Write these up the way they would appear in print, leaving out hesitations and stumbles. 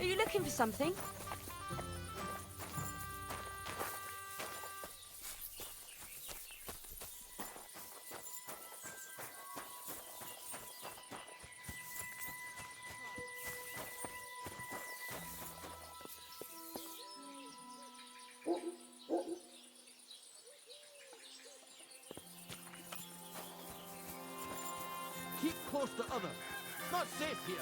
you looking for something? Keep close to others. It's not safe here.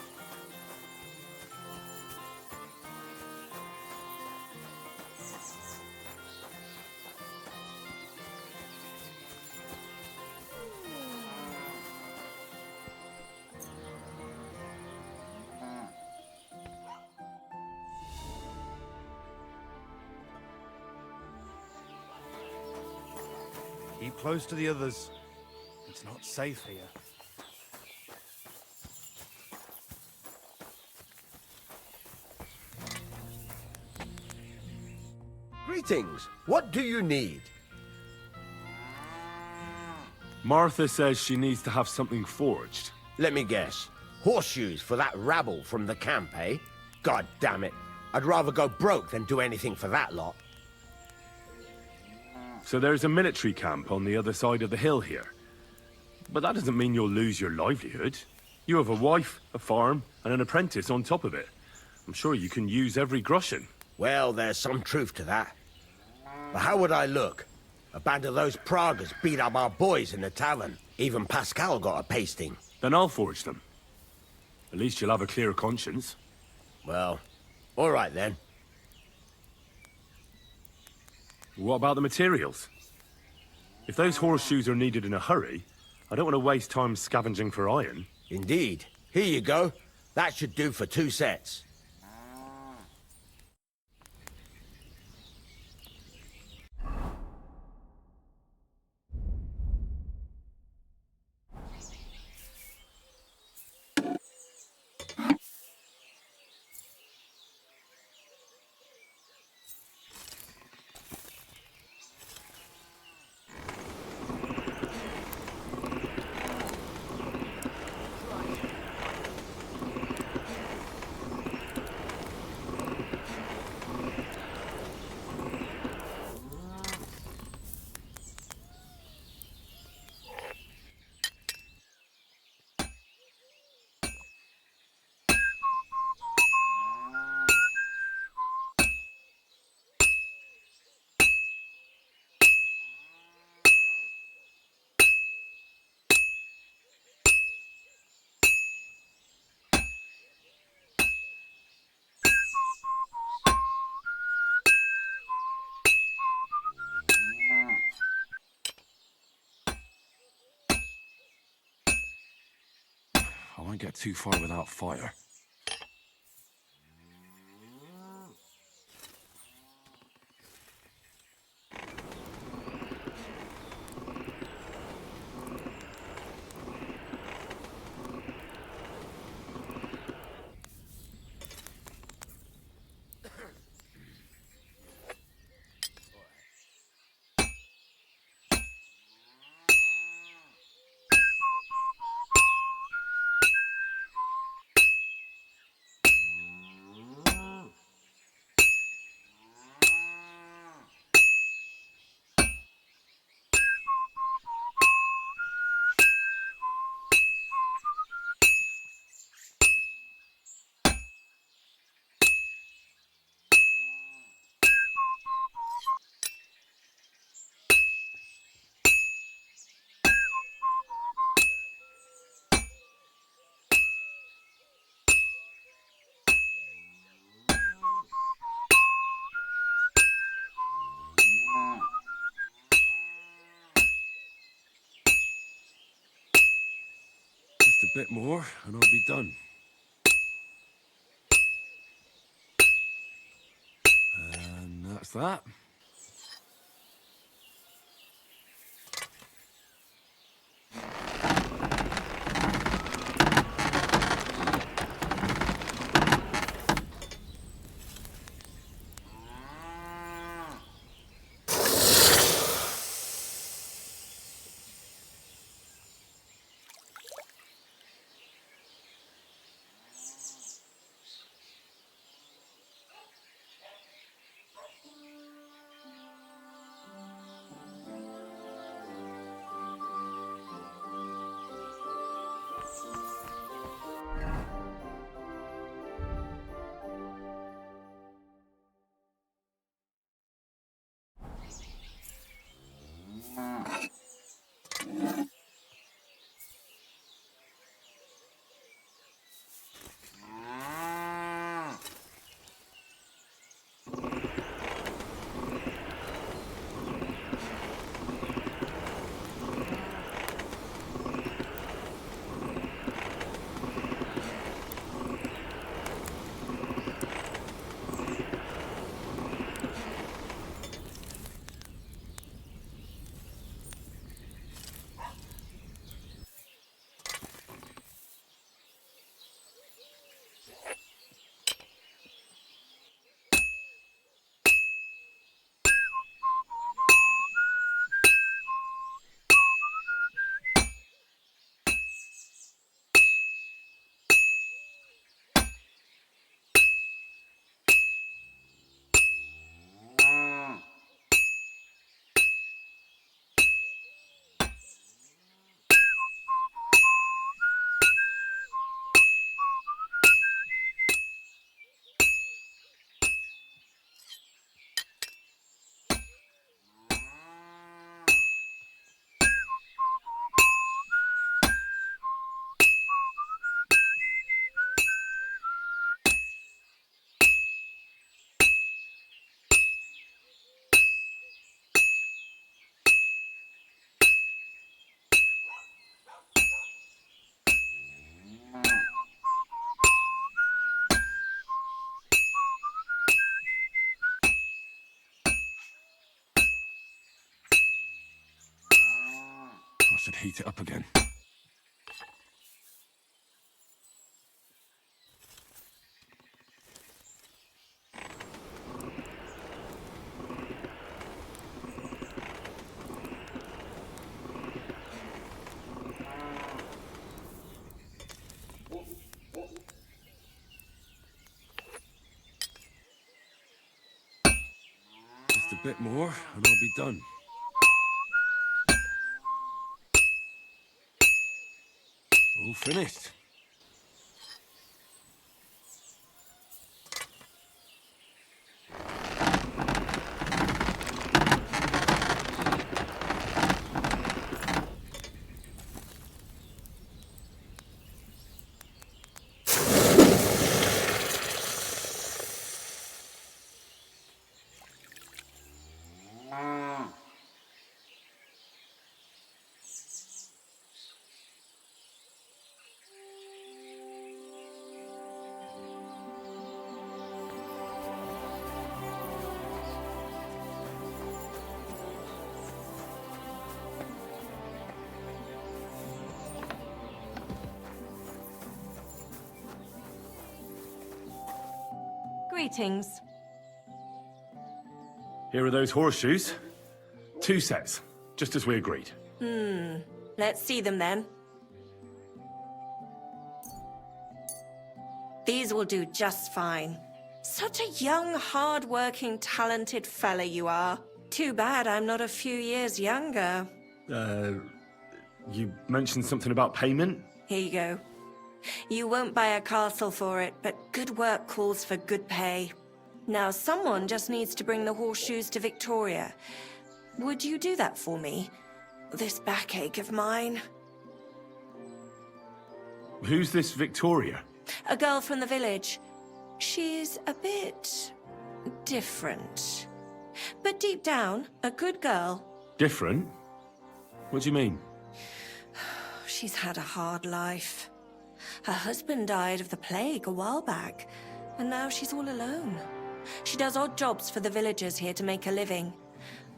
Keep close to the others. It's not safe here. Greetings. What do you need? Martha says she needs to have something forged. Let me guess. Horseshoes for that rabble from the camp, eh? God damn it. I'd rather go broke than do anything for that lot. So there's a military camp on the other side of the hill here. But that doesn't mean you'll lose your livelihood. You have a wife, a farm, and an apprentice on top of it. I'm sure you can use every groschen. Well, there's some truth to that. But how would I look? A band of those Pragas beat up our boys in the tavern. Even Pascal got a pasting. Then I'll forge them. At least you'll have a clear conscience. Well, all right then. What about the materials? If those horseshoes are needed in a hurry, I don't want to waste time scavenging for iron. Indeed. Here you go. That should do for 2 sets. I won't get too far without fire. Just a bit more, and I'll be done. And that's that. should heat it up again. Just a bit more, and I'll be done. All finished. Greetings. Here are those horseshoes. 2 sets, just as we agreed. Let's see them then. These will do just fine. Such a young, hard-working, talented fella you are. Too bad I'm not a few years younger. You mentioned something about payment? Here you go. You won't buy a castle for it, but good work calls for good pay. Now, someone just needs to bring the horseshoes to Victoria. Would you do that for me? This backache of mine. Who's this Victoria? A girl from the village. She's a bit different. But deep down, a good girl. Different? What do you mean? She's had a hard life. Her husband died of the plague a while back, and now she's all alone. She does odd jobs for the villagers here to make a living.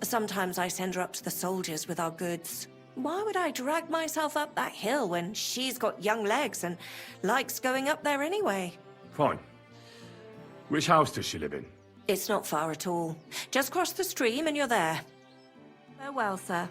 Sometimes I send her up to the soldiers with our goods. Why would I drag myself up that hill when she's got young legs and likes going up there anyway? Fine. Which house does she live in? It's not far at all. Just cross the stream and you're there. Farewell, sir.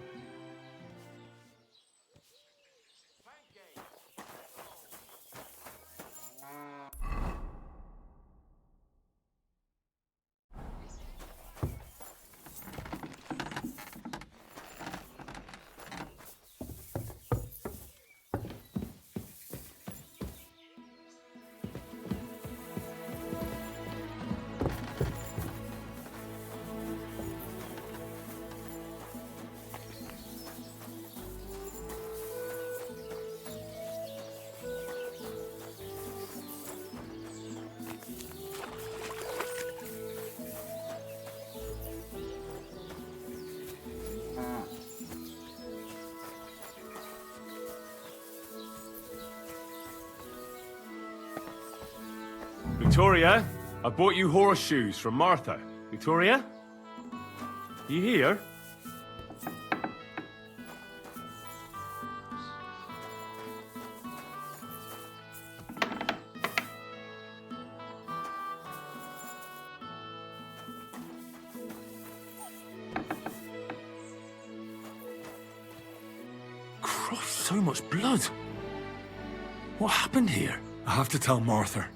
Victoria, I bought you horseshoes from Martha. Victoria? You here? Christ, so much blood. What happened here? I have to tell Martha.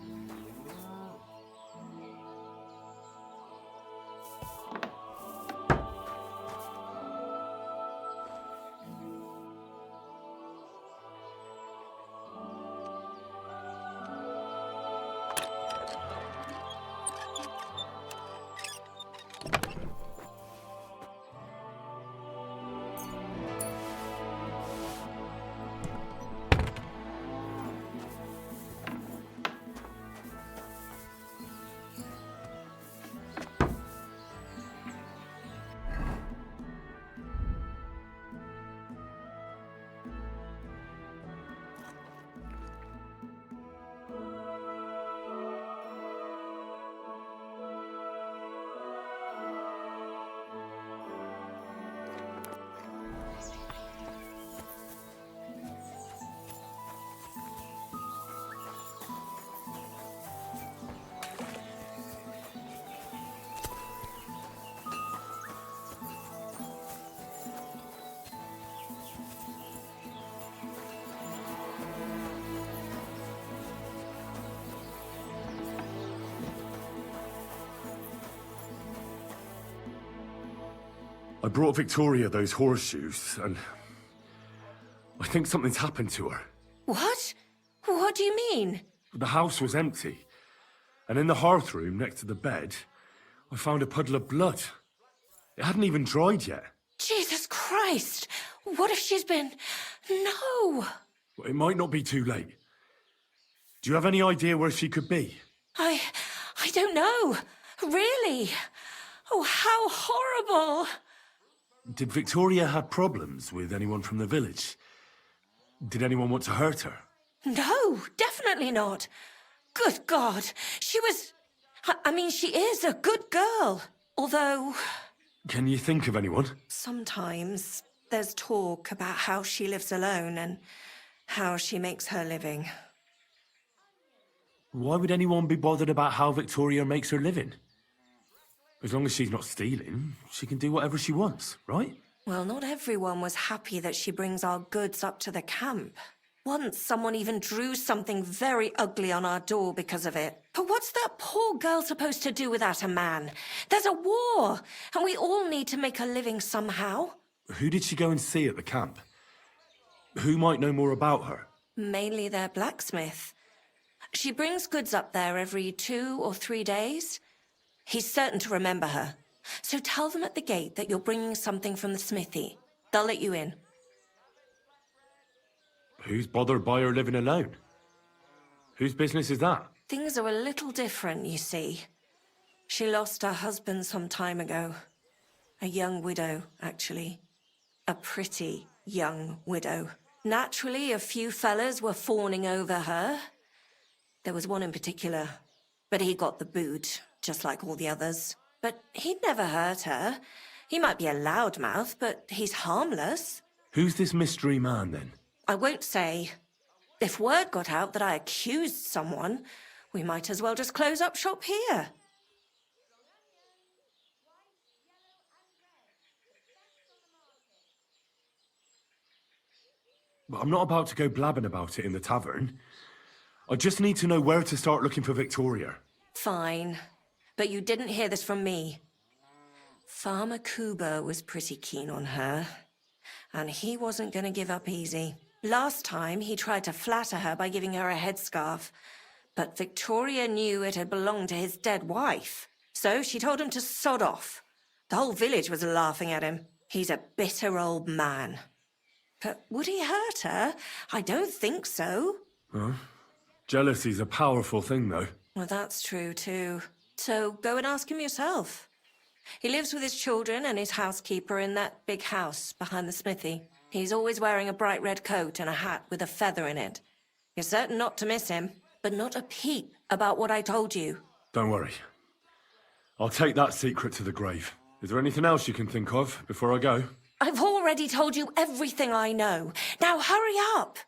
I brought Victoria those horseshoes, and I think something's happened to her. What? What do you mean? The house was empty, and in the hearth room next to the bed, I found a puddle of blood. It hadn't even dried yet. Jesus Christ! What if she's been... No! Well, it might not be too late. Do you have any idea where she could be? I don't know. Really? Oh, how horrible! Did Victoria have problems with anyone from the village? Did anyone want to hurt her? No, definitely not. Good God, she was... I mean, she is a good girl. Although... Can you think of anyone? Sometimes there's talk about how she lives alone and how she makes her living. Why would anyone be bothered about how Victoria makes her living? As long as she's not stealing, she can do whatever she wants, right? Well, not everyone was happy that she brings our goods up to the camp. Once, someone even drew something very ugly on our door because of it. But what's that poor girl supposed to do without a man? There's a war, and we all need to make a living somehow. Who did she go and see at the camp? Who might know more about her? Mainly their blacksmith. She brings goods up there every 2 or 3 days. He's certain to remember her. So tell them at the gate that you're bringing something from the smithy. They'll let you in. Who's bothered by her living alone? Whose business is that? Things are a little different, you see. She lost her husband some time ago. A young widow, actually. A pretty young widow. Naturally, a few fellas were fawning over her. There was one in particular, but he got the boot, just like all the others. But he'd never hurt her. He might be a loudmouth, but he's harmless. Who's this mystery man, then? I won't say. If word got out that I accused someone, we might as well just close up shop here. But I'm not about to go blabbing about it in the tavern. I just need to know where to start looking for Victoria. Fine. But you didn't hear this from me. Farmer Kuba was pretty keen on her. And he wasn't going to give up easy. Last time, he tried to flatter her by giving her a headscarf. But Victoria knew it had belonged to his dead wife. So she told him to sod off. The whole village was laughing at him. He's a bitter old man. But would he hurt her? I don't think so. Huh? Jealousy's a powerful thing, though. Well, that's true, too. So go and ask him yourself. He lives with his children and his housekeeper in that big house behind the smithy. He's always wearing a bright red coat and a hat with a feather in it. You're certain not to miss him, but not a peep about what I told you. Don't worry. I'll take that secret to the grave. Is there anything else you can think of before I go? I've already told you everything I know. Now hurry up!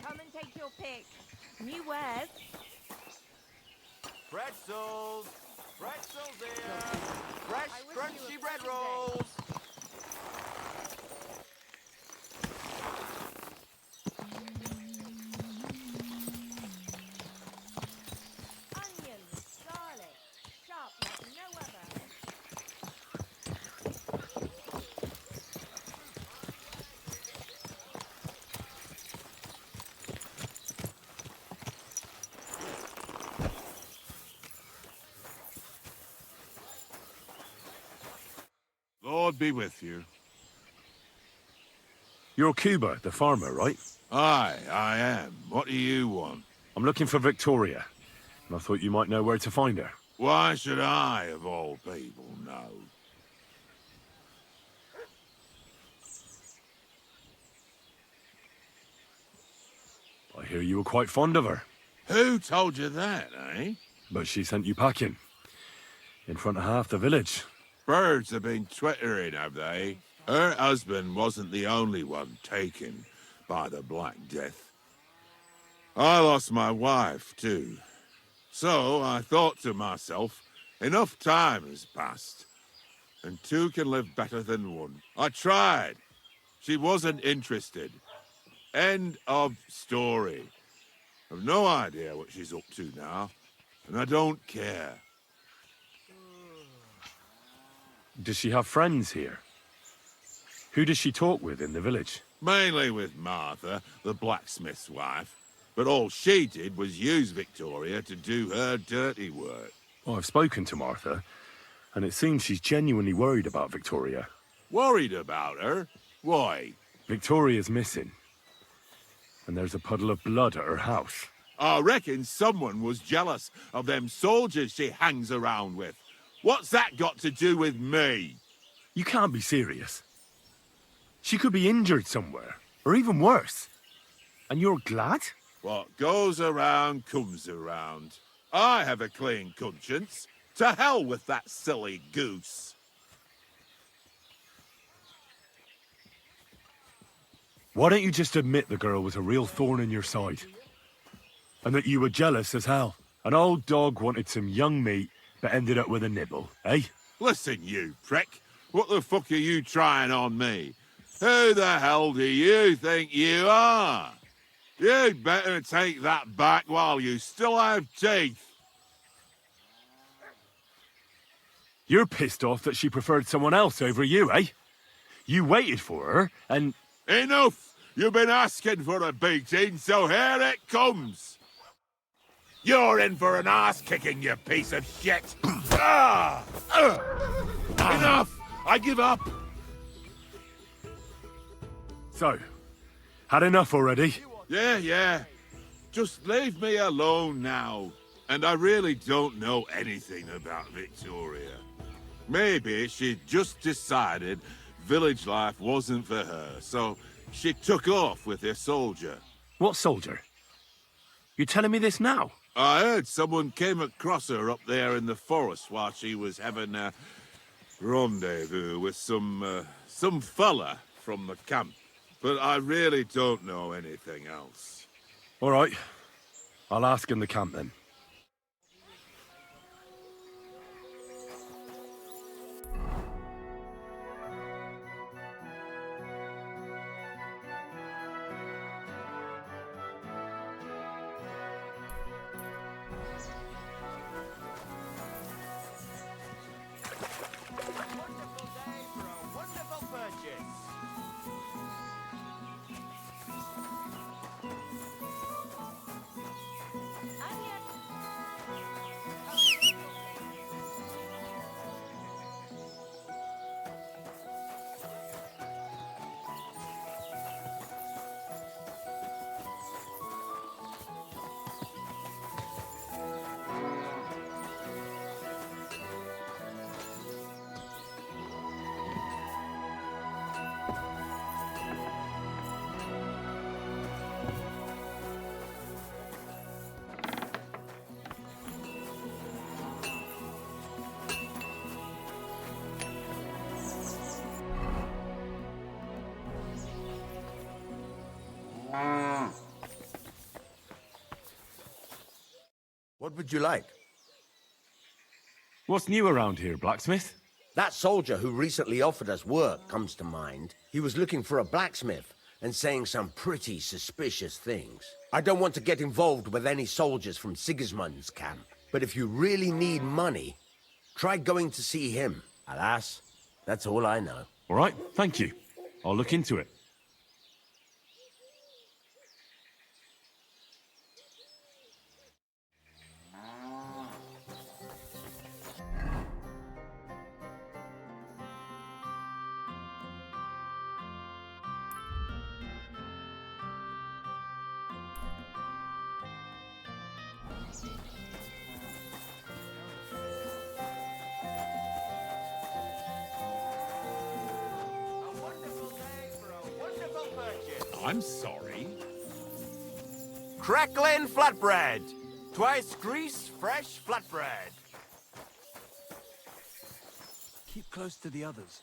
Come and take your pick. New wares. Pretzels! Pretzels here! Fresh, I wish you crunchy were bread Sunday. rolls! Onions, garlic, sharp like no other. Lord be with you. You're Cuba, the farmer, right? Aye, I am. What do you want? I'm looking for Victoria, and I thought you might know where to find her. Why should I, of all people, know? I hear you were quite fond of her, Who told you that, eh? but she sent you packing. In front of half the village. Birds have been twittering, have they? Her husband wasn't the only one taken by the Black Death. I lost my wife, too. So I thought to myself, enough time has passed, and two can live better than one. I tried. She wasn't interested. End of story. I've no idea what she's up to now, and I don't care. Does she have friends here? Who does she talk with in the village? Mainly with Martha, the blacksmith's wife. But all she did was use Victoria to do her dirty work. Well, I've spoken to Martha, and it seems she's genuinely worried about Victoria. Worried about her? Why? Victoria's missing. And there's a puddle of blood at her house. I reckon someone was jealous of them soldiers she hangs around with. What's that got to do with me? You can't be serious. She could be injured somewhere, or even worse. And you're glad? What goes around comes around. I have a clean conscience. To hell with that silly goose. Why don't you just admit the girl was a real thorn in your side? And that you were jealous as hell. An old dog wanted some young meat, but ended up with a nibble, eh? Listen, you prick. What the fuck are you trying on me? Who the hell do you think you are? You'd better take that back while you still have teeth. You're pissed off that she preferred someone else over you, eh? You waited for her, and... Enough! You've been asking for a beating, so here it comes! You're in for an ass-kicking, you piece of shit! Enough! I give up! So, had enough already? Yeah. Just leave me alone now. And I really don't know anything about Victoria. Maybe she just decided village life wasn't for her, so she took off with her soldier. What soldier? You're telling me this now? I heard someone came across her up there in the forest while she was having a rendezvous with some fella from the camp. But I really don't know anything else. All right. I'll ask in the camp then. Wonderful day for a wonderful purchase. What would you like? What's new around here, blacksmith? That soldier who recently offered us work comes to mind. He was looking for a blacksmith and saying some pretty suspicious things. I don't want to get involved with any soldiers from Sigismund's camp, but if you really need money, try going to see him. Alas, that's all I know. All right, thank you. I'll look into it. A wonderful day for a wonderful purchase. I'm sorry. Crackling flatbread. Twice greased, fresh flatbread. Keep close to the others.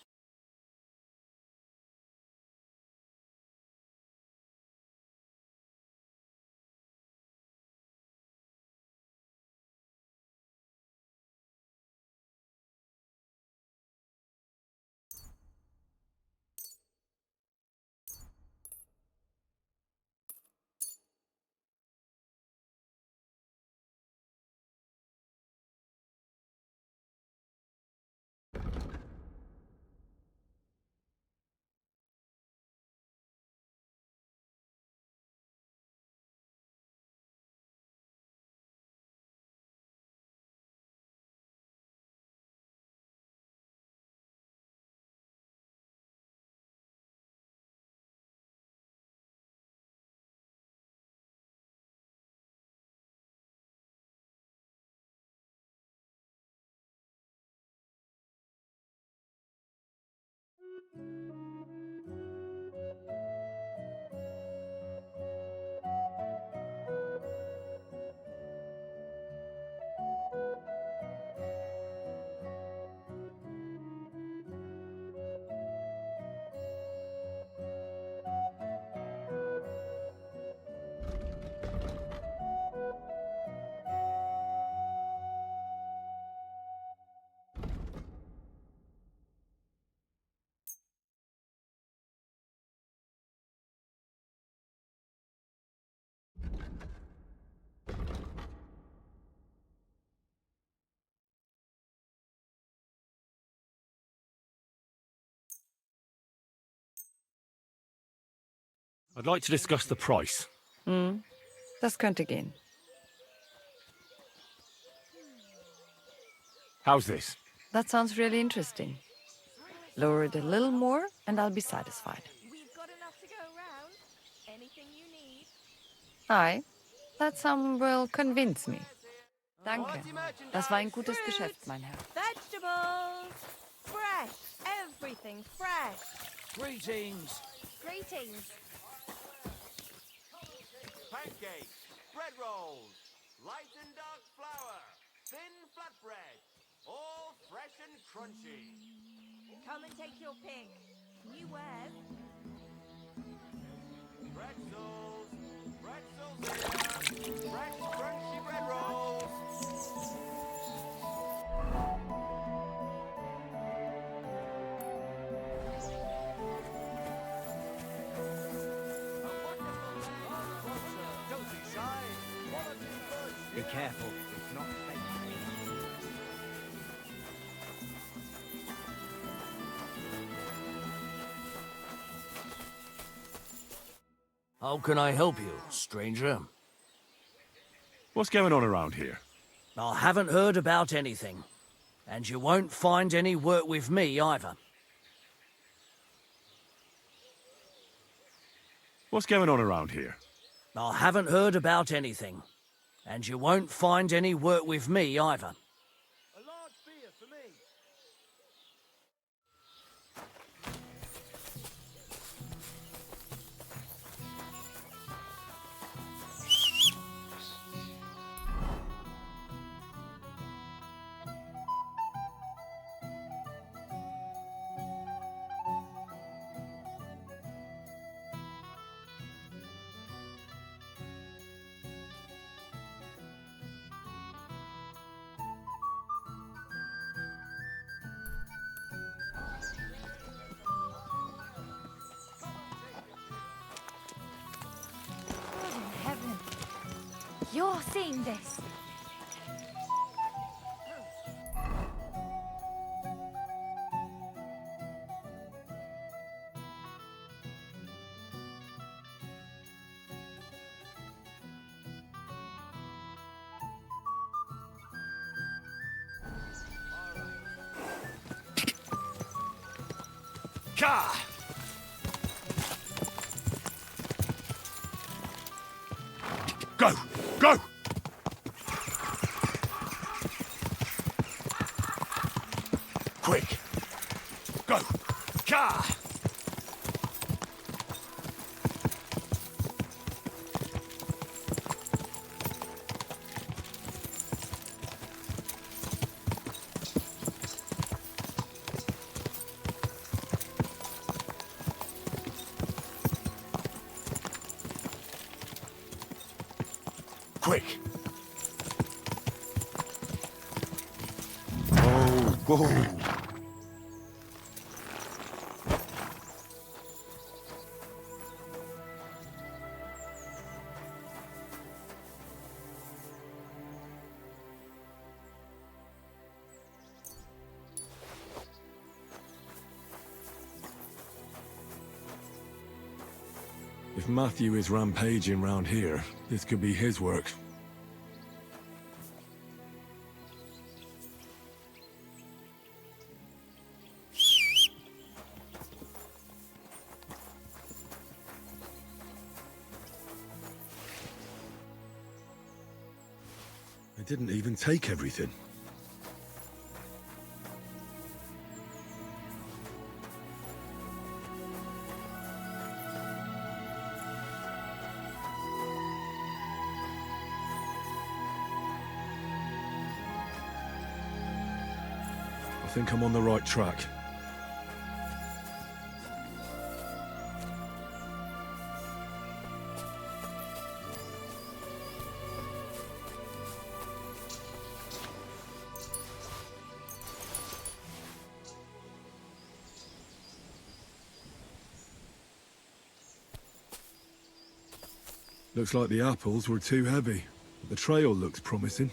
I'd like to discuss the price. Das könnte gehen. How's this? That sounds really interesting. Lower it a little more and I'll be satisfied. We've got enough to go around. Anything you need. Aye, that sum will convince me. Danke. Das war ein gutes Geschäft, mein Herr. Vegetables! Fresh! Everything fresh! Greetings. Greetings! Pancakes, bread rolls, light and dark flour, thin flatbread, all fresh and crunchy. Come and take your pick. New wares. Pretzels, pretzels here, fresh crunchy bread rolls. Don't be shy. Quality first. Be careful, it's not fake. How can I help you, stranger? What's going on around here? I haven't heard about anything. And you won't find any work with me either. What's going on around here? I haven't heard about anything. And you won't find any work with me either. A large beer for me. God in heaven. You're seeing this. Ka! Go! Go! Quick! Go! Ka! quick. Oh, whoa. If Matthew is rampaging round here, this could be his work. I didn't even take everything. I think I'm on the right track. Looks like the apples were too heavy. The trail looks promising.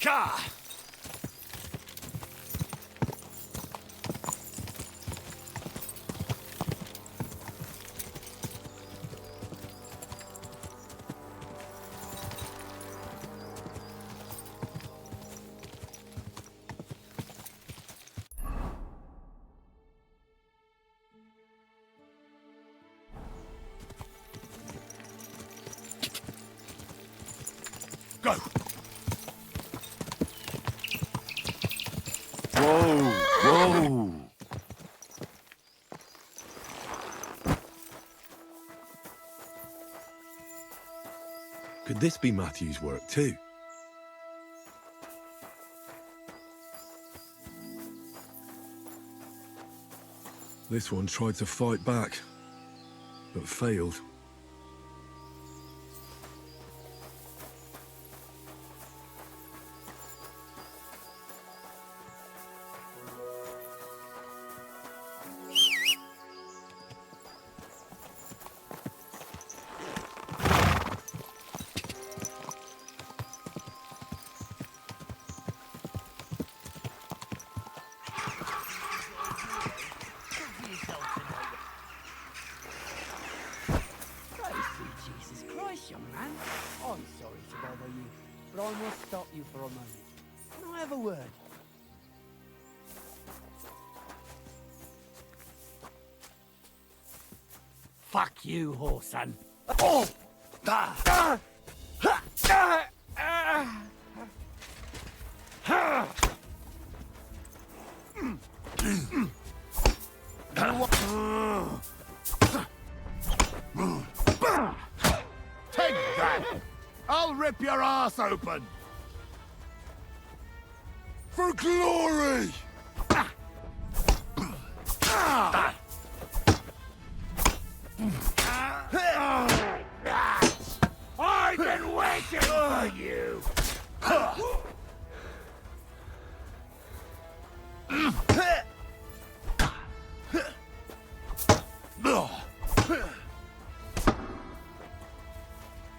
Car! Go! Whoa, whoa. Could this be Matthew's work too? This one tried to fight back, but failed. a moment? Can I have a word? Fuck you, whoreson. Oh! Take that! I'll rip your ass open! For glory! I've been waiting for you!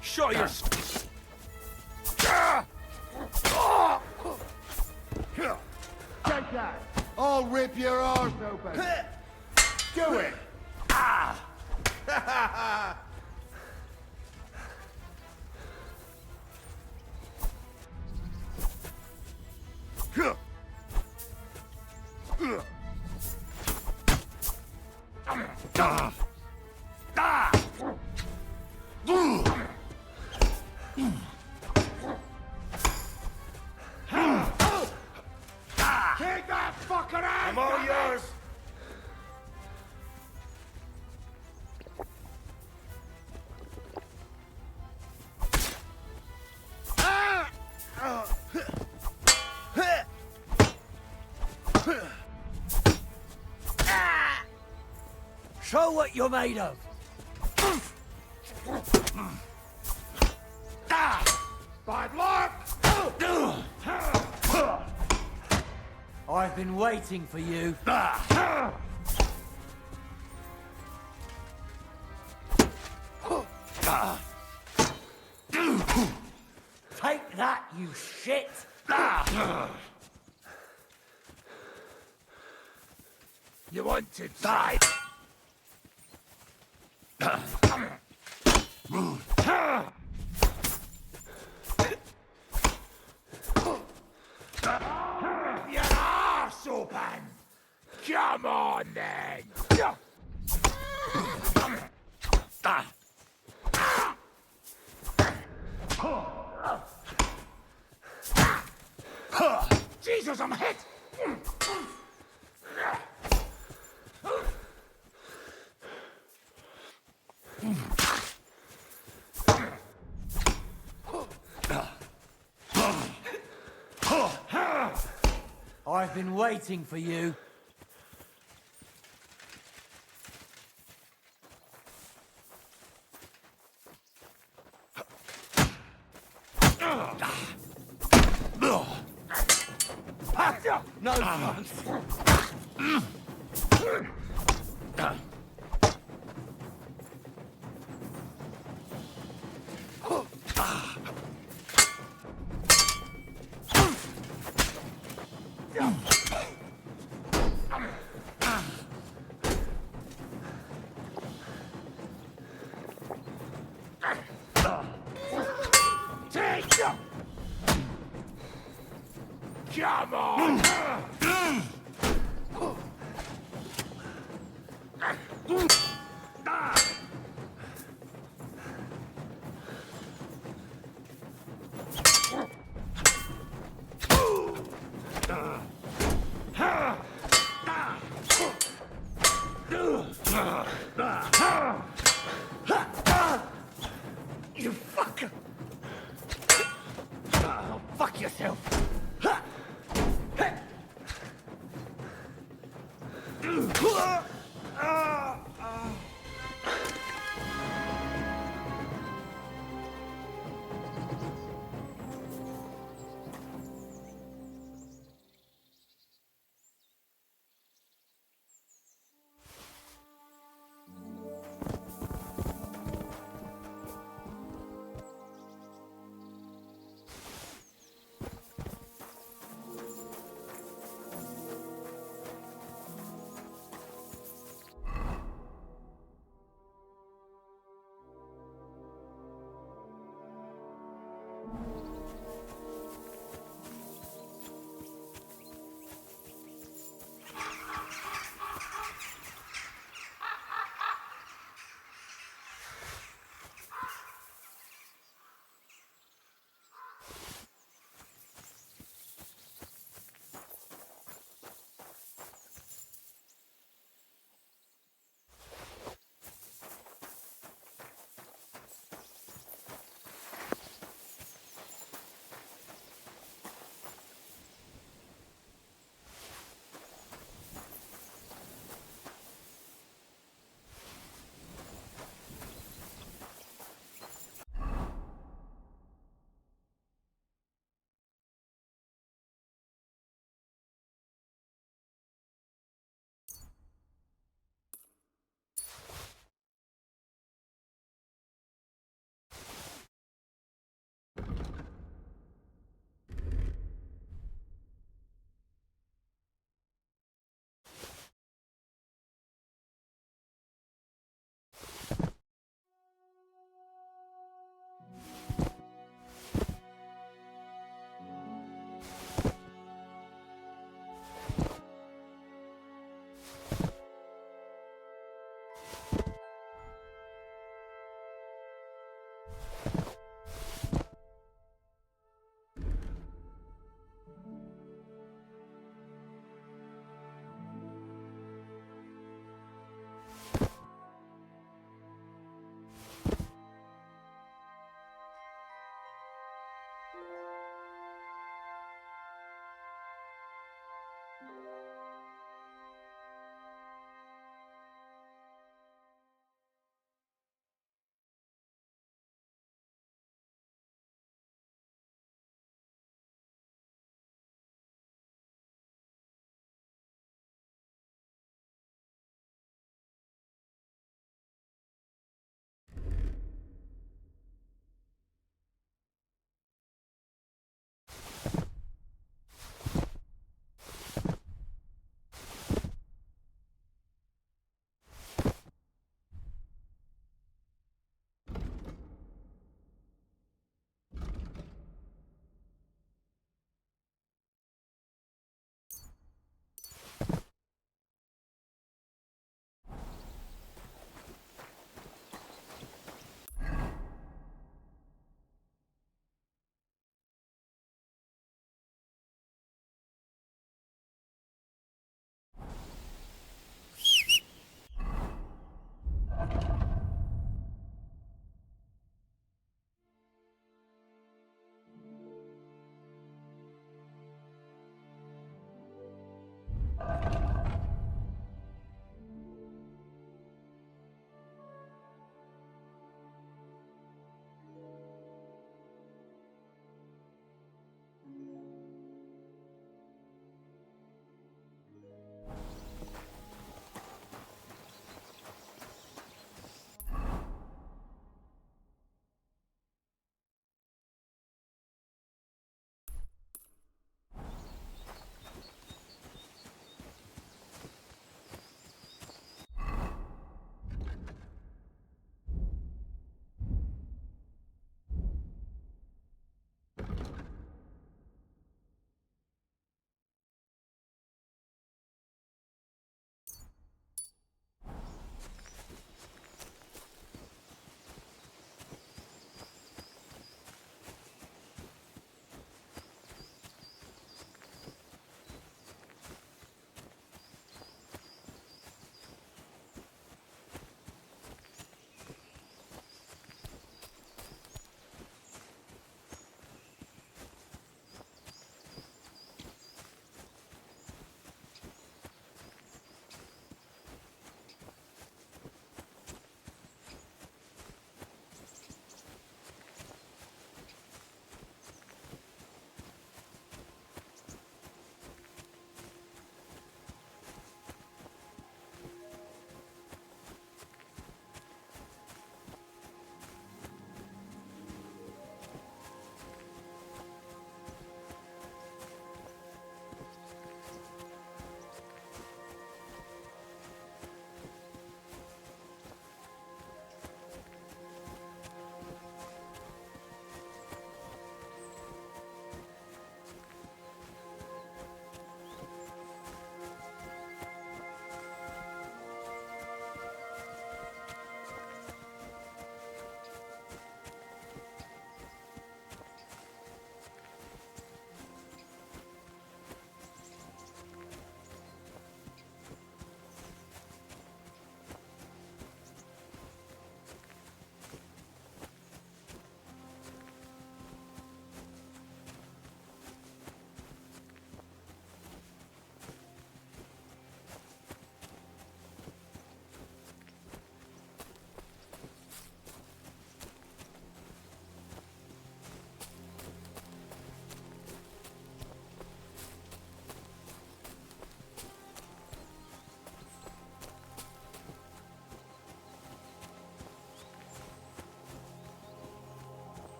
Show your... Take that! I'll rip your arse open! Do it! Take that fucker out! I'm all yours! Show what you're made of. Bad luck! I've been waiting for you. Take that, you shit! You want to die? Your arse open! Come on, then! Jesus, I'm hit! I've been waiting for you. No fun. Take ya! Come on! You fucker! Oh, fuck yourself!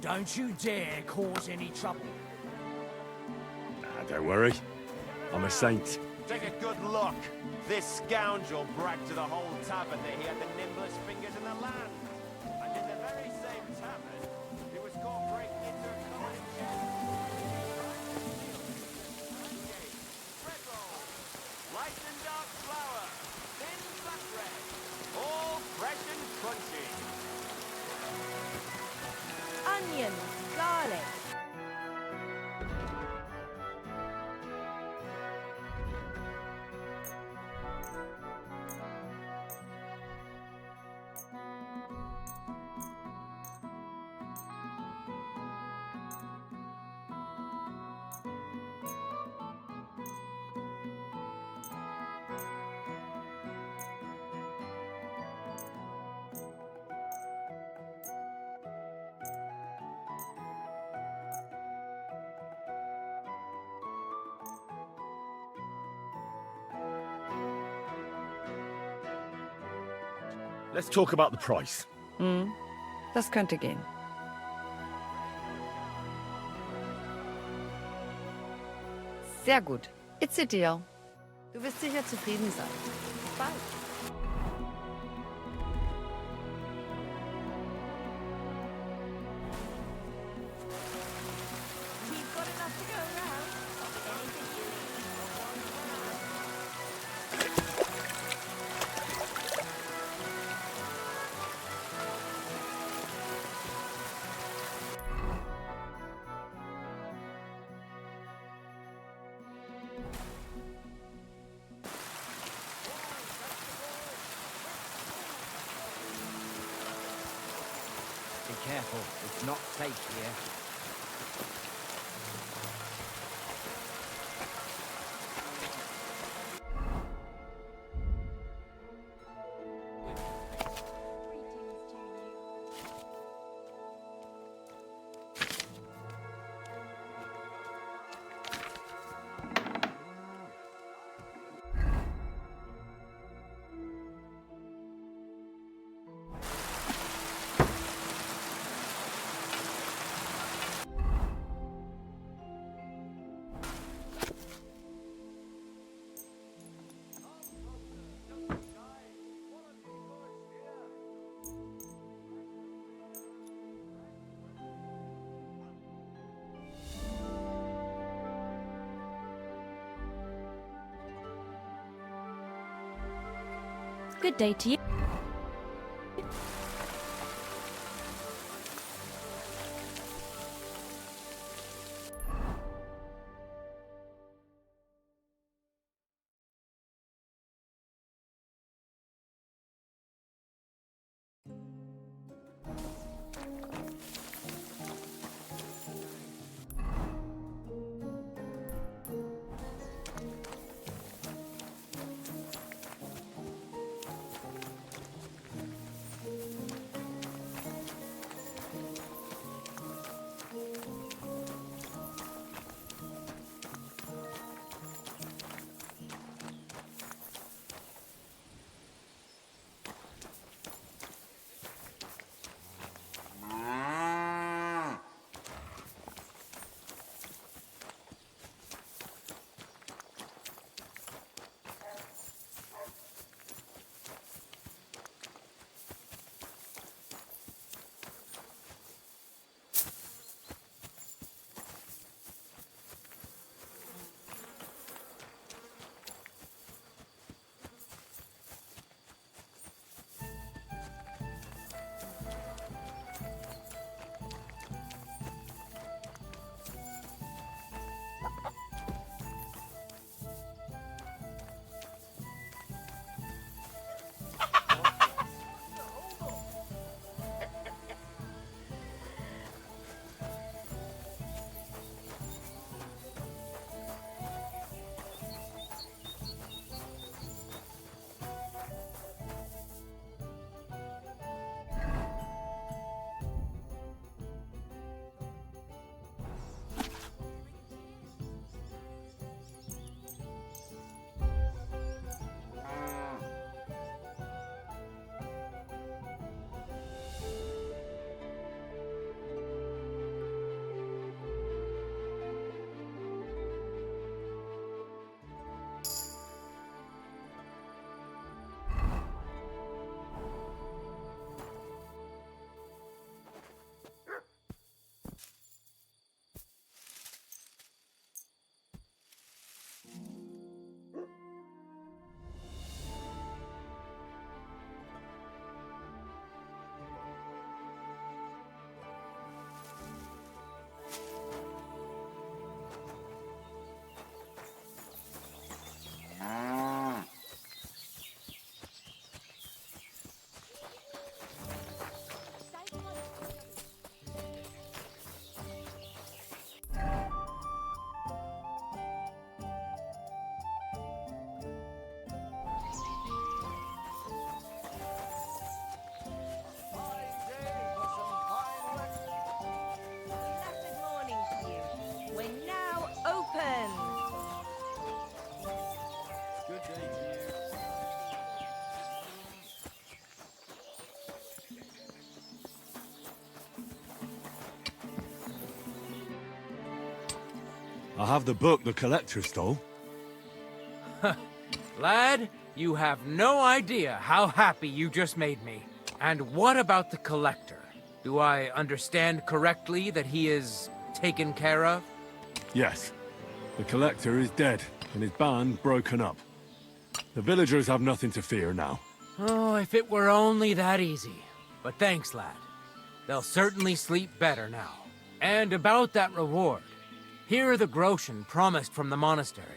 Don't you dare cause any trouble. Ah, don't worry. I'm a saint. Take a good look. This scoundrel bragged to the whole tavern that he had the nimblest fingers in the land. And in the very same tavern, he was caught breaking into a common chest. Bread rolls, light and dark flour, thin flat bread, all fresh and crunchy. Onions, garlic. Let's talk about the price. Das könnte gehen. Sehr gut. It's a deal. Du wirst sicher zufrieden sein. Bis bald. We've got enough to go around. Anything you need. Be careful, it's not safe here. Good day to you. I have the book the collector stole. Lad, you have no idea how happy you just made me. And what about the collector? Do I understand correctly that he is taken care of? Yes. The collector is dead, and his band broken up. The villagers have nothing to fear now. Oh, if it were only that easy. But thanks, lad. They'll certainly sleep better now. And about that reward. Here are the groschen promised from the monastery.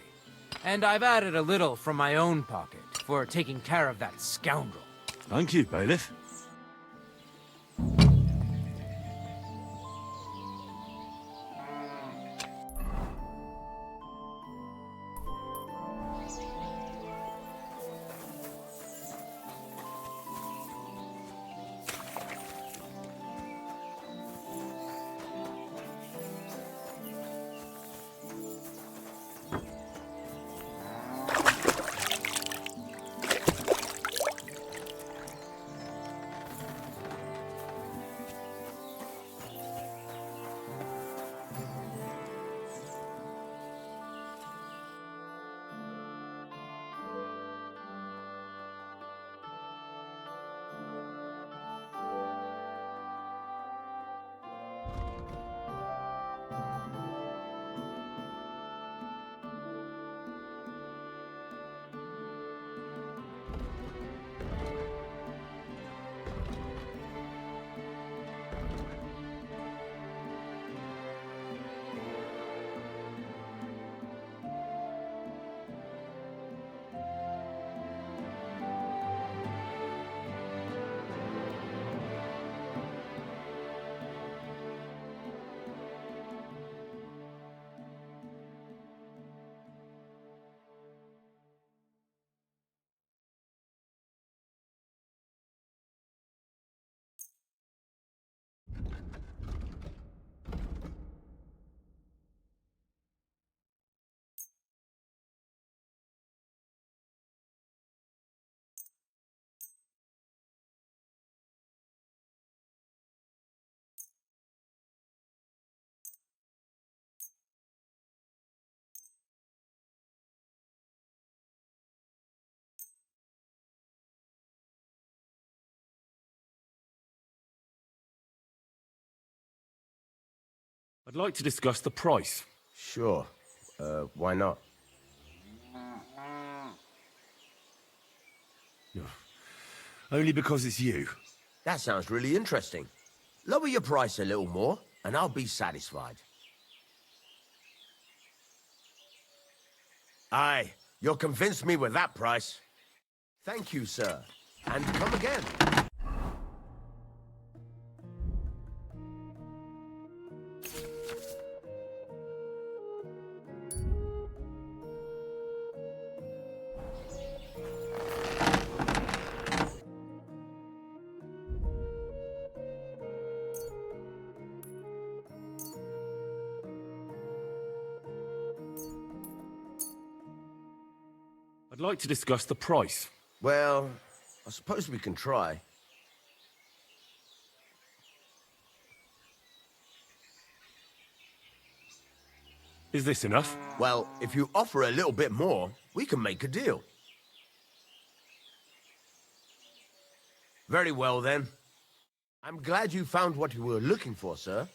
And I've added a little from my own pocket for taking care of that scoundrel. Thank you, bailiff. I'd like to discuss the price. Sure. Why not? Only because it's you. That sounds really interesting. Lower your price a little more, and I'll be satisfied. Aye, you'll convince me with that price. Thank you, sir. And come again. I'd like to discuss the price. Well, I suppose we can try. Is this enough? Well, if you offer a little bit more, we can make a deal. Very well, then. I'm glad you found what you were looking for, sir.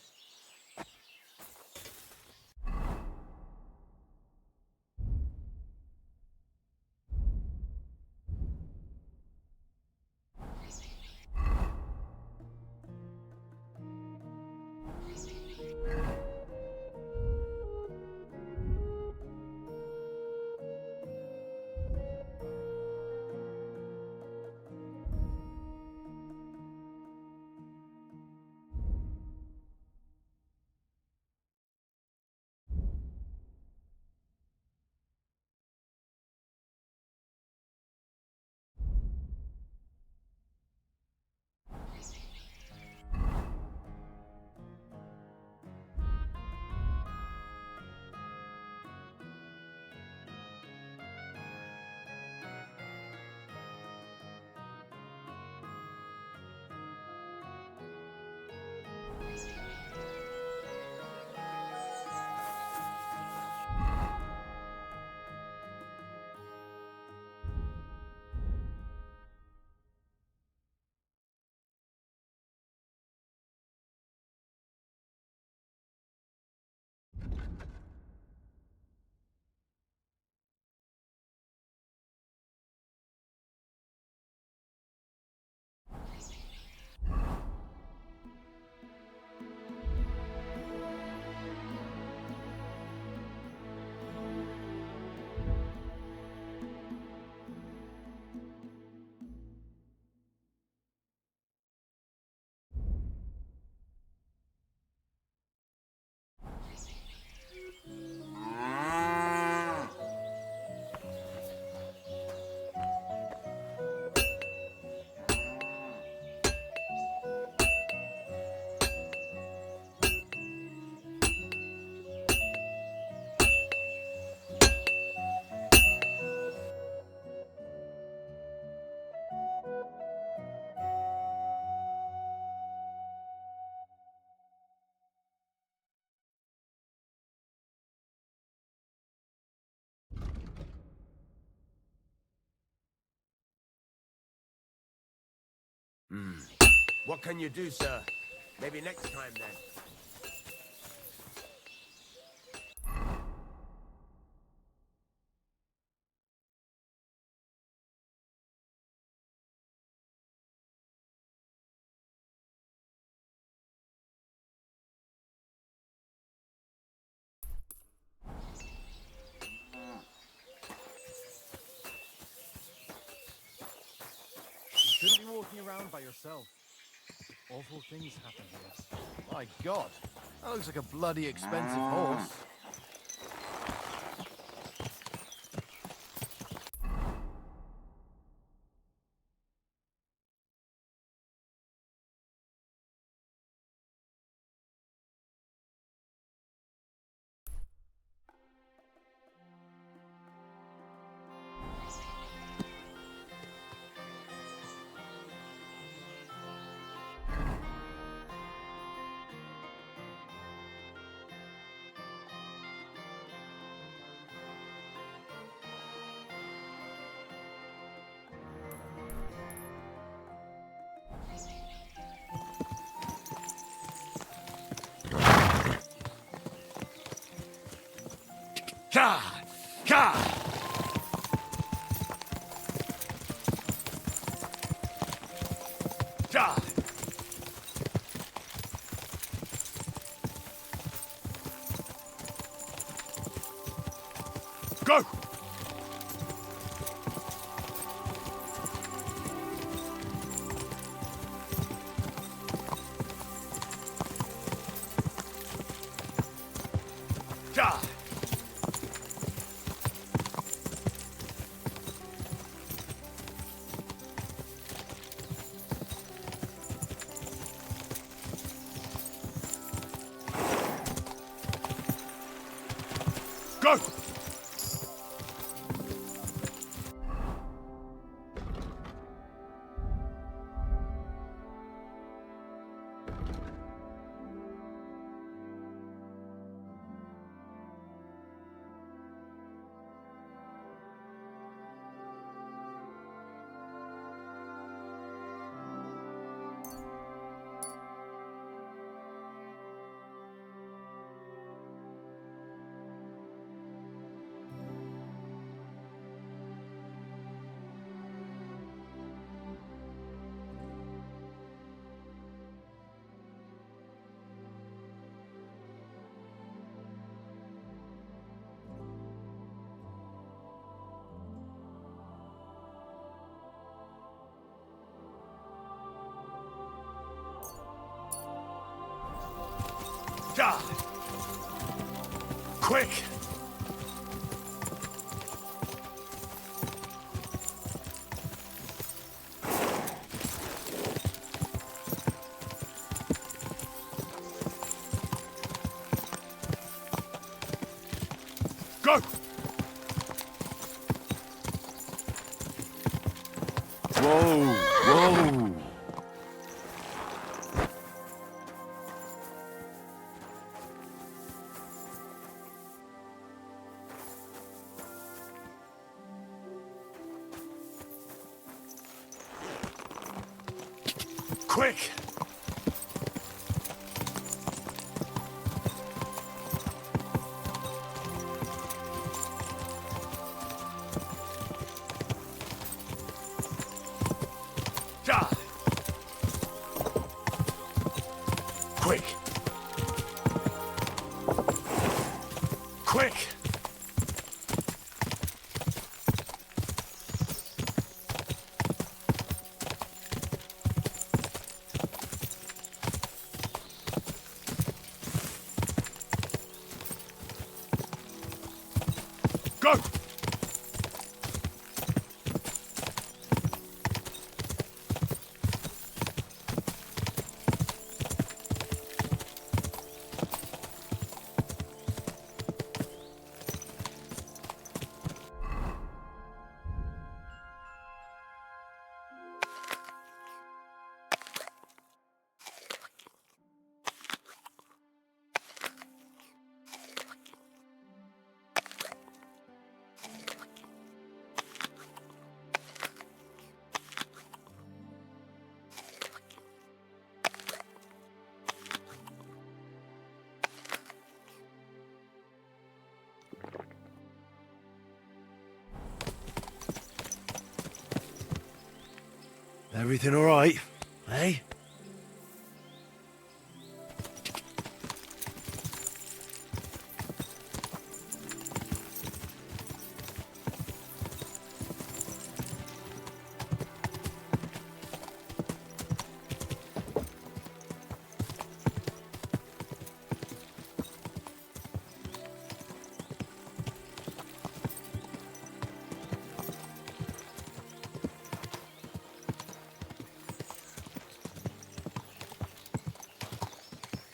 What can you do, sir? Maybe next time, then. You shouldn't be walking around by yourself. Awful things happen here. My God, that looks like a bloody expensive horse. Ka! Ka! Ka! Go! Ka! Go! God! Quick! Go! Whoa! Whoa! Quick! God! Quick! Quick! Go! Everything all right, eh?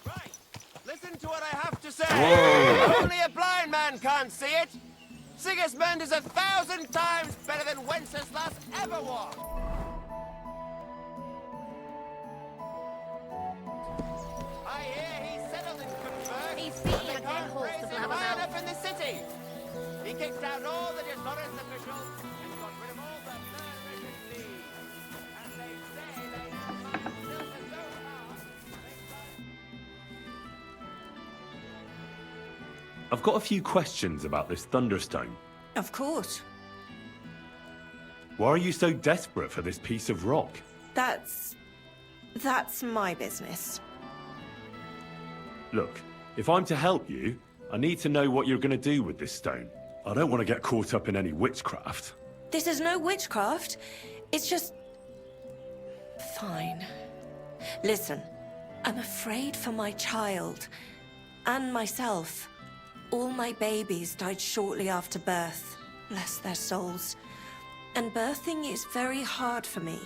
Right, listen to what I have to say. Only a blind man can't see it. Sigismund is 1,000 times better than Wenceslas ever was. I hear he settled in Kutberg. He's beating a dead horse to blab high about. enough in the city. He kicked out all the dishonest officials and got rid of all the murderous thieves. And they say they have Silver so hard. I've got a few questions about this Thunderstone. Of course. Why are you so desperate for this piece of rock? That's my business. Look, if I'm to help you, I need to know what you're going to do with this stone. I don't want to get caught up in any witchcraft. This is no witchcraft. It's just... Fine. Listen, I'm afraid for my child. And myself. All my babies died shortly after birth. Bless their souls. And birthing is very hard for me.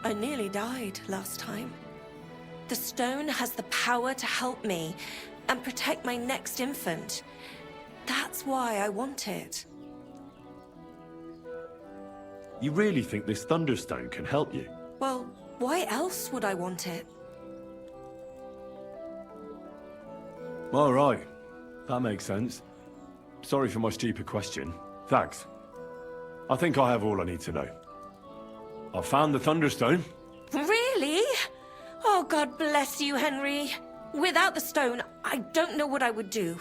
I nearly died last time. The stone has the power to help me and protect my next infant. That's why I want it. You really think this Thunderstone can help you? Well, why else would I want it? All right. That makes sense. Sorry for my stupid question. Thanks. I think I have all I need to know. I've found the Thunderstone. Really? Oh, God bless you, Henry. Without the stone, I don't know what I would do.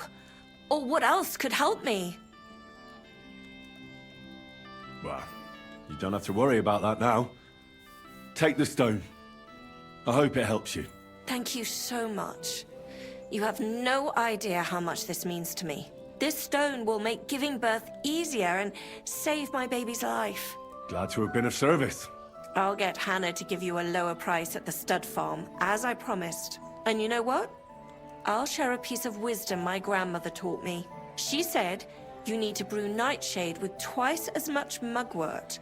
Or what else could help me. Well, you don't have to worry about that now. Take the stone. I hope it helps you. Thank you so much. You have no idea how much this means to me. This stone will make giving birth easier and save my baby's life. Glad to have been of service. I'll get Hannah to give you a lower price at the stud farm, as I promised. And you know what? I'll share a piece of wisdom my grandmother taught me. She said you need to brew nightshade with twice as much mugwort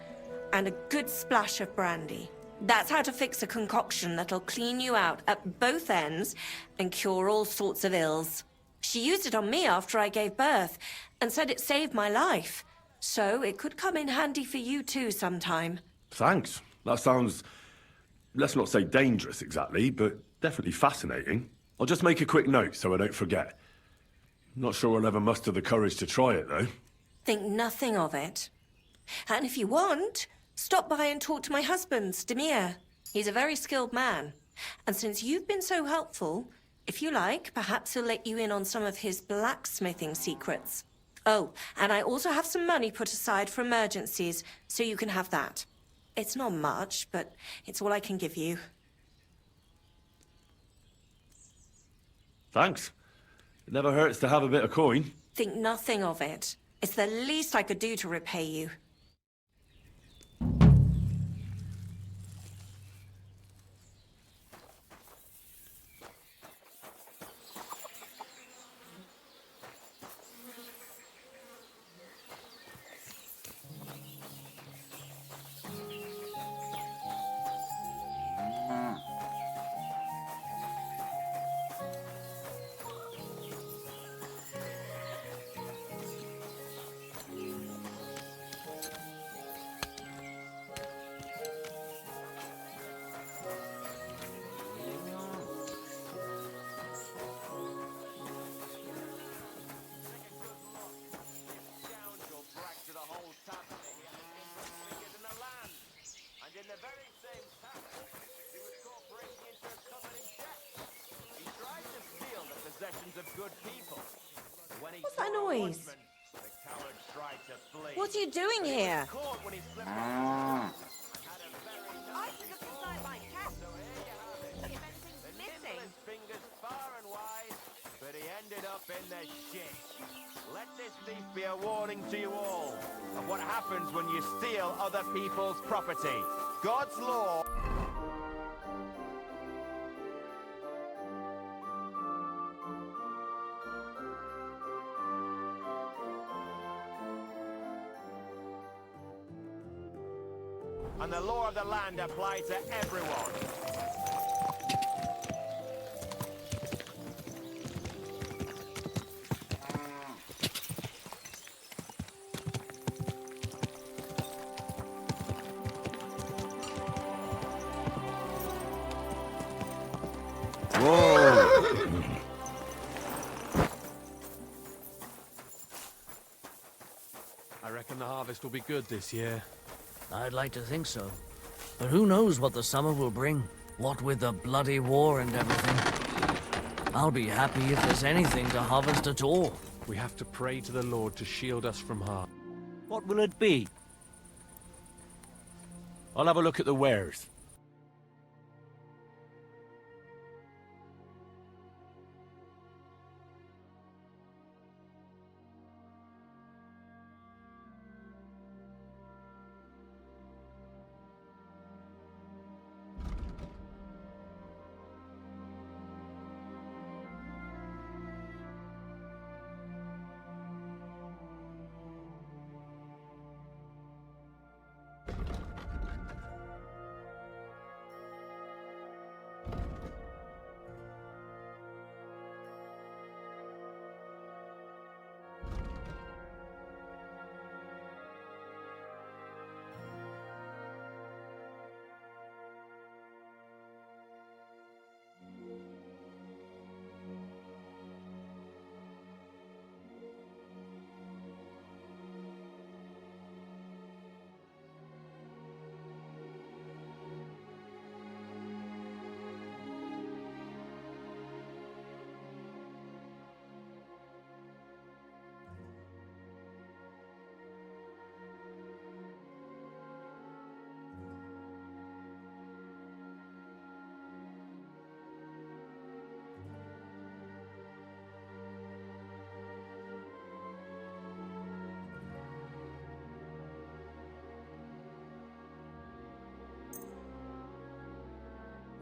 and a good splash of brandy. That's how to fix a concoction that'll clean you out at both ends and cure all sorts of ills. She used it on me after I gave birth and said it saved my life. So it could come in handy for you too sometime. Thanks. That sounds, let's not say dangerous exactly, but definitely fascinating. I'll just make a quick note so I don't forget. Not sure I'll ever muster the courage to try it, though. Think nothing of it. And if you want, stop by and talk to my husband, Demir. He's a very skilled man. And since you've been so helpful, if you like, perhaps he'll let you in on some of his blacksmithing secrets. Oh, and I also have some money put aside for emergencies, so you can have that. It's not much, but it's all I can give you. Thanks. It never hurts to have a bit of coin. Think nothing of it. It's the least I could do to repay you. Of good people. When he What's that saw noise? Woodman, the coward tried to flee. What are you doing here? Caught when he slipped and had a very but he ended up in the shit. Let this thief be a warning to you all of what happens when you steal other people's property. God's law... and the law of the land apply to everyone. I reckon the harvest will be good this year. I'd like to think so. But who knows what the summer will bring? What with the bloody war and everything. I'll be happy if there's anything to harvest at all. We have to pray to the Lord to shield us from harm. What will it be? I'll have a look at the wares.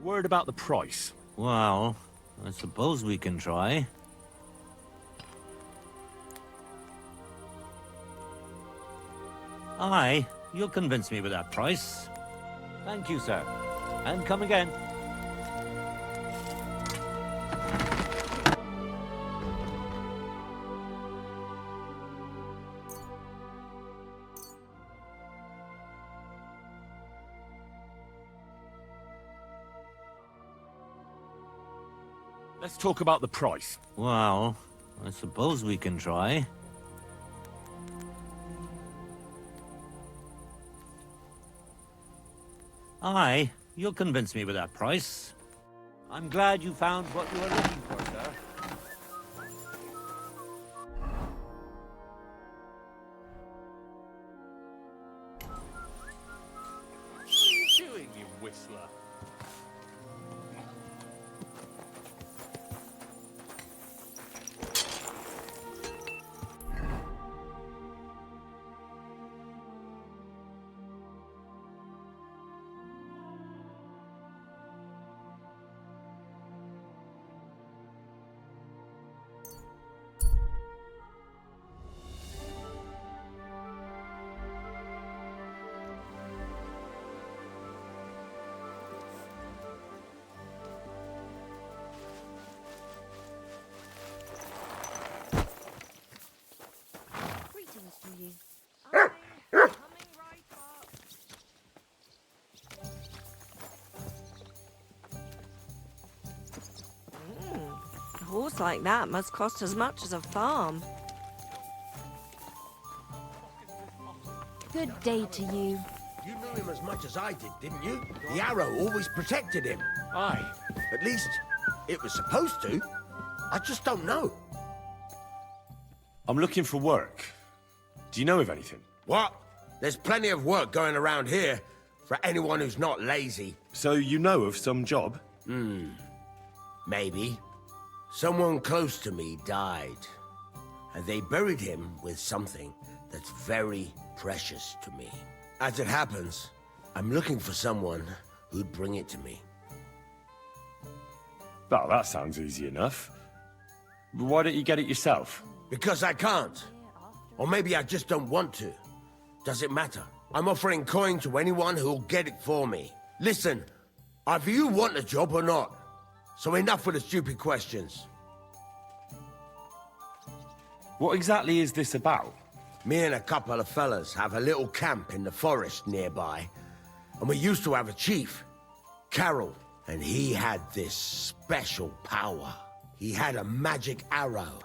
Word about the price. Well, I suppose we can try. Aye, you'll convince me with that price. Thank you, sir. And come again. Let's talk about the price. Well, I suppose we can try. Aye, you'll convince me with that price. I'm glad you found what you were looking for, sir. What are you doing, you whistler? Greetings to you. I'm coming right up. A horse like that must cost as much as a farm. Good day to you. You knew him as much as I did, didn't you? The arrow always protected him. Aye. At least, it was supposed to. I just don't know. I'm looking for work. Do you know of anything? What? There's plenty of work going around here for anyone who's not lazy. So you know of some job? Maybe. Someone close to me died, and they buried him with something that's very precious to me. As it happens, I'm looking for someone who'd bring it to me. Well, that sounds easy enough. Why don't you get it yourself? Because I can't. Or maybe I just don't want to. Does it matter? I'm offering coin to anyone who'll get it for me. Listen, either you want the job or not. So enough with the stupid questions. What exactly is this about? Me and a couple of fellas have a little camp in the forest nearby. And we used to have a chief, Carol, and he had this special power. He had a magic arrow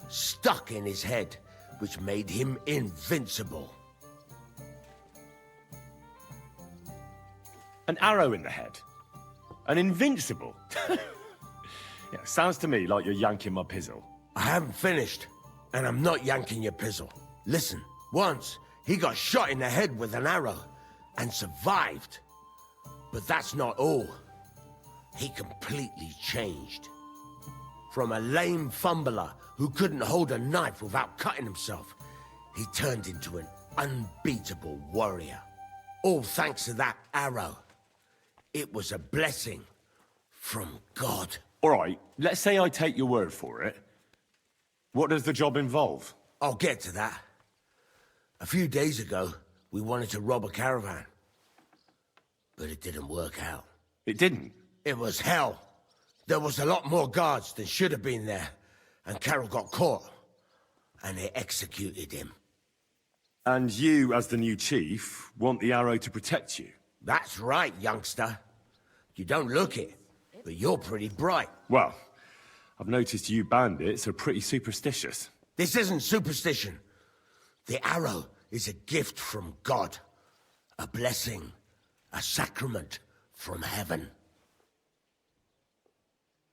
stuck in his head, which made him invincible. An arrow in the head? An invincible? Yeah, sounds to me like you're yanking my pizzle. I haven't finished, and I'm not yanking your pizzle. Listen, once he got shot in the head with an arrow and survived. But that's not all. He completely changed. From a lame fumbler who couldn't hold a knife without cutting himself, he turned into an unbeatable warrior. All thanks to that arrow. It was a blessing from God. All right, let's say I take your word for it. What does the job involve? I'll get to that. A few days ago, we wanted to rob a caravan. But it didn't work out. It didn't? It was hell. There was a lot more guards than should have been there. And Carol got caught. And they executed him. And you, as the new chief, want the arrow to protect you? That's right, youngster. You don't look it, but you're pretty bright. Well, I've noticed you bandits are pretty superstitious. This isn't superstition. The arrow is a gift from God. A blessing. A sacrament from heaven.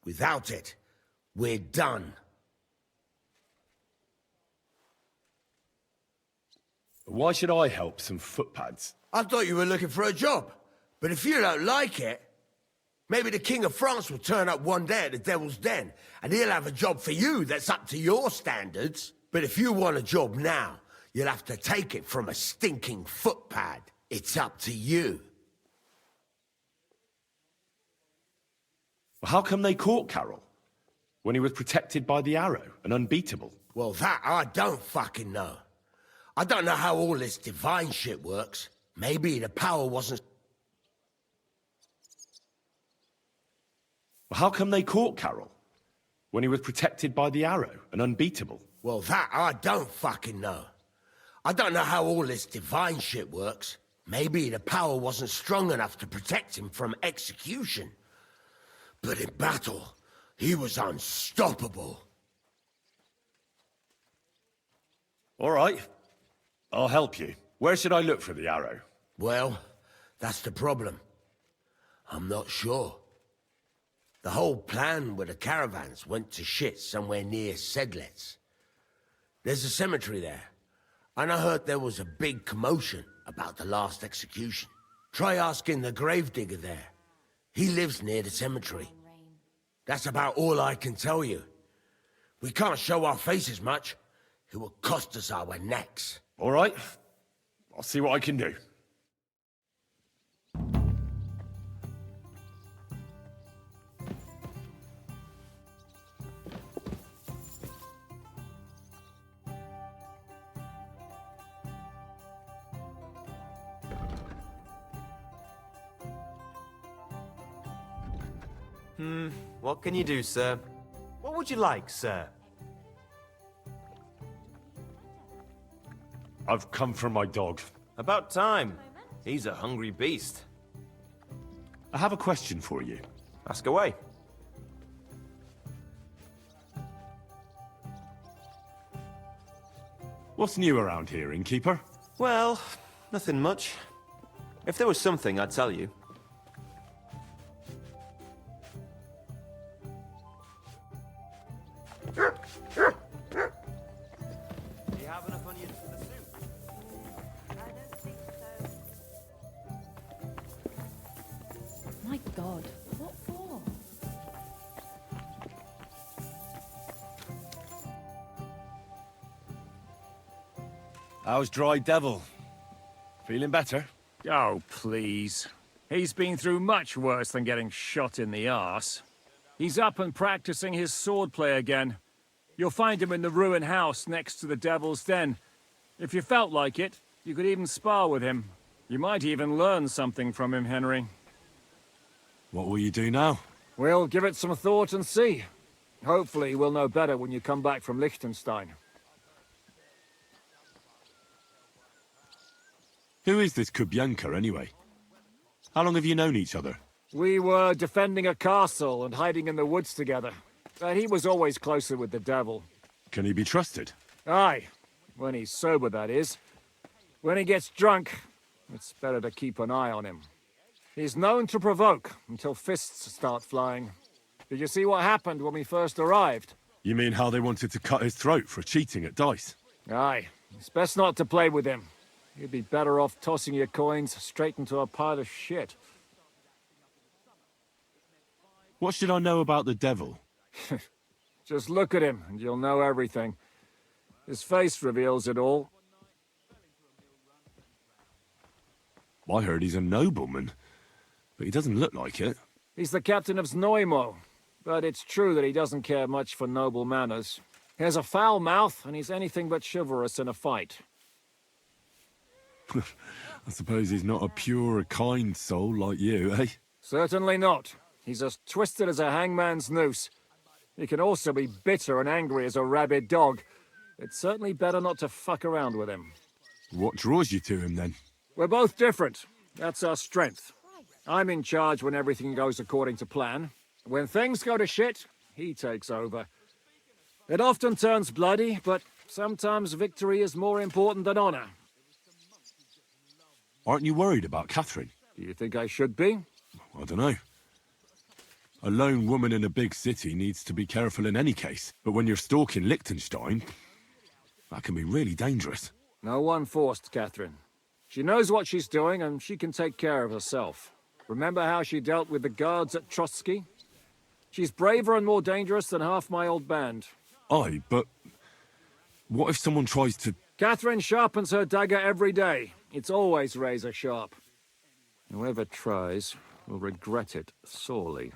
Without it, we're done. Why should I help some footpads? I thought you were looking for a job. But if you don't like it, maybe the King of France will turn up one day at the Devil's Den, and he'll have a job for you that's up to your standards. But if you want a job now, you'll have to take it from a stinking footpad. It's up to you. Well, how come they caught Carol? When he was protected by the arrow and unbeatable? Well, that I don't fucking know. I don't know how all this divine shit works. Maybe the power wasn't... Well, how come they caught Carol? When he was protected by the arrow and unbeatable? Well, that I don't fucking know. I don't know how all this divine shit works. Maybe the power wasn't strong enough to protect him from execution. But in battle, he was unstoppable. All right. I'll help you. Where should I look for the arrow? Well, that's the problem. I'm not sure. The whole plan with the caravans went to shit somewhere near Sedlets. There's a cemetery there, and I heard there was a big commotion about the last execution. Try asking the gravedigger there. He lives near the cemetery. That's about all I can tell you. We can't show our faces much. It will cost us our necks. All right. I'll see what I can do. What can you do, sir? What would you like, sir? I've come for my dog. About time. He's a hungry beast. I have a question for you. Ask away. What's new around here, innkeeper? Well, nothing much. If there was something, I'd tell you. Do you have enough onions for the soup? I don't think so. My God, what for? How's Dry Devil? Feeling better? Oh, please. He's been through much worse than getting shot in the arse. He's up and practicing his swordplay again. You'll find him in the ruined house next to the Devil's Den. If you felt like it, you could even spar with him. You might even learn something from him, Henry. What will you do now? We'll give it some thought and see. Hopefully we'll know better when you come back from Liechtenstein. Who is this Kubienka, anyway? How long have you known each other? We were defending a castle and hiding in the woods together. But he was always closer with the Devil. Can he be trusted? Aye. When he's sober, that is. When he gets drunk, it's better to keep an eye on him. He's known to provoke until fists start flying. Did you see what happened when we first arrived? You mean how they wanted to cut his throat for cheating at dice? Aye. It's best not to play with him. You'd be better off tossing your coins straight into a pile of shit. What should I know about the Devil? Just look at him and you'll know everything. His face reveals it all. I heard he's a nobleman, but he doesn't look like it. He's the captain of Znojmo, but it's true that he doesn't care much for noble manners. He has a foul mouth and he's anything but chivalrous in a fight. I suppose he's not a pure, kind soul like you, eh? Certainly not. He's as twisted as a hangman's noose. He can also be bitter and angry as a rabid dog. It's certainly better not to fuck around with him. What draws you to him, then? We're both different. That's our strength. I'm in charge when everything goes according to plan. When things go to shit, he takes over. It often turns bloody, but sometimes victory is more important than honor. Aren't you worried about Catherine? Do you think I should be? I don't know. A lone woman in a big city needs to be careful in any case. But when you're stalking Liechtenstein, that can be really dangerous. No one forced Catherine. She knows what she's doing, and she can take care of herself. Remember how she dealt with the guards at Trotsky? She's braver and more dangerous than half my old band. Aye, but what if someone tries to... Catherine sharpens her dagger every day. It's always razor sharp. Whoever tries will regret it sorely.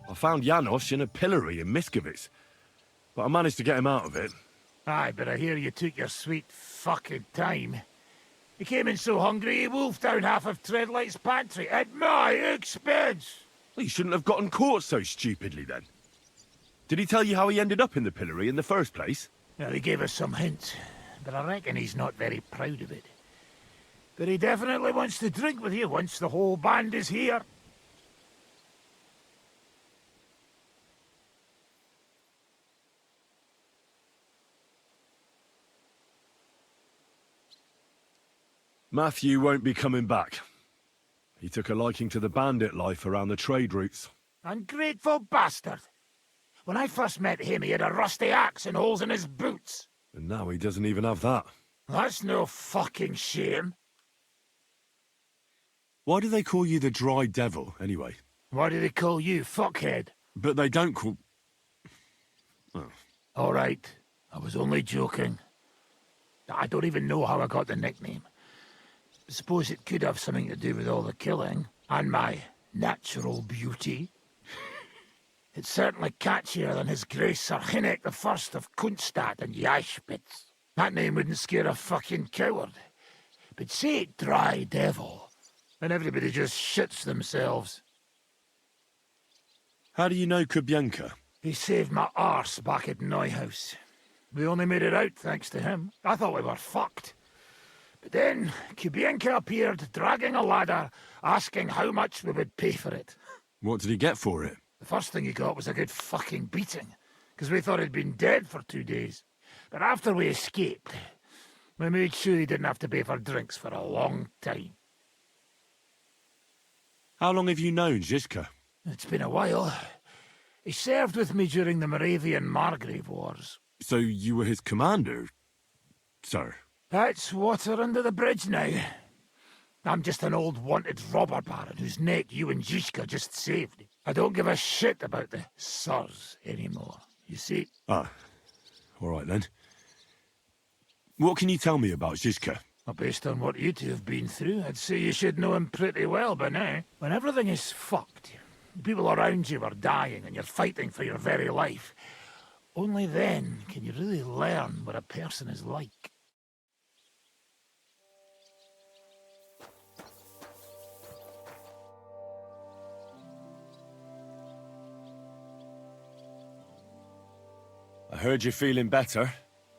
I found Janos in a pillory in Miskovitz, but I managed to get him out of it. Aye, but I hear you took your sweet fucking time. He came in so hungry he wolfed down half of Treadlight's pantry at my expense. Well, you shouldn't have gotten caught so stupidly, then. Did he tell you how he ended up in the pillory in the first place? Well, he gave us some hints, but I reckon he's not very proud of it. But he definitely wants to drink with you once the whole band is here. Matthew won't be coming back. He took a liking to the bandit life around the trade routes. Ungrateful bastard. When I first met him, he had a rusty axe and holes in his boots. And now he doesn't even have that. That's no fucking shame. Why do they call you the Dry Devil, anyway? Why do they call you fuckhead? But they don't call... Oh. All right, I was only joking. I don't even know how I got the nickname. I suppose it could have something to do with all the killing, and my natural beauty. It's certainly catchier than His Grace Sir Hinnek the First of Kunstadt and Yashpitz. That name wouldn't scare a fucking coward. But say it Dry Devil, and everybody just shits themselves. How do you know Kubienka? He saved my arse back at Neuhaus. We only made it out thanks to him. I thought we were fucked. But then Kubienka appeared, dragging a ladder, asking how much we would pay for it. What did he get for it? The first thing he got was a good fucking beating, because we thought he'd been dead for 2 days. But after we escaped, we made sure he didn't have to pay for drinks for a long time. How long have you known Zizka? It's been a while. He served with me during the Moravian Margrave Wars. So you were his commander? sir? That's water under the bridge now. I'm just an old wanted robber baron whose neck you and Zizka just saved. I don't give a shit about the sirs anymore, you see? Ah, all right then. What can you tell me about Zizka? Well, based on what you two have been through, I'd say you should know him pretty well by now. When everything is fucked, people around you are dying and you're fighting for your very life, only then can you really learn what a person is like. I heard you're feeling better.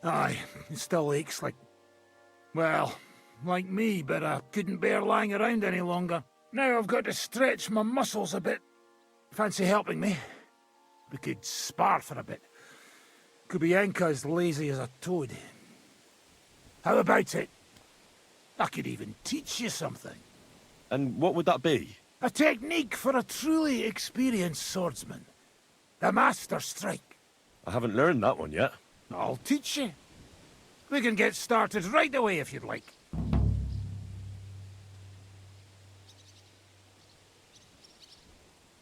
Aye, it still aches like... well, like me, but I couldn't bear lying around any longer. Now I've got to stretch my muscles a bit. Fancy helping me? We could spar for a bit. Could be Enka as lazy as a toad. How about it? I could even teach you something. And what would that be? A technique for a truly experienced swordsman. The Master Strike. I haven't learned that one yet. I'll teach you. We can get started right away if you'd like.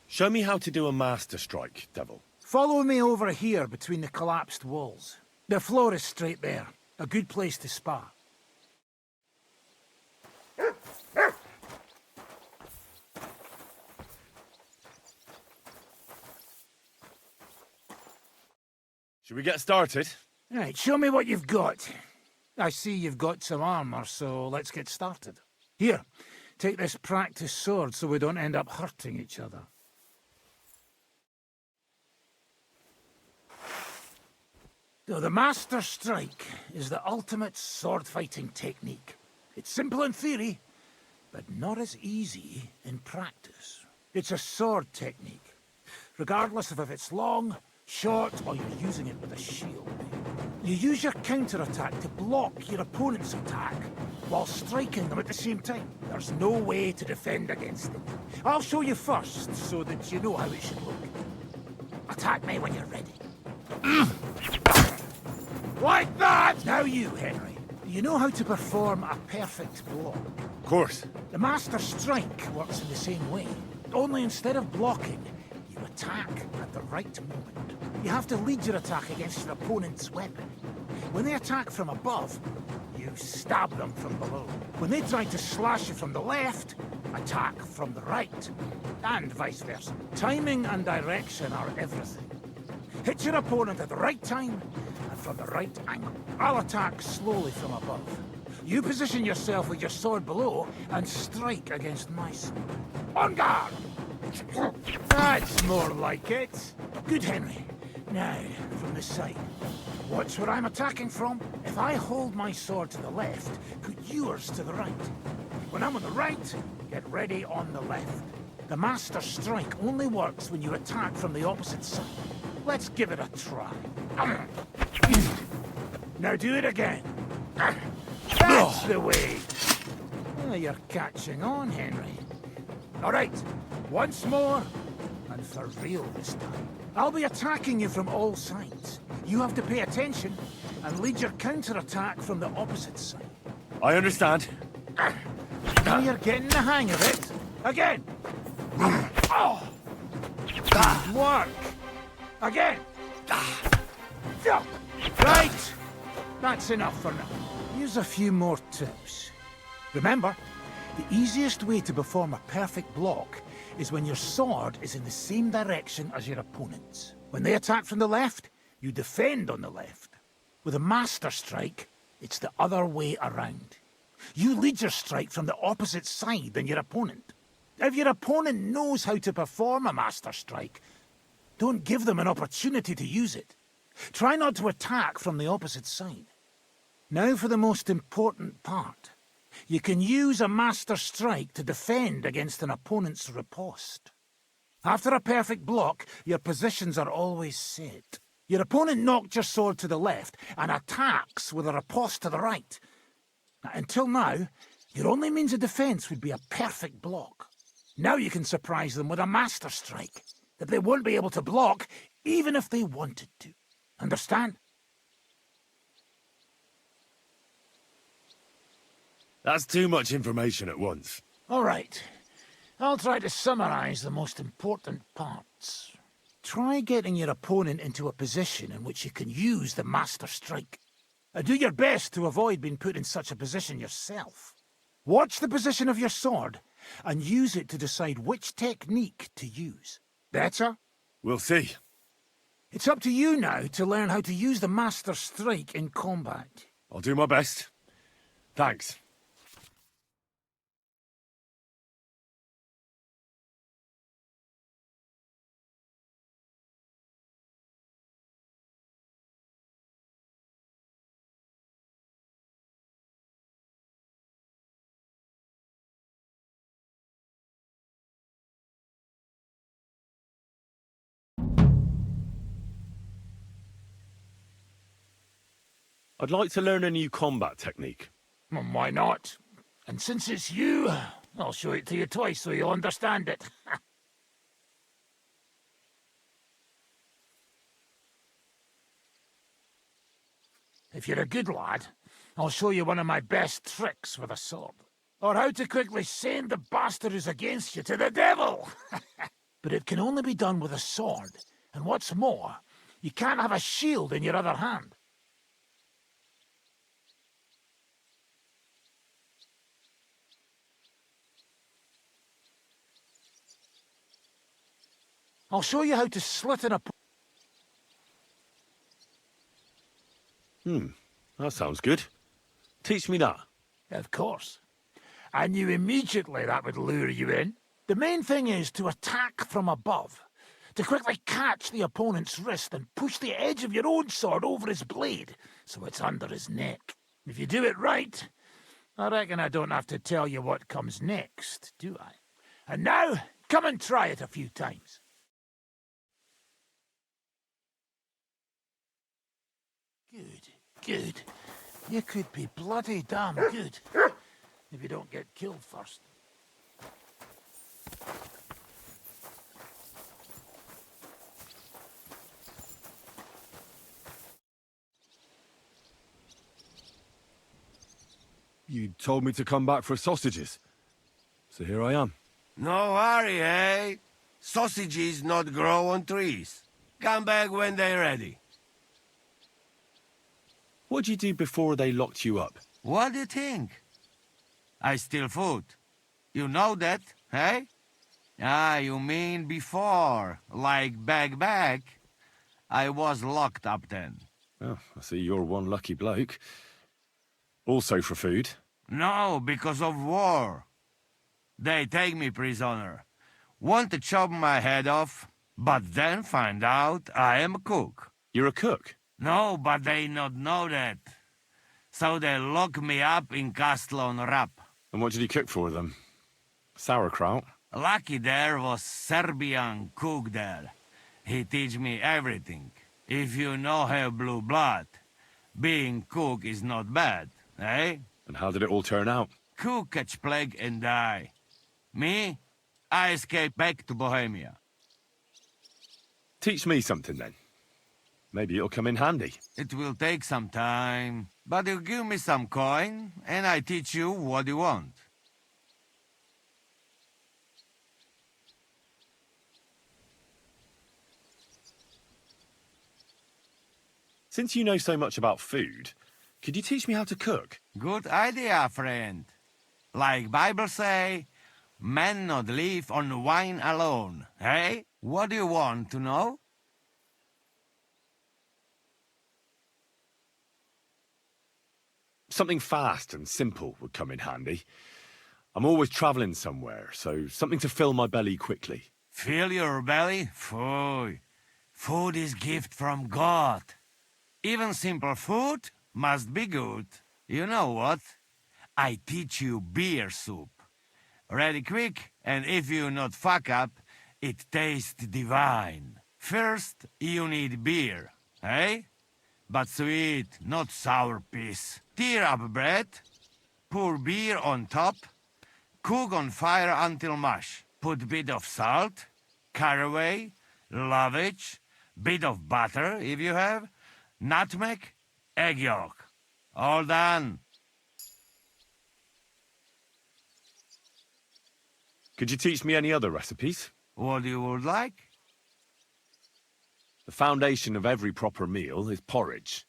Show me how to do a master strike, Devil. Follow me over here between the collapsed walls. The floor is straight there. A good place to spar. Should we get started? Right, show me what you've got. I see you've got some armor, so let's get started. Here, take this practice sword so we don't end up hurting each other. So the Master Strike is the ultimate sword-fighting technique. It's simple in theory, but not as easy in practice. It's a sword technique, regardless of if it's long, short, or you're using it with a shield. You use your counter-attack to block your opponent's attack, while striking them at the same time. There's no way to defend against it. I'll show you first, so that you know how it should look. Attack me when you're ready. Like that! Now you, Henry. You know how to perform a perfect block. Of course. The Master Strike works in the same way, only instead of blocking, you attack at the right moment. You have to lead your attack against your opponent's weapon. When they attack from above, you stab them from below. When they try to slash you from the left, attack from the right, and vice versa. Timing and direction are everything. Hit your opponent at the right time, and from the right angle. I'll attack slowly from above. You position yourself with your sword below, and strike against my sword. On guard! That's more like it. Good, Henry. Now, from the side. Watch where I'm attacking from. If I hold my sword to the left, put yours to the right. When I'm on the right, get ready on the left. The Master Strike only works when you attack from the opposite side. Let's give it a try. Now do it again. That's the way. Oh, you're catching on, Henry. All right, once more, and for real this time. I'll be attacking you from all sides. You have to pay attention and lead your counter-attack from the opposite side. I understand. Now you're getting the hang of it. Again. Oh. Good work. Again. Right. That's enough for now. Here's a few more tips. Remember, the easiest way to perform a perfect block is when your sword is in the same direction as your opponent's. When they attack from the left, you defend on the left. With a Master Strike, it's the other way around. You lead your strike from the opposite side than your opponent. If your opponent knows how to perform a Master Strike, don't give them an opportunity to use it. Try not to attack from the opposite side. Now for the most important part. You can use a Master Strike to defend against an opponent's riposte. After a perfect block, your positions are always set. Your opponent knocked your sword to the left and attacks with a riposte to the right. Until now, your only means of defense would be a perfect block. Now you can surprise them with a Master Strike that they won't be able to block even if they wanted to. Understand? That's too much information at once. All right. I'll try to summarize the most important parts. Try getting your opponent into a position in which you can use the Master Strike. Do your best to avoid being put in such a position yourself. Watch the position of your sword, and use it to decide which technique to use. Better? We'll see. It's up to you now to learn how to use the Master Strike in combat. I'll do my best. Thanks. I'd like to learn a new combat technique. Why not? And since it's you, I'll show it to you twice so you'll understand it. If you're a good lad, I'll show you one of my best tricks with a sword. Or how to quickly send the bastard who's against you to the devil! But it can only be done with a sword. And what's more, you can't have a shield in your other hand. I'll show you how to slit an That sounds good. Teach me that. Of course. I knew immediately that would lure you in. The main thing is to attack from above. To quickly catch the opponent's wrist and push the edge of your own sword over his blade, so it's under his neck. If you do it right, I reckon I don't have to tell you what comes next, do I? And now, come and try it a few times. Good. You could be bloody damn good if you don't get killed first. You told me to come back for sausages. So here I am. No hurry, eh? Sausages not grow on trees. Come back when they're ready. What'd you do before they locked you up? What do you think? I steal food. You know that, eh? Ah, you mean before, like back. I was locked up then. Oh, I see you're one lucky bloke. Also for food? No, because of war. They take me prisoner. Want to chop my head off, but then find out I am a cook. You're a cook? No, but they not know that. So they lock me up in Castle on Rap. And what did you cook for them? Sauerkraut? Lucky there was Serbian cook there. He teach me everything. If you no have blue blood, being cook is not bad, eh? And how did it all turn out? Cook catch plague and die. Me? I escape back to Bohemia. Teach me something then. Maybe it'll come in handy. It will take some time, but you give me some coin, and I teach you what you want. Since you know so much about food, could you teach me how to cook? Good idea, friend. Like Bible say, man not live on wine alone, eh? What do you want to know? Something fast and simple would come in handy. I'm always traveling somewhere, so something to fill my belly quickly. Fill your belly? Food. Food is gift from God. Even simple food must be good. You know what? I teach you beer soup. Ready quick, and if you not fuck up, it tastes divine. First, you need beer, eh? But sweet, not sour piece. Tear up bread, pour beer on top, cook on fire until mush. Put bit of salt, caraway, lovage, bit of butter if you have, nutmeg, egg yolk. All done. Could you teach me any other recipes? What you would like? The foundation of every proper meal is porridge.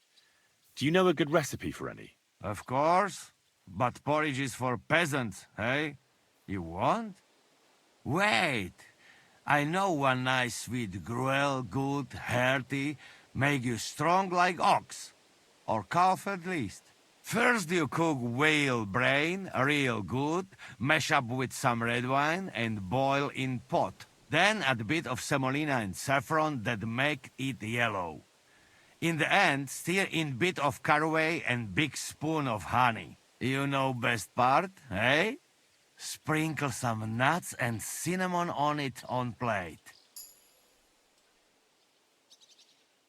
Do you know a good recipe for any? Of course. But porridge is for peasants, eh? You want? Wait. I know one nice sweet gruel, good, hearty, make you strong like ox. Or calf at least. First you cook whale brain, real good, mash up with some red wine and boil in pot. Then add a bit of semolina and saffron that make it yellow. In the end, stir in bit of caraway and big spoon of honey. You know best part, eh? Sprinkle some nuts and cinnamon on it on plate.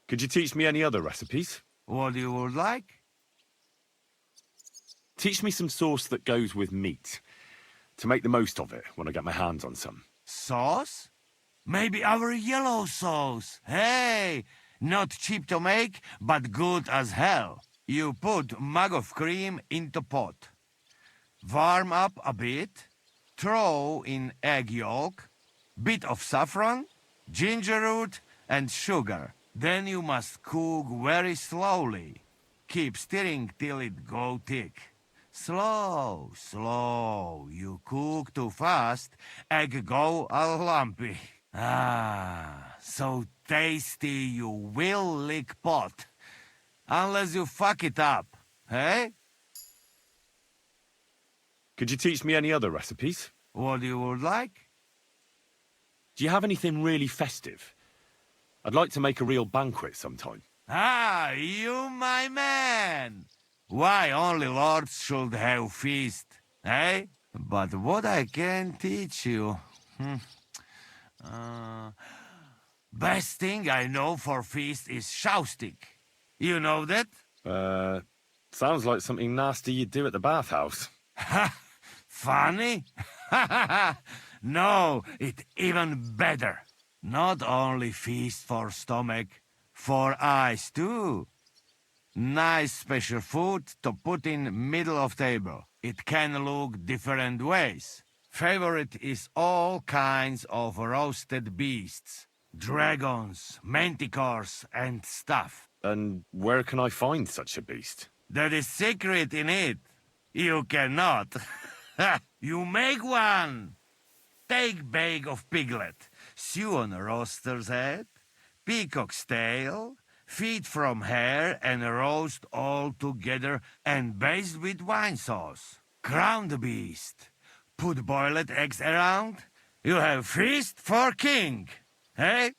Could you teach me any other recipes? What you would like? Teach me some sauce that goes with meat, to make the most of it when I get my hands on some. Sauce? Maybe our yellow sauce. Hey! Not cheap to make, but good as hell. You put mug of cream into pot. Warm up a bit. Throw in egg yolk, bit of saffron, ginger root, and sugar. Then you must cook very slowly. Keep stirring till it go thick. Slow, slow. You cook too fast, egg go all lumpy. Ah, so tasty you will lick pot. Unless you fuck it up, eh? Could you teach me any other recipes? What you would like? Do you have anything really festive? I'd like to make a real banquet sometime. Ah, you my man! Why only lords should have feast, eh? But what I can teach you... best thing I know for feast is shoustic. You know that? Sounds like something nasty you'd do at the bathhouse. Funny? No, it even better. Not only feast for stomach, for eyes too. Nice special food to put in middle of table. It can look different ways. Favorite is all kinds of roasted beasts. Dragons, manticores, and stuff. And where can I find such a beast? There is secret in it. You cannot. You make one. Take bag of piglet, stew on a roaster's head, peacock's tail, feet from hare, and roast all together and baste with wine sauce. Crown the beast. Put boiled eggs around. You have feast for king. Eh?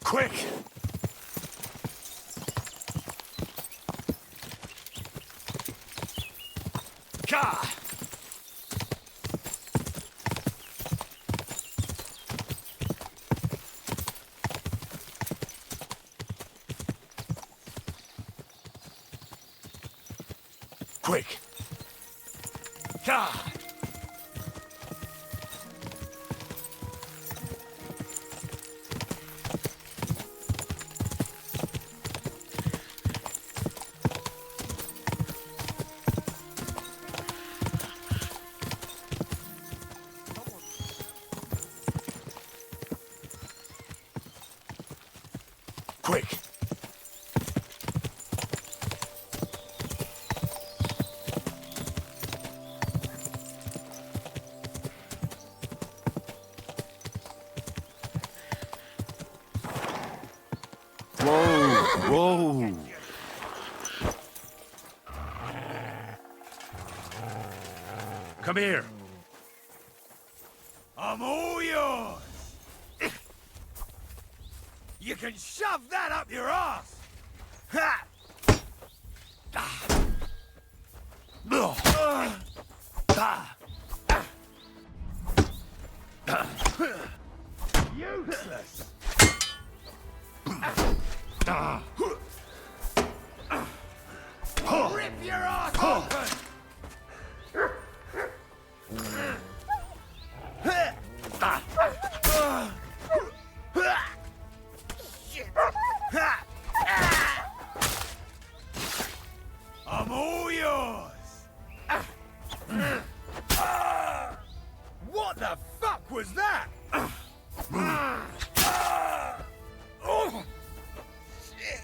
Quick! Ka! Quick! Ka! Quick! Whoa! Come here. I'm all yours. You can shove that up your ass! Ha! Useless! Rip your ass open! I'm all yours! What the fuck was that? Oh, shit!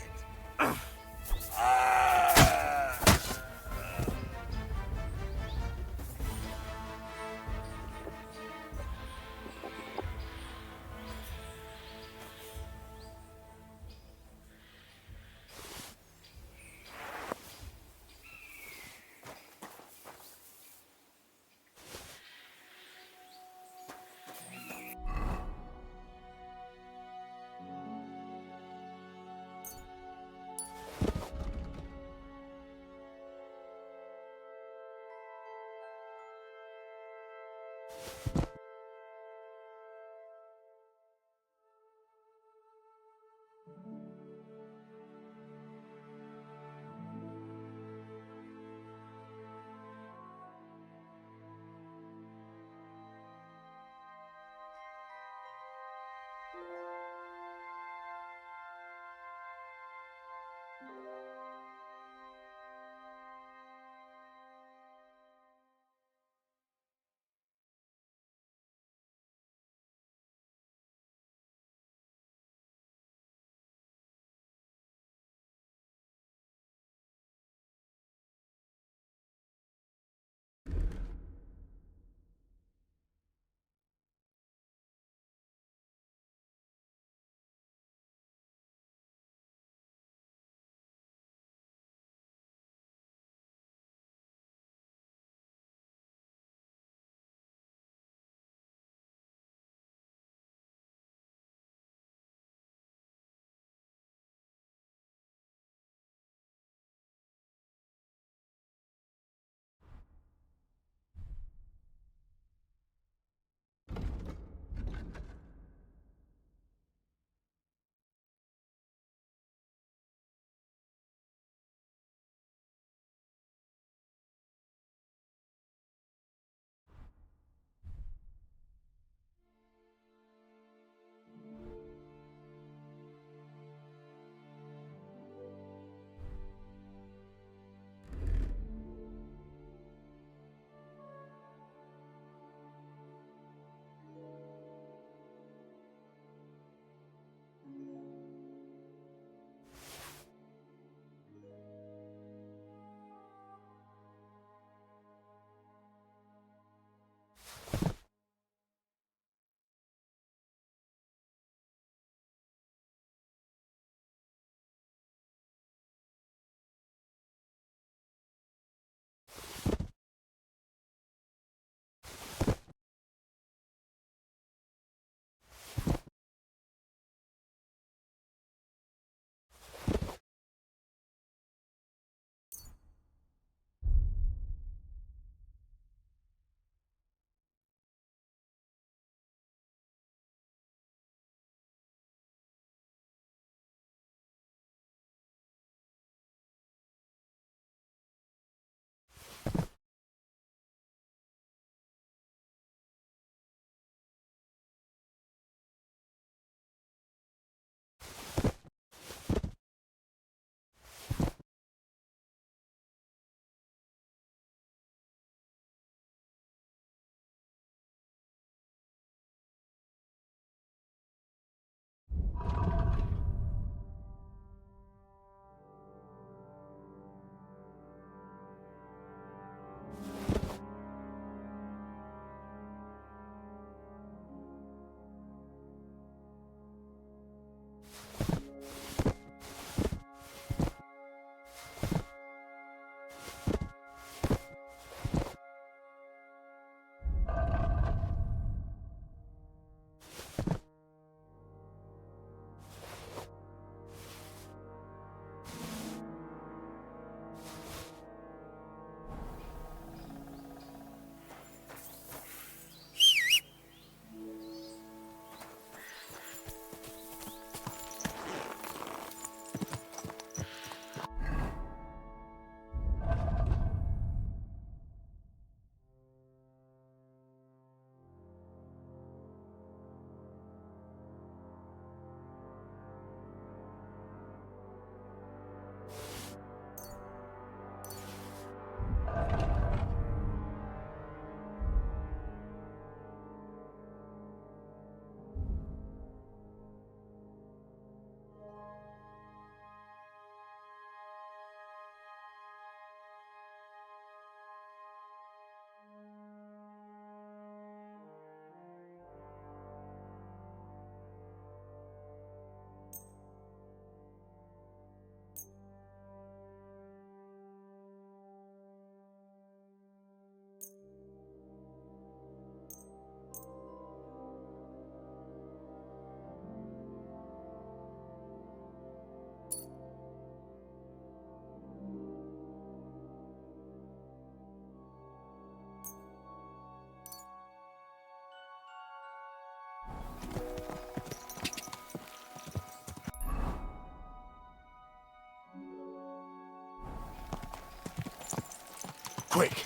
Quick!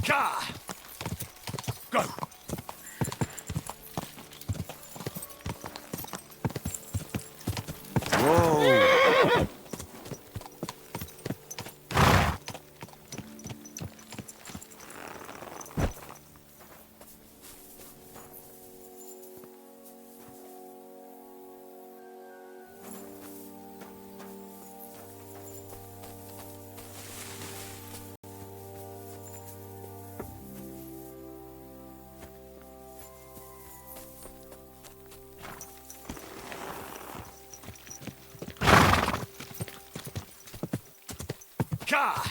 Ka! Go! Whoa! Ka!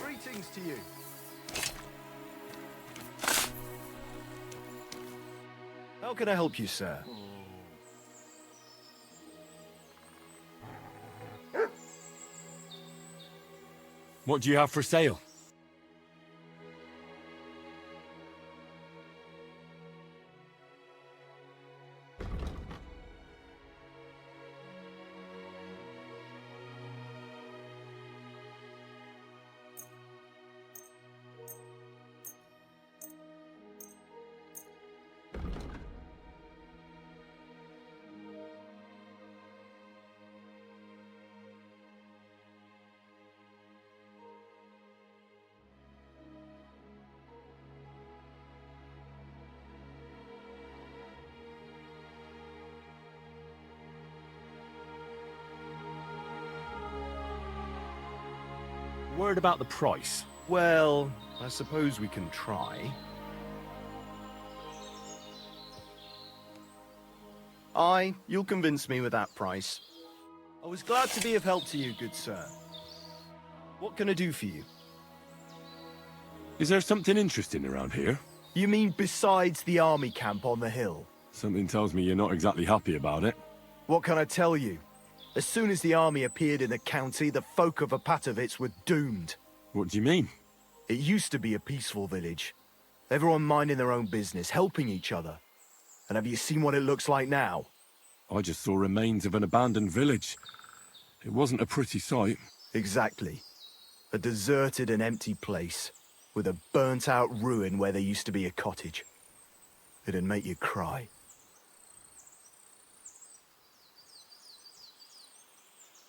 Greetings to you. How can I help you, sir? What do you have for sale? Word about the price. Well, I suppose we can try. Aye, you'll convince me with that price. I was glad to be of help to you, good sir. What can I do for you? Is there something interesting around here? You mean besides the army camp on the hill? Something tells me you're not exactly happy about it. What can I tell you? As soon as the army appeared in the county, the folk of Apatovitz were doomed. What do you mean? It used to be a peaceful village. Everyone minding their own business, helping each other. And have you seen what it looks like now? I just saw remains of an abandoned village. It wasn't a pretty sight. Exactly. A deserted and empty place, with a burnt-out ruin where there used to be a cottage. It'd make you cry.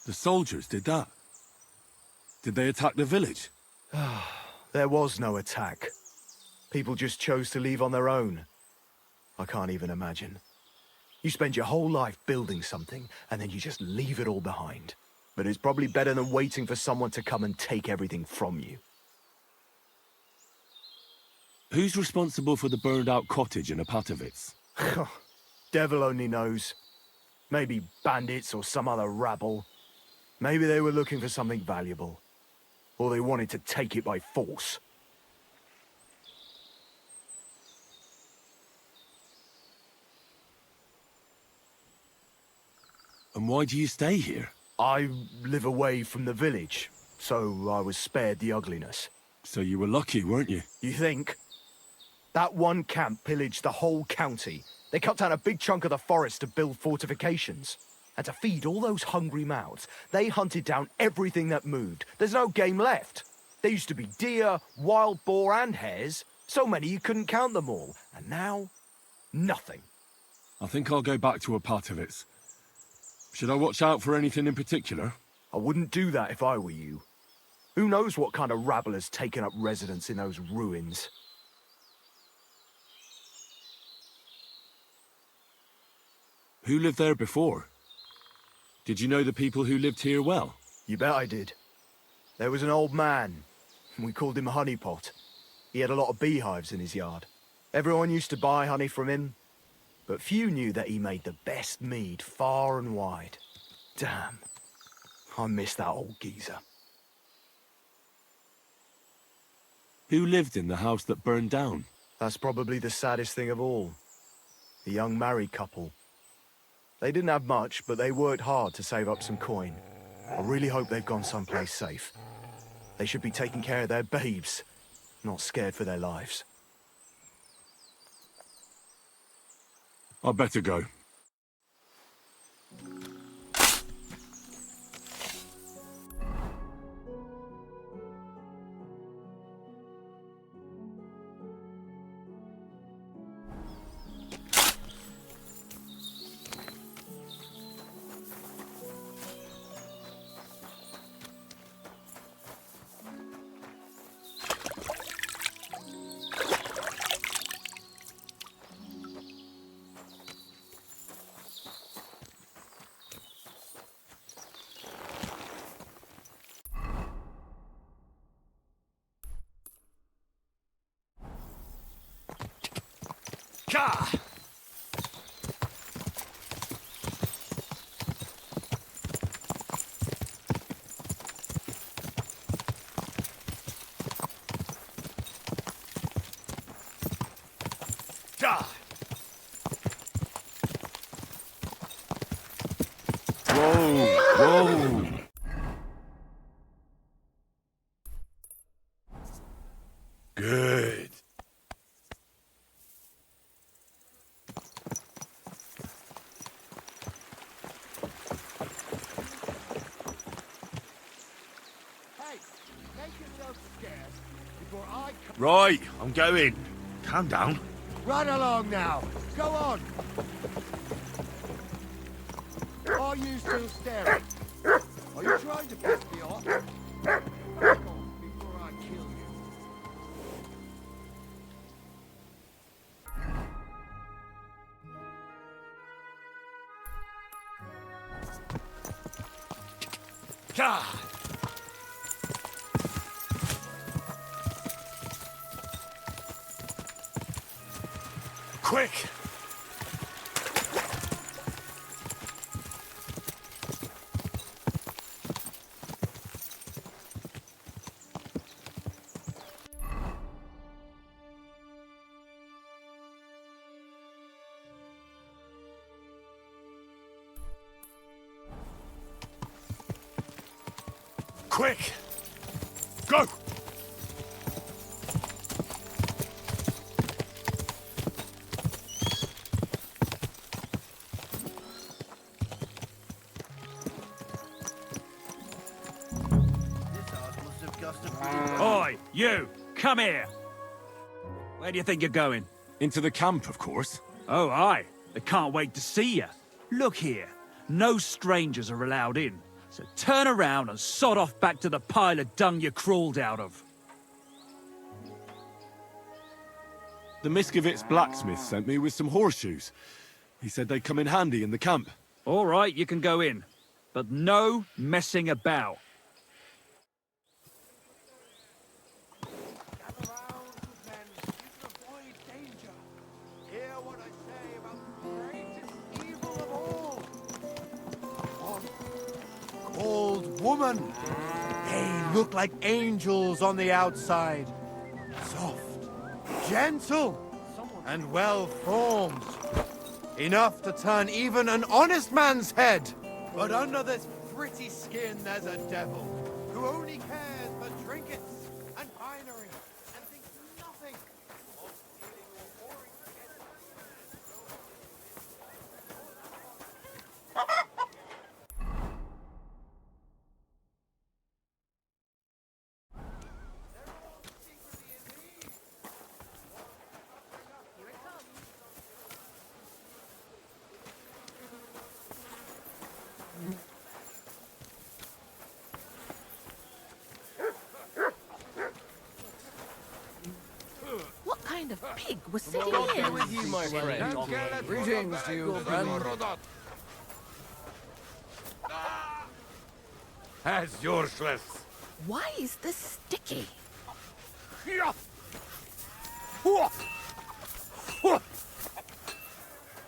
The soldiers did that? Did they attack the village? There was no attack. People just chose to leave on their own. I can't even imagine. You spend your whole life building something, and then you just leave it all behind. But it's probably better than waiting for someone to come and take everything from you. Who's responsible for the burned-out cottage in Apatovitz? Devil only knows. Maybe bandits or some other rabble. Maybe they were looking for something valuable. Or they wanted to take it by force. And why do you stay here? I live away from the village, so I was spared the ugliness. So you were lucky, weren't you? You think? That one camp pillaged the whole county. They cut down a big chunk of the forest to build fortifications. And to feed all those hungry mouths, they hunted down everything that moved. There's no game left. There used to be deer, wild boar, and hares. So many you couldn't count them all. And now, nothing. I think I'll go back to Apatovitz. Should I watch out for anything in particular? I wouldn't do that if I were you. Who knows what kind of rabble has taken up residence in those ruins? Who lived there before? Did you know the people who lived here well? You bet I did. There was an old man. We called him Honeypot. He had a lot of beehives in his yard. Everyone used to buy honey from him, but few knew that he made the best mead far and wide. Damn, I miss that old geezer. Who lived in the house that burned down? That's probably the saddest thing of all. The young married couple. They didn't have much, but they worked hard to save up some coin. I really hope they've gone someplace safe. They should be taking care of their babes, not scared for their lives. I'd better go. Ka! Whoa! Good. Right, I'm going. Calm down. Run along now. Go on. Are you still staring? Are you trying to piss me off? Back off before I kill you. Ka! Quick! Quick! Go! Oi, you! Come here! Where do you think you're going? Into the camp, of course. Oh, aye. They can't wait to see you. Look here. No strangers are allowed in. So turn around and sod off back to the pile of dung you crawled out of. The Miskovitz blacksmith sent me with some horseshoes. He said they'd come in handy in the camp. All right, you can go in. But no messing about. Hear what I say about the greatest evil of all. Old woman. They look like angels on the outside. Soft, gentle, and well-formed. Enough to turn even an honest man's head. But under this pretty skin there's a devil who only cares for trinkets and finery and thinks nothing of stealing or whoring What kind of pig was sitting here? With you, my friend. Greetings to you, friend. As useless. Why is this sticky?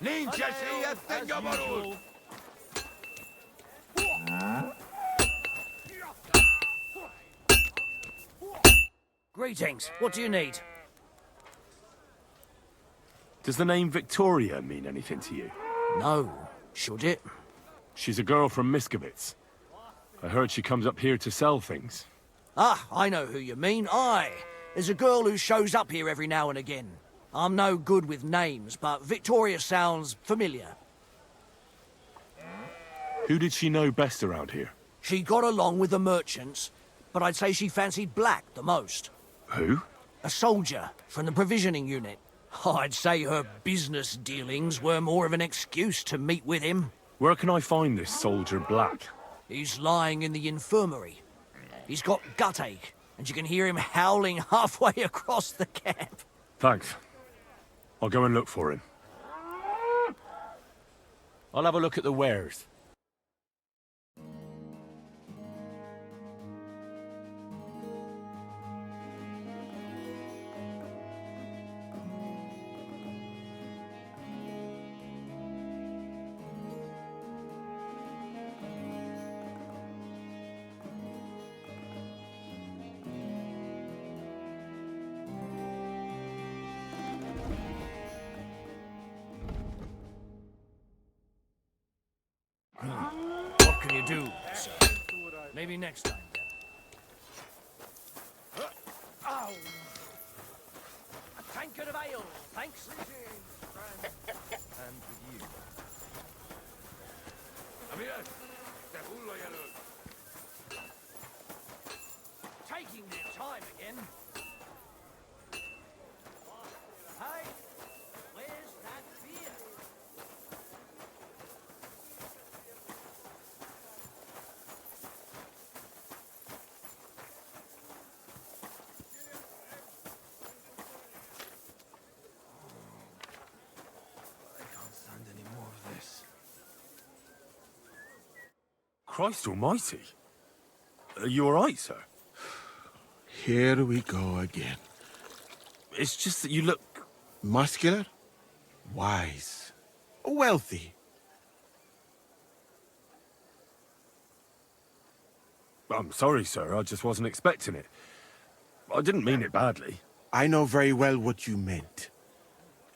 Ninja siia tengamarul! Greetings. What do you need? Does the name Victoria mean anything to you? No. Should it? She's a girl from Miskovitz. I heard she comes up here to sell things. Ah, I know who you mean. Aye. There's a girl who shows up here every now and again. I'm no good with names, but Victoria sounds familiar. Who did she know best around here? She got along with the merchants, but I'd say she fancied Black the most. Who? A soldier from the provisioning unit. I'd say her business dealings were more of an excuse to meet with him. Where can I find this soldier Black? He's lying in the infirmary. He's got gut ache, and you can hear him howling halfway across the camp. Thanks. I'll go and look for him. I'll have a look at the wares. What can you do, sir? Maybe next time, then. Ow! A tankard of ale, thanks. And with you. Taking their time again. Hey, where's that beer? Christ almighty. Are you alright, sir? Here we go again. It's just that you look... Muscular, wise, wealthy. I'm sorry, sir. I just wasn't expecting it. I didn't mean it badly. I know very well what you meant.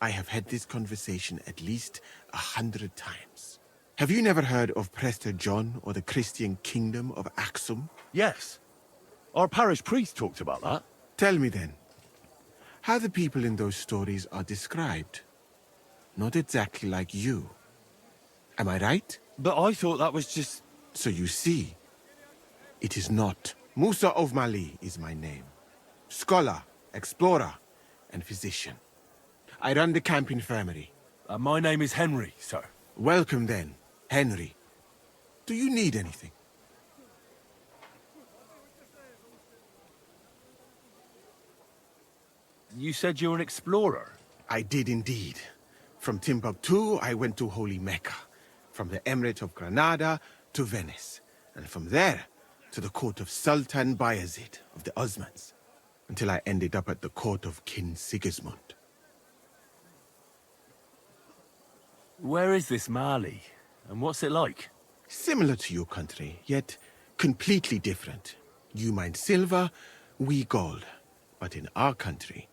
I have had this conversation at least 100 times. Have you never heard of Prester John or the Christian Kingdom of Axum? Yes. Our parish priest talked about that. Tell me then, how the people in those stories are described. Not exactly like you. Am I right? But I thought that was just... So you see, it is not. Musa of Mali is my name. Scholar, explorer, and physician. I run the camp infirmary. My name is Henry, sir. Welcome then, Henry. Do you need anything? You said you're an explorer? I did indeed. From Timbuktu, I went to Holy Mecca. From the Emirate of Granada to Venice. And from there, to the court of Sultan Bayezid of the Osmans. Until I ended up at the court of King Sigismund. Where is this Mali? And what's it like? Similar to your country, yet completely different. You mine silver, we gold. But in our country,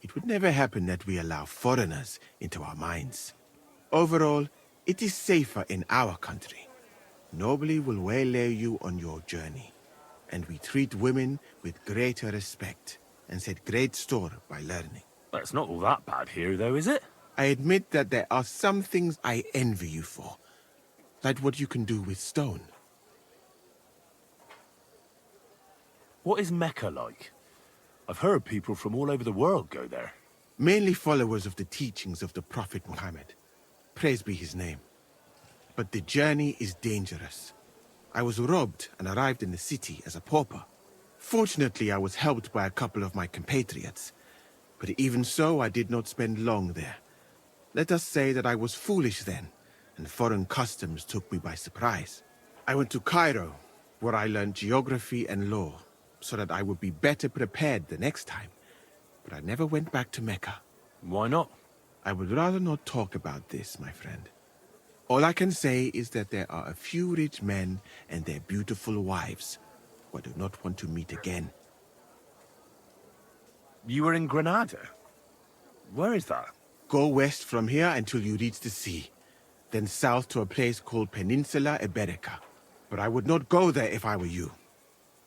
it would never happen that we allow foreigners into our mines. Overall, it is safer in our country. Nobody will waylay you on your journey. And we treat women with greater respect and set great store by learning. Well, it's not all that bad here, though, is it? I admit that there are some things I envy you for. Like what you can do with stone. What is Mecca like? I've heard people from all over the world go there. Mainly followers of the teachings of the Prophet Muhammad. Praise be his name. But the journey is dangerous. I was robbed and arrived in the city as a pauper. Fortunately, I was helped by a couple of my compatriots. But even so, I did not spend long there. Let us say that I was foolish then, and foreign customs took me by surprise. I went to Cairo, where I learned geography and law, so that I would be better prepared the next time. But I never went back to Mecca. Why not? I would rather not talk about this, my friend. All I can say is that there are a few rich men and their beautiful wives who I do not want to meet again. You were in Granada? Where is that? Go west from here until you reach the sea, then south to a place called Peninsula Iberica. But I would not go there if I were you.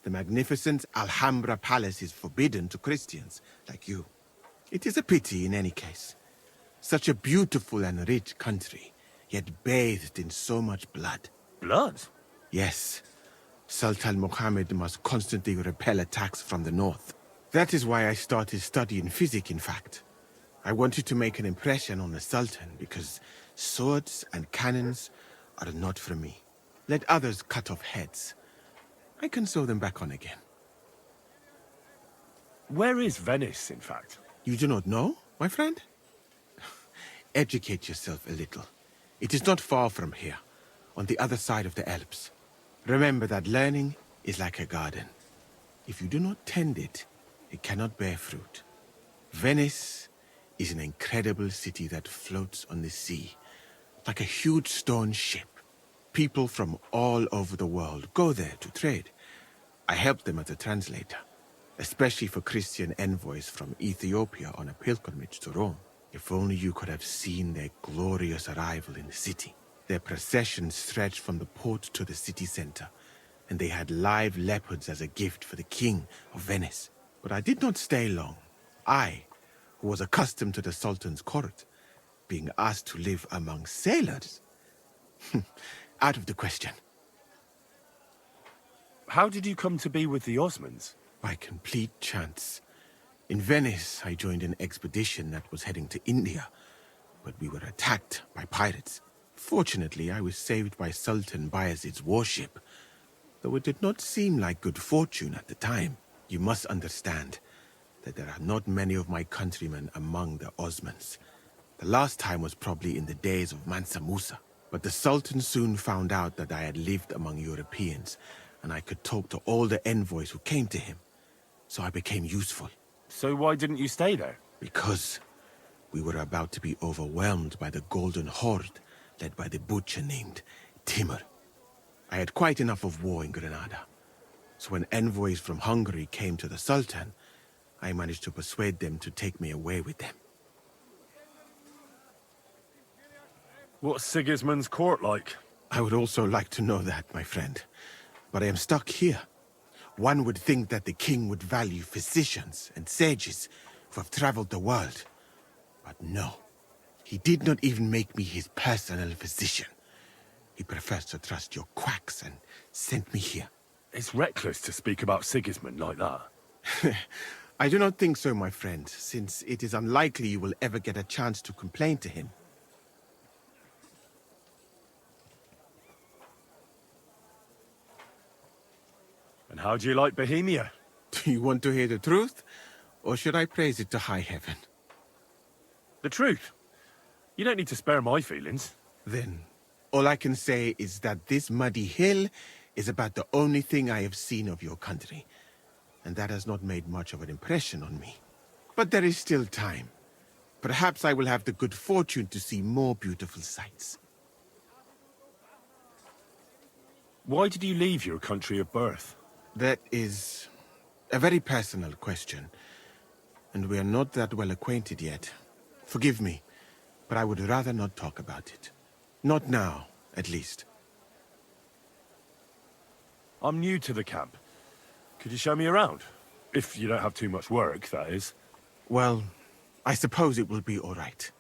The magnificent Alhambra Palace is forbidden to Christians like you. It is a pity in any case. Such a beautiful and rich country, yet bathed in so much blood. Blood? Yes. Sultan Mohammed must constantly repel attacks from the north. That is why I started studying physics, in fact. I wanted to make an impression on the Sultan because swords and cannons are not for me. Let others cut off heads. I can sew them back on again. Where is Venice, in fact? You do not know, my friend? Educate yourself a little. It is not far from here, on the other side of the Alps. Remember that learning is like a garden. If you do not tend it, it cannot bear fruit. Venice is an incredible city that floats on the sea, like a huge stone ship. People from all over the world go there to trade. I help them as a translator, especially for Christian envoys from Ethiopia on a pilgrimage to Rome. If only you could have seen their glorious arrival in the city. Their procession stretched from the port to the city center, and they had live leopards as a gift for the king of Venice. But I did not stay long. I, who was accustomed to the Sultan's court, being asked to live among sailors? Out of the question. How did you come to be with the Osmans? By complete chance. In Venice, I joined an expedition that was heading to India, but we were attacked by pirates. Fortunately, I was saved by Sultan Bayezid's warship, though it did not seem like good fortune at the time. You must understand that there are not many of my countrymen among the Osmans. The last time was probably in the days of Mansa Musa. But the Sultan soon found out that I had lived among Europeans, and I could talk to all the envoys who came to him. So I became useful. So why didn't you stay there? Because we were about to be overwhelmed by the Golden Horde, led by the butcher named Timur. I had quite enough of war in Granada. So when envoys from Hungary came to the Sultan, I managed to persuade them to take me away with them. What's Sigismund's court like? I would also like to know that, my friend. But I am stuck here. One would think that the king would value physicians and sages who have traveled the world. But no. He did not even make me his personal physician. He prefers to trust your quacks and sent me here. It's reckless to speak about Sigismund like that. I do not think so, my friend, since it is unlikely you will ever get a chance to complain to him. And how do you like Bohemia? Do you want to hear the truth? Or should I praise it to high heaven? The truth. You don't need to spare my feelings. Then, all I can say is that this muddy hill is about the only thing I have seen of your country. And that has not made much of an impression on me. But there is still time. Perhaps I will have the good fortune to see more beautiful sights. Why did you leave your country of birth? That is a very personal question, and we are not that well acquainted yet. Forgive me, but I would rather not talk about it. Not now, at least. I'm new to the camp. Could you show me around? If you don't have too much work, that is. Well, I suppose it will be all right,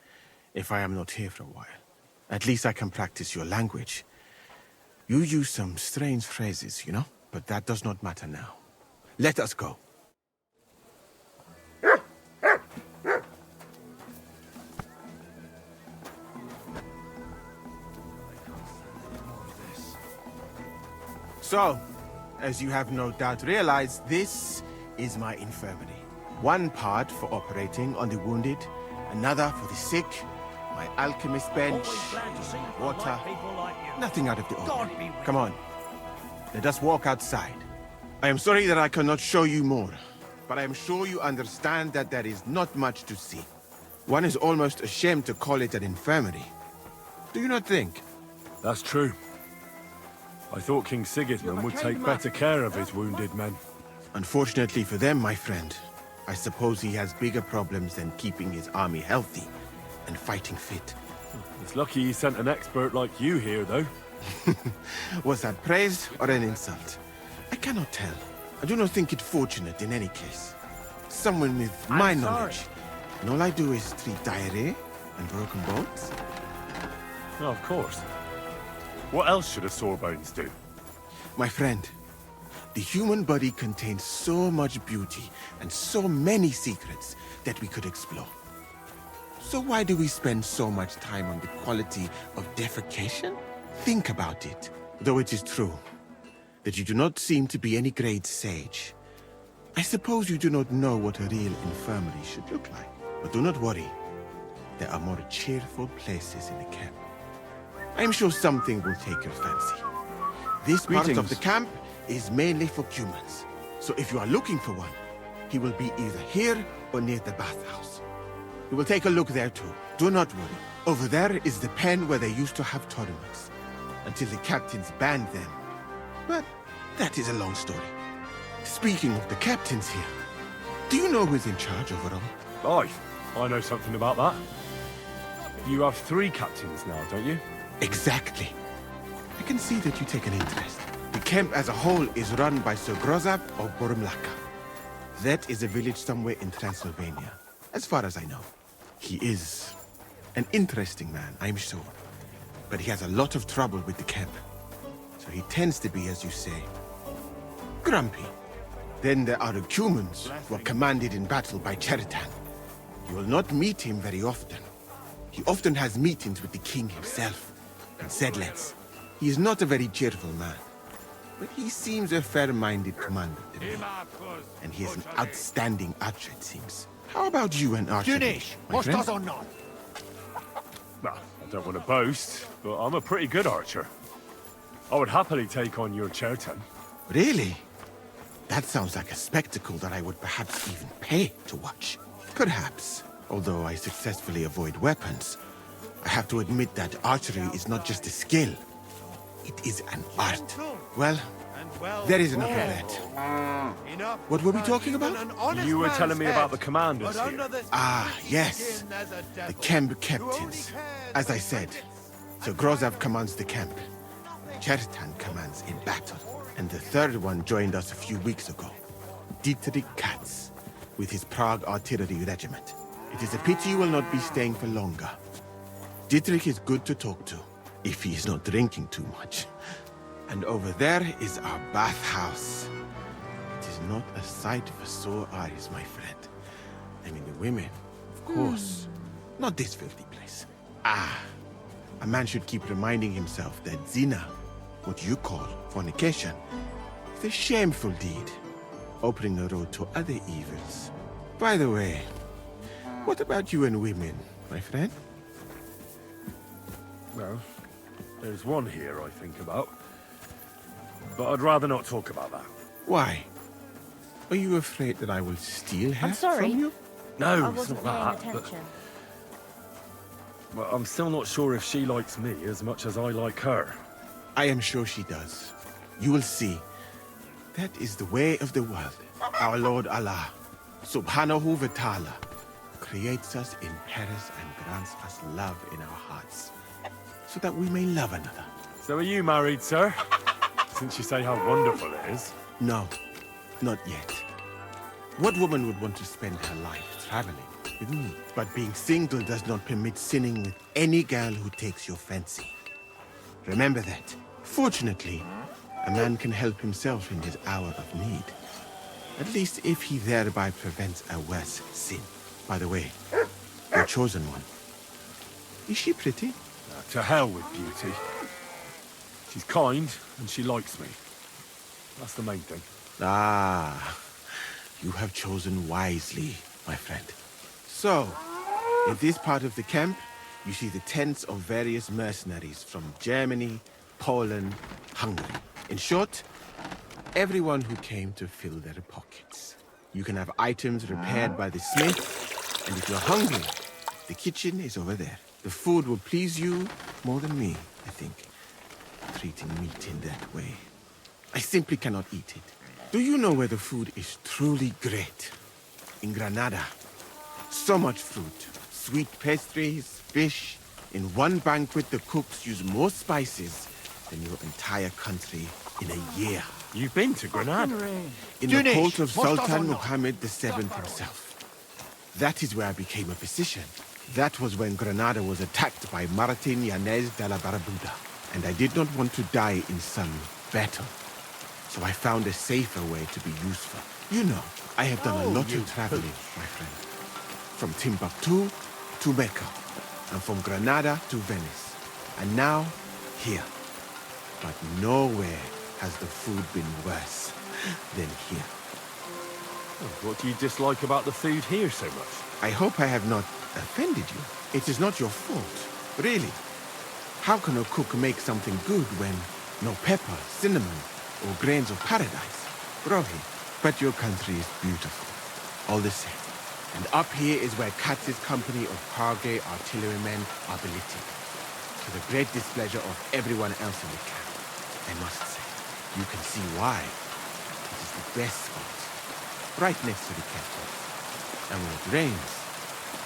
if I am not here for a while. At least I can practice your language. You use some strange phrases, you know? But that does not matter now. Let us go. So, as you have no doubt realized, this is my infirmary. One part for operating on the wounded, another for the sick, my alchemist bench, water, nothing out of the ordinary. Come on. Let us walk outside. I am sorry that I cannot show you more, but I am sure you understand that there is not much to see. One is almost ashamed to call it an infirmary. Do you not think? That's true. I thought King Sigismund would take better care of his wounded men. Unfortunately for them, my friend, I suppose he has bigger problems than keeping his army healthy and fighting fit. It's lucky he sent an expert like you here, though. Was that praise or an insult? I cannot tell. I do not think it fortunate in any case. Someone with my knowledge. And all I do is treat diarrhea and broken bones. Oh, of course. What else should a sore bones do? My friend, the human body contains so much beauty and so many secrets that we could explore. So why do we spend so much time on the quality of defecation? Think about it. Though it is true that you do not seem to be any great sage, I suppose you do not know what a real infirmary should look like. But do not worry. There are more cheerful places in the camp. I am sure something will take your fancy. This part of the camp is mainly for humans. So if you are looking for one, he will be either here or near the bathhouse. We will take a look there too. Do not worry. Over there is the pen where they used to have tournaments, until the captains banned them. But that is a long story. Speaking of the captains here, do you know who is in charge overall? Aye, I know something about that. You have 3 captains now, don't you? Exactly. I can see that you take an interest. The camp as a whole is run by Sir Grozab of Borumlaka. That is a village somewhere in Transylvania, as far as I know. He is an interesting man, I'm sure. But he has a lot of trouble with the camp. So he tends to be, as you say, grumpy. Then there are the humans who are commanded in battle by Cheritan. You will not meet him very often. He often has meetings with the king himself and Sedlets. He is not a very cheerful man, but he seems a fair-minded commander to me. And he is an outstanding archer, it seems. How about you and archery, my friend? Well, I don't want to boast, but I'm a pretty good archer. I would happily take on your Cheritan. Really? That sounds like a spectacle that I would perhaps even pay to watch. Perhaps, although I successfully avoid weapons, I have to admit that archery is not just a skill. It is an art. Well, there is enough of that. What were we talking about? You were telling me about the commanders here. Ah, yes. The camp captains. As I said, Sir Grozab commands the camp. Cheritan commands in battle. And the third one joined us a few weeks ago. Dietrich Katz, with his Prague artillery regiment. It is a pity you will not be staying for longer. Dietrich is good to talk to, if he is not drinking too much. And over there is our bathhouse. It is not a sight for sore eyes, my friend. I mean, the women, of course. Not this filthy place. Ah, a man should keep reminding himself that zina, what you call fornication, is a shameful deed, opening the road to other evils. By the way, what about you and women, my friend? Well, there's one here I think about. But I'd rather not talk about that. Why? Are you afraid that I will steal her I'm sorry. from you? No, I it's wasn't not paying that, but... attention. Well, I'm still not sure if she likes me as much as I like her. I am sure she does. You will see. That is the way of the world. Our Lord Allah, Subhanahu wa Ta'ala, creates us in Paris and grants us love in our hearts, so that we may love another. So are you married, sir? Since you say how wonderful it is. No, not yet. What woman would want to spend her life traveling with me? But being single does not permit sinning with any girl who takes your fancy. Remember that. Fortunately, a man can help himself in his hour of need. At least if he thereby prevents a worse sin. By the way, your chosen one. Is she pretty? To hell with beauty. She's kind, and she likes me. That's the main thing. Ah, you have chosen wisely, my friend. So, in this part of the camp, you see the tents of various mercenaries from Germany, Poland, Hungary. In short, everyone who came to fill their pockets. You can have items repaired by the smith, and if you're hungry, The kitchen is over there. The food will please you more than me, I think. Treating meat in that way. I simply cannot eat it. Do you know where the food is truly great? In Granada. So much fruit, sweet pastries, fish. In one banquet, the cooks use more spices than your entire country in a year. You've been to Granada? In the court of Sultan Muhammad VII himself. That is where I became a physician. That was when Granada was attacked by Martin Yanez de la Barbuda. And I did not want to die in some battle. So I found a safer way to be useful. You know, I have done a lot of traveling, my friend. From Timbuktu to Mecca. And from Granada to Venice. And now, here. But nowhere has the food been worse than here. What do you dislike about the food here so much? I hope I have not offended you. It is not your fault, really. How can a cook make something good when no pepper, cinnamon, or grains of paradise? Rohi, but your country is beautiful, all the same. And up here is where Katz's company of Karge artillerymen are billeted, to the great displeasure of everyone else in the camp. I must say, you can see why. It is the best spot, right next to the capitol. And when it rains,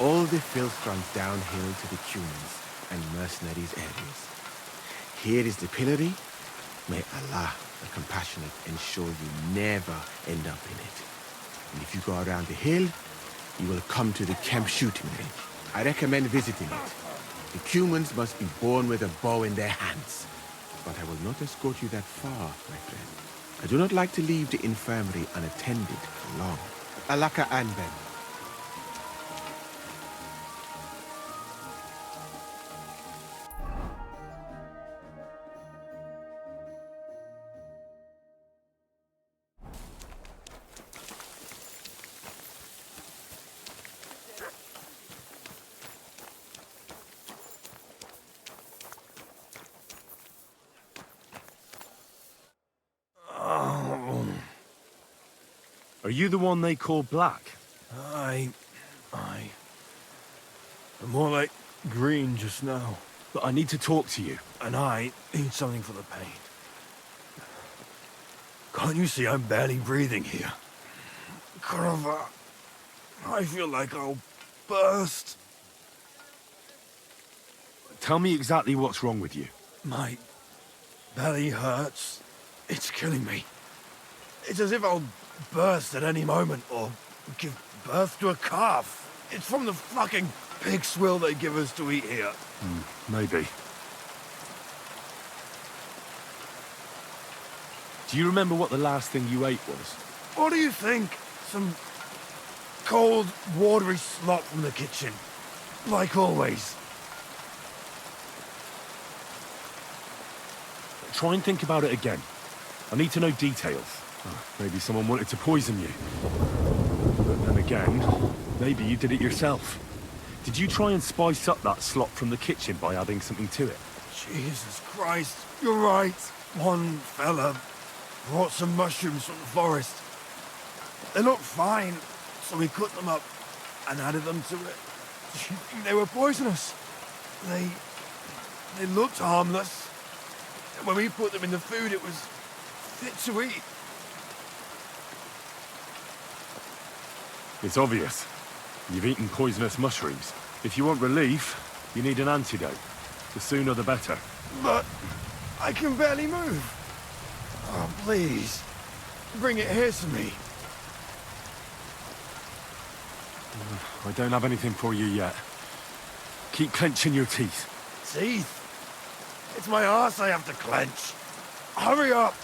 all the filth runs downhill to the Cumans and mercenaries' areas. Here is the pillory. May Allah, the compassionate, ensure you never end up in it. And if you go around the hill, you will come to the camp shooting range. I recommend visiting it. The Cumans must be born with a bow in their hands. But I will not escort you that far, my friend. I do not like to leave the infirmary unattended for long. Alaka Anben. Are you the one they call Black? Aye. I'm more like green just now. But I need to talk to you. And I need something for the pain. Can't you see I'm barely breathing here? Karava, I feel like I'll burst. Tell me exactly what's wrong with you. My belly hurts. It's killing me. It's as if I'll burst at any moment or give birth to a calf. It's from the fucking pig swill they give us to eat here. Maybe. Do you remember what the last thing you ate was? What do you think? Some cold, watery slop from the kitchen. Like always. Try and think about it again. I need to know details. Maybe someone wanted to poison you. But then again, maybe you did it yourself. Did you try and spice up that slop from the kitchen by adding something to it? Jesus Christ, you're right. One fella brought some mushrooms from the forest. They looked fine, so we cut them up and added them to it. Do you think they were poisonous? They looked harmless. And when we put them in the food, it was fit to eat. It's obvious. You've eaten poisonous mushrooms. If you want relief, you need an antidote. The sooner the better. But I can barely move. Oh, please. Bring it here to me. I don't have anything for you yet. Keep clenching your teeth. Teeth? It's my arse I have to clench. Hurry up!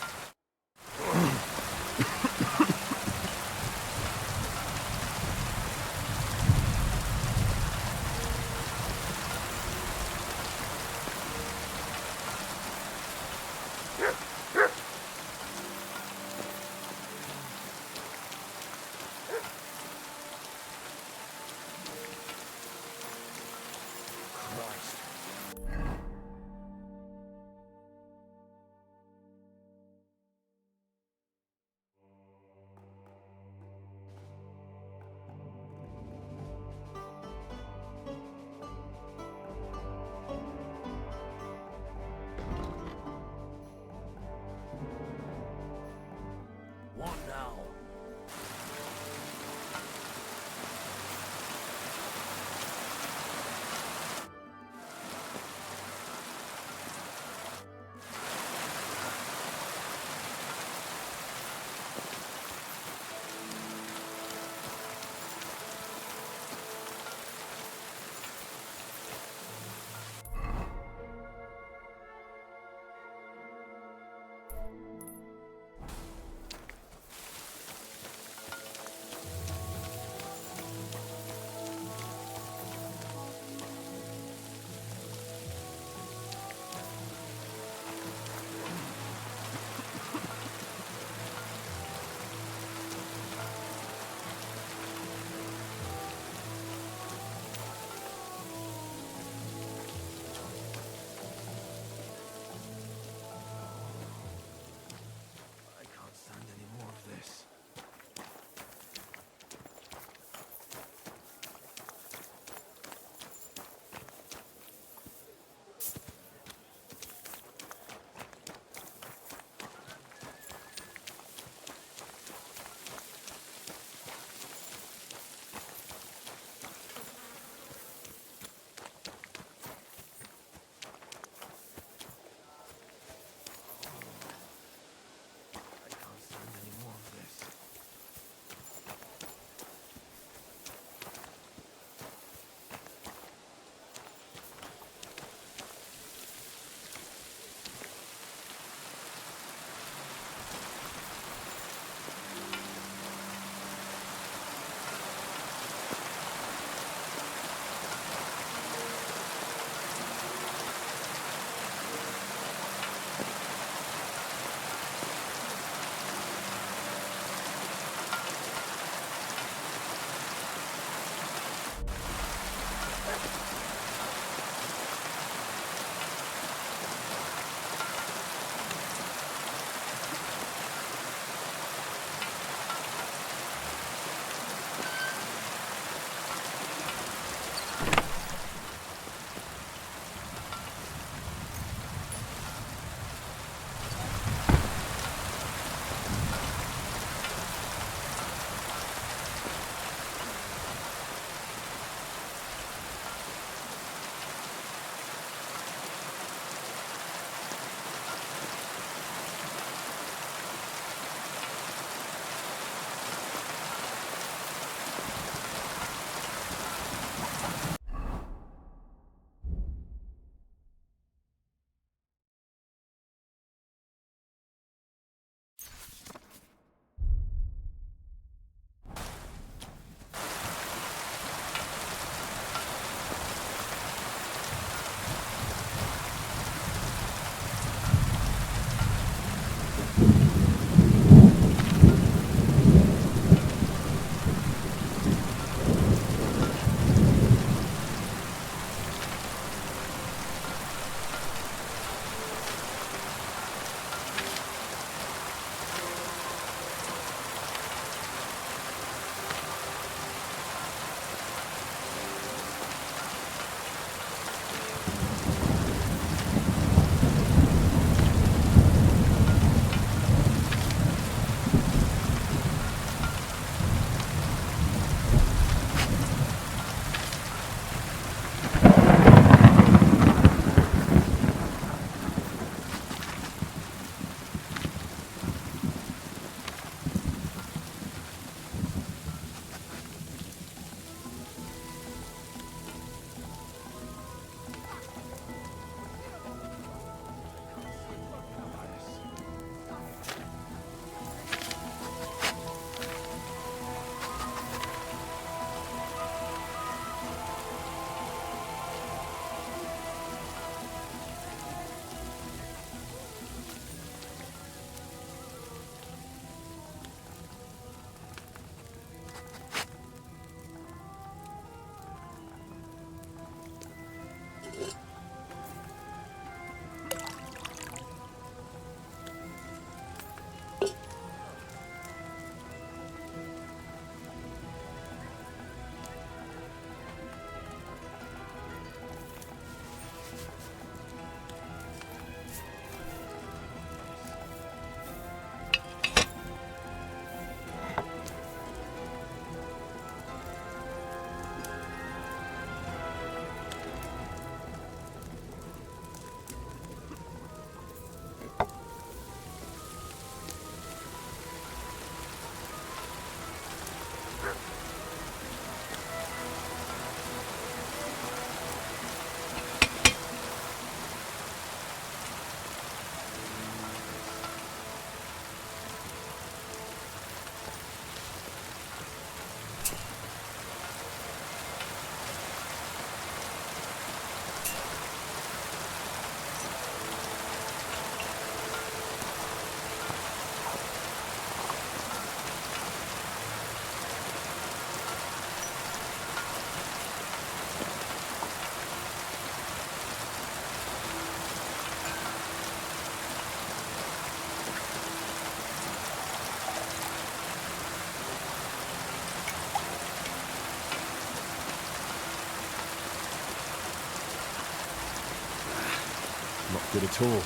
Good at all.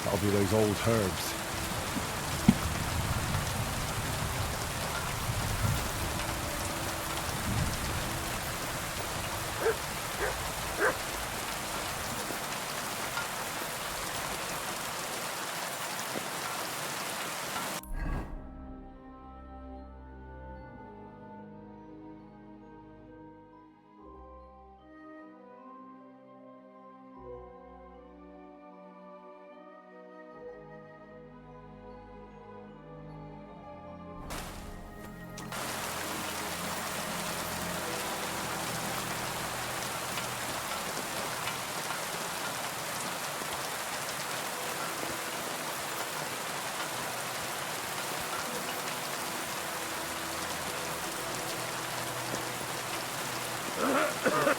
That'll be those old herbs.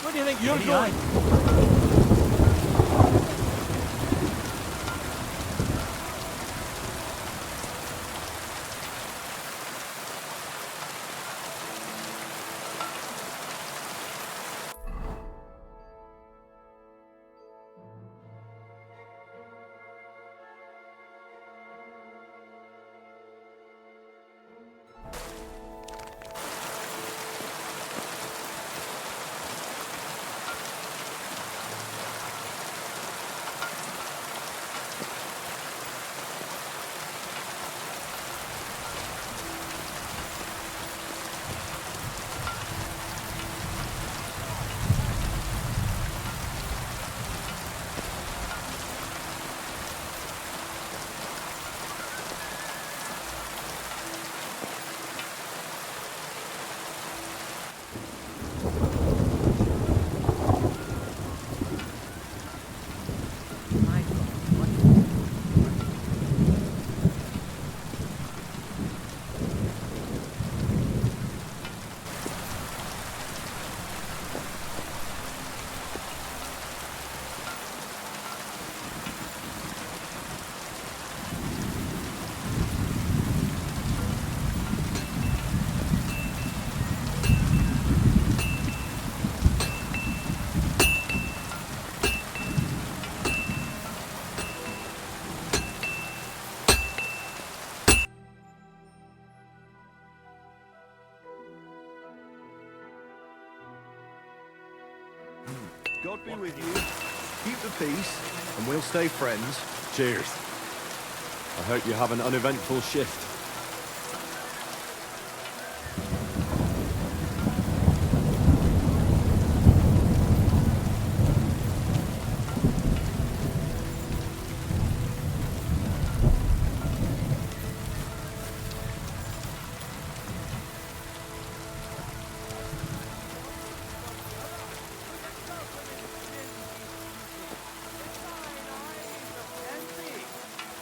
Where do you think you're going? God be with you. Keep the peace, and we'll stay friends. Cheers. I hope you have an uneventful shift.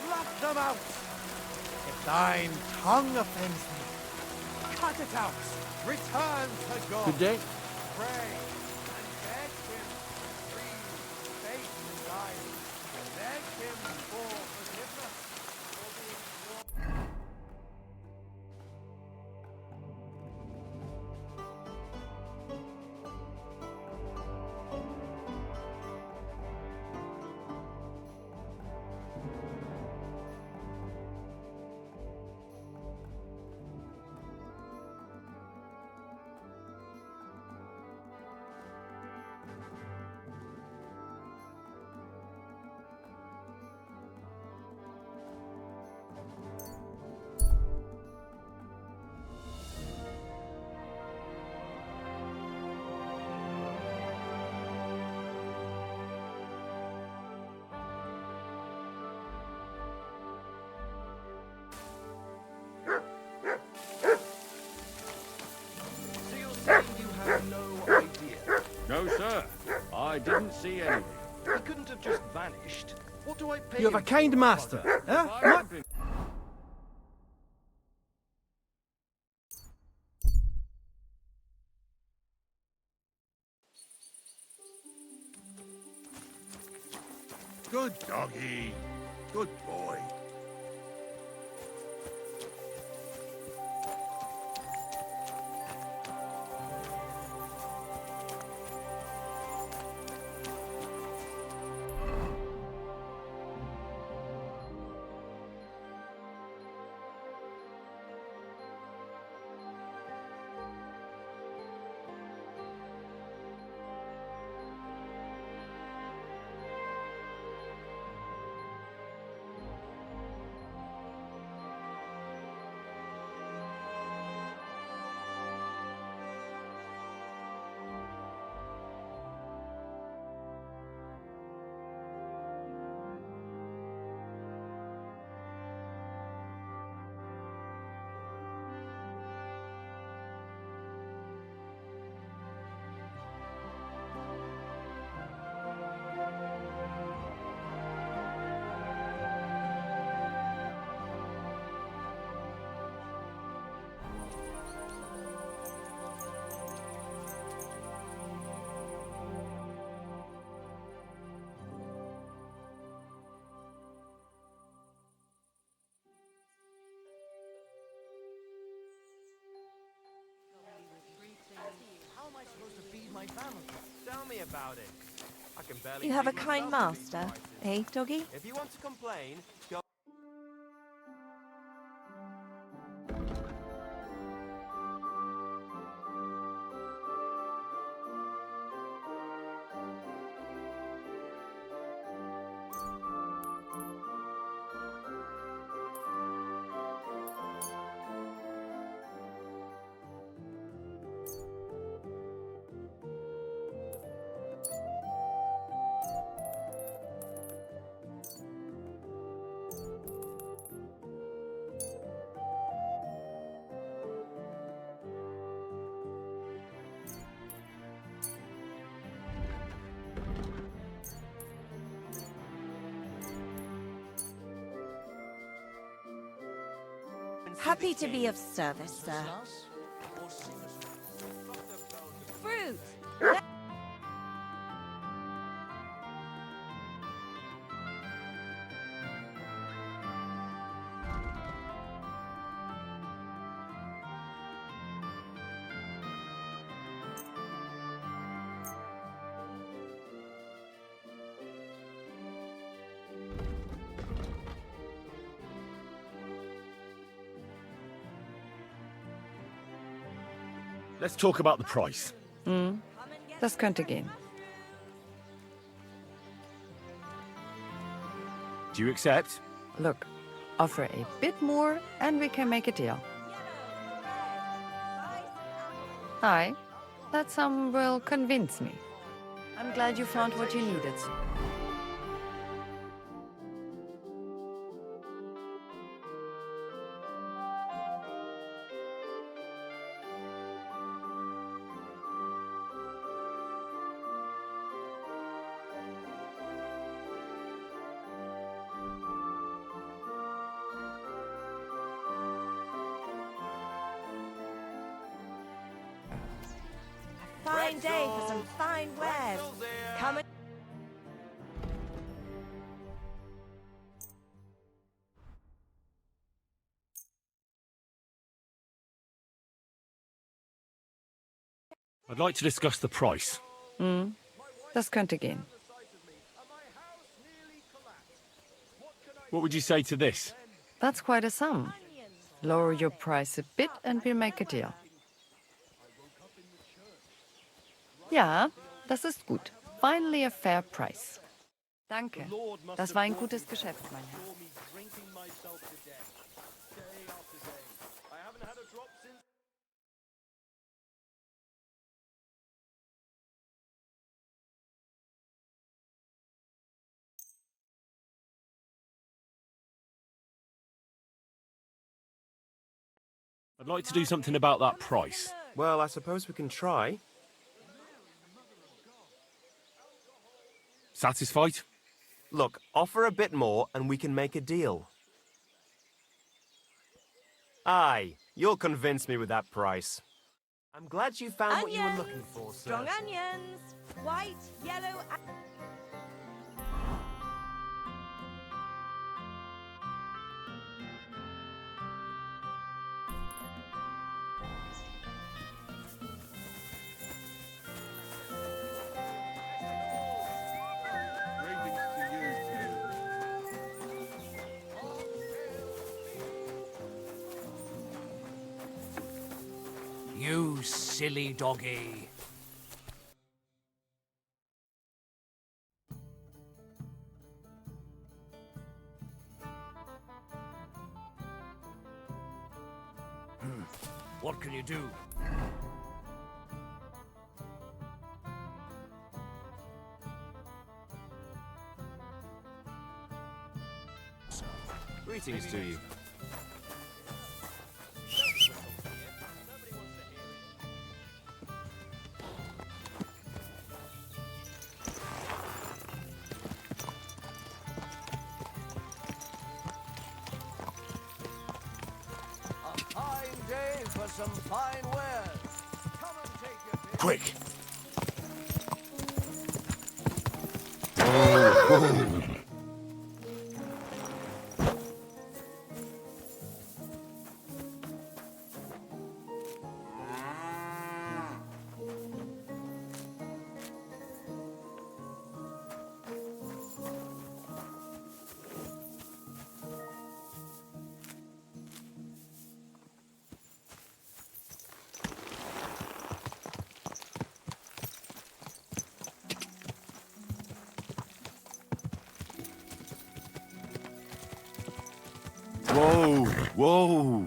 Pluck them out! If thine tongue offends thee, cut it out! Return to God! Good day. Pray and beg him to breathe faith in thine. Beg him for forgiveness for being No, sir. I didn't see anything. He couldn't have just vanished. What do I pay You have a kind master, eh? Good doggy. Good boy. my family. Tell me about it. I can barely You have a feed kind myself with these master, prices. eh, doggy? If you want to complain, go. Happy to be of service, sir. Fruit! Let's talk about the price. Das könnte gehen. Do you accept? Look, offer a bit more and we can make a deal. Aye, that sum will convince me. I'm glad you found what you needed. Fine day for some fine wares. Come and... I'd like to discuss the price. Das könnte gehen. What would you say to this? That's quite a sum. Lower your price a bit and we'll make a deal. Ja, das ist gut. Finally a fair price. Danke. Das war ein gutes Geschäft, mein Herr. I'd like to do something about that price. Well, I suppose we can try. Satisfied? Look, offer a bit more and we can make a deal. Aye, you'll convince me with that price. I'm glad you found what you were looking for, sir. Strong onions! White, yellow, and... Greetings to you two. You silly doggy. What can you do? Greetings to you. A fine day for some fine wares. Come and take your pick. Quick! Whoa, whoa.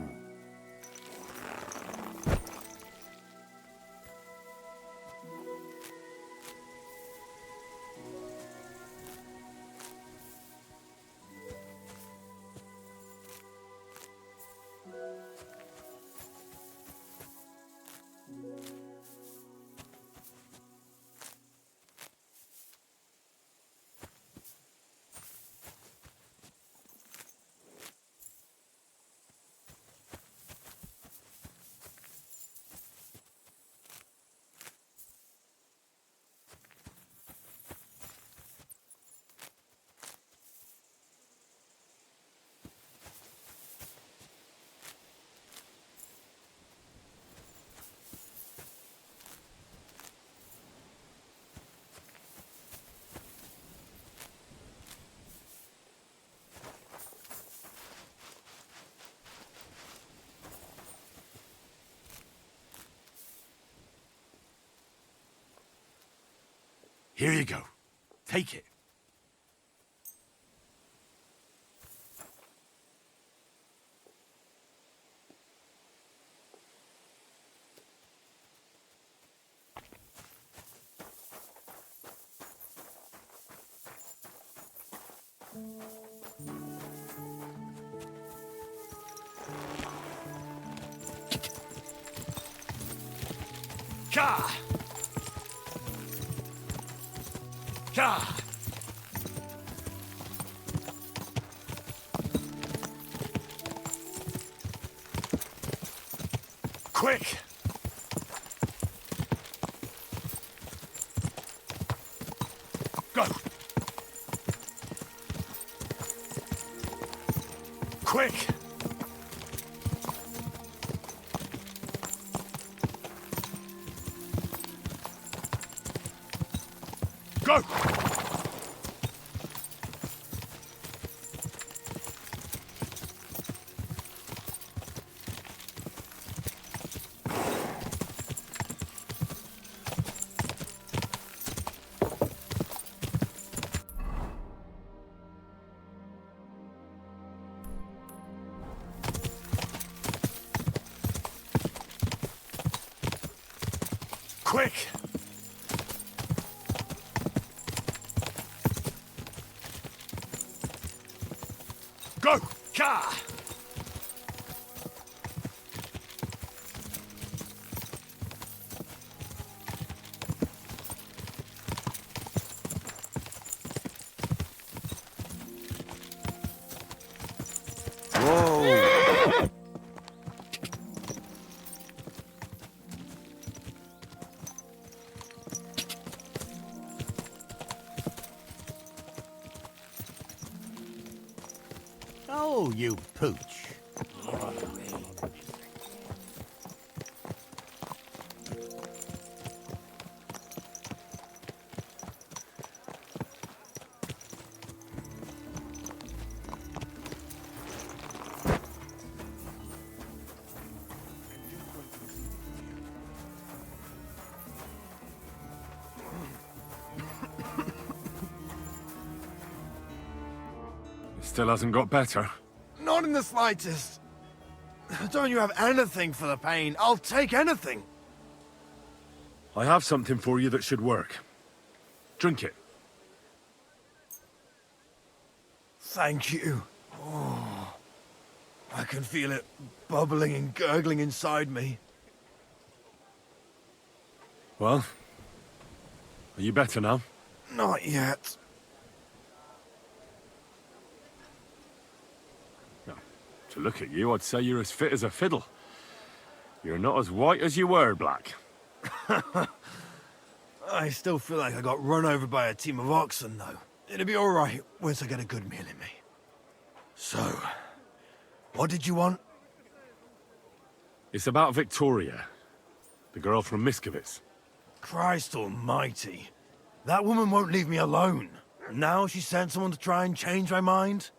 Here you go. Take it. Ka! Ka! Quick! Go! Quick! Go! Quick! Go! Ka! Whoa! Oh, you pooch. Still hasn't got better. Not in the slightest. Don't you have anything for the pain? I'll take anything. I have something for you that should work. Drink it. Thank you. Oh, I can feel it bubbling and gurgling inside me. Well, are you better now? Not yet. To look at you, I'd say you're as fit as a fiddle. You're not as white as you were, Black. I still feel like I got run over by a team of oxen, though. It'll be all right once I get a good meal in me. So, what did you want? It's about Victoria, the girl from Miskovitz. Christ almighty. That woman won't leave me alone. Now she sent someone to try and change my mind?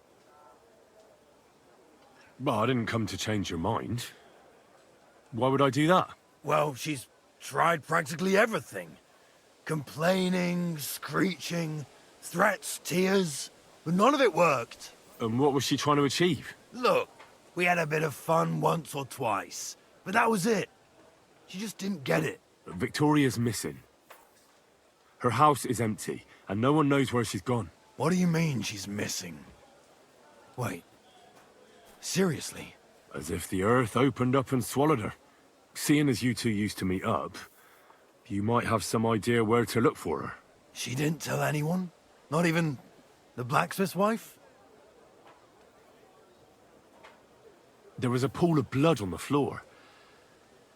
Well, I didn't come to change your mind. Why would I do that? Well, she's tried practically everything. Complaining, screeching, threats, tears, but none of it worked. And what was she trying to achieve? Look, We had a bit of fun once or twice, but that was it. She just didn't get it. Victoria's missing. Her house is empty, and no one knows where she's gone. What do you mean she's missing? Wait. Seriously? As if the earth opened up and swallowed her. Seeing as you two used to meet up, you might have some idea where to look for her. She didn't tell anyone? Not even the blacksmith's wife? There was a pool of blood on the floor.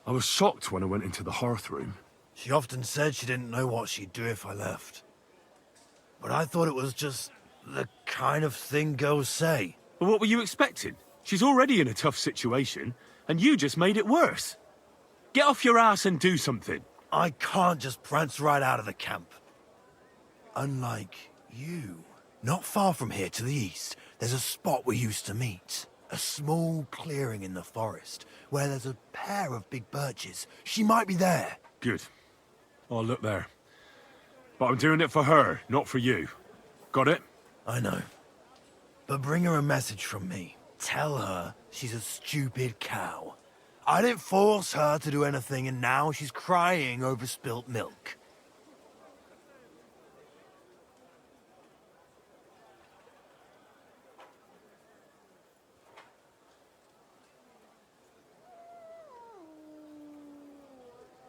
I was shocked when I went into the hearth room. She often said she didn't know what she'd do if I left. But I thought it was just the kind of thing girls say. Well, what were you expecting? She's already in a tough situation, and you just made it worse. Get off your ass and do something. I can't just prance right out of the camp. Unlike you. Not far from here to the east, there's a spot we used to meet. A small clearing in the forest, where there's a pair of big birches. She might be there. Good. I'll look there. But I'm doing it for her, not for you. Got it? I know. But bring her a message from me. Tell her she's a stupid cow. I didn't force her to do anything, and now she's crying over spilt milk.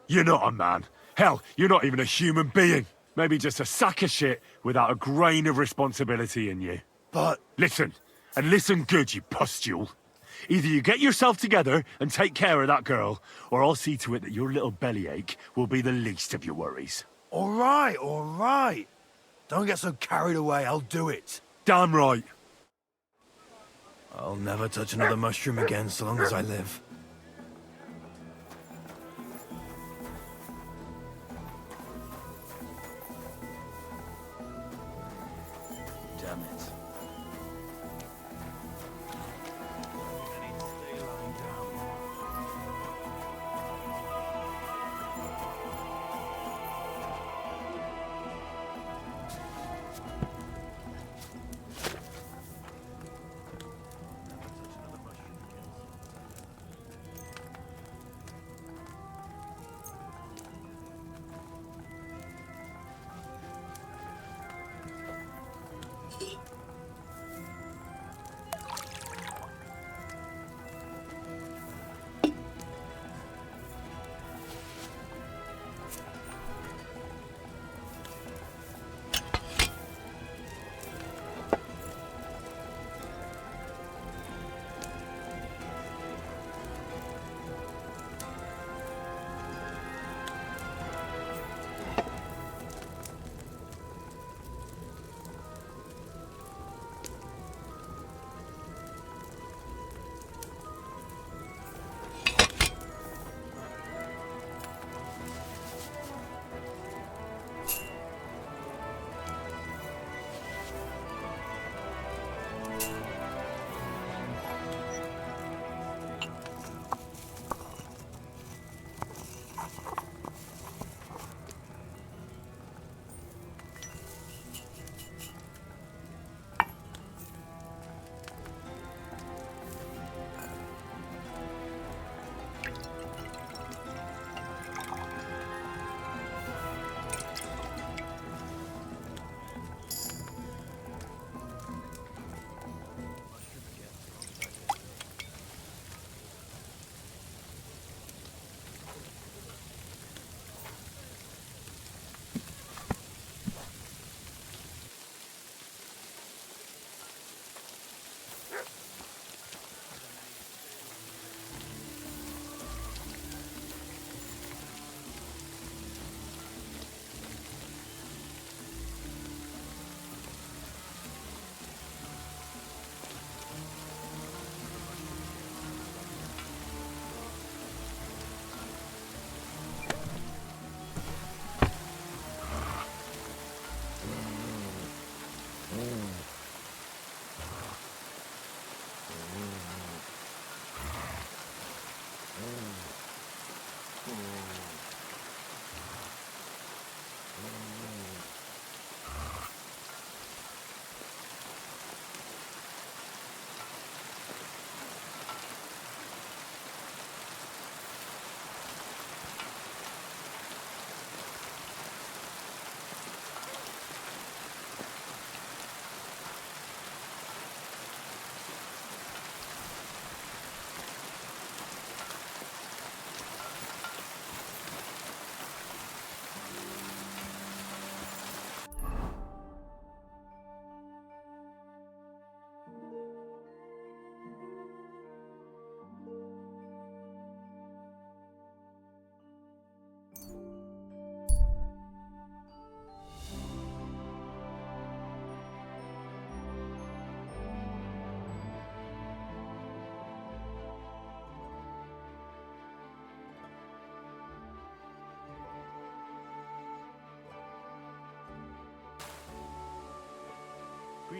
You're not a man. Hell, you're not even a human being. Maybe just a sack of shit without a grain of responsibility in you. But... Listen, and listen good, you pustule. Either you get yourself together and take care of that girl, or I'll see to it that your little bellyache will be the least of your worries. All right. Don't get so carried away, I'll do it. Damn right. I'll never touch another mushroom again so long as I live. Damn it.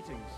Greetings.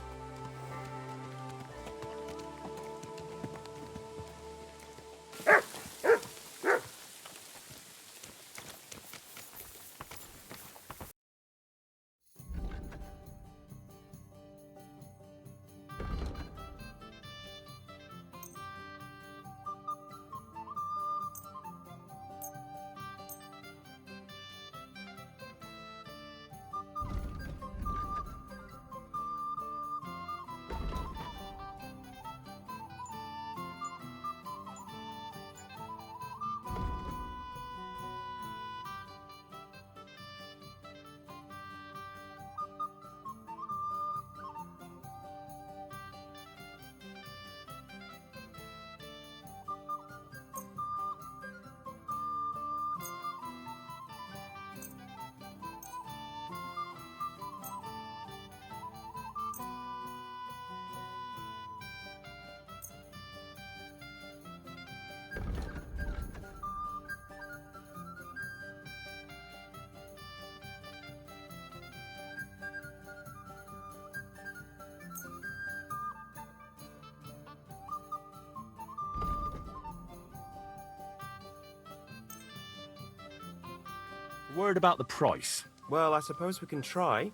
Word about the price. Well, I suppose we can try.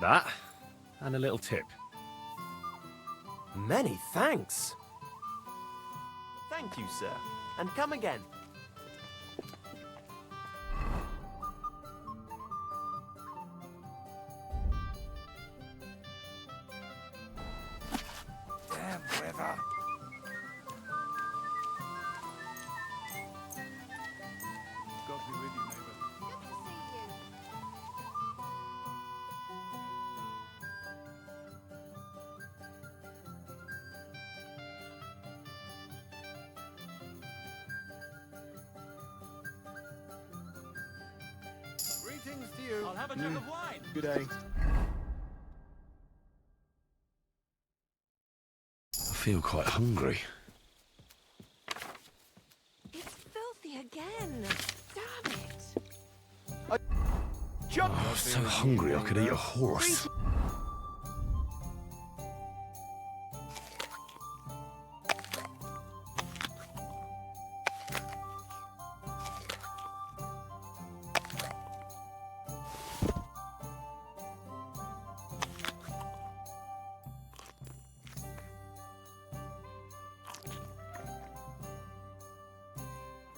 That, and a little tip. Many thanks. Thank you, sir. And come again. Damn weather. God be with you, neighbor. Greetings to you. I'll have a jug of wine. Good day. I feel quite hungry. It's filthy again. Damn it. Oh, I'm so hungry I could eat a horse.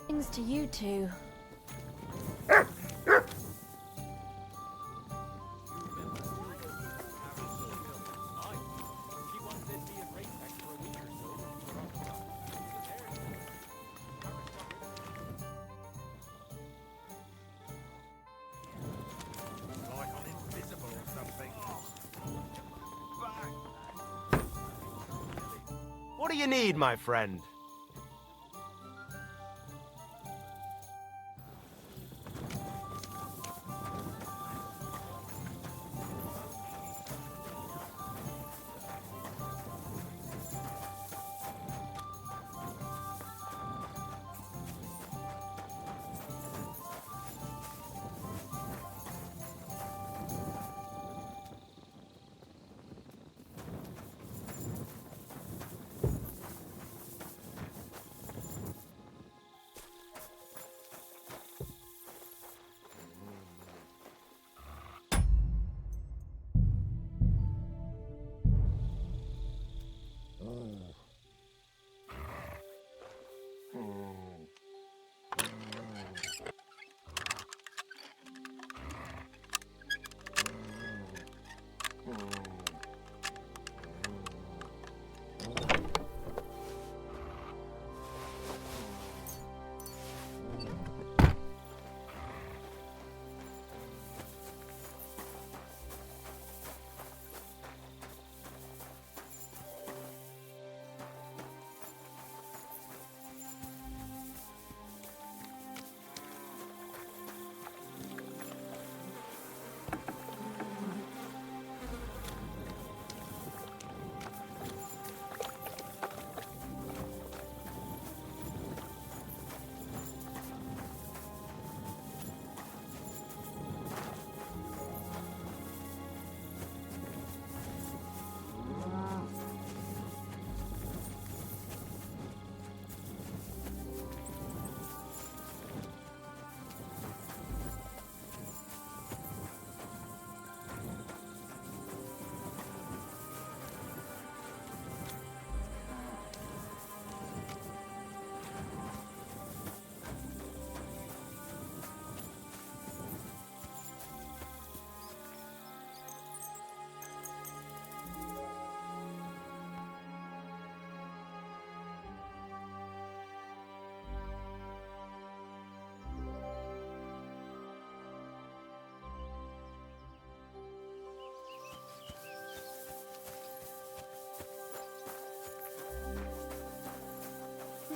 Things to you two. What do you need, my friend?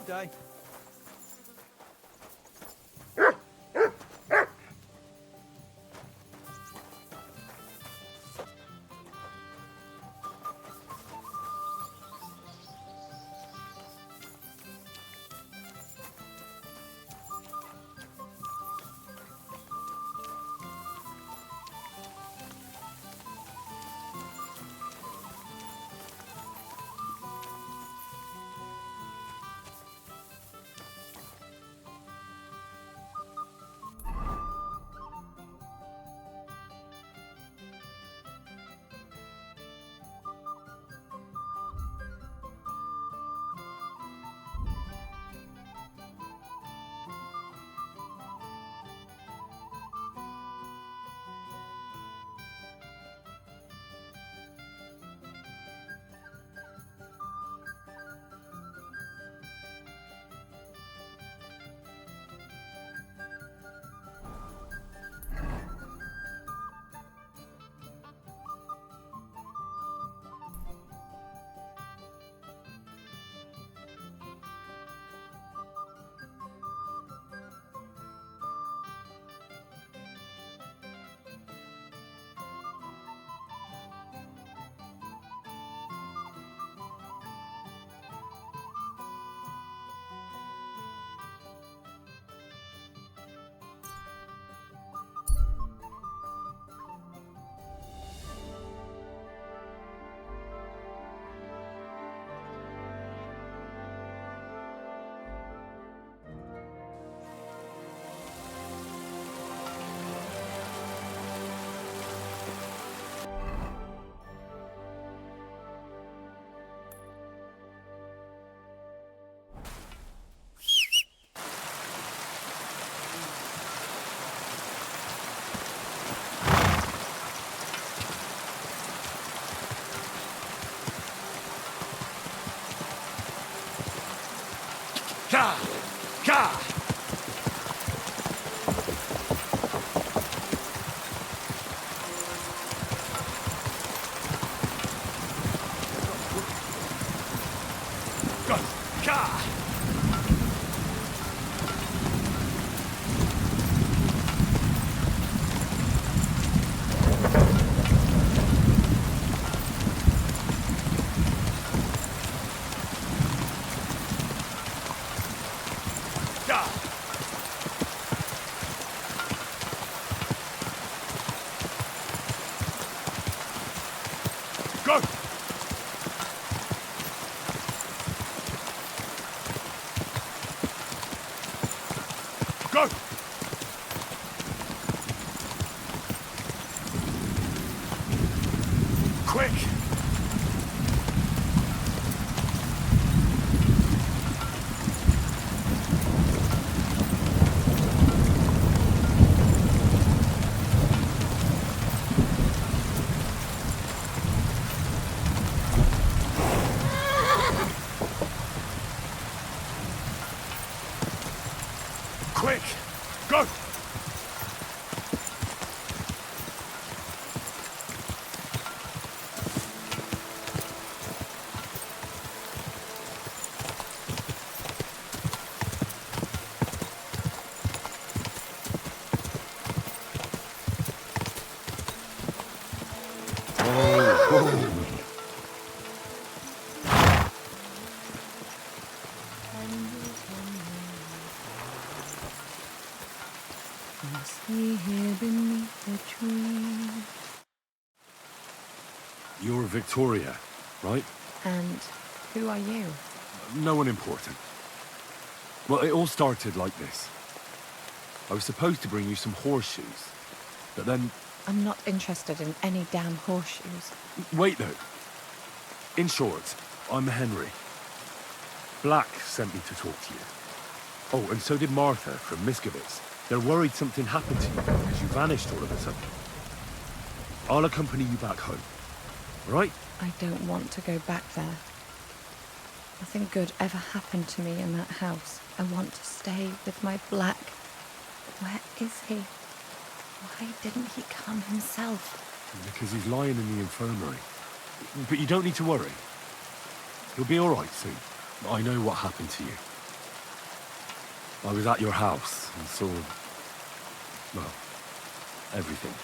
day. Ka! Ka! Go! Ka! Go! Go! Quick! Quick! Go! Here beneath the tree. You're Victoria, right? And who are you? No one important. Well, it all started like this. I was supposed to bring you some horseshoes, but then... I'm not interested in any damn horseshoes. Wait, though. In short, I'm Henry. Black sent me to talk to you. Oh, and so did Martha from Miskovitz. They're worried something happened to you because you vanished all of a sudden. I'll accompany you back home, right? I don't want to go back there. Nothing good ever happened to me in that house. I want to stay with my Black. Where is he? Why didn't he come himself? Because he's lying in the infirmary. But you don't need to worry. You'll be all right soon. I know what happened to you. I was at your house and saw, well, everything.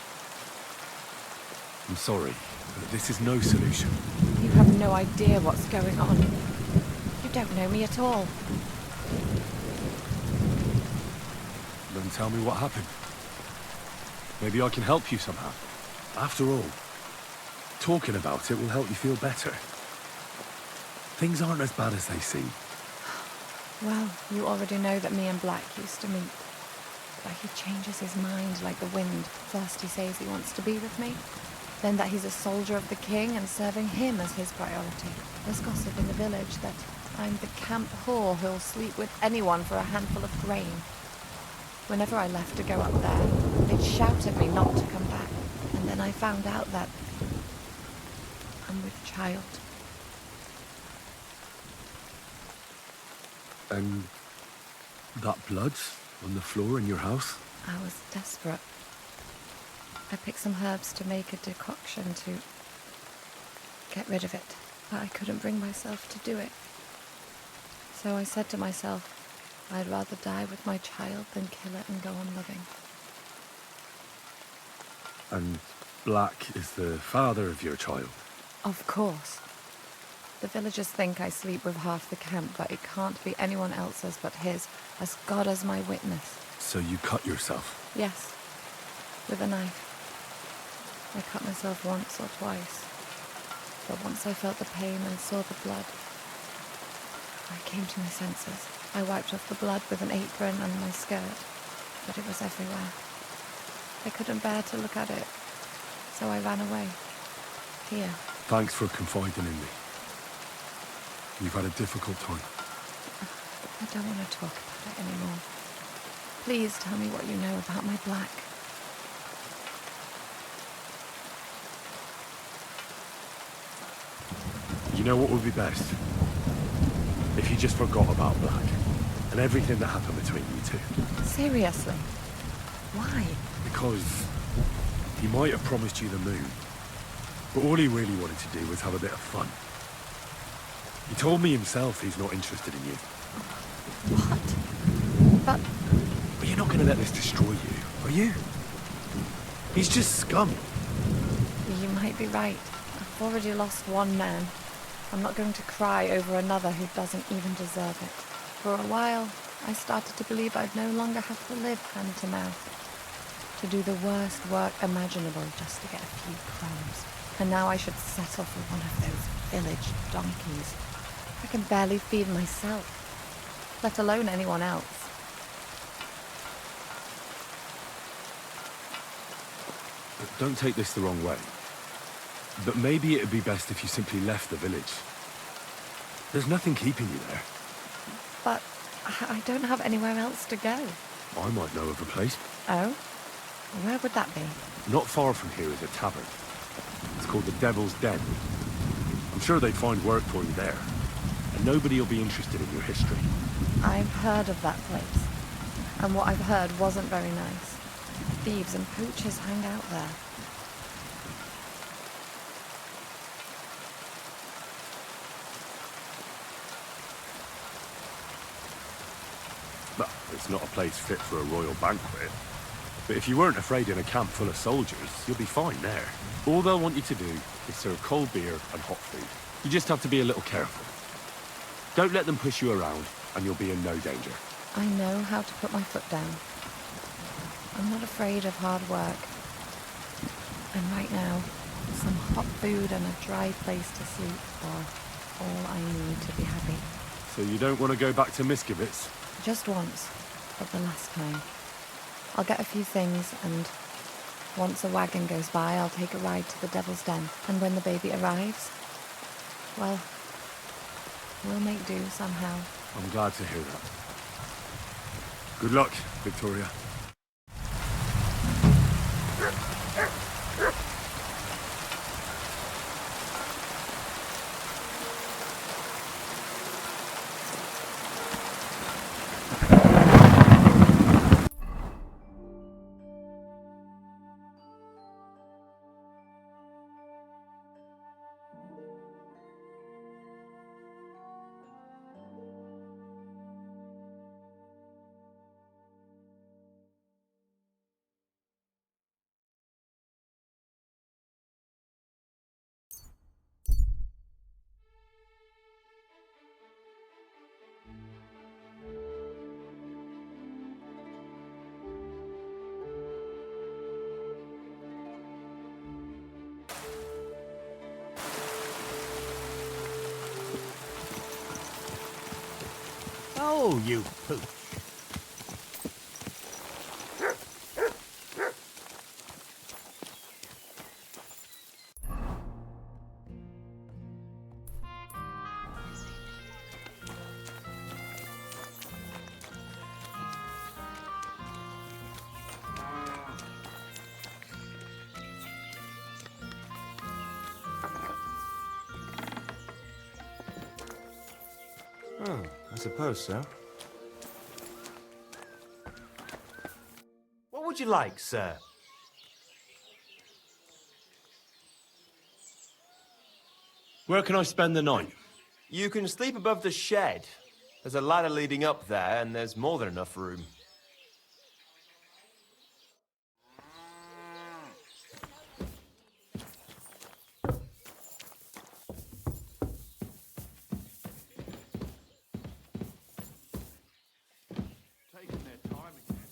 I'm sorry, but this is no solution. You have no idea what's going on. You don't know me at all. Then tell me what happened. Maybe I can help you somehow. After all, talking about it will help you feel better. Things aren't as bad as they seem. Well, you already know that me and Black used to meet. But he changes his mind like the wind. First he says he wants to be with me, then that he's a soldier of the king and serving him as his priority. There's gossip in the village that I'm the camp whore who'll sleep with anyone for a handful of grain. Whenever I left to go up there, they'd shout at me not to come back. And then I found out that I'm with child. And that blood on the floor in your house? I was desperate. I picked some herbs to make a decoction to get rid of it, but I couldn't bring myself to do it. So I said to myself, I'd rather die with my child than kill it and go on living. And Black is the father of your child? Of course. The villagers think I sleep with half the camp, but it can't be anyone else's but his, as God as my witness. So you cut yourself? Yes, with a knife. I cut myself once or twice, but once I felt the pain and saw the blood, I came to my senses. I wiped off the blood with an apron and my skirt, but it was everywhere. I couldn't bear to look at it, so I ran away. Here. Thanks for confiding in me. You've had a difficult time. I don't want to talk about it anymore. Please tell me what you know about my Black. You know what would be best? If you just forgot about Black and everything that happened between you two. Seriously? Why? Because he might have promised you the moon, but all he really wanted to do was have a bit of fun. He told me himself he's not interested in you. What? But you're not going to let this destroy you, are you? He's just scum. You might be right. I've already lost one man. I'm not going to cry over another who doesn't even deserve it. For a while, I started to believe I'd no longer have to live hand to mouth, to do the worst work imaginable just to get a few crumbs. And now I should settle for one of those village donkeys. I can barely feed myself, let alone anyone else. But don't take this the wrong way. But maybe it'd be best if you simply left the village. There's nothing keeping you there. But I don't have anywhere else to go. I might know of a place. Oh? Where would that be? Not far from here is a tavern. It's called the Devil's Den. I'm sure they'd find work for you there. And nobody will be interested in your history. I've heard of that place. And what I've heard wasn't very nice. Thieves and poachers hang out there. Well, it's not a place fit for a royal banquet. But if you weren't afraid in a camp full of soldiers, you'll be fine there. All they'll want you to do is serve cold beer and hot food. You just have to be a little careful. Don't let them push you around, and you'll be in no danger. I know how to put my foot down. I'm not afraid of hard work. And right now, some hot food and a dry place to sleep are all I need to be happy. So you don't want to go back to Miskevitz? Just once, but the last time. I'll get a few things, and once a wagon goes by, I'll take a ride to the Devil's Den. And when the baby arrives, well, we'll make do somehow. I'm glad to hear that. Good luck, Victoria. Oh, you pooch. Oh, I suppose so. What would you like, sir? Where can I spend the night? You can sleep above the shed. There's a ladder leading up there, and there's more than enough room. Taking their time again.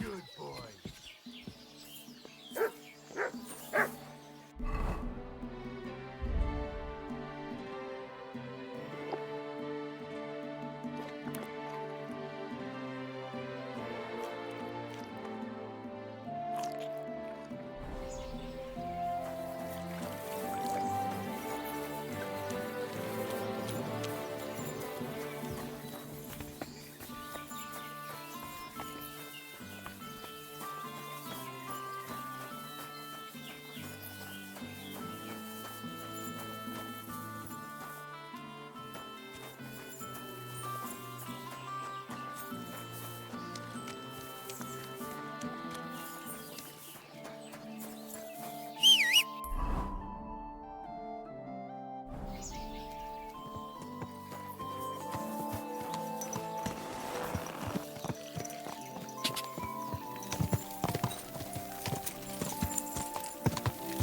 Good boy.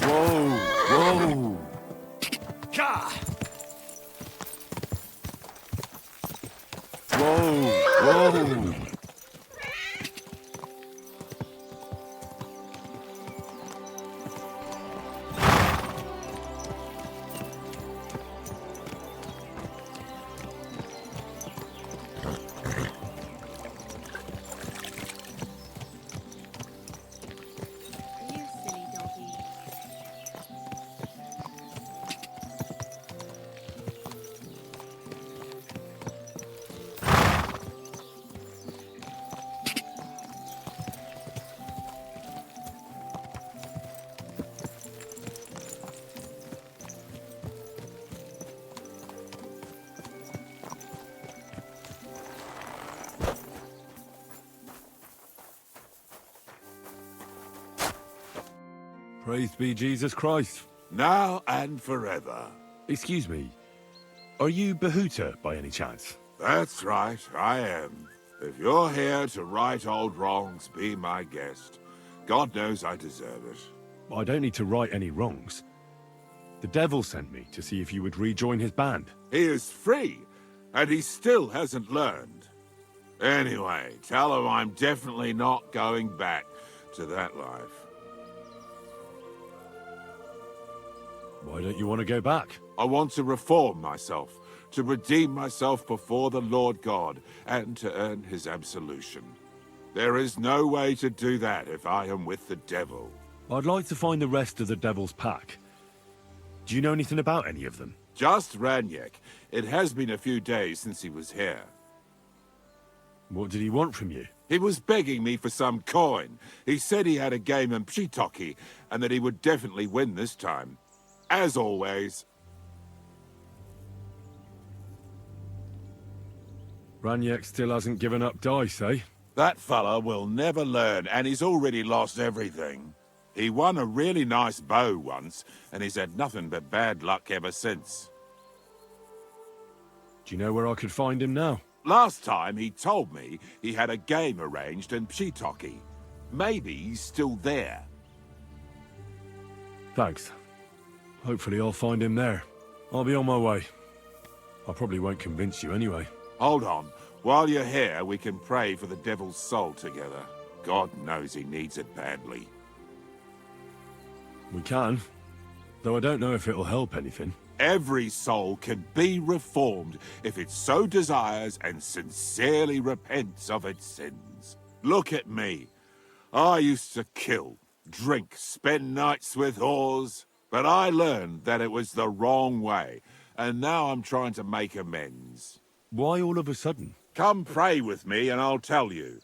Whoa! Ka! Whoa! You silly doggy. Praised be Jesus Christ. Now and forever. Excuse me. Are you Behuta by any chance? That's right, I am. If you're here to right old wrongs, be my guest. God knows I deserve it. I don't need to right any wrongs. The devil sent me to see if you would rejoin his band. He is free, and he still hasn't learned. Anyway, tell him I'm definitely not going back to that life. Why don't you want to go back? I want to reform myself, to redeem myself before the Lord God, and to earn his absolution. There is no way to do that if I am with the devil. I'd like to find the rest of the devil's pack. Do you know anything about any of them? Just Ranyek. It has been a few days since he was here. What did he want from you? He was begging me for some coin. He said he had a game in Pshitoki, and that he would definitely win this time. As always. Ranyek still hasn't given up dice, eh? That fella will never learn, and he's already lost everything. He won a really nice bow once, and he's had nothing but bad luck ever since. Do you know where I could find him now? Last time he told me he had a game arranged in Pshitoki. Maybe he's still there. Thanks. Hopefully I'll find him there. I'll be on my way. I probably won't convince you anyway. Hold on. While you're here, we can pray for the devil's soul together. God knows he needs it badly. We can, though I don't know if it'll help anything. Every soul can be reformed if it so desires and sincerely repents of its sins. Look at me. I used to kill, drink, spend nights with whores, but I learned that it was the wrong way, and now I'm trying to make amends. Why all of a sudden? Come pray with me and I'll tell you.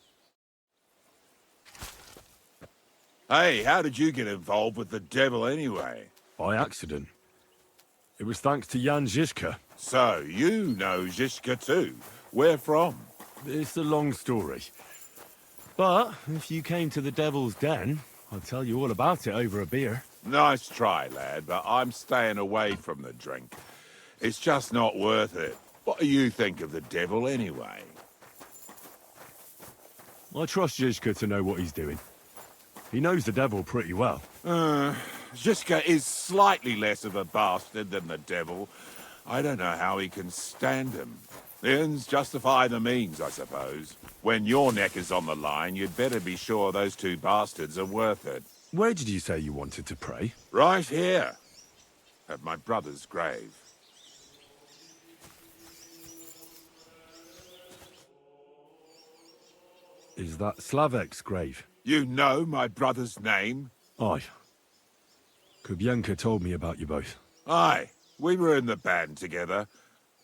Hey, how did you get involved with the devil anyway? By accident. It was thanks to Jan Žižka. So, you know Žižka too. Where from? It's a long story. But if you came to the Devil's Den, I'd tell you all about it over a beer. Nice try, lad, but I'm staying away from the drink. It's just not worth it. What do you think of the devil anyway? I trust Žižka to know what he's doing. He knows the devil pretty well. Žižka is slightly less of a bastard than the devil. I don't know how he can stand him. The ends justify the means, I suppose. When your neck is on the line, you'd better be sure those two bastards are worth it. Where did you say you wanted to pray? Right here. At my brother's grave. Is that Slavek's grave? You know my brother's name? Aye. Kubienka told me about you both. Aye. We were in the band together,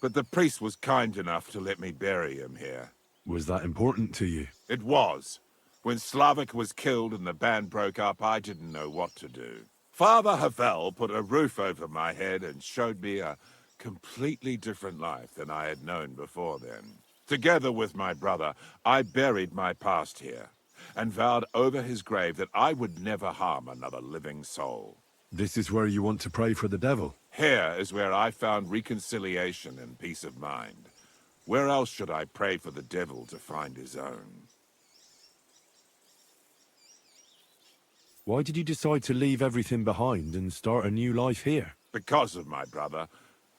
but the priest was kind enough to let me bury him here. Was that important to you? It was. When Slavek was killed and the band broke up, I didn't know what to do. Father Havel put a roof over my head and showed me a completely different life than I had known before then. Together with my brother, I buried my past here, and vowed over his grave that I would never harm another living soul. This is where you want to pray for the devil? Here is where I found reconciliation and peace of mind. Where else should I pray for the devil to find his own? Why did you decide to leave everything behind and start a new life here? Because of my brother.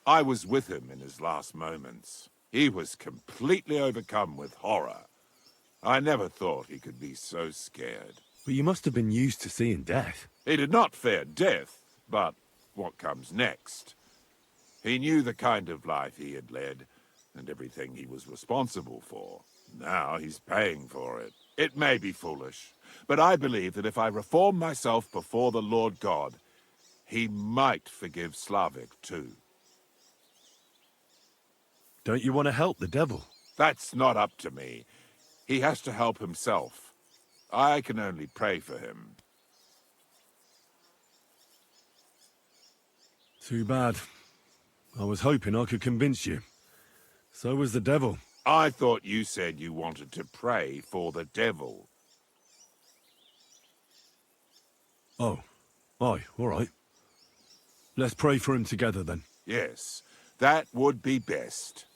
I was with him in his last moments. He was completely overcome with horror. I never thought he could be so scared. But you must have been used to seeing death. He did not fear death, but what comes next? He knew the kind of life he had led, and everything he was responsible for. Now he's paying for it. It may be foolish, but I believe that if I reform myself before the Lord God, he might forgive Slavik too. Don't you want to help the devil? That's not up to me. He has to help himself. I can only pray for him. Too bad. I was hoping I could convince you. So was the devil. I thought you said you wanted to pray for the devil. Oh, Aye, all right. Let's pray for him together, then. Yes, that would be best.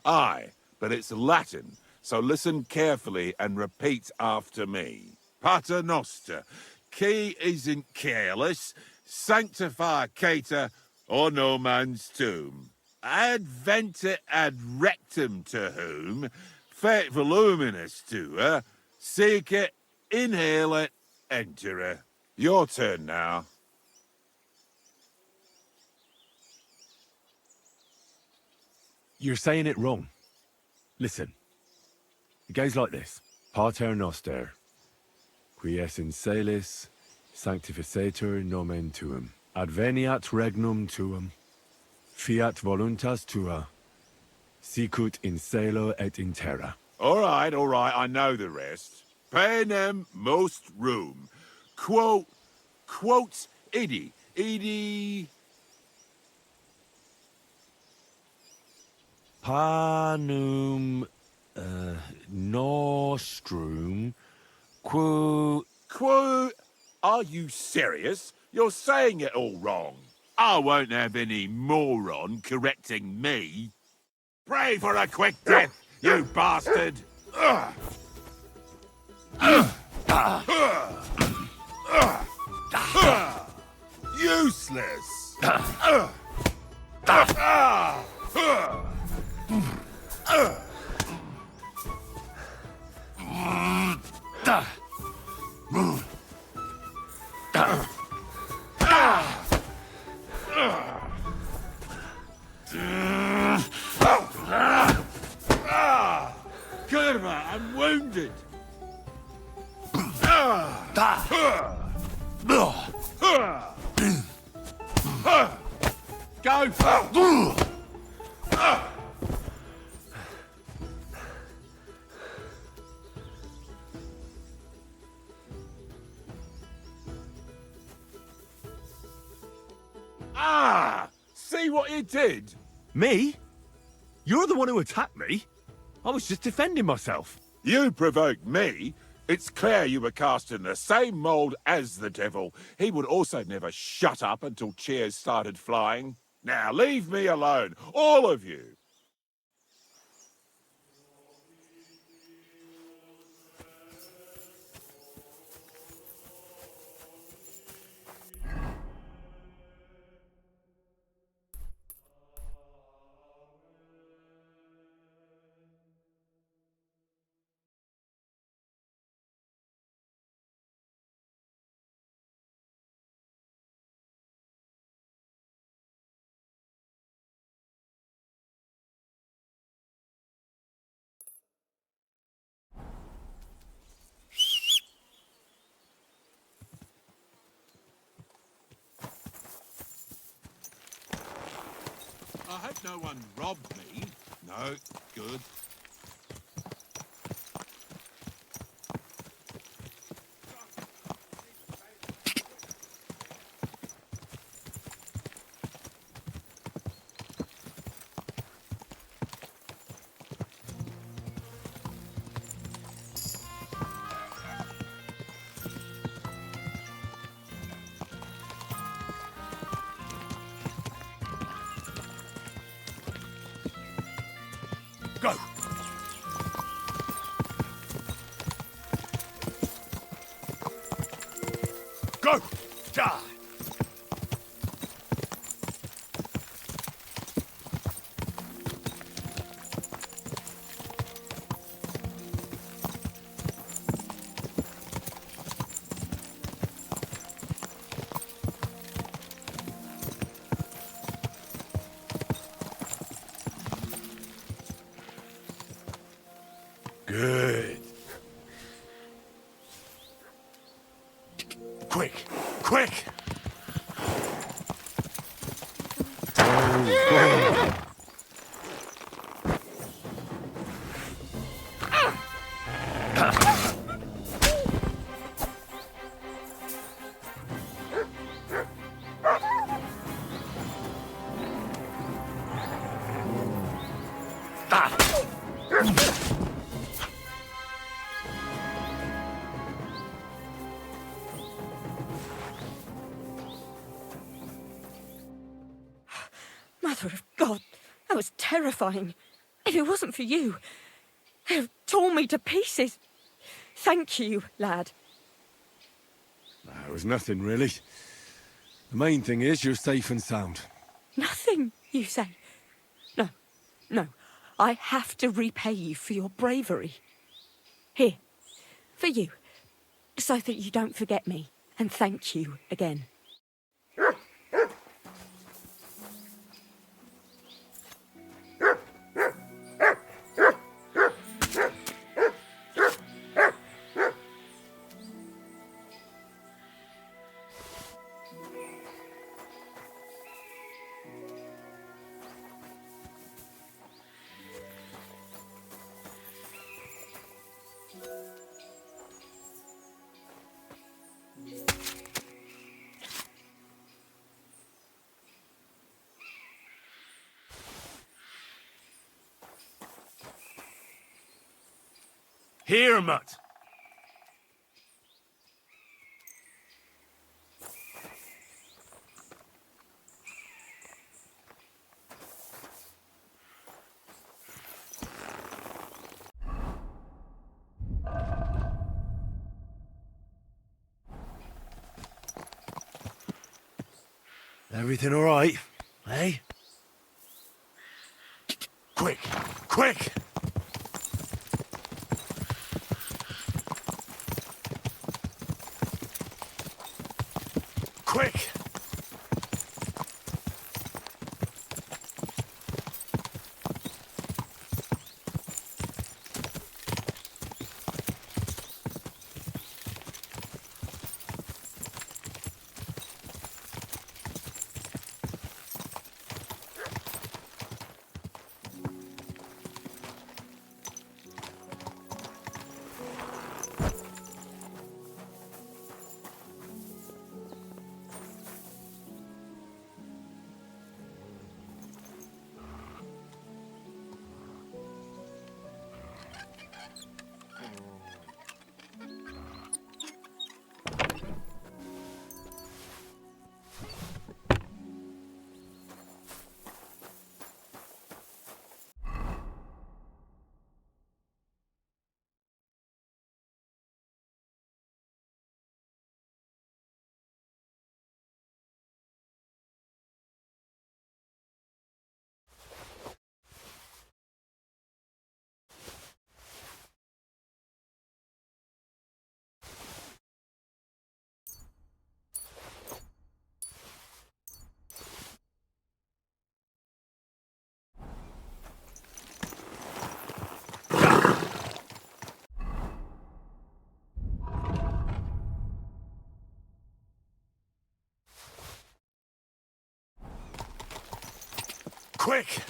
Aye, but it's Latin, so listen carefully and repeat after me. Pater Noster, qui isn't careless, sanctify cater, or no man's tomb. Adventure ad rectum to whom, fet voluminous to her, seek it, inhale it, enter her. Your turn now. You're saying it wrong. Listen. It goes like this. Pater Noster, qui es in celis, sanctificetur nomen tuum. Adveniat regnum tuum. Fiat voluntas tua. Sicut in celo et in terra. All right, I know the rest. Panem most room. Quotes idi. Panum nostrum quo. Are you serious? You're saying it all wrong. I won't have any moron correcting me. Pray for a quick death, you bastard! Useless! Kurva, I'm wounded! Go! See what you did? Me? You're the one who attacked me. I was just defending myself. You provoked me. It's clear you were cast in the same mould as the devil. He would also never shut up until cheers started flying. Now leave me alone, all of you. I hope no one robbed me. No, good. Go! Go! Die! Good. Quick! Quick! That was terrifying. If it wasn't for you, it would have torn me to pieces. Thank you, lad. It was nothing, really. The main thing is you're safe and sound. Nothing, you say? No, no. I have to repay you for your bravery. Here, for you, so that you don't forget me. And thank you again. Here, Mutt. Everything all right, eh? Quick! Quick! Quick! Quick!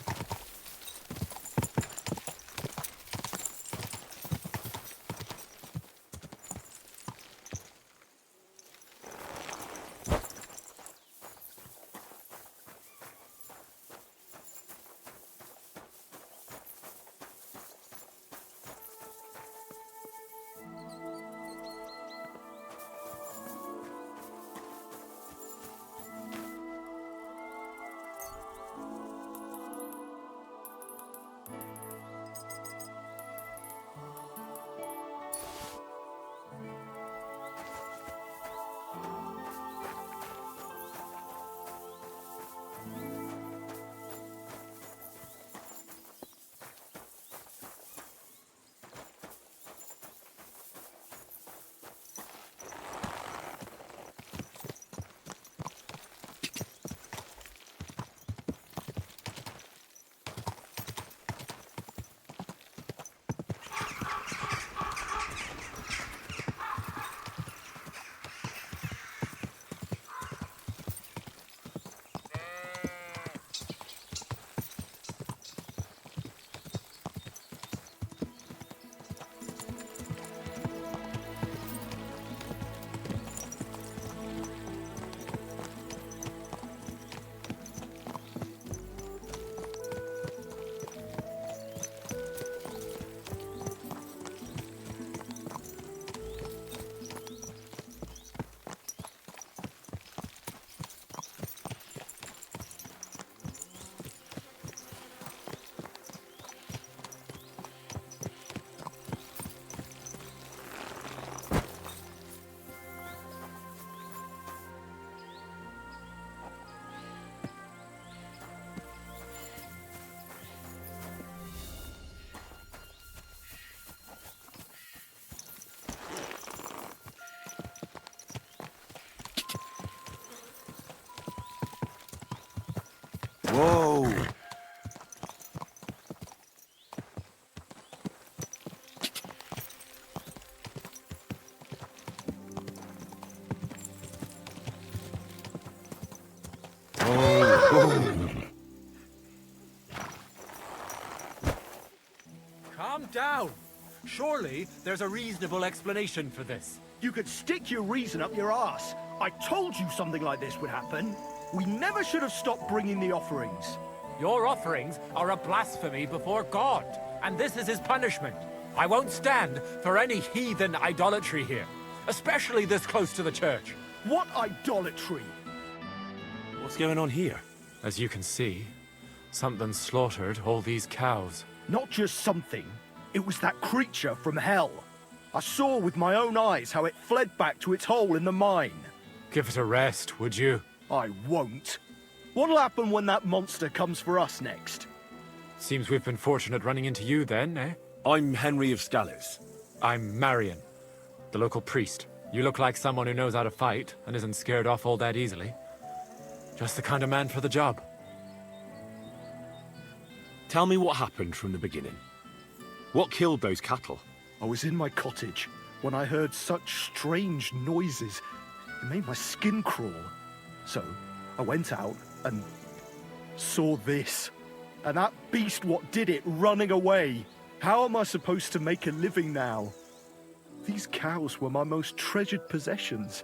Whoa! Calm down. Surely there's a reasonable explanation for this. You could stick your reason up your ass. I told you something like this would happen. We never should have stopped bringing the offerings. Your offerings are a blasphemy before God, and this is his punishment. I won't stand for any heathen idolatry here, especially this close to the church. What idolatry? What's going on here? As you can see, something slaughtered all these cows. Not just something. It was that creature from hell. I saw with my own eyes how it fled back to its hole in the mine. Give it a rest, would you? I won't. What'll happen when that monster comes for us next? Seems we've been fortunate running into you then, eh? I'm Henry of Scales. I'm Marion, the local priest. You look like someone who knows how to fight and isn't scared off all that easily. Just the kind of man for the job. Tell me what happened from the beginning. What killed those cattle? I was in my cottage when I heard such strange noises. It made my skin crawl. So I went out and saw this. And that beast what did it running away. How am I supposed to make a living now? These cows were my most treasured possessions.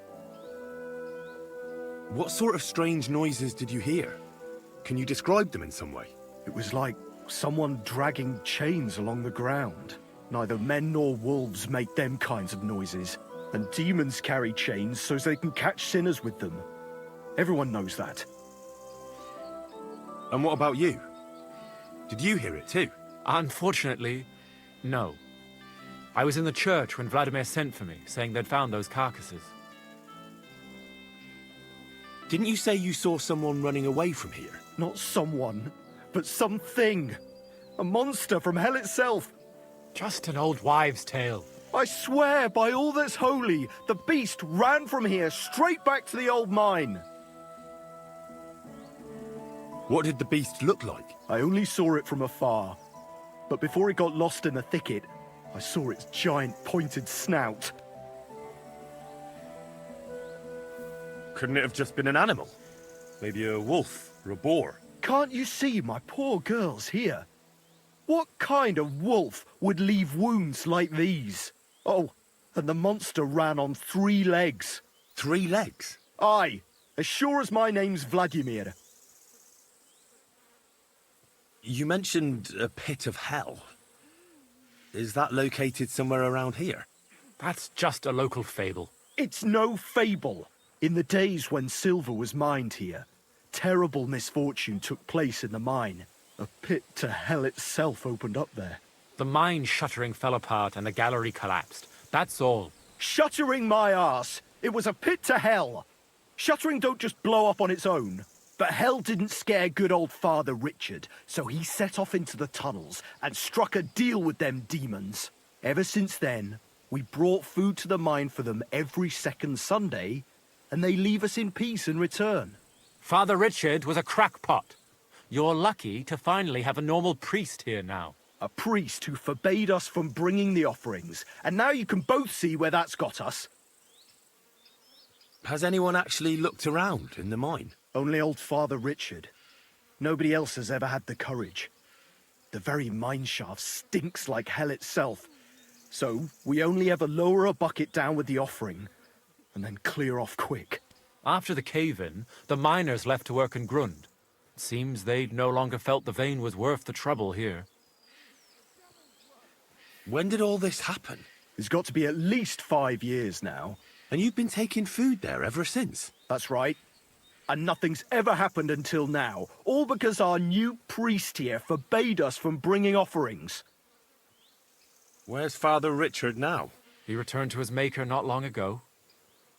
What sort of strange noises did you hear? Can you describe them in some way? It was like someone dragging chains along the ground. Neither men nor wolves make them kinds of noises. And demons carry chains so they can catch sinners with them. Everyone knows that. And what about you? Did you hear it too? Unfortunately, no. I was in the church when Vladimir sent for me, saying they'd found those carcasses. Didn't you say you saw someone running away from here? Not someone, but something. A monster from hell itself. Just an old wives' tale. I swear by all that's holy, the beast ran from here straight back to the old mine. What did the beast look like? I only saw it from afar. But before it got lost in the thicket, I saw its giant pointed snout. Couldn't it have just been an animal? Maybe a wolf or a boar? Can't you see my poor girls here? What kind of wolf would leave wounds like these? Oh, and the monster ran on 3 legs. 3 legs? Aye, as sure as my name's Vladimir. You mentioned a pit of hell. Is that located somewhere around here? That's just a local fable. It's no fable. In the days when silver was mined here, terrible misfortune took place in the mine. A pit to hell itself opened up there. The mine shuttering fell apart and the gallery collapsed. That's all. Shuttering my arse! It was a pit to hell! Shuttering don't just blow up on its own. But hell didn't scare good old Father Richard, so he set off into the tunnels and struck a deal with them demons. Ever since then, we brought food to the mine for them every second Sunday, and they leave us in peace in return. Father Richard was a crackpot. You're lucky to finally have a normal priest here now. A priest who forbade us from bringing the offerings, and now you can both see where that's got us. Has anyone actually looked around in the mine? Only old Father Richard. Nobody else has ever had the courage. The very mine shaft stinks like hell itself. So we only ever lower a bucket down with the offering, and then clear off quick. After the cave-in, the miners left to work in Grund. It seems they'd no longer felt the vein was worth the trouble here. When did all this happen? It's got to be at least 5 years now. And you've been taking food there ever since? That's right. And nothing's ever happened until now, all because our new priest here forbade us from bringing offerings. Where's Father Richard now? He returned to his maker not long ago,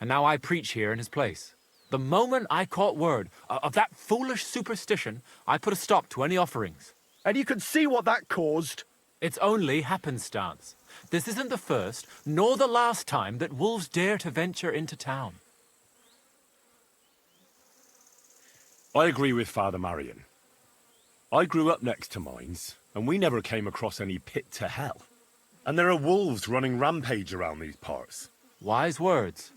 and now I preach here in his place. The moment I caught word of that foolish superstition, I put a stop to any offerings. And you can see what that caused. It's only happenstance. This isn't the first, nor the last time that wolves dare to venture into town. I agree with Father Marion. I grew up next to mines, and we never came across any pit to hell. And there are wolves running rampage around these parts. Wise words.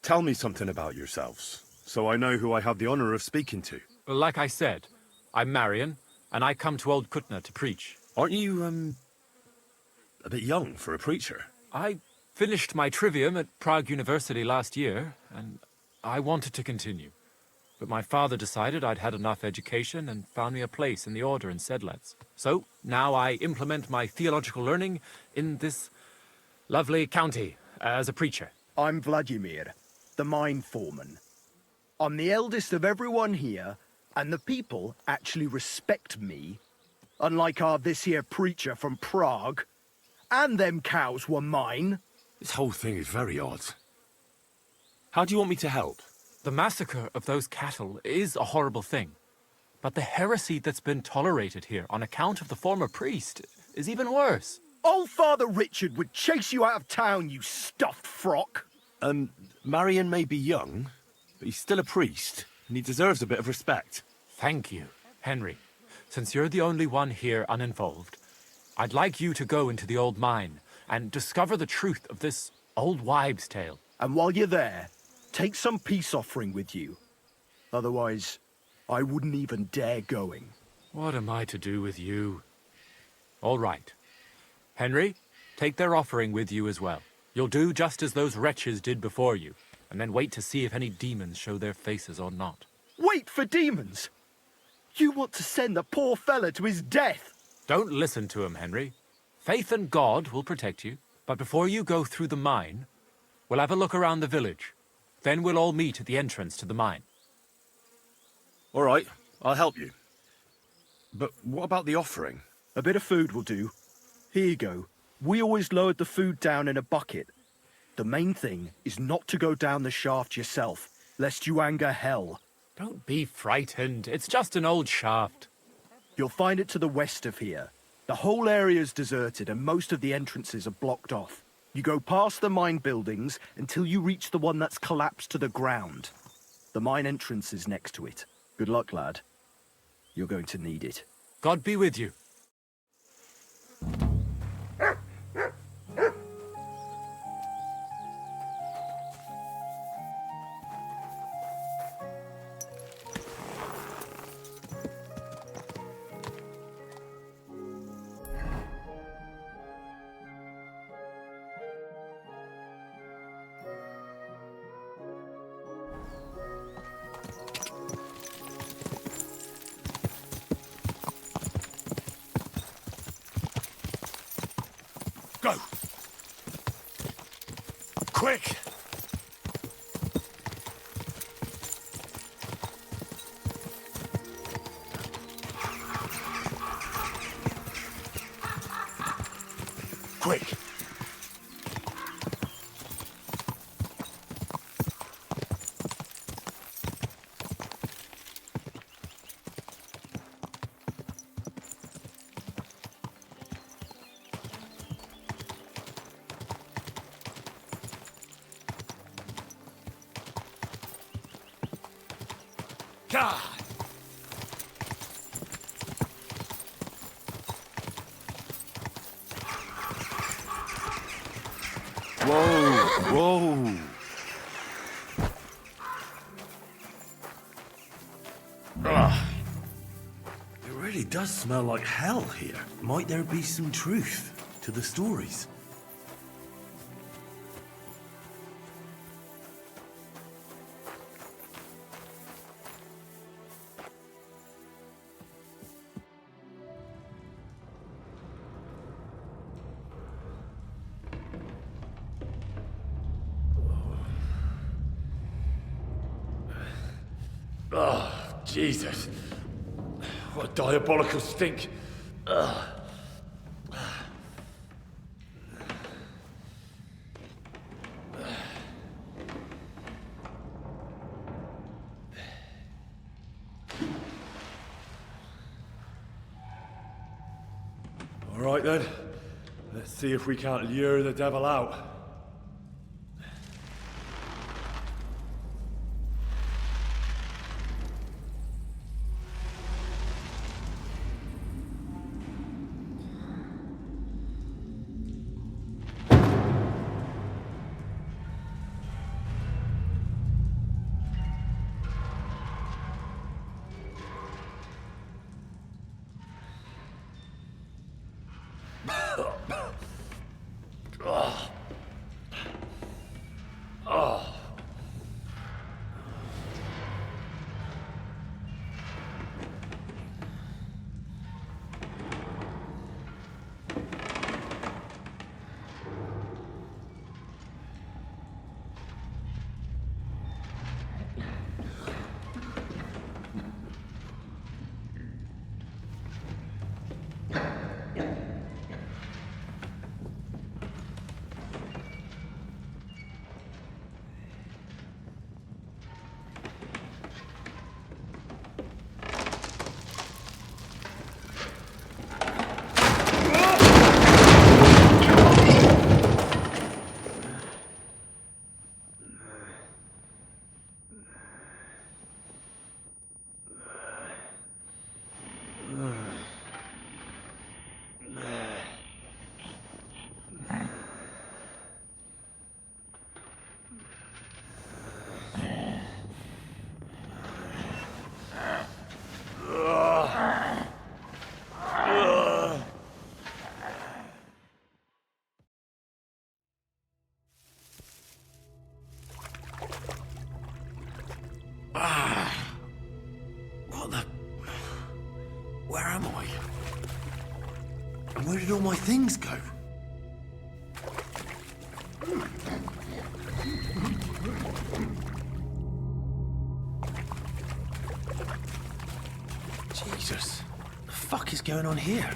Tell me something about yourselves, so I know who I have the honor of speaking to. Like I said, I'm Marion, and I come to Old Kutna to preach. Aren't you, a bit young for a preacher? I finished my trivium at Prague University last year, and I wanted to continue. But my father decided I'd had enough education and found me a place in the order in Sedlets. So now I implement my theological learning in this lovely county as a preacher. I'm Vladimir, the mine foreman. I'm the eldest of everyone here, and the people actually respect me, unlike our this here preacher from Prague. And them cows were mine. This whole thing is very odd. How do you want me to help? The massacre of those cattle is a horrible thing. But the heresy that's been tolerated here on account of the former priest is even worse. Old Father Richard would chase you out of town, you stuffed frock. Marion may be young, but he's still a priest, and he deserves a bit of respect. Thank you, Henry. Since you're the only one here uninvolved, I'd like you to go into the old mine and discover the truth of this old wives' tale. And while you're there, take some peace offering with you. Otherwise, I wouldn't even dare going. What am I to do with you? All right. Henry, take their offering with you as well. You'll do just as those wretches did before you, and then wait to see if any demons show their faces or not. Wait for demons? You want to send the poor fella to his death? Don't listen to him, Henry. Faith in God will protect you. But before you go through the mine, we'll have a look around the village. Then we'll all meet at the entrance to the mine. All right, I'll help you. But what about the offering? A bit of food will do. Here you go. We always lowered the food down in a bucket. The main thing is not to go down the shaft yourself, lest you anger hell. Don't be frightened. It's just an old shaft. You'll find it to the west of here. The whole area is deserted and most of the entrances are blocked off. You go past the mine buildings until you reach the one that's collapsed to the ground. The mine entrance is next to it. Good luck, lad. You're going to need it. God be with you. Go! Quick! Quick! God! Whoa! Whoa! Ugh. It really does smell like hell here. Might there be some truth to the stories? Oh, Jesus. What a diabolical stink. Ugh. All right then. Let's see if we can't lure the devil out. What the... Where am I? And where did all my things go? Jesus, what the fuck is going on here?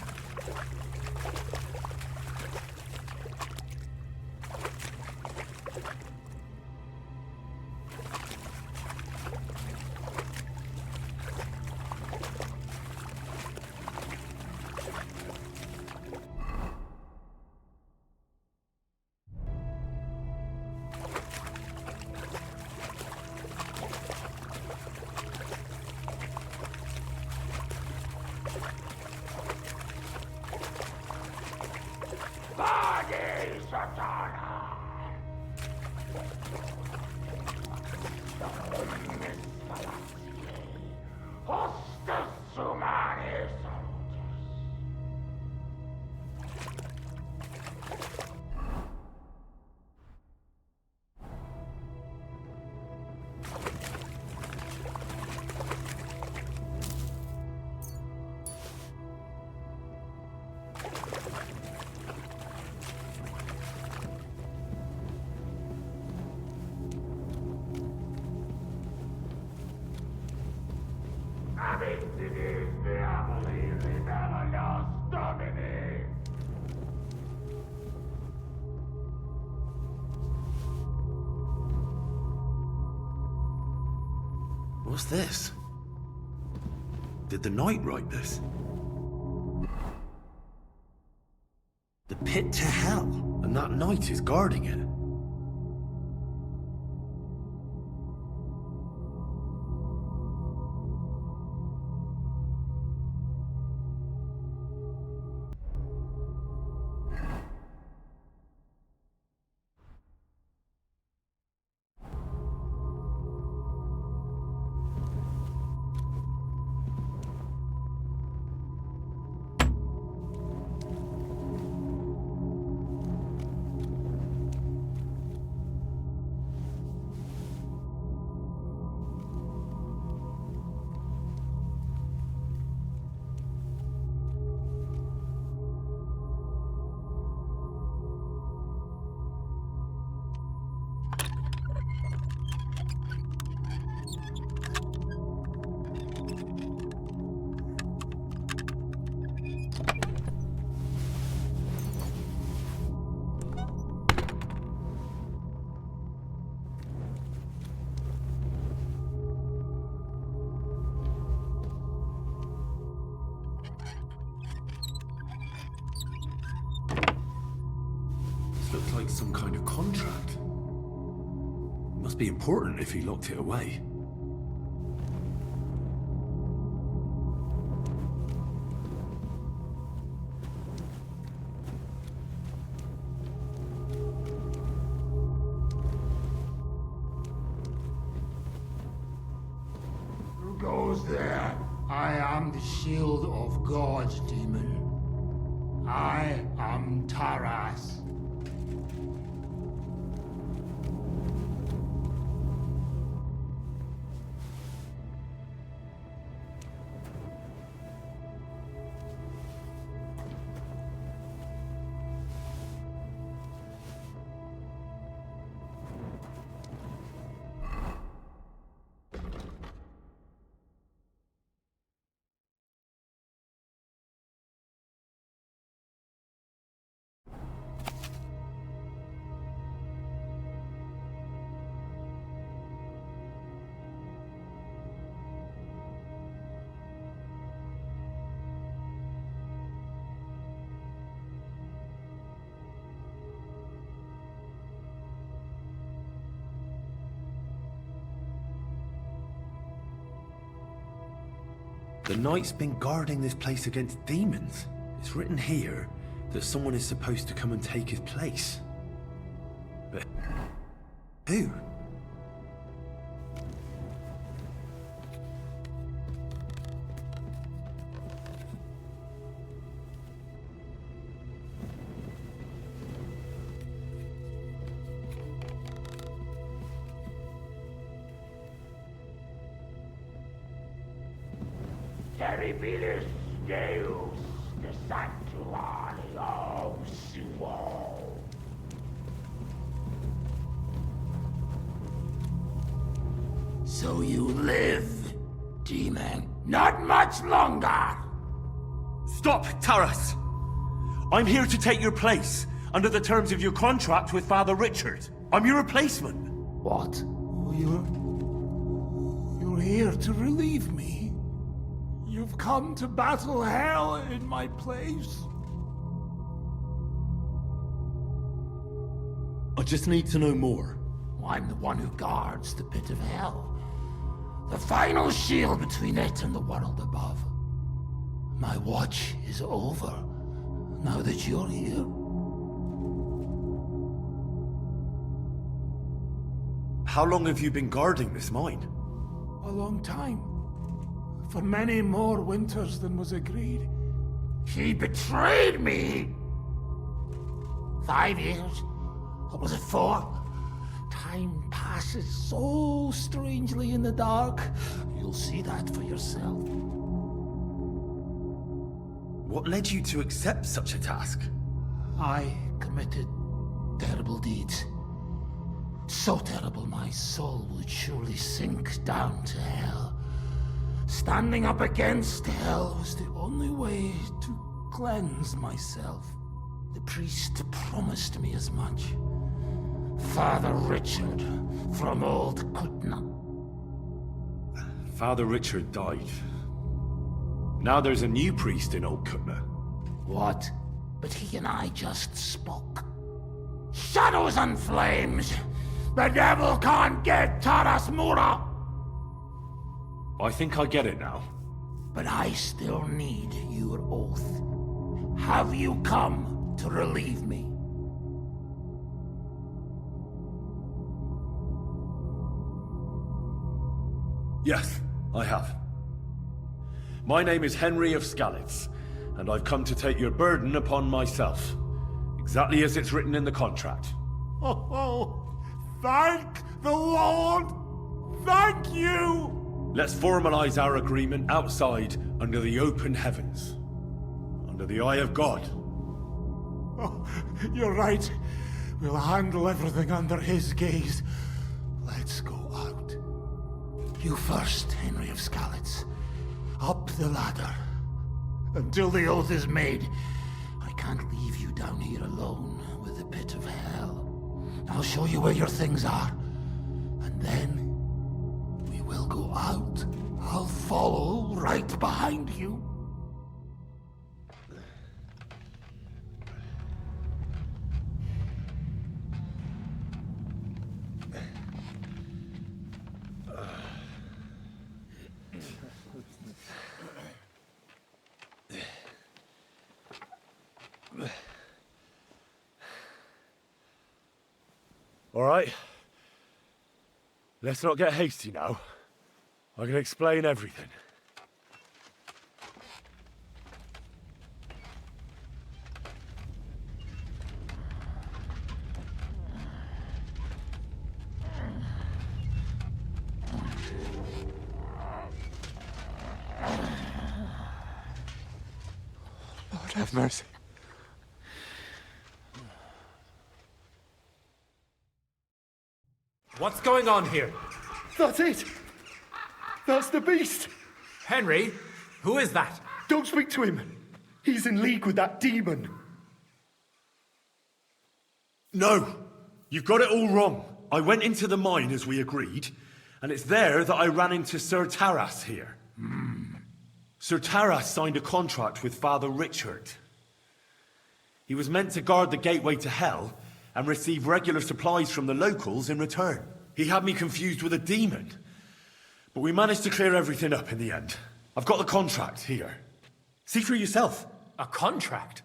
What's this? Did the knight write this? The pit to hell, and that knight is guarding it. Looks like some kind of contract. Must be important if he locked it away. Who goes there? I am the shield of God, demon. I am Taras. The knight's been guarding this place against demons. It's written here that someone is supposed to come and take his place. But who? Terribilis Deus, the Sanctuario Suo. So you live, demon. Not much longer. Stop, Taras! I'm here to take your place, under the terms of your contract with Father Richard. I'm your replacement. What? You're here to relieve me. You've come to battle hell in my place. I just need to know more. I'm the one who guards the pit of hell. The final shield between it and the world above. My watch is over, now that you're here. How long have you been guarding this mine? A long time. For many more winters than was agreed. He betrayed me! 5 years? Or was it 4? Time passes so strangely in the dark. You'll see that for yourself. What led you to accept such a task? I committed terrible deeds. So terrible my soul would surely sink down to hell. Standing up against hell was the only way to cleanse myself. The priest promised me as much. Father Richard from Old Kutna. Father Richard died. Now there's a new priest in Old Kutna. What? But he and I just spoke. Shadows and flames! The devil can't get Taras Mura! I think I get it now. But I still need your oath. Have you come to relieve me? Yes, I have. My name is Henry of Skalitz, and I've come to take your burden upon myself. Exactly as it's written in the contract. Oh, thank the Lord! Thank you! Let's formalize our agreement outside, under the open heavens. Under the eye of God. Oh, you're right. We'll handle everything under his gaze. Let's go out. You first, Henry of Skalitz. Up the ladder. Until the oath is made, I can't leave you down here alone with the pit of hell. I'll show you where your things are. And then we will go out. I'll follow right behind you. All right. Let's not get hasty now. I can explain everything. Lord have mercy. What's going on here? That's it! That's the beast! Henry, who is that? Don't speak to him! He's in league with that demon! No! You've got it all wrong. I went into the mine as we agreed, and it's there that I ran into Sir Taras here. Sir Taras signed a contract with Father Richard. He was meant to guard the gateway to hell and receive regular supplies from the locals in return. He had me confused with a demon, but we managed to clear everything up in the end. I've got the contract here. See for yourself. A contract?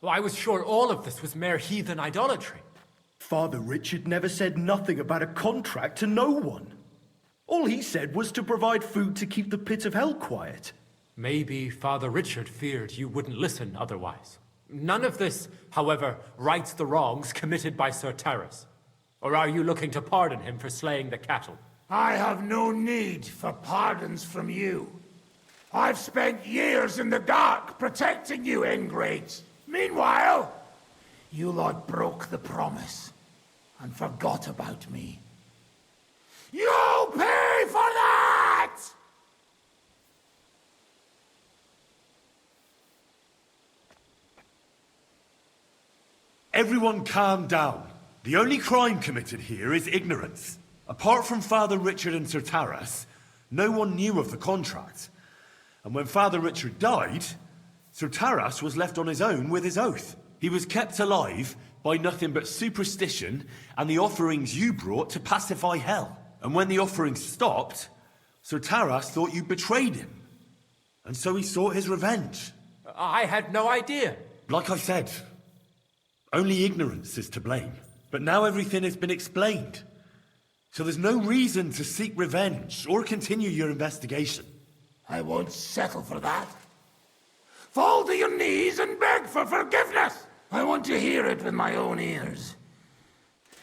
Well, I was sure all of this was mere heathen idolatry. Father Richard never said nothing about a contract to no one. All he said was to provide food to keep the pit of hell quiet. Maybe Father Richard feared you wouldn't listen otherwise. None of this, however, rights the wrongs committed by Sir Terrace. Or are you looking to pardon him for slaying the cattle? I have no need for pardons from you. I've spent years in the dark protecting you, ingrates. Meanwhile, you lot broke the promise and forgot about me. You'll pay for that! Everyone calm down. The only crime committed here is ignorance. Apart from Father Richard and Sir Taras, no one knew of the contract. And when Father Richard died, Sir Taras was left on his own with his oath. He was kept alive by nothing but superstition and the offerings you brought to pacify hell. And when the offerings stopped, Sir Taras thought you betrayed him. And so he sought his revenge. I had no idea. Like I said, only ignorance is to blame. But now everything has been explained. So there's no reason to seek revenge or continue your investigation. I won't settle for that. Fall to your knees and beg for forgiveness! I want to hear it with my own ears.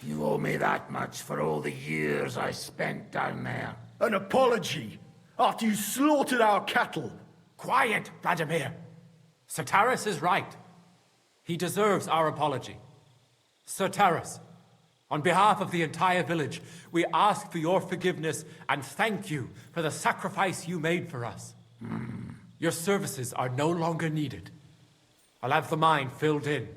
You owe me that much for all the years I spent down there. An apology? After you slaughtered our cattle? Quiet, Vladimir. Sir Taras is right. He deserves our apology. Sir Taras, on behalf of the entire village, we ask for your forgiveness and thank you for the sacrifice you made for us. Your services are no longer needed. I'll have the mine filled in,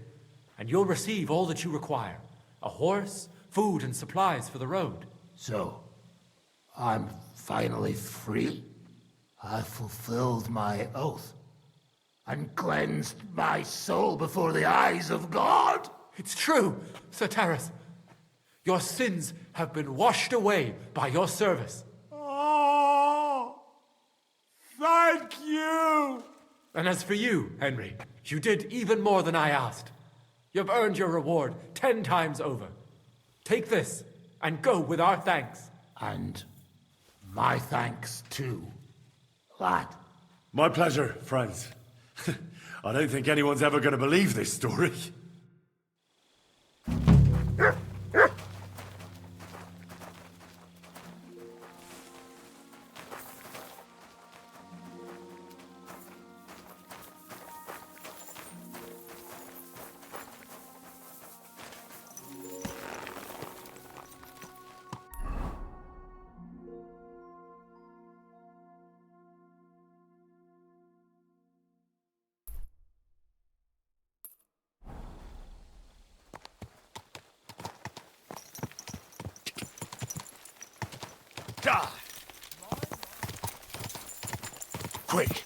and you'll receive all that you require. A horse, food, and supplies for the road. So, I'm finally free. I've fulfilled my oath and cleansed my soul before the eyes of God. It's true, Sir Taras. Your sins have been washed away by your service. Oh, thank you! And as for you, Henry, you did even more than I asked. You've earned your reward 10 times over. Take this and go with our thanks. And my thanks too, lad. My pleasure, friends. I don't think anyone's ever going to believe this story. Quick!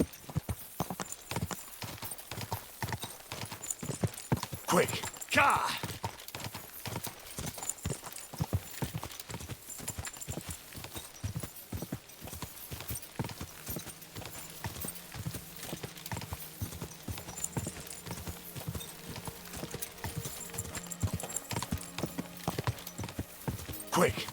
Quick! Gah! Quick!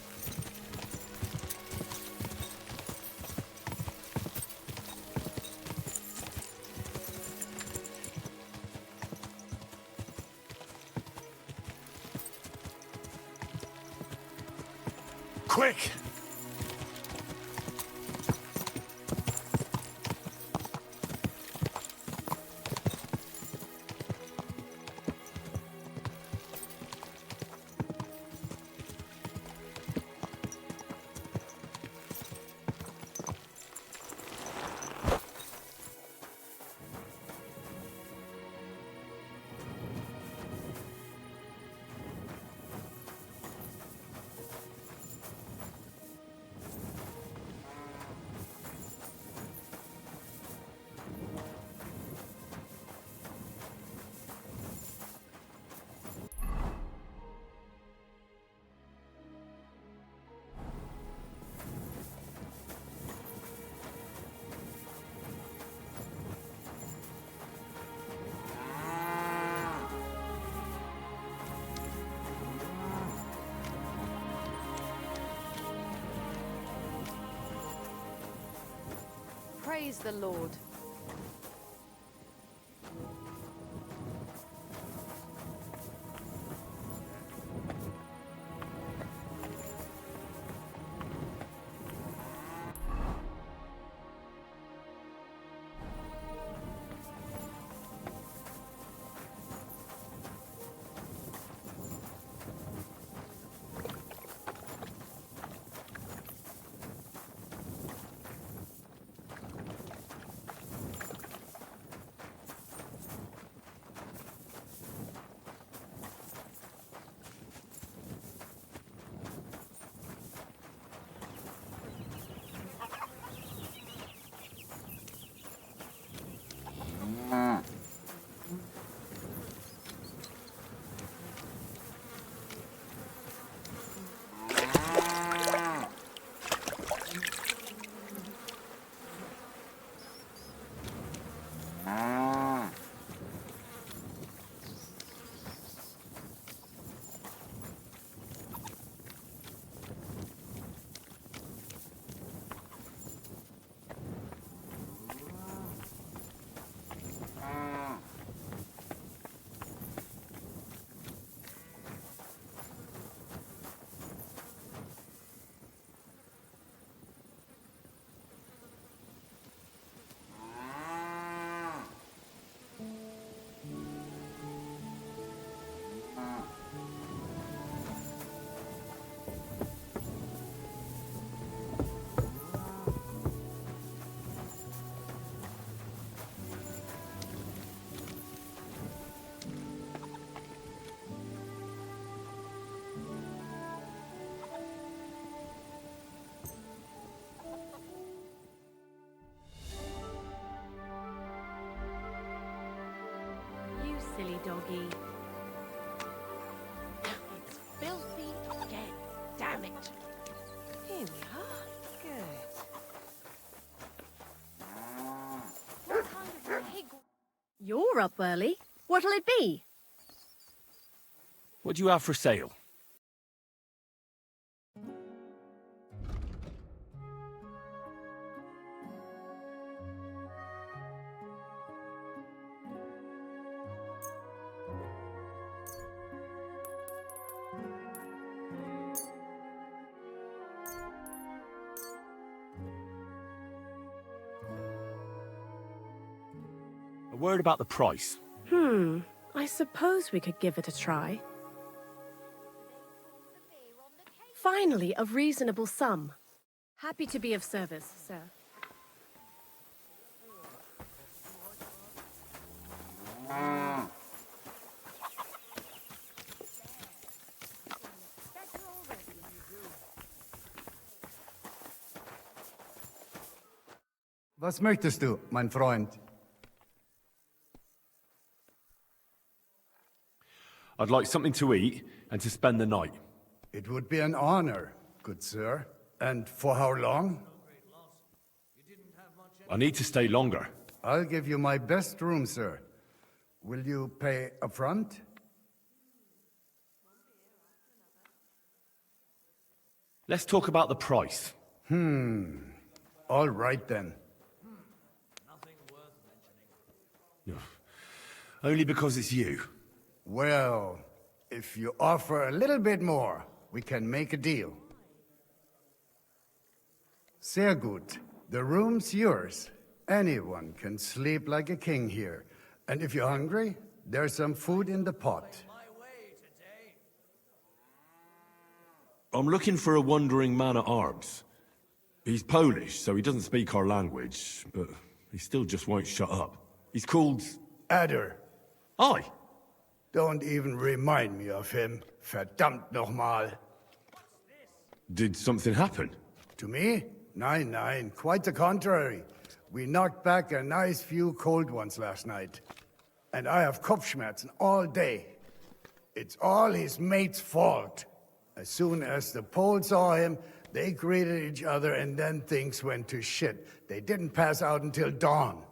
Quick! Praise the Lord. You silly doggy. It's filthy again. Damn it. Here we are. Good. What kind of pig? You're up early. What'll it be? What do you have for sale? A word about the price. I suppose we could give it a try. Finally, a reasonable sum. Happy to be of service, sir. Was möchtest du, mein Freund? I'd like something to eat and to spend the night. It would be an honor, good sir. And for how long? I need to stay longer. I'll give you my best room, sir. Will you pay upfront? Let's talk about the price. All right then. Only because it's you. Well, if you offer a little bit more, we can make a deal. Sehr gut. The room's yours. Anyone can sleep like a king here. And if you're hungry, there's some food in the pot. I'm looking for a wandering man-at-arms. He's Polish, so he doesn't speak our language, but he still just won't shut up. He's called... Adder. Aye. Don't even remind me of him. Verdammt nochmal. Did something happen? To me? Nein, nein. Quite the contrary. We knocked back a nice few cold ones last night. And I have Kopfschmerzen all day. It's all his mate's fault. As soon as the Poles saw him, they greeted each other and then things went to shit. They didn't pass out until dawn.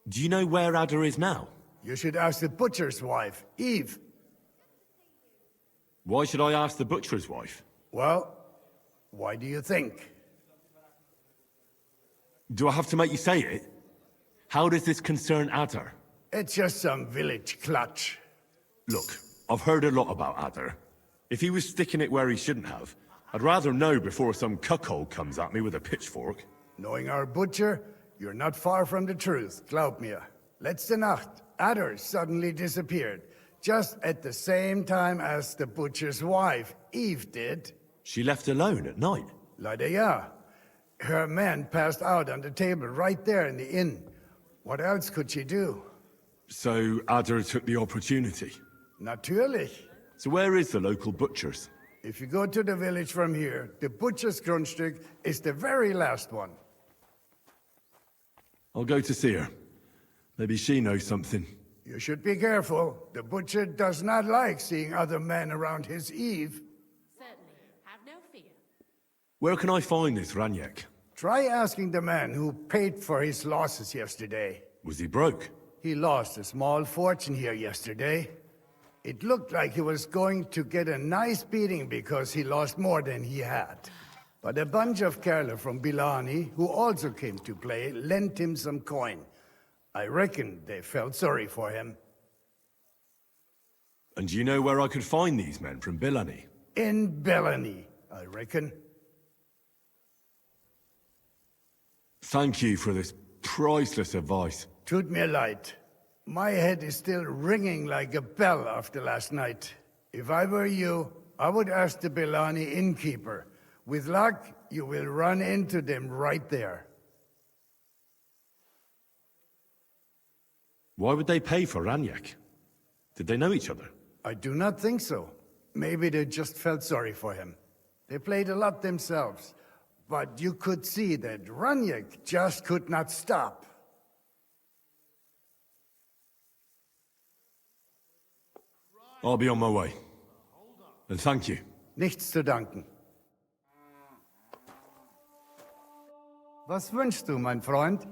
Do you know where Adder is now? You should ask the butcher's wife, Eve. Why should I ask the butcher's wife? Well, why do you think? Do I have to make you say it? How does this concern Adder? It's just some village clutch. Look, I've heard a lot about Adder. If he was sticking it where he shouldn't have, I'd rather know before some cuckold comes at me with a pitchfork. Knowing our butcher, you're not far from the truth, glaub mir. Letzte Nacht, Adder suddenly disappeared, just at the same time as the butcher's wife, Eve, did. She left alone at night? Leider ja. Her man passed out on the table right there in the inn. What else could she do? So Adder took the opportunity? Natürlich. So where is the local butcher's? If you go to the village from here, the butcher's Grundstück is the very last one. I'll go to see her. Maybe she knows something. You should be careful. The butcher does not like seeing other men around his Eve. Certainly. Have no fear. Where can I find this Raniek? Try asking the man who paid for his losses yesterday. Was he broke? He lost a small fortune here yesterday. It looked like he was going to get a nice beating because he lost more than he had. But a bunch of Kerle from Bilani, who also came to play, lent him some coin. I reckon they felt sorry for him. And do you know where I could find these men from Bilani? In Bilani, I reckon. Thank you for this priceless advice. Tut mir leid. My head is still ringing like a bell after last night. If I were you, I would ask the Bilani innkeeper. With luck, you will run into them right there. Why would they pay for Raniek? Did they know each other? I do not think so. Maybe they just felt sorry for him. They played a lot themselves, but you could see that Raniek just could not stop. I'll be on my way. And thank you. Nichts zu danken. Was wünschst du, mein Freund?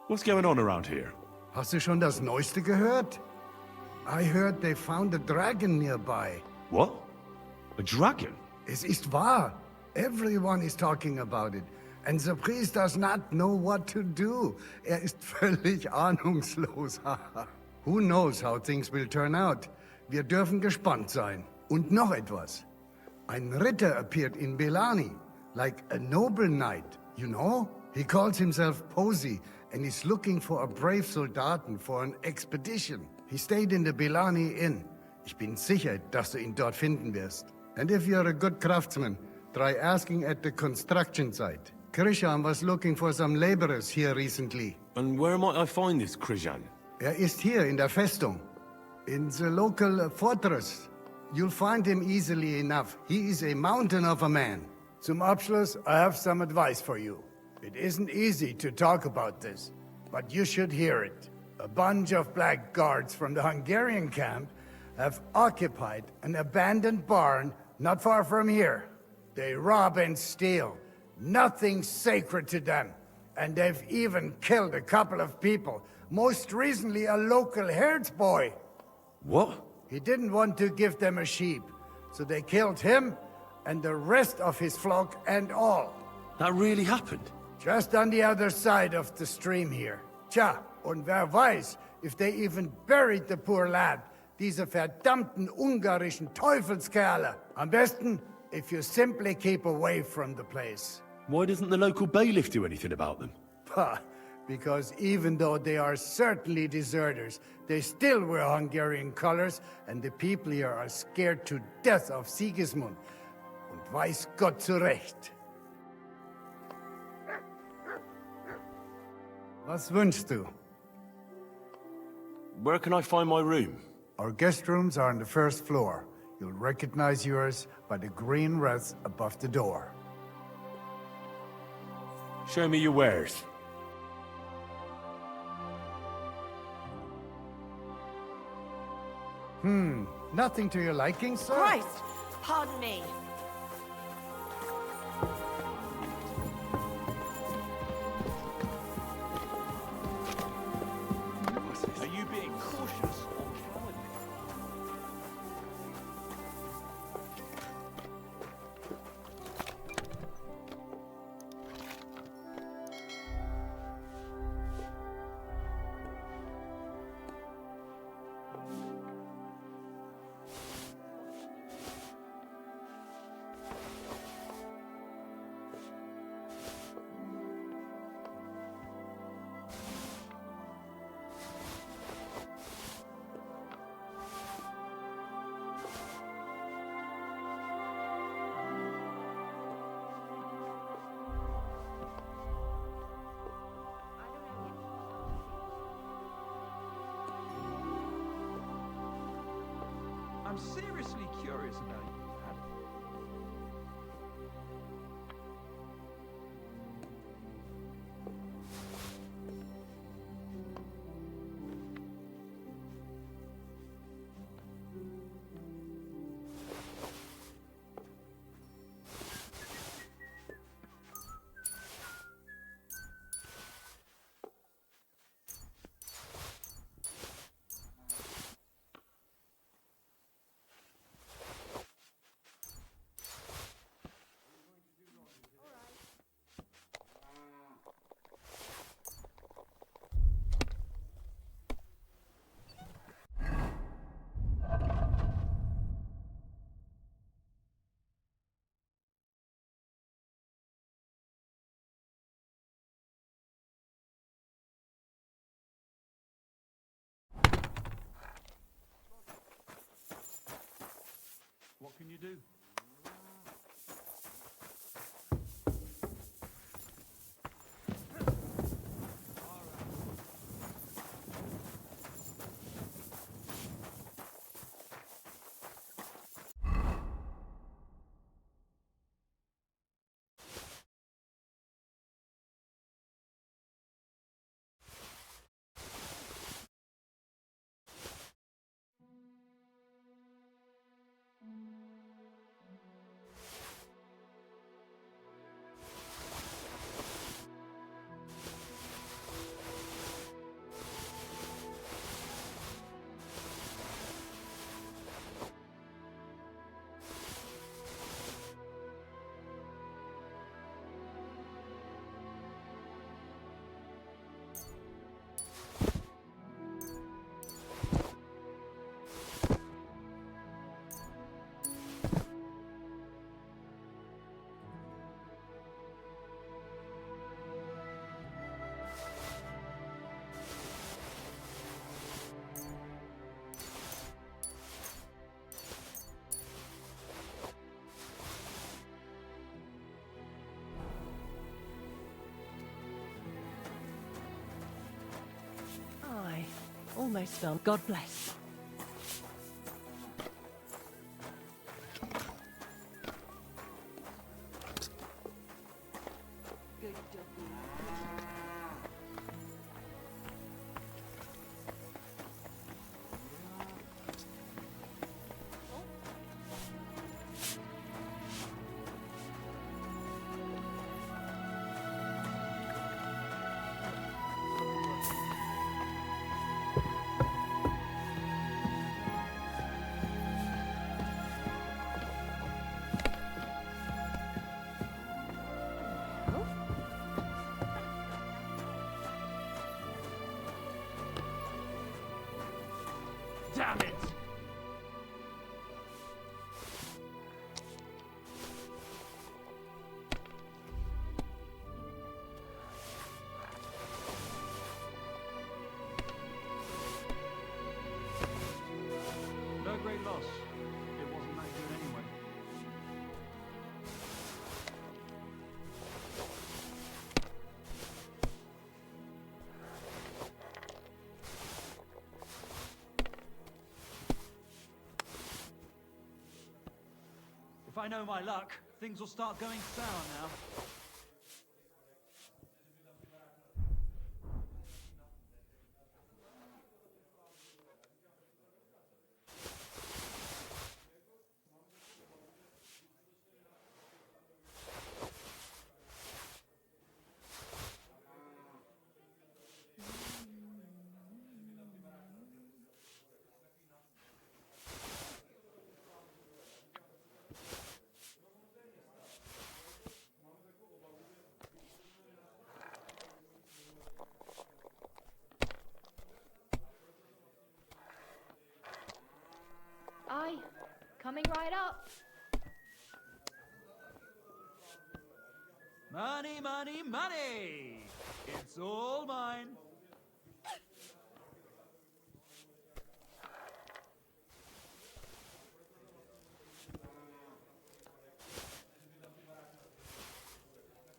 What's going on around here? Hast du schon das Neueste gehört? I heard they found a dragon nearby. What? A dragon? Es ist wahr. Everyone is talking about it. And the priest does not know what to do. Ist völlig ahnungslos. Who knows how things will turn out? Wir dürfen gespannt sein. Und noch etwas. Ein Ritter appeared in Belani, like a noble knight, you know? He calls himself Posey, and is looking for a brave Soldaten for an expedition. He stayed in the Belani Inn. Ich bin sicher, dass du ihn dort finden wirst. And if you're a good craftsman, try asking at the construction site. Krishan was looking for some laborers here recently. And where might I find this Krishan? Ist hier in der Festung. In the local fortress. You'll find him easily enough. He is a mountain of a man. Zum Abschluss, I have some advice for you. It isn't easy to talk about this, but you should hear it. A bunch of black guards from the Hungarian camp have occupied an abandoned barn not far from here. They rob and steal. Nothing sacred to them. And they've even killed a couple of people. Most recently, a local herds boy. What? He didn't want to give them a sheep, so they killed him and the rest of his flock and all. That really happened? Just on the other side of the stream here. Tja, und wer weiß, if they even buried the poor lad. Diese verdammten ungarischen Teufelskerle. Am besten, if you simply keep away from the place. Why doesn't the local bailiff do anything about them? Because even though they are certainly deserters, they still wear Hungarian colors, and the people here are scared to death of Sigismund. Und weiß Gott zu Recht. Was wünschst du? Where can I find my room? Our guest rooms are on the first floor. You'll recognize yours by the green wreath above the door. Show me your wares. Nothing to your liking, sir? Christ! Pardon me. Are you being cautious or cowardly? seriously curious about you, lad. What can you do? I almost felt God bless. Damn it! No great loss. It wasn't that good anyway. If I know my luck, things will start going sour now. Aye, coming right up. Money, money, money! It's all mine.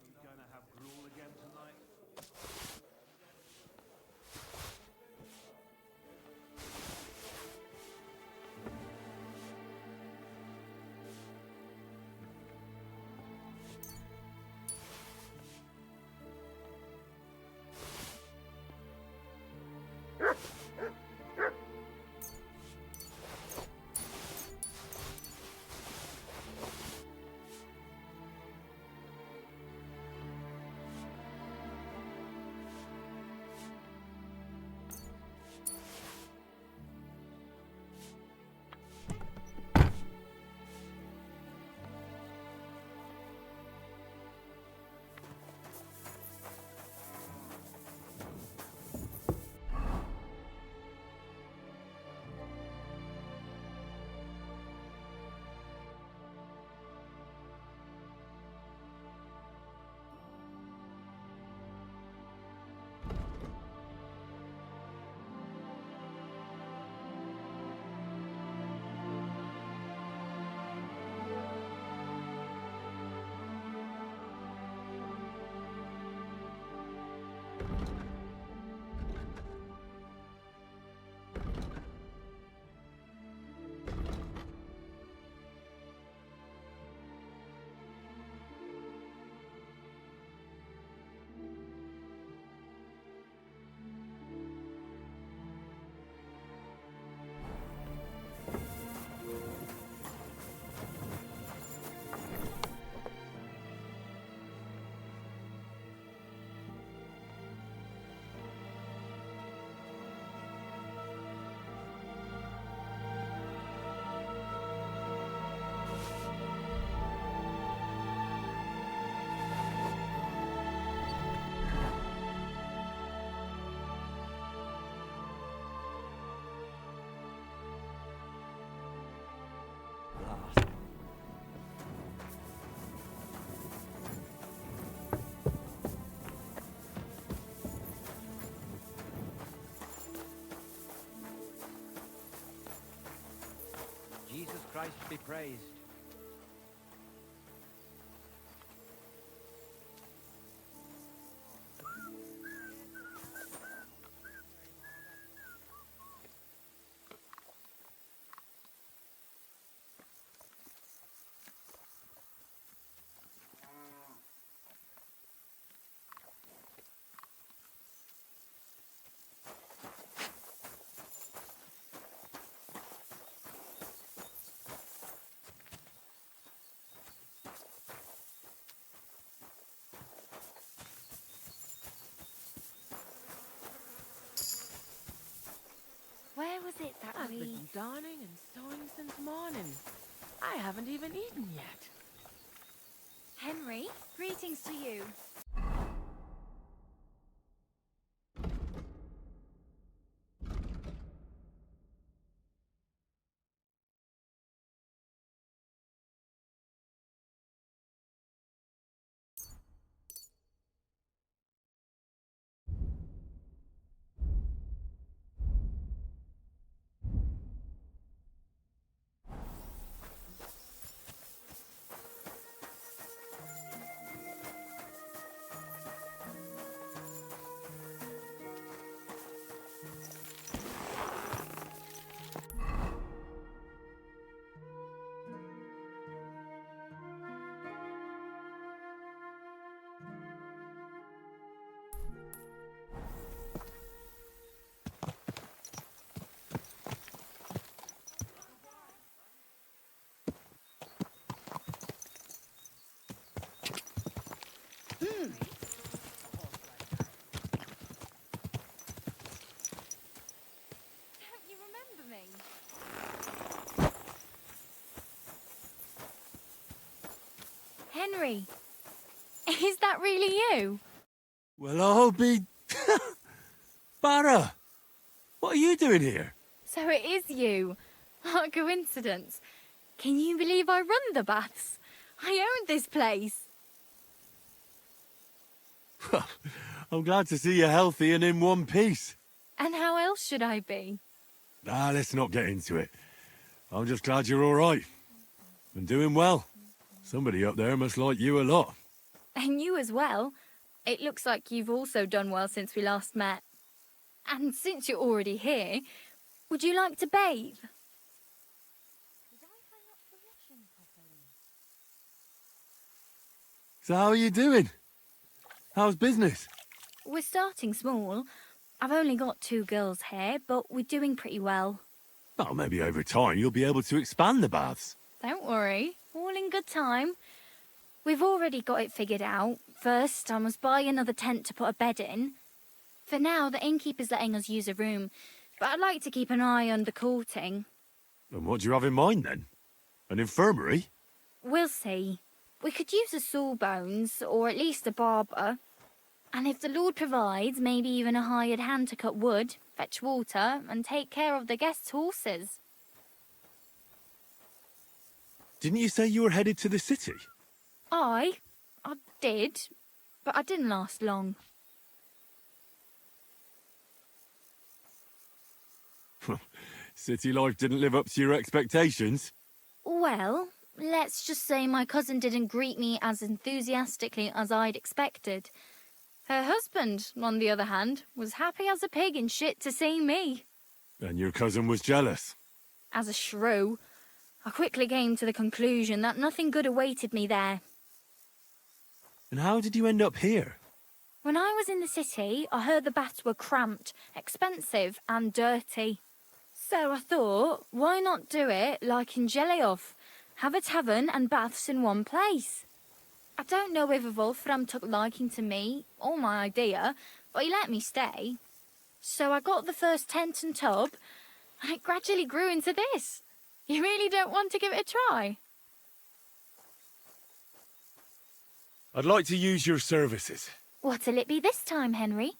We gonna have gruel again tonight? Jesus Christ be praised. Where was it that I've been darning and sewing since morning. I haven't even eaten yet. Henry, greetings to you. Don't you remember me? Henry, is that really you? Well, I'll be... Barra! What are you doing here? So it is you. What a coincidence. Can you believe I run the baths? I own this place. I'm glad to see you healthy and in one piece. And how else should I be? Let's not get into it. I'm just glad you're all right. And doing well. Somebody up there must like you a lot. And you as well. It looks like you've also done well since we last met. And since you're already here, would you like to bathe? So how are you doing? How's business? We're starting small. I've only got 2 girls here, but we're doing pretty well. Oh, maybe over time you'll be able to expand the baths. Don't worry, all in good time. We've already got it figured out. First, I must buy another tent to put a bed in. For now, the innkeeper's letting us use a room, but I'd like to keep an eye on the courting. And what do you have in mind then? An infirmary? We'll see. We could use a sawbones, or at least a barber. And if the Lord provides, maybe even a hired hand to cut wood, fetch water, and take care of the guests' horses. Didn't you say you were headed to the city? I did, but I didn't last long. City life didn't live up to your expectations? Well, let's just say my cousin didn't greet me as enthusiastically as I'd expected. Her husband, on the other hand, was happy as a pig in shit to see me. And your cousin was jealous. As a shrew, I quickly came to the conclusion that nothing good awaited me there. And how did you end up here? When I was in the city, I heard the baths were cramped, expensive, and dirty. So I thought, why not do it like in Jelioff? Have a tavern and baths in one place. I don't know whether Wolfram took liking to me or my idea, but he let me stay. So I got the first tent and tub, and it gradually grew into this. You really don't want to give it a try? I'd like to use your services. What'll it be this time, Henry?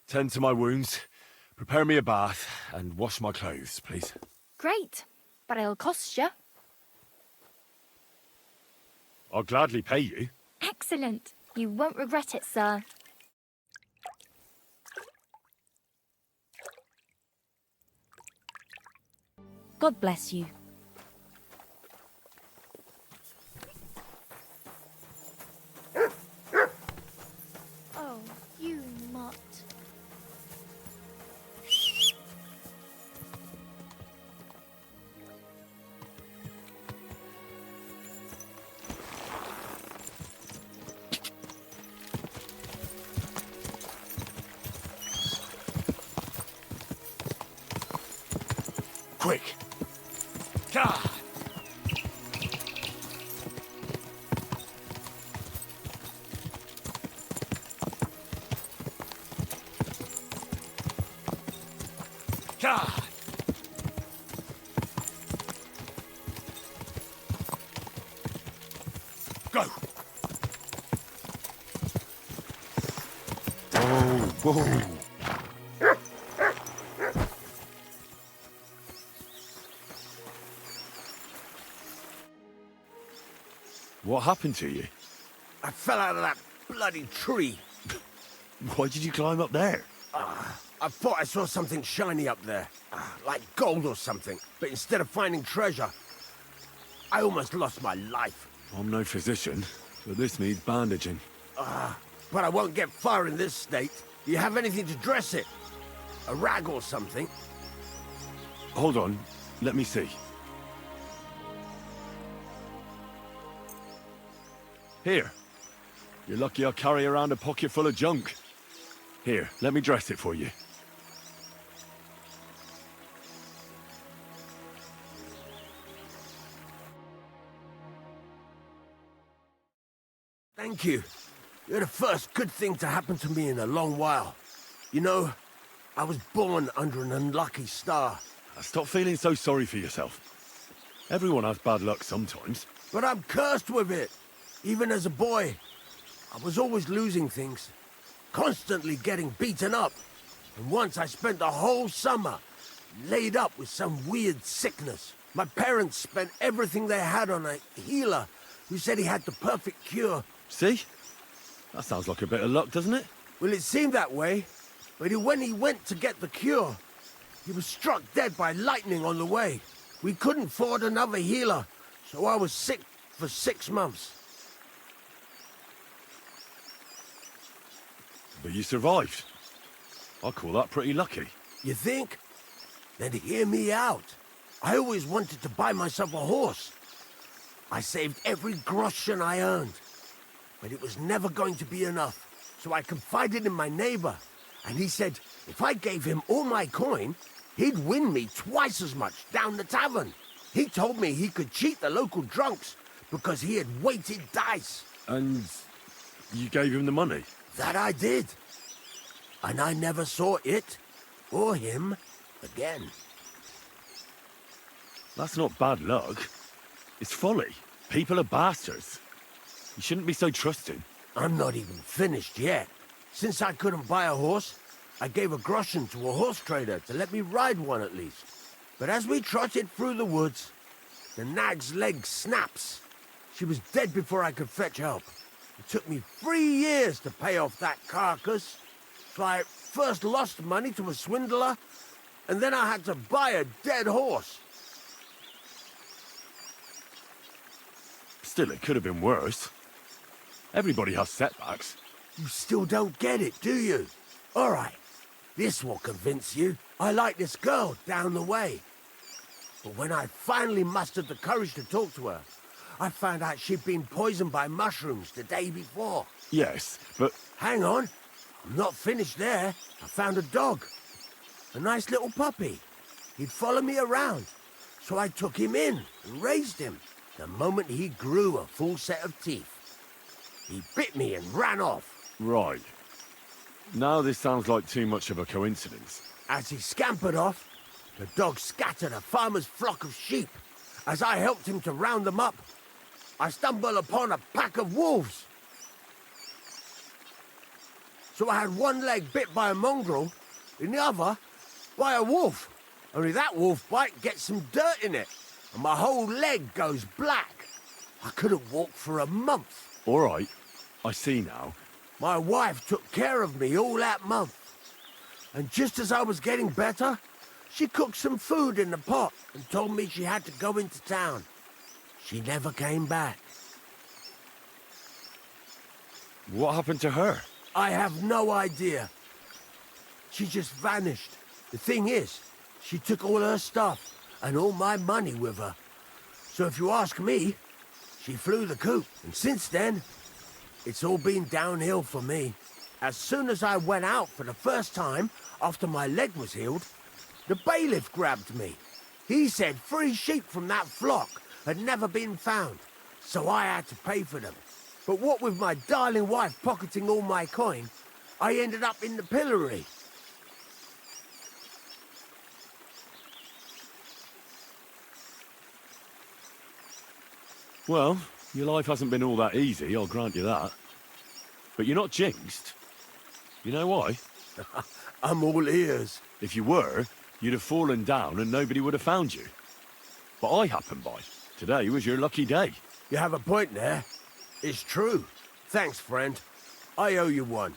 Tend to my wounds, prepare me a bath, and wash my clothes, please. Great, but it'll cost you. I'll gladly pay you. Excellent. You won't regret it, sir. God bless you. Oh, you mutt. Quick! God! God! Go! Whoa! What happened to you? I fell out of that bloody tree. Why did you climb up there? I thought I saw something shiny up there, like gold or something. But instead of finding treasure, I almost lost my life. I'm no physician, but this needs bandaging. But I won't get far in this state. Do you have anything to dress it? A rag or something? Hold on, let me see. Here. You're lucky I carry around a pocket full of junk. Here, let me dress it for you. Thank you. You're the first good thing to happen to me in a long while. You know, I was born under an unlucky star. Stop feeling so sorry for yourself. Everyone has bad luck sometimes. But I'm cursed with it. Even as a boy, I was always losing things. Constantly getting beaten up. And once I spent the whole summer laid up with some weird sickness. My parents spent everything they had on a healer who said he had the perfect cure. See? That sounds like a bit of luck, doesn't it? Well, it seemed that way. But when he went to get the cure, he was struck dead by lightning on the way. We couldn't afford another healer, so I was sick for 6 months. But you survived. I call that pretty lucky. You think? Then hear me out. I always wanted to buy myself a horse. I saved every groschen I earned. But it was never going to be enough. So I confided in my neighbor. And he said if I gave him all my coin, he'd win me twice as much down the tavern. He told me he could cheat the local drunks because he had weighted dice. And you gave him the money? That I did. And I never saw it or him again. That's not bad luck. It's folly. People are bastards. You shouldn't be so trusting. I'm not even finished yet. Since I couldn't buy a horse, I gave a groschen to a horse trader to let me ride one at least. But as we trotted through the woods, the nag's leg snaps. She was dead before I could fetch help. It took me 3 years to pay off that carcass. So I first lost money to a swindler, and then I had to buy a dead horse. Still, it could have been worse. Everybody has setbacks. You still don't get it, do you? All right, this will convince you. I like this girl down the way. But when I finally mustered the courage to talk to her, I found out she'd been poisoned by mushrooms the day before. Yes, but... Hang on. I'm not finished there. I found a dog. A nice little puppy. He'd follow me around. So I took him in and raised him. The moment he grew a full set of teeth, he bit me and ran off. Right. Now this sounds like too much of a coincidence. As he scampered off, the dog scattered a farmer's flock of sheep. As I helped him to round them up, I stumbled upon a pack of wolves. So I had one leg bit by a mongrel, and the other by a wolf. Only that wolf bite gets some dirt in it, and my whole leg goes black. I couldn't walk for a month. All right, I see now. My wife took care of me all that month. And just as I was getting better, she cooked some food in the pot and told me she had to go into town. She never came back. What happened to her? I have no idea. She just vanished. The thing is, she took all her stuff and all my money with her. So if you ask me, she flew the coop. And since then, it's all been downhill for me. As soon as I went out for the first time after my leg was healed, the bailiff grabbed me. He said 3 sheep from that flock had never been found, so I had to pay for them. But what with my darling wife pocketing all my coin, I ended up in the pillory. Well, your life hasn't been all that easy, I'll grant you that. But you're not jinxed. You know why? I'm all ears. If you were, you'd have fallen down and nobody would have found you. But I happened by. Today was your lucky day. You have a point there. It's true. Thanks, friend. I owe you one.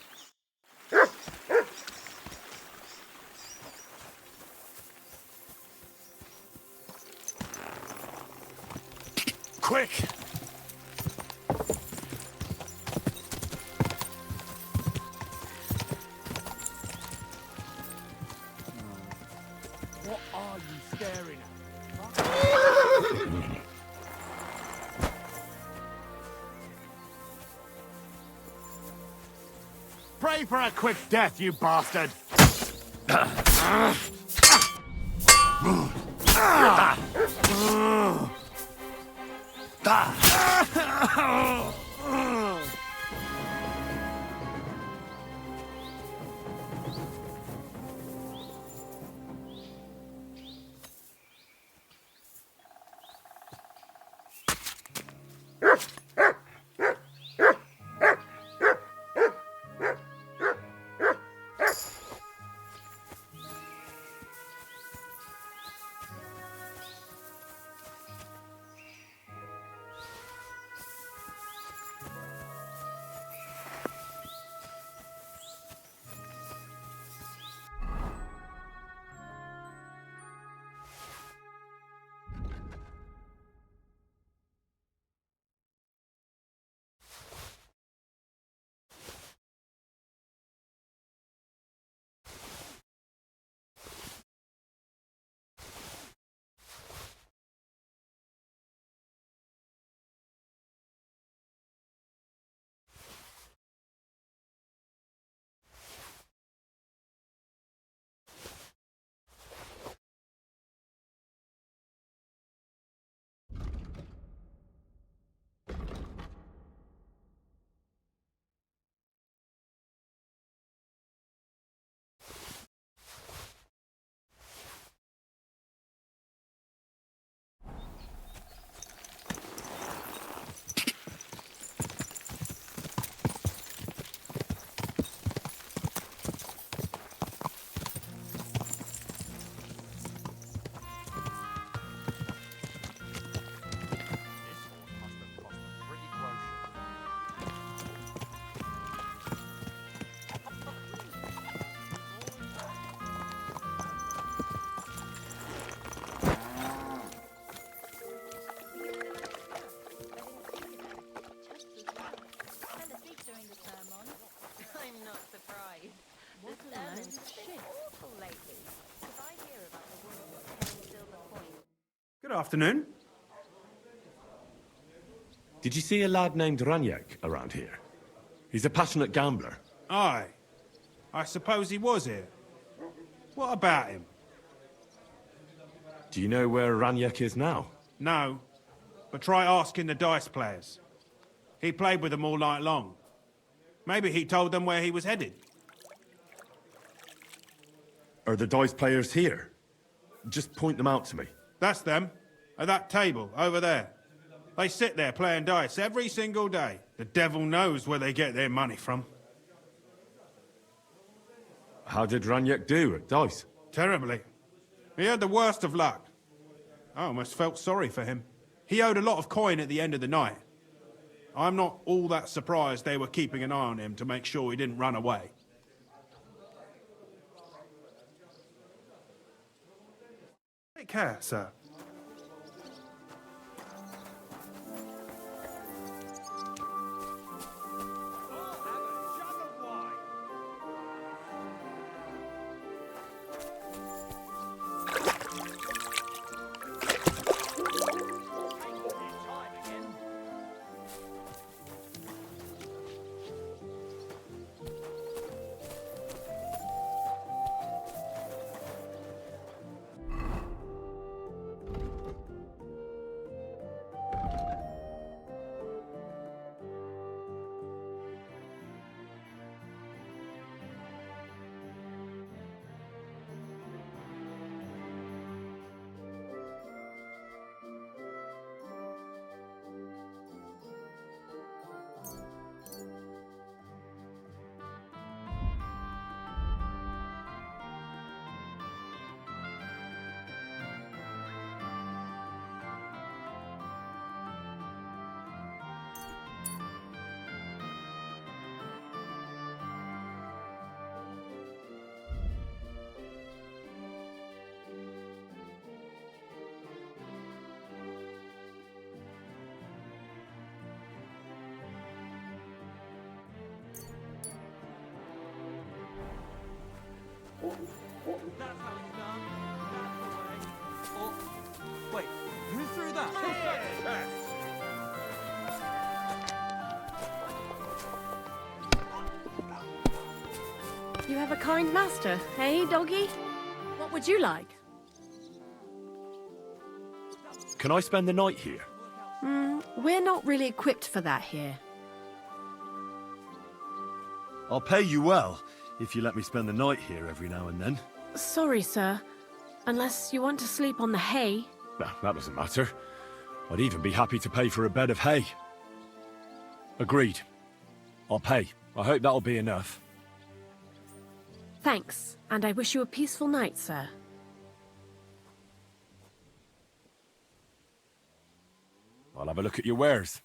Quick! What are you staring at? Pray for a quick death, you bastard! Good afternoon. Did you see a lad named Raniak around here? He's a passionate gambler. Aye. I suppose he was here. What about him? Do you know where Raniak is now? No. But try asking the dice players. He played with them all night long. Maybe he told them where he was headed. Are the dice players here? Just point them out to me. That's them. At that table, over there. They sit there playing dice every single day. The devil knows where they get their money from. How did Raniak do at dice? Terribly. He had the worst of luck. I almost felt sorry for him. He owed a lot of coin at the end of the night. I'm not all that surprised they were keeping an eye on him to make sure he didn't run away. Take care, sir. That's how it's done. That's the way. Oh, wait, who threw that? You have a kind master, hey, doggy? What would you like? Can I spend the night here? We're not really equipped for that here. I'll pay you well if you let me spend the night here every now and then. Sorry, sir. Unless you want to sleep on the hay. No, that doesn't matter. I'd even be happy to pay for a bed of hay. Agreed. I'll pay. I hope that'll be enough. Thanks, and I wish you a peaceful night, sir. I'll have a look at your wares.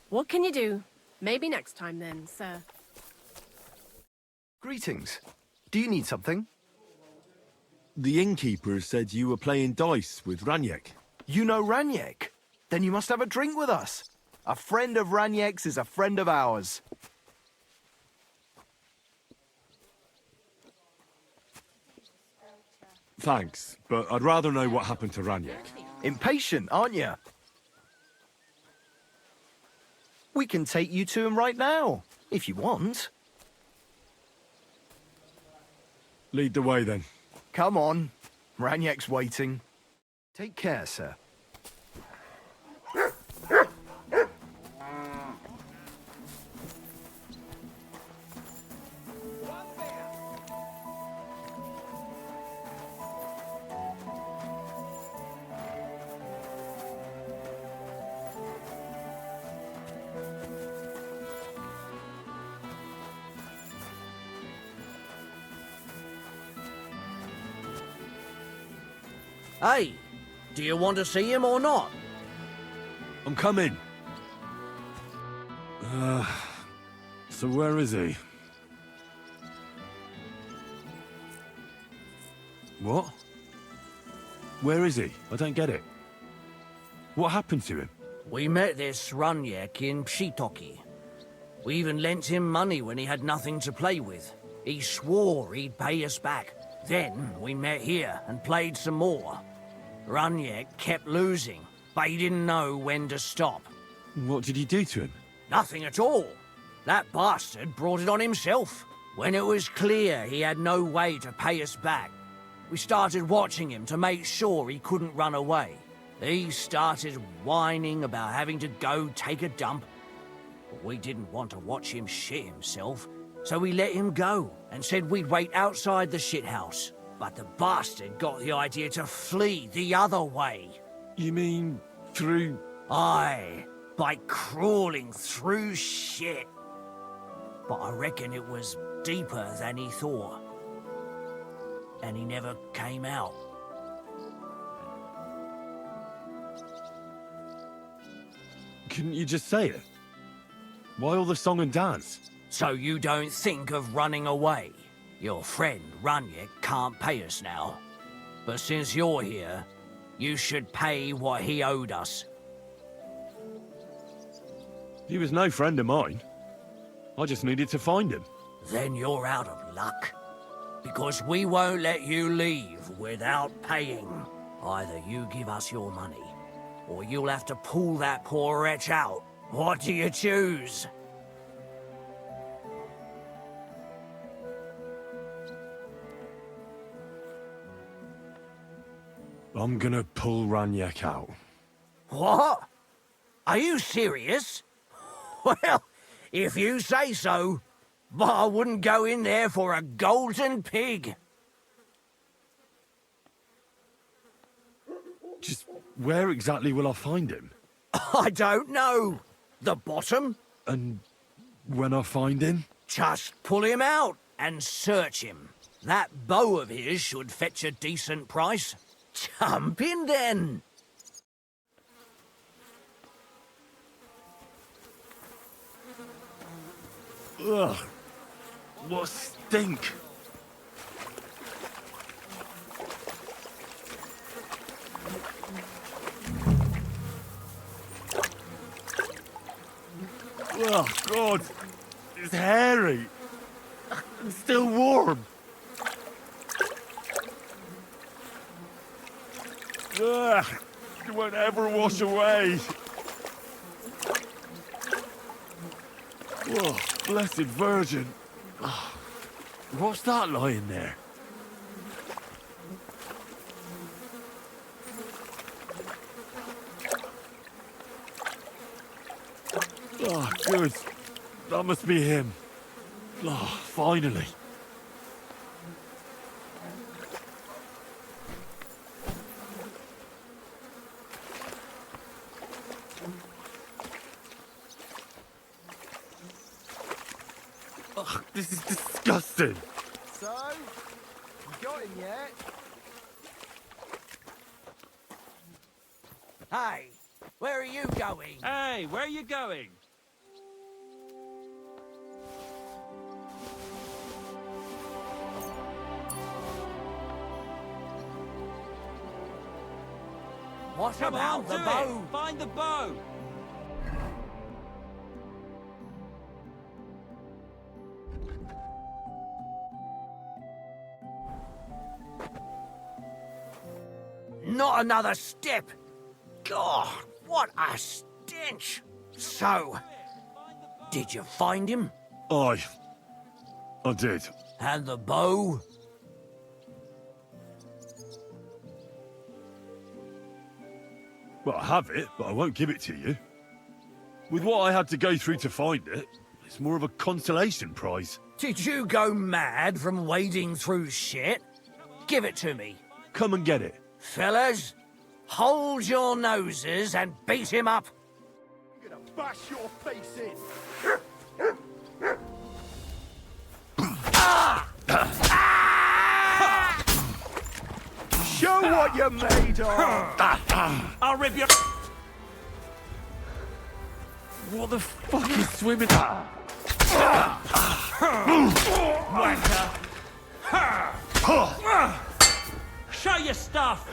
What can you do? Maybe next time then, sir. Greetings. Do you need something? The innkeeper said you were playing dice with Raniak. You know Raniak? Then you must have a drink with us. A friend of Raniak's is a friend of ours. Thanks, but I'd rather know what happened to Raniak. Impatient, aren't you? We can take you to him right now, if you want. Lead the way, then. Come on. Raniak's waiting. Take care, sir. Hey, do you want to see him or not? I'm coming. So where is he? What? Where is he? I don't get it. What happened to him? We met this Runyek in Pshitoki. We even lent him money when he had nothing to play with. He swore he'd pay us back. Then we met here and played some more. Runyek kept losing, but he didn't know when to stop. What did he do to him? Nothing at all. That bastard brought it on himself. When it was clear he had no way to pay us back, we started watching him to make sure he couldn't run away. He started whining about having to go take a dump. But we didn't want to watch him shit himself, so we let him go and said we'd wait outside the shithouse. But the bastard got the idea to flee the other way. You mean through... Aye, by crawling through shit. But I reckon it was deeper than he thought. And he never came out. Couldn't you just say it? Why all the song and dance? So you don't think of running away? Your friend Runyek can't pay us now. But since you're here, you should pay what he owed us. He was no friend of mine. I just needed to find him. Then you're out of luck. Because we won't let you leave without paying. Either you give us your money, or you'll have to pull that poor wretch out. What do you choose? I'm gonna pull Runyek out. What? Are you serious? Well, if you say so, but I wouldn't go in there for a golden pig. Just where exactly will I find him? I don't know. The bottom? And when I find him? Just pull him out and search him. That bow of his should fetch a decent price. Jump in then. Ugh. What stink. Oh, God. It's hairy. It's still warm. Ugh. It won't ever wash away. Oh, blessed Virgin. Oh, what's that lying there? Oh, good. That must be him. Oh, finally. Ugh, this is disgusting. So, you got him yet? Hey, where are you going? Hey, where are you going? What Come about on, the do bow? it. Find the bow. Not another step. God, what a stench. So, did you find him? I did. And the bow? Well, I have it, but I won't give it to you. With what I had to go through to find it, it's more of a consolation prize. Did you go mad from wading through shit? Give it to me. Come and get it. Fellas, hold your noses and beat him up. I'm gonna bash your face in. Show what you're made of. I'll rip your... What the fuck is swimming? Wanker! Show your stuff!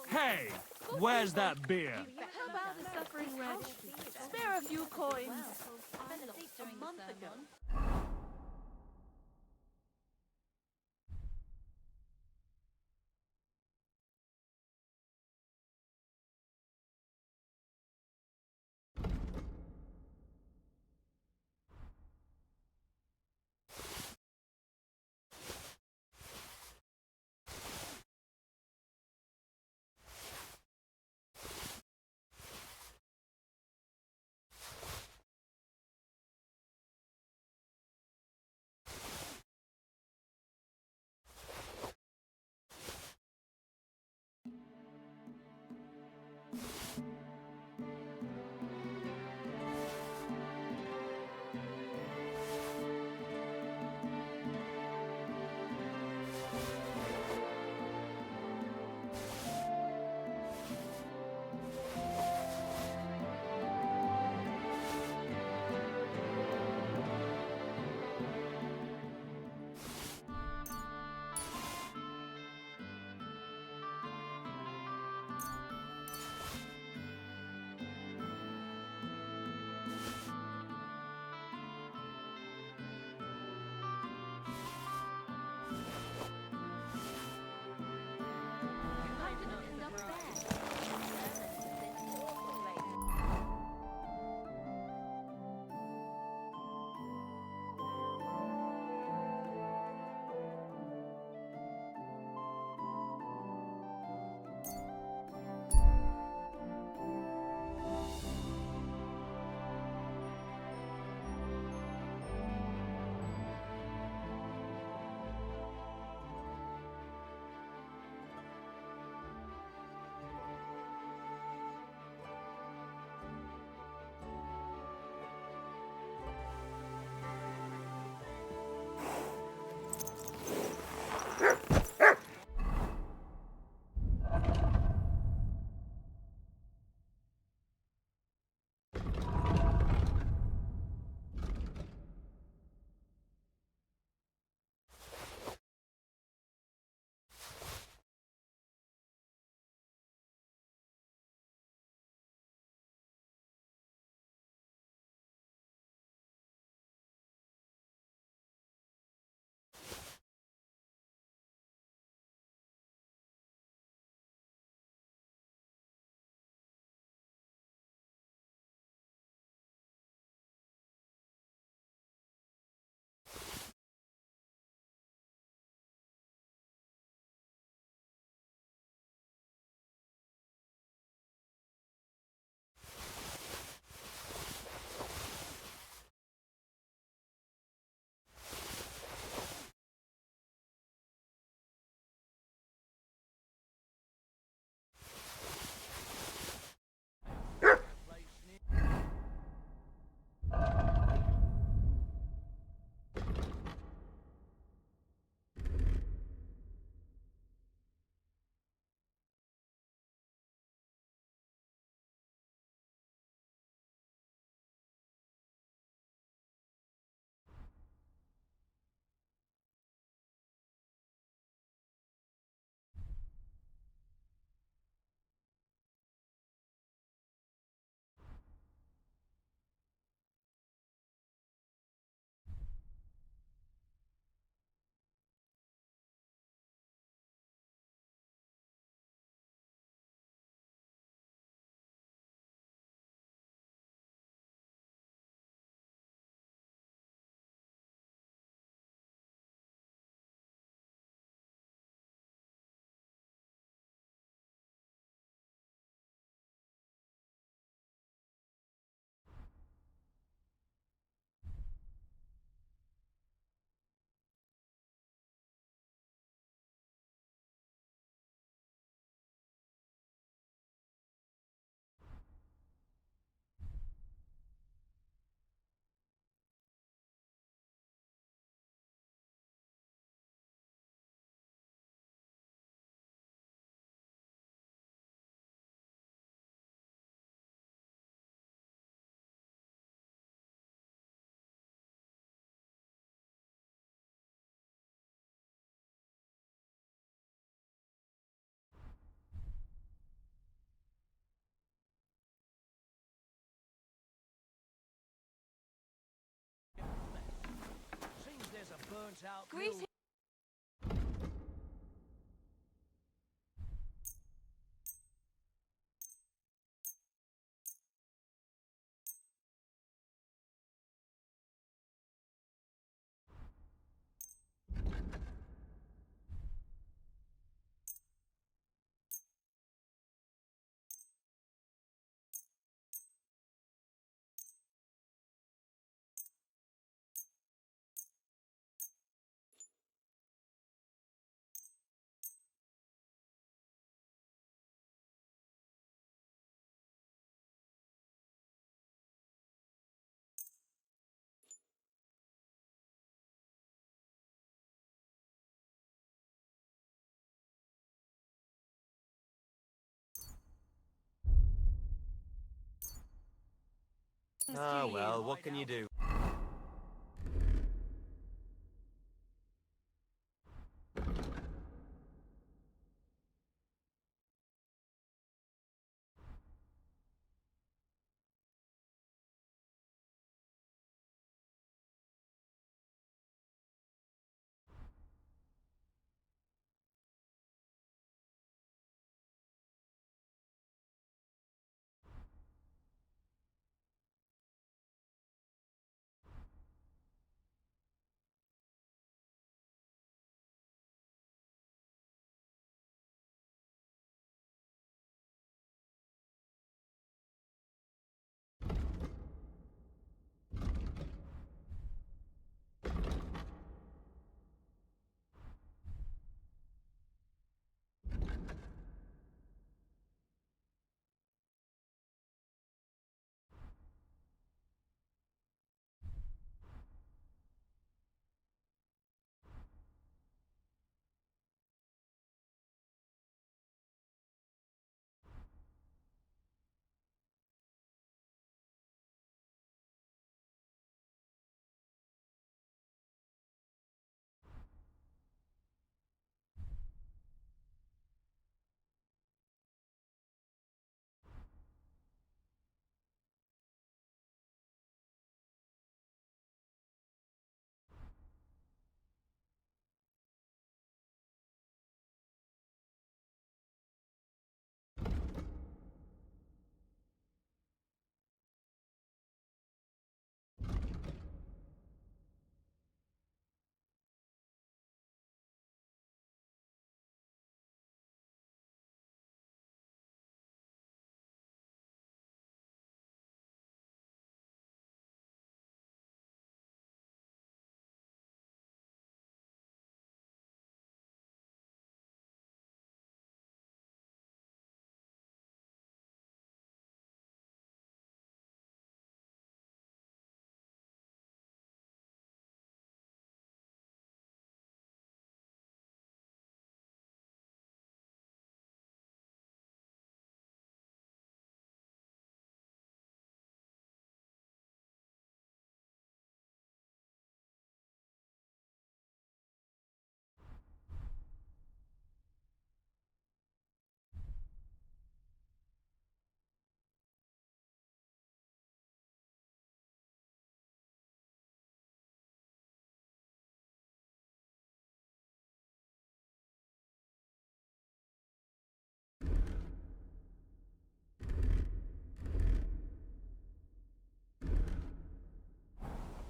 Hey, where's that beer? How about the suffering wretch? Spare a few coins. A month ago. Greetings. Ah, well, what can you do?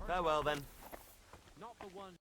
Farewell, then. Not for one.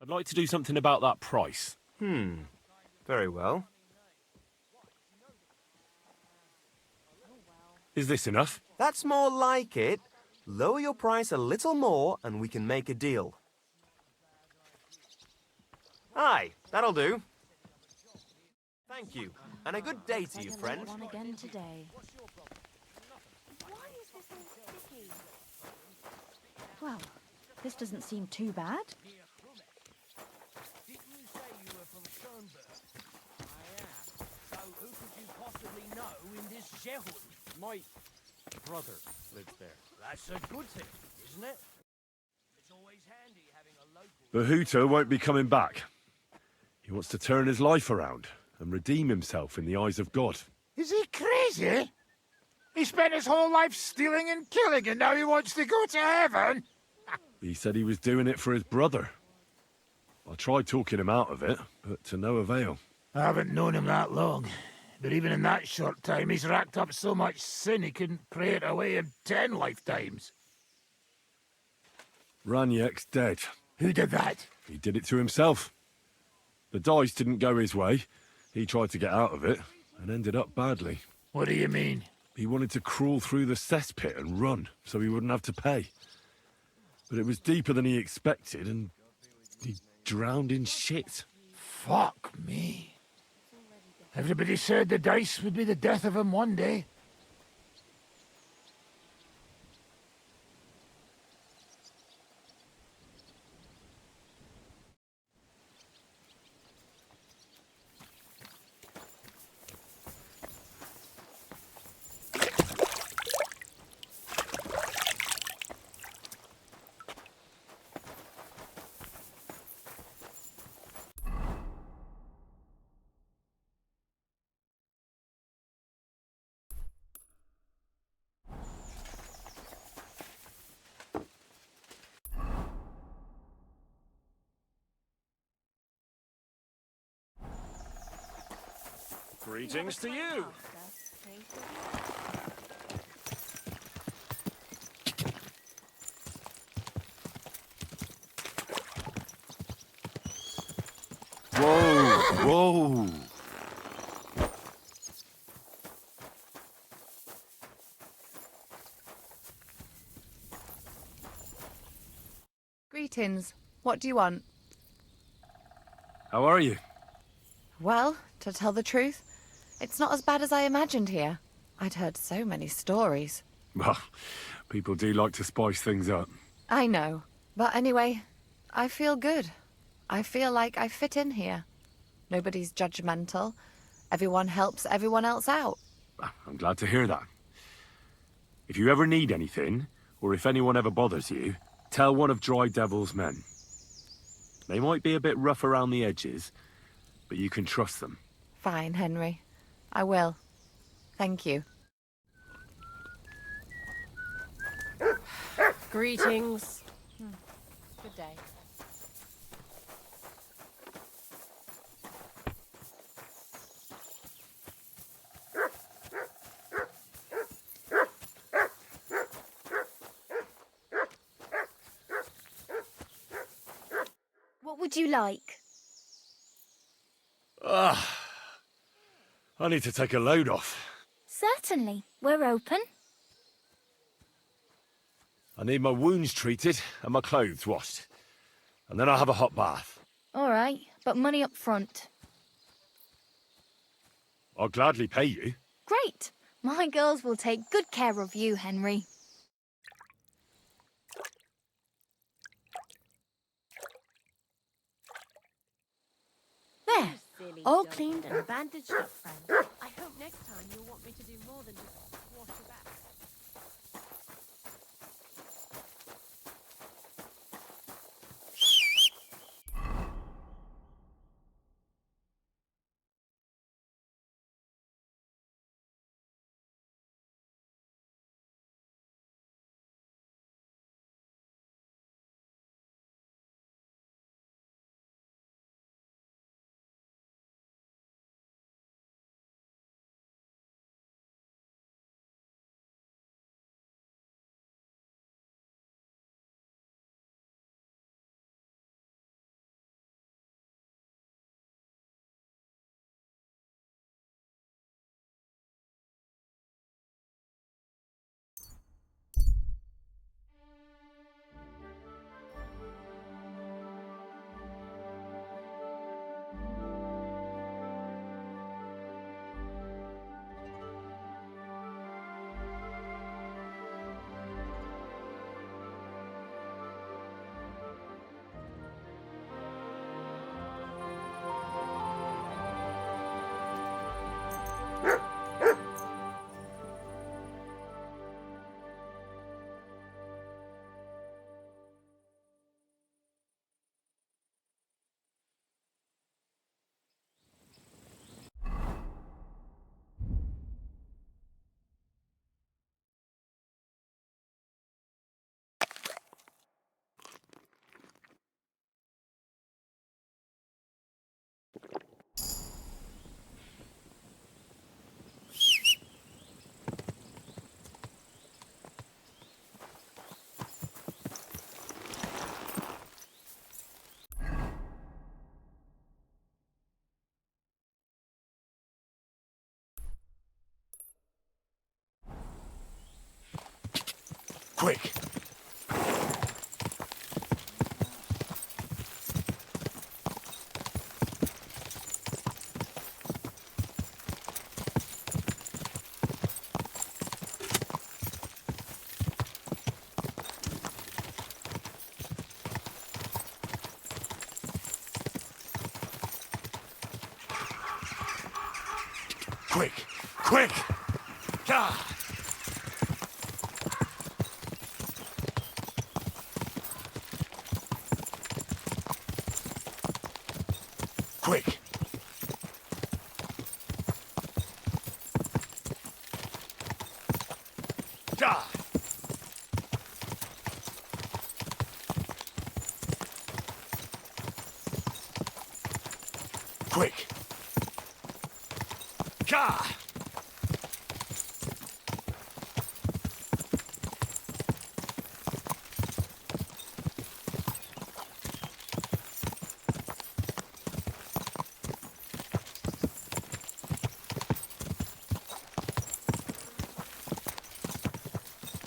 I'd like to do something about that price. Very well. Is this enough? That's more like it. Lower your price a little more and we can make a deal. Aye, that'll do. Thank you, and a good day to you, friend. One again today. Well, this doesn't seem too bad. Didn't you say you were from Schoenberg? I am. So who could you possibly know in this Jehud? My brother lives there. That's a good thing, isn't it? It's always handy having a local... The Hooter won't be coming back. He wants to turn his life around and redeem himself in the eyes of God. Is he crazy? He spent his whole life stealing and killing, and now he wants to go to heaven? He said he was doing it for his brother. I tried talking him out of it, but to no avail. I haven't known him that long, but even in that short time, he's racked up so much sin he couldn't pray it away in 10 lifetimes. Raniek's dead. Who did that? He did it to himself. The dice didn't go his way. He tried to get out of it, and ended up badly. What do you mean? He wanted to crawl through the cesspit and run, so he wouldn't have to pay. But it was deeper than he expected, and he drowned in shit. Fuck me. Everybody said the dice would be the death of him one day. Greetings to you. Whoa, whoa. Greetings. What do you want? How are you? Well, to tell the truth, it's not as bad as I imagined here. I'd heard so many stories. Well, people do like to spice things up. I know. But anyway, I feel good. I feel like I fit in here. Nobody's judgmental. Everyone helps everyone else out. I'm glad to hear that. If you ever need anything, or if anyone ever bothers you, tell one of Dry Devil's men. They might be a bit rough around the edges, but you can trust them. Fine, Henry. I will. Thank you. Greetings. Good day. What would you like? I need to take a load off. Certainly. We're open. I need my wounds treated and my clothes washed. And then I'll have a hot bath. All right, but money up front. I'll gladly pay you. Great. My girls will take good care of you, Henry. There. All cleaned and bandaged up, friend. I hope next time you'll want me to do more than just wash your back. Quick! Quick! Quick! Gah! Quick! Gah! Quick! Gah!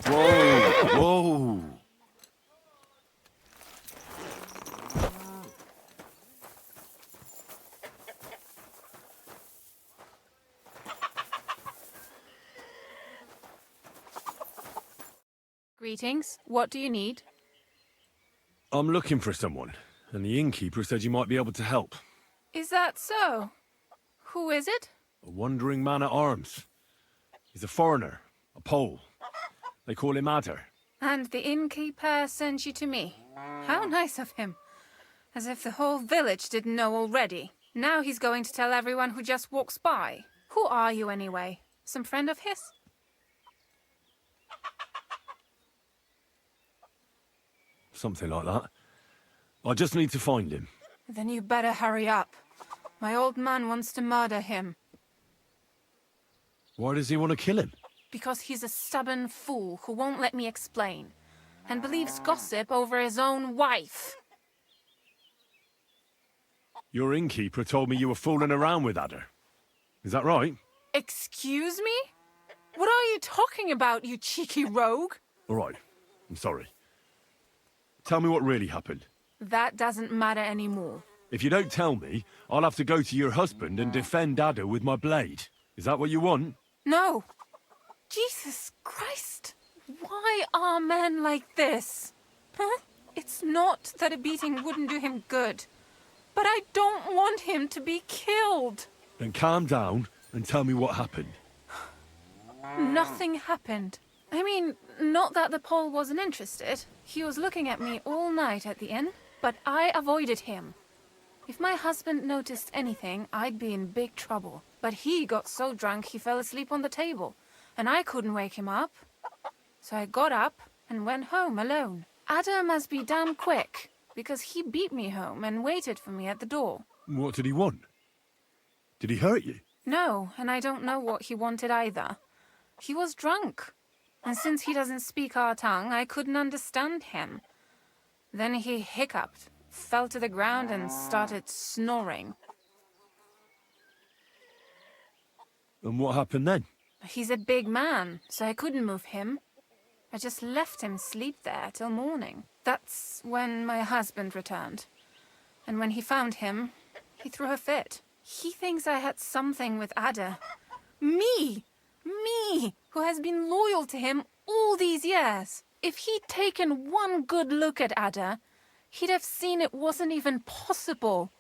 Whoa! Whoa! Greetings. What do you need? I'm looking for someone, and the innkeeper said you might be able to help. Is that so? Who is it? A wandering man-at-arms. He's a foreigner, a Pole. They call him Adder. And the innkeeper sent you to me. How nice of him. As if the whole village didn't know already. Now he's going to tell everyone who just walks by. Who are you anyway? Some friend of his? Something like that. I just need to find him. Then you better hurry up. My old man wants to murder him. Why does he want to kill him? Because he's a stubborn fool who won't let me explain. And believes gossip over his own wife. Your innkeeper told me you were fooling around with Adder. Is that right? Excuse me? What are you talking about, you cheeky rogue? All right. I'm sorry. Tell me what really happened. That doesn't matter anymore. If you don't tell me, I'll have to go to your husband and defend Adder with my blade. Is that what you want? No. Jesus Christ. Why are men like this? Huh? It's not that a beating wouldn't do him good. But I don't want him to be killed. Then calm down and tell me what happened. Nothing happened. I mean, not that the Pole wasn't interested. He was looking at me all night at the inn, but I avoided him. If my husband noticed anything, I'd be in big trouble. But he got so drunk he fell asleep on the table, and I couldn't wake him up. So I got up and went home alone. Adder must be damn quick, because he beat me home and waited for me at the door. What did he want? Did he hurt you? No, and I don't know what he wanted either. He was drunk. And since he doesn't speak our tongue, I couldn't understand him. Then he hiccuped, fell to the ground and started snoring. And what happened then? He's a big man, so I couldn't move him. I just left him sleep there till morning. That's when my husband returned. And when he found him, he threw a fit. He thinks I had something with Adder. Me! Me, who has been loyal to him all these years. If he'd taken one good look at Adder, he'd have seen it wasn't even possible.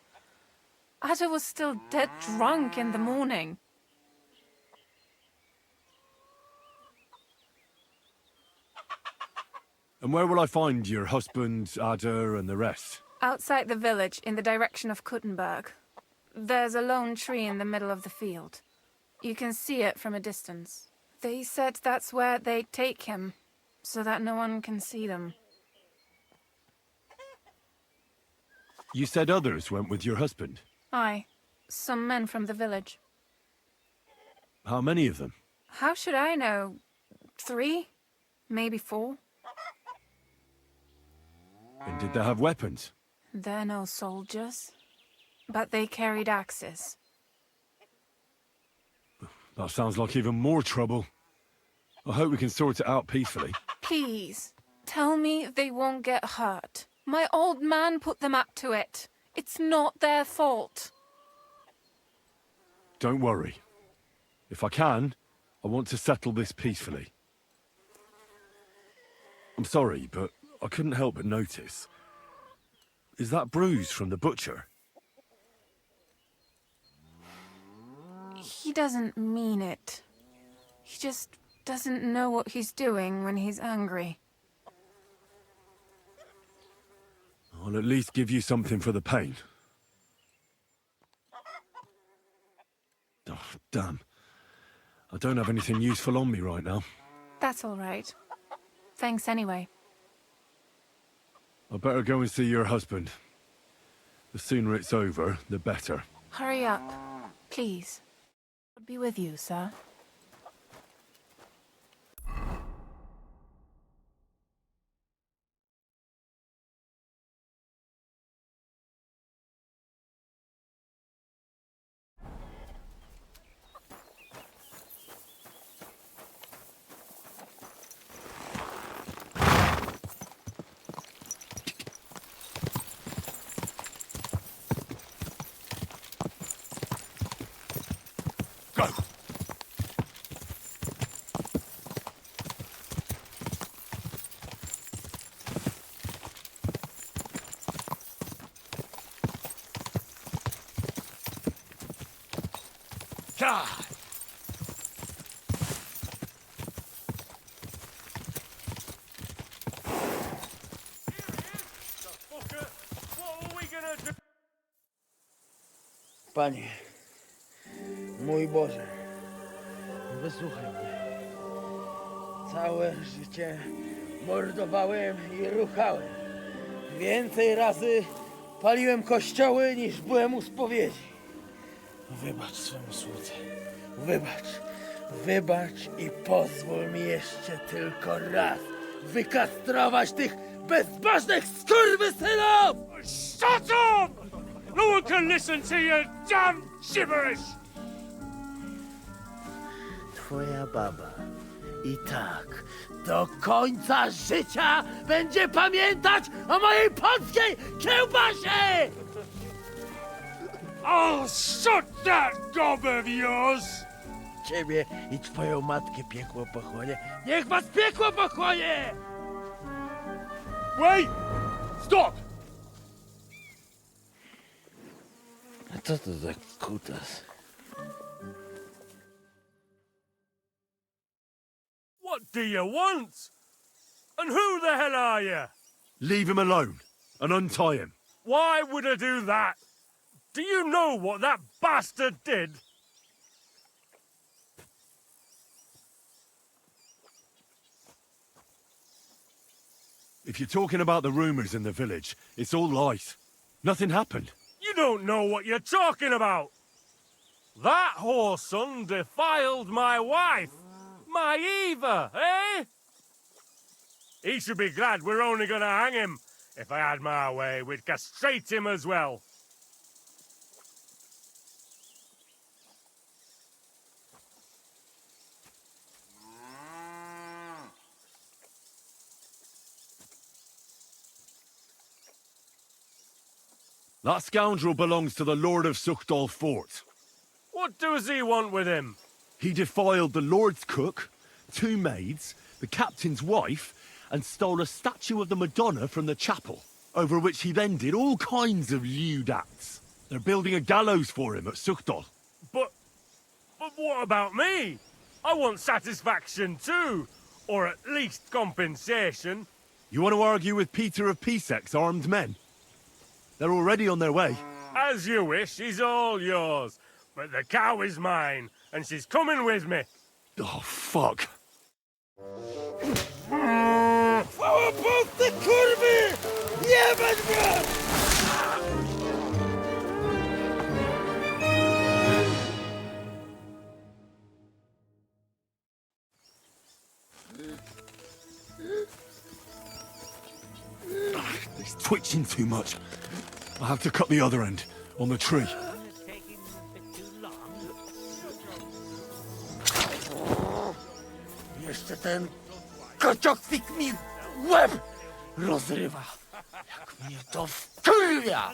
Adder was still dead drunk in the morning. And where will I find your husband, Adder, and the rest? Outside the village, in the direction of Kuttenberg. There's a lone tree in the middle of the field. You can see it from a distance. They said that's where they'd take him, so that no one can see them. You said others went with your husband. Aye, some men from the village. How many of them? How should I know? 3? Maybe 4? And did they have weapons? They're no soldiers, but they carried axes. That sounds like even more trouble. I hope we can sort it out peacefully. Please, tell me they won't get hurt. My old man put them up to it. It's not their fault. Don't worry. If I can, I want to settle this peacefully. I'm sorry, but I couldn't help but notice. Is that bruise from the butcher? He doesn't mean it. He just doesn't know what he's doing when he's angry. I'll at least give you something for the pain. Oh, damn. I don't have anything useful on me right now. That's all right. Thanks anyway. I better go and see your husband. The sooner it's over, the better. Hurry up, please. I'll be with you, sir. God! Panie, mój Boże, wysłuchaj mnie. Całe życie mordowałem i ruchałem. Więcej razy paliłem kościoły, niż byłem u spowiedzi. Wybacz swemu słudze. Wybacz i pozwól mi jeszcze tylko raz wykastrować tych bezbożnych skurwysynów! Shut up! No one can listen to your damn gibberish! Twoja baba i tak do końca życia będzie pamiętać o mojej polskiej kiełbasie! I'll shut that gob of yours! Ciebie i twoją matkę piekło pochłonie. Niech was piekło pochłonie! Wait! Stop! A co to za kutas? What do you want? And who the hell are you? Leave him alone and untie him. Why would I do that? Do you know what that bastard did? If you're talking about the rumors in the village, it's all lies. Nothing happened. You don't know what you're talking about. That whoreson defiled my wife, my Eva, eh? He should be glad we're only gonna hang him. If I had my way, we'd castrate him as well. That scoundrel belongs to the Lord of Suchdol Fort. What does he want with him? He defiled the Lord's cook, 2 maids, the captain's wife, and stole a statue of the Madonna from the chapel, over which he then did all kinds of lewd acts. They're building a gallows for him at Suchdol. But what about me? I want satisfaction too, or at least compensation. You want to argue with Peter of Pisek's armed men? They're already on their way. As you wish, she's all yours. But the cow is mine, and she's coming with me. Oh, fuck. Chwała Polsce, kurwy! Jebać was! He's twitching too much. I'll have to cut the other end, on the tree. Jeszcze ten Kociokwik mi łeb rozrywa. Jak mnie to wkurwia!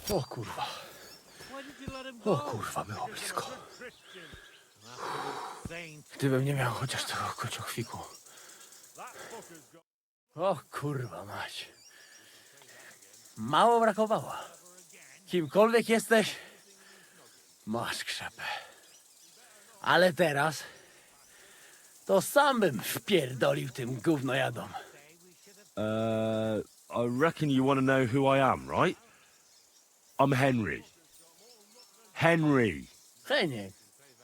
O kurwa. O kurwa, było blisko. Gdybym nie miał chociaż tego kociochwiku. O kurwa mać. Mało brakowało. Kimkolwiek jesteś, masz krzepę. Ale teraz to sam bym wpierdolił tym gównojadom. I reckon you want to know who I am, right? I'm Henry. Henry. Heniek,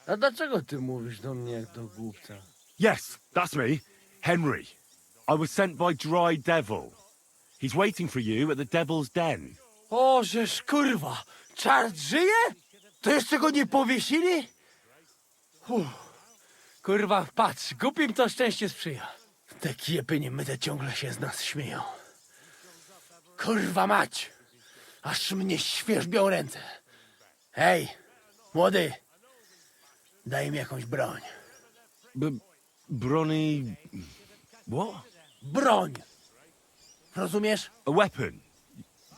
a dlaczego ty mówisz do mnie jak do głupca? Yes, that's me. Henry. I was sent by Dry Devil. He's waiting for you at the Devil's Den. O, żeż kurwa, czart żyje? To jeszcze go nie powiesili? Kurwa, patrz, głupim to szczęście sprzyja. Te kiepy niemyte ciągle się z nas śmieją. Kurwa mać, aż mnie świerzbią ręce. Hej, młody, daj mi jakąś broń. Brony... What? Broń! Rozumiesz? A weapon?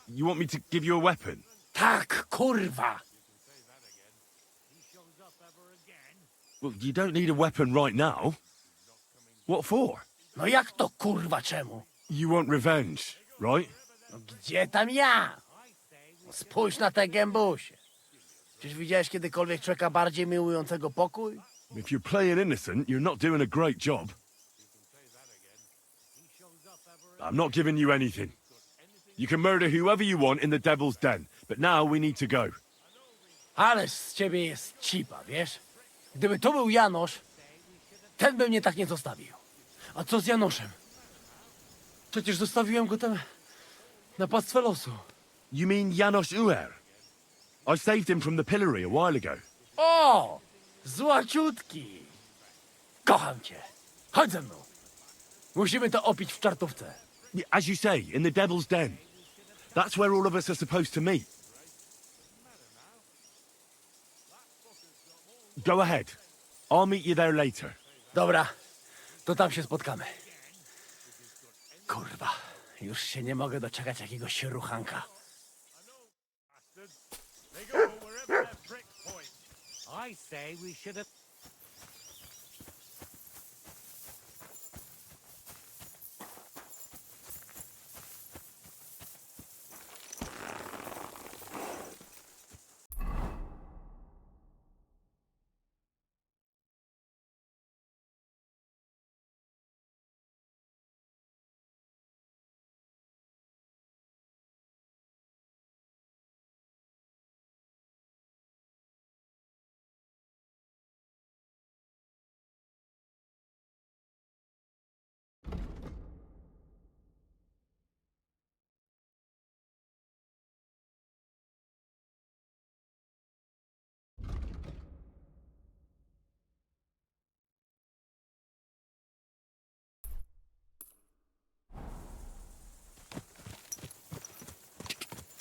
You want me to give you a weapon? Tak, kurwa! Well, you don't need a weapon right now. What for? No jak to kurwa czemu? You want revenge, right? No gdzie tam ja? Spójrz na te gębusie. Czyż widziałeś kiedykolwiek człowieka bardziej miłującego pokój? If you're playing innocent, you're not doing a great job. I'm not giving you anything. You can murder whoever you want in the Devil's Den, but now we need to go. Ależ z ciebie jest cipa, wiesz? Gdyby to był Janosz, ten by mnie tak nie zostawił. A co z Janoszem? Przecież zostawiłem go tam na pastwę losu. You mean Janos Uer? I saved him from the pillory a while ago. O! Złaciutki! Kocham cię. Chodź ze mną. Musimy to opić w czartówce. As you say, in the Devil's Den. That's where all of us are supposed to meet. Go ahead. I'll meet you there later. Dobra, to tam się spotkamy. Kurwa, już się nie mogę doczekać jakiegoś ruchanka. I say we should have...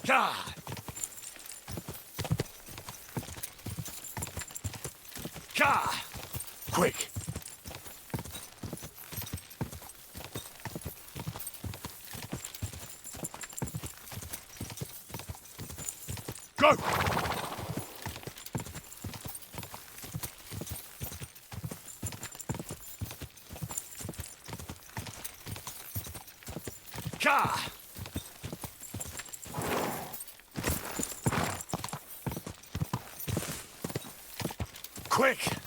God! God! Quick! Go! God! Quick!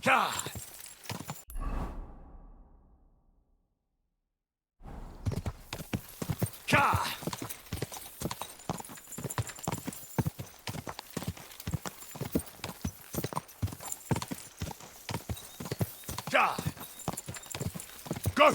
God! God! God! Go!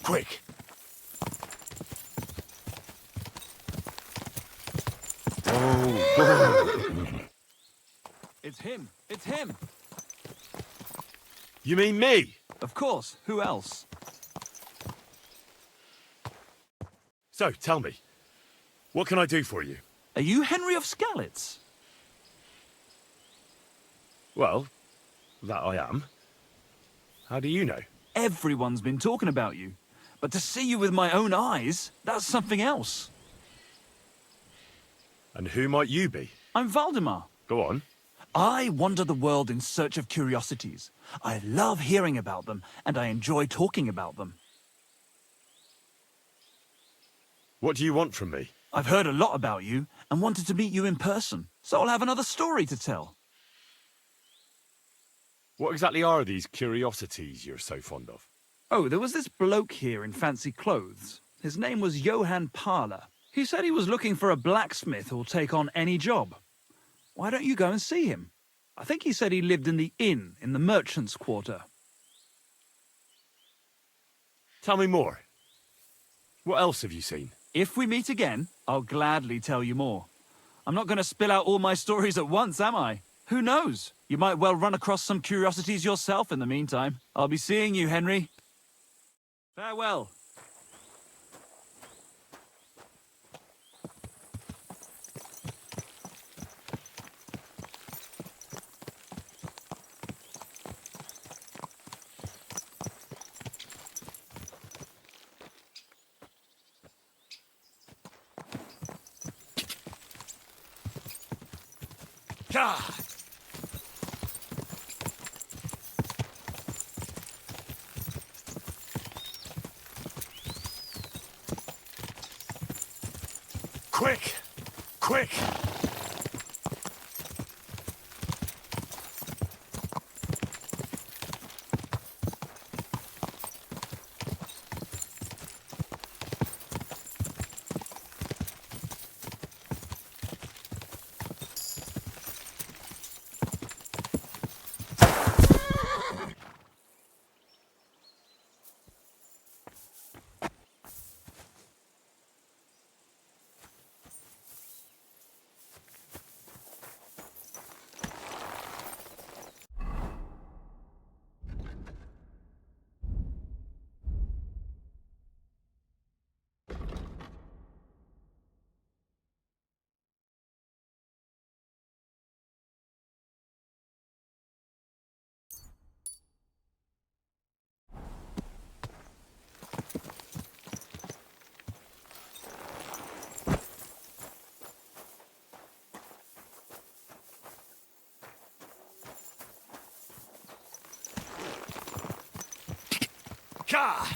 Quick! It's him. It's him. You mean me? Of course. Who else? So, tell me, what can I do for you? Are you Henry of Skalitz? Well, that I am. How do you know? Everyone's been talking about you. But to see you with my own eyes, that's something else. And who might you be? I'm Valdemar. Go on. I wander the world in search of curiosities. I love hearing about them, and I enjoy talking about them. What do you want from me? I've heard a lot about you, and wanted to meet you in person, so I'll have another story to tell. What exactly are these curiosities you're so fond of? Oh, there was this bloke here in fancy clothes. His name was Johann Parler. He said he was looking for a blacksmith who'll take on any job. Why don't you go and see him? I think he said he lived in the inn in the merchant's quarter. Tell me more. What else have you seen? If we meet again, I'll gladly tell you more. I'm not going to spill out all my stories at once, am I? Who knows? You might well run across some curiosities yourself in the meantime. I'll be seeing you, Henry. Farewell. Ah! Quick! Quick! Ka!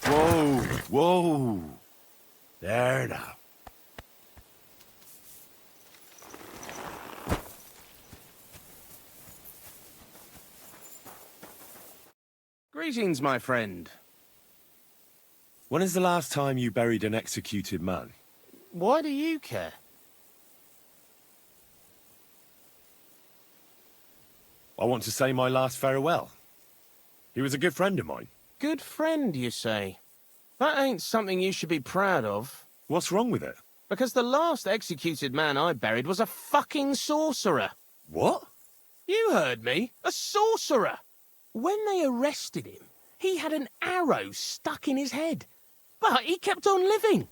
Whoa, whoa. There now. Greetings, my friend. When is the last time you buried an executed man? Why do you care? I want to say my last farewell. He was a good friend of mine. Good friend, you say? That ain't something you should be proud of. What's wrong with it? Because the last executed man I buried was a fucking sorcerer. What? You heard me. A sorcerer. When they arrested him, he had an arrow stuck in his head. But he kept on living.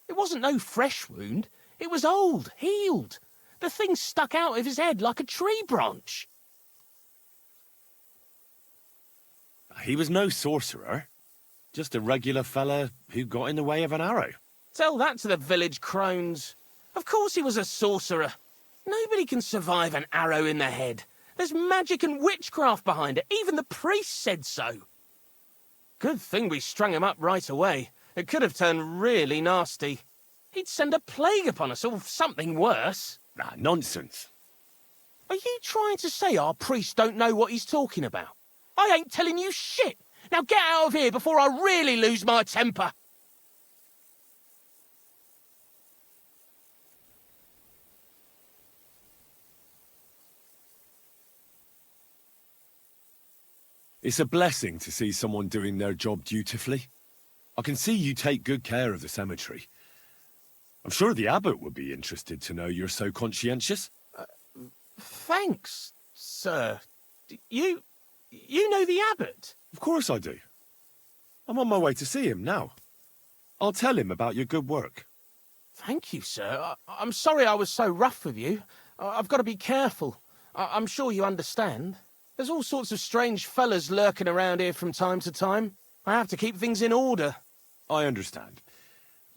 It wasn't no fresh wound. It was old, healed. The thing stuck out of his head like a tree branch. He was no sorcerer. Just a regular fella who got in the way of an arrow. Tell that to the village crones. Of course he was a sorcerer. Nobody can survive an arrow in the head. There's magic and witchcraft behind it. Even the priest said so. Good thing we strung him up right away. It could have turned really nasty. He'd send a plague upon us or something worse. Ah, nonsense. Are you trying to say our priest don't know what he's talking about? I ain't telling you shit. Now get out of here before I really lose my temper. It's a blessing to see someone doing their job dutifully. I can see you take good care of the cemetery. I'm sure the abbot would be interested to know you're so conscientious. Thanks, sir. You know the abbot? Of course I do. I'm on my way to see him now. I'll tell him about your good work. Thank you, sir. I'm sorry I was so rough with you. I've got to be careful. I'm sure you understand. There's all sorts of strange fellas lurking around here from time to time. I have to keep things in order. I understand.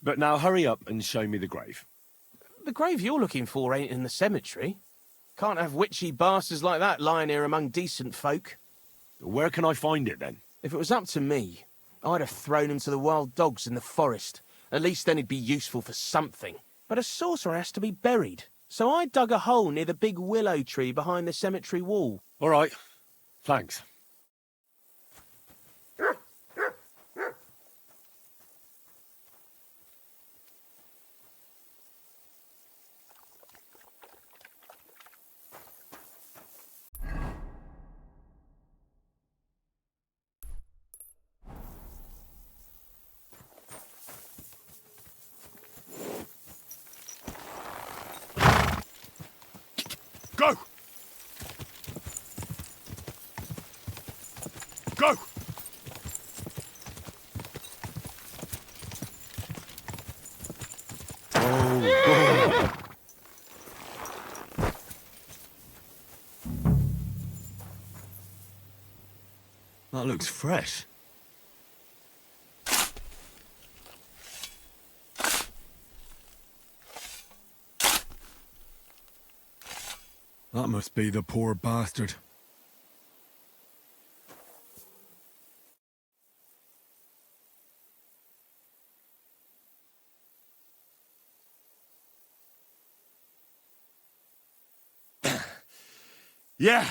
But now hurry up and show me the grave. The grave you're looking for ain't in the cemetery. Can't have witchy bastards like that lying here among decent folk. Where can I find it, then? If it was up to me, I'd have thrown him to the wild dogs in the forest. At least then he'd be useful for something. But a sorcerer has to be buried. So I dug a hole near the big willow tree behind the cemetery wall. All right. Thanks. Go! Go! Oh, God. That looks fresh. That must be the poor bastard. Yeah.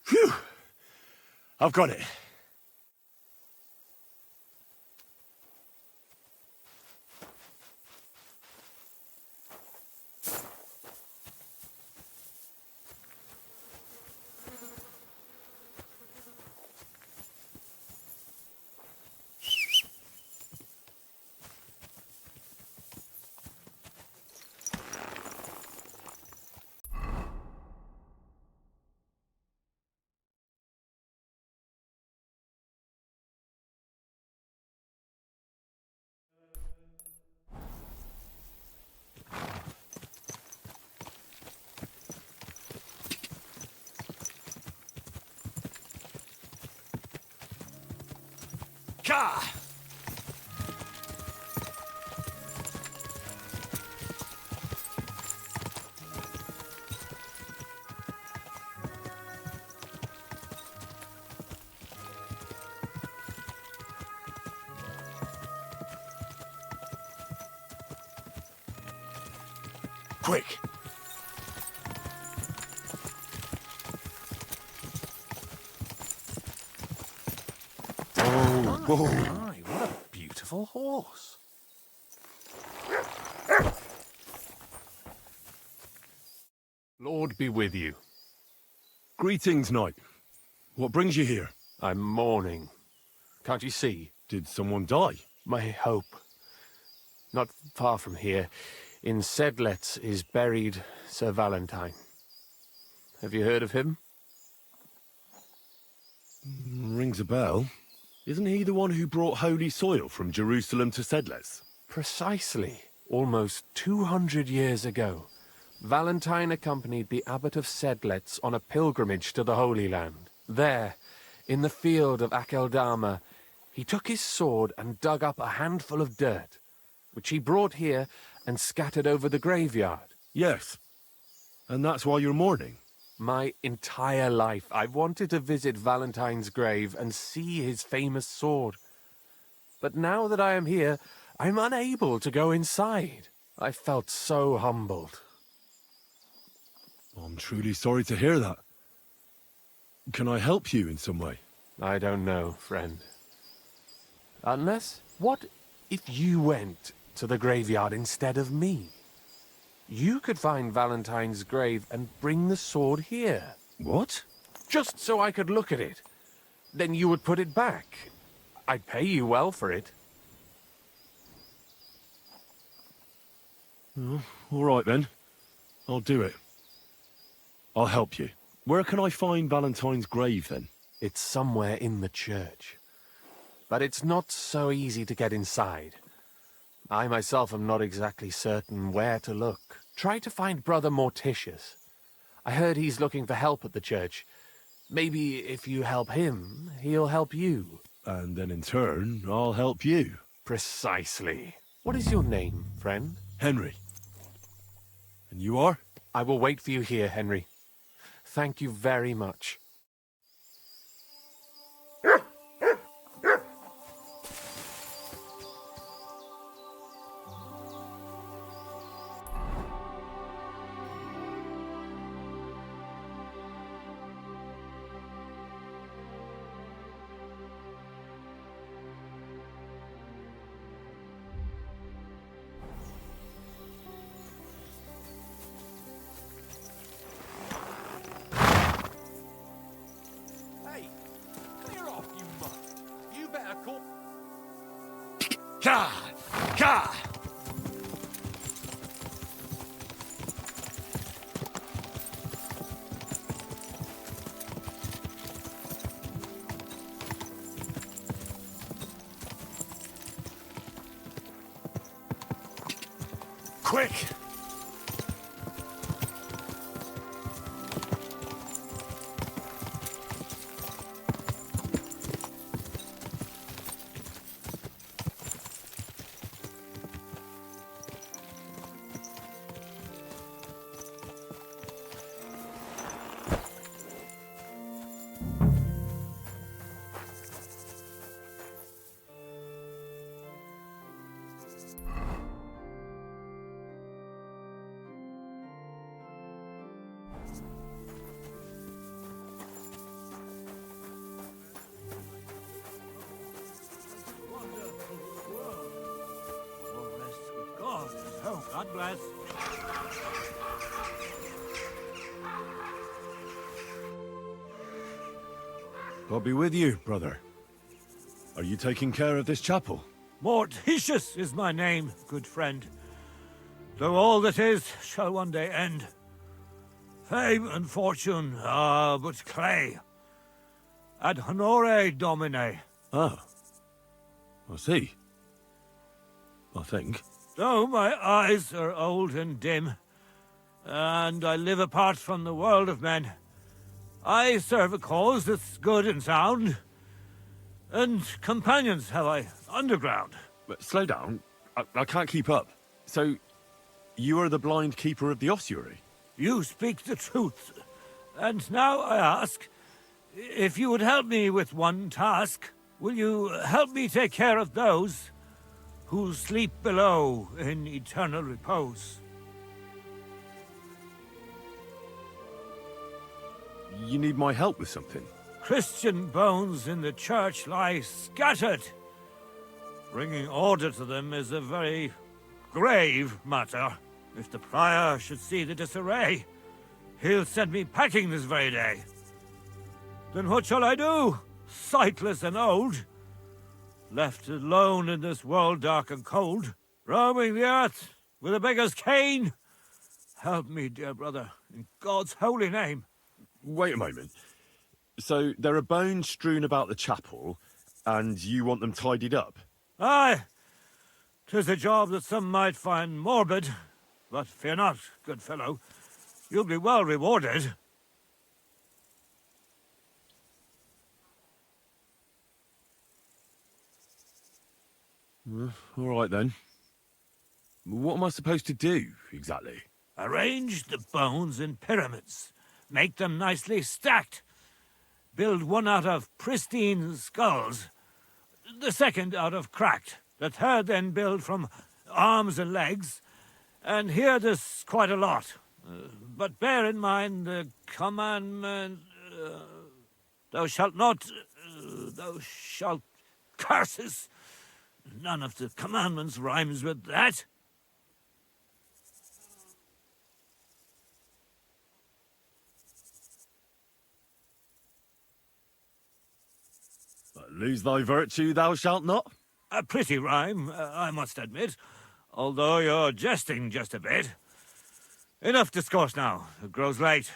Phew. I've got it. Ka! Quick! Oh, whoa. My, what a beautiful horse. Lord be with you. Greetings, knight. What brings you here? I'm mourning. Can't you see? Did someone die? My hope. Not far from here, in Sedlets, is buried Sir Valentine. Have you heard of him? Rings a bell. Isn't he the one who brought holy soil from Jerusalem to Sedlets? Precisely. Almost 200 years ago, Valentine accompanied the abbot of Sedlets on a pilgrimage to the Holy Land. There, in the field of Akeldama, he took his sword and dug up a handful of dirt, which he brought here and scattered over the graveyard. Yes. And that's why you're mourning? My entire life, I've wanted to visit Valentine's grave and see his famous sword. But now that I am here, I'm unable to go inside. I felt so humbled. I'm truly sorry to hear that. Can I help you in some way? I don't know, friend. Unless, what if you went to the graveyard instead of me? You could find Valentine's grave and bring the sword here. What? Just so I could look at it. Then you would put it back. I'd pay you well for it. Oh, all right then. I'll do it. I'll help you. Where can I find Valentine's grave then? It's somewhere in the church. But it's not so easy to get inside. I myself am not exactly certain where to look. Try to find Brother Morticius. I heard he's looking for help at the church. Maybe if you help him, he'll help you. And then in turn, I'll help you. Precisely. What is your name, friend? Henry. And you are? I will wait for you here, Henry. Thank you very much. Ka! Ka! Quick! God bless. God be with you, brother. Are you taking care of this chapel? Morticius is my name, good friend. Though all that is shall one day end. Fame and fortune are but clay. Ad honore domine. Oh. I see. I think. Though my eyes are old and dim, and I live apart from the world of men, I serve a cause that's good and sound, and companions have I underground. But slow down. I can't keep up. So, you are the blind keeper of the ossuary? You speak the truth. And now I ask, if you would help me with one task, will you help me take care of those who sleep below in eternal repose? You need my help with something? Christian bones in the church lie scattered. Bringing order to them is a very grave matter. If the prior should see the disarray, he'll send me packing this very day. Then what shall I do, sightless and old? Left alone in this world dark and cold, roaming the earth with a beggar's cane? Help me, dear brother, in God's holy name. Wait a moment. So, there are bones strewn about the chapel, and you want them tidied up? Aye. 'Tis a job that some might find morbid, but fear not, good fellow. You'll be well rewarded. All right then. What am I supposed to do, exactly? Arrange the bones in pyramids. Make them nicely stacked. Build one out of pristine skulls, the second out of cracked, the third then build from arms and legs, and here there's quite a lot. But bear in mind the commandment, thou shalt not, thou shalt curses. None of the commandments rhymes with that. Lose thy virtue, thou shalt not? A pretty rhyme, I must admit, although you're jesting just a bit. Enough discourse now. It grows late.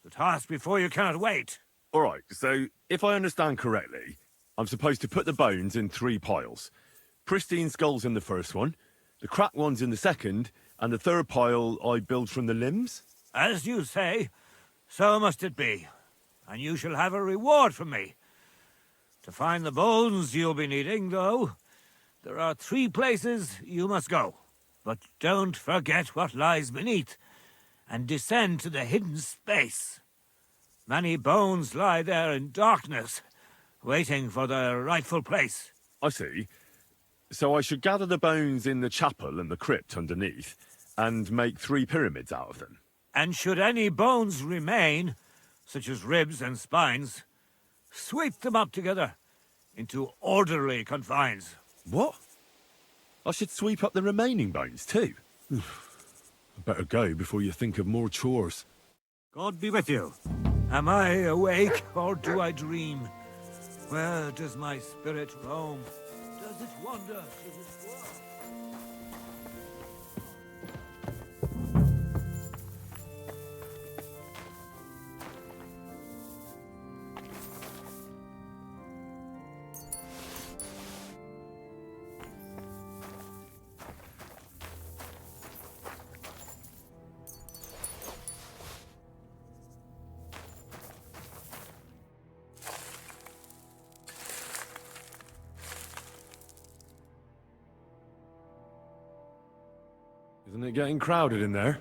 The task before you cannot wait. All right, so if I understand correctly, I'm supposed to put the bones in 3 piles. Pristine skulls in the first one, the cracked ones in the second, and the third pile I build from the limbs? As you say, so must it be. And you shall have a reward from me. To find the bones you'll be needing, though, there are 3 places you must go. But don't forget what lies beneath, and descend to the hidden space. Many bones lie there in darkness, waiting for their rightful place. I see. So I should gather the bones in the chapel and the crypt underneath, and make 3 pyramids out of them. And should any bones remain, such as ribs and spines, sweep them up together into orderly confines. What? I should sweep up the remaining bones too? I better go before you think of more chores. God be with you. Am I awake or do I dream? Where does my spirit roam? Does it wander through this world? Isn't it getting crowded in there?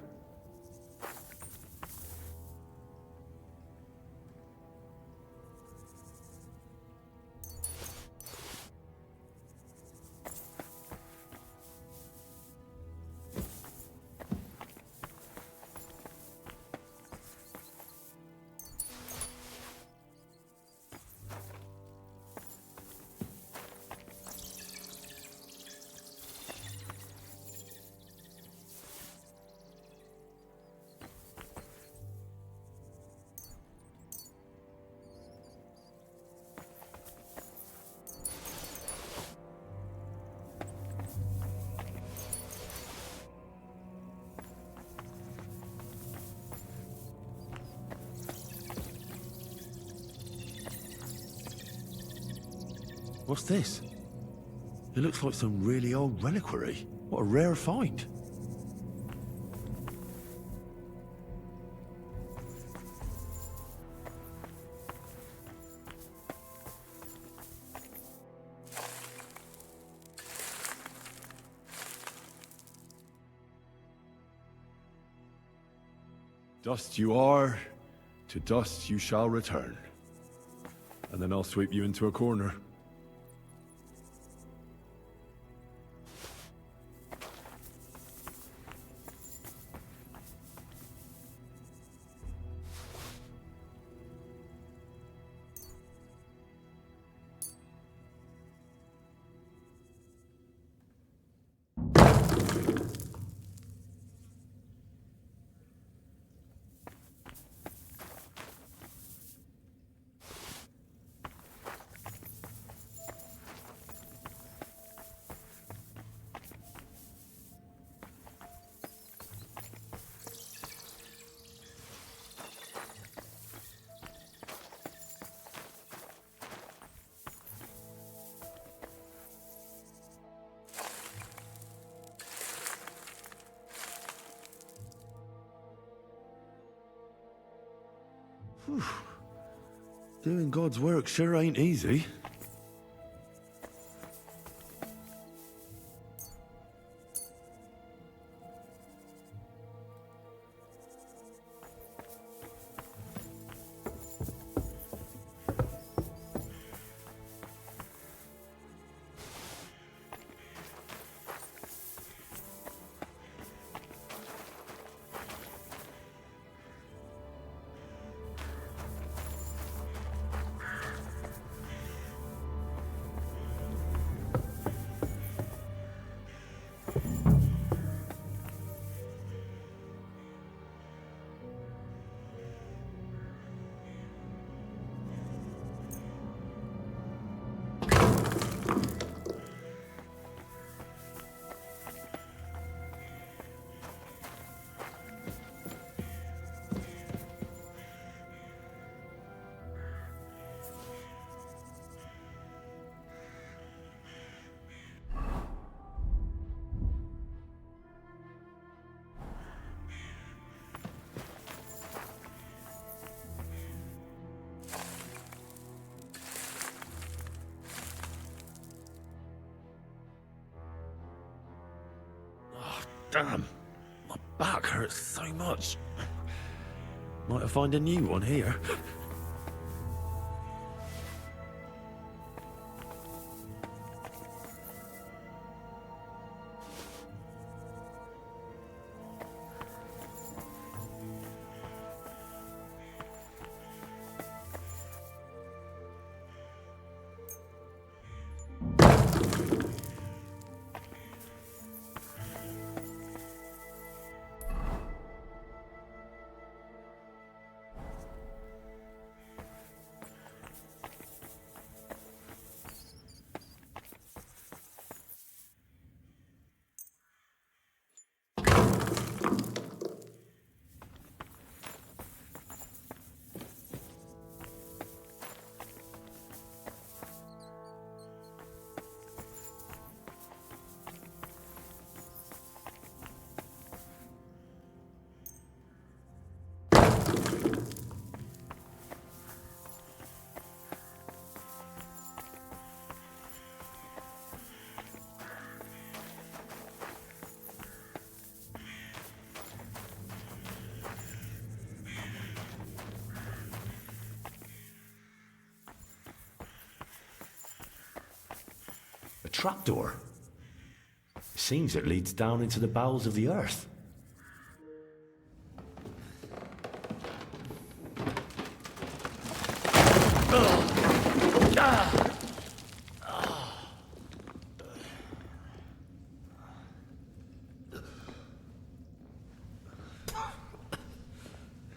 What's this? It looks like some really old reliquary. What a rare find. Dust you are, to dust you shall return. And then I'll sweep you into a corner. Whew. Doing God's work sure ain't easy. Damn, my back hurts so much. Might have found a new one here. A trapdoor? Seems it leads down into the bowels of the earth.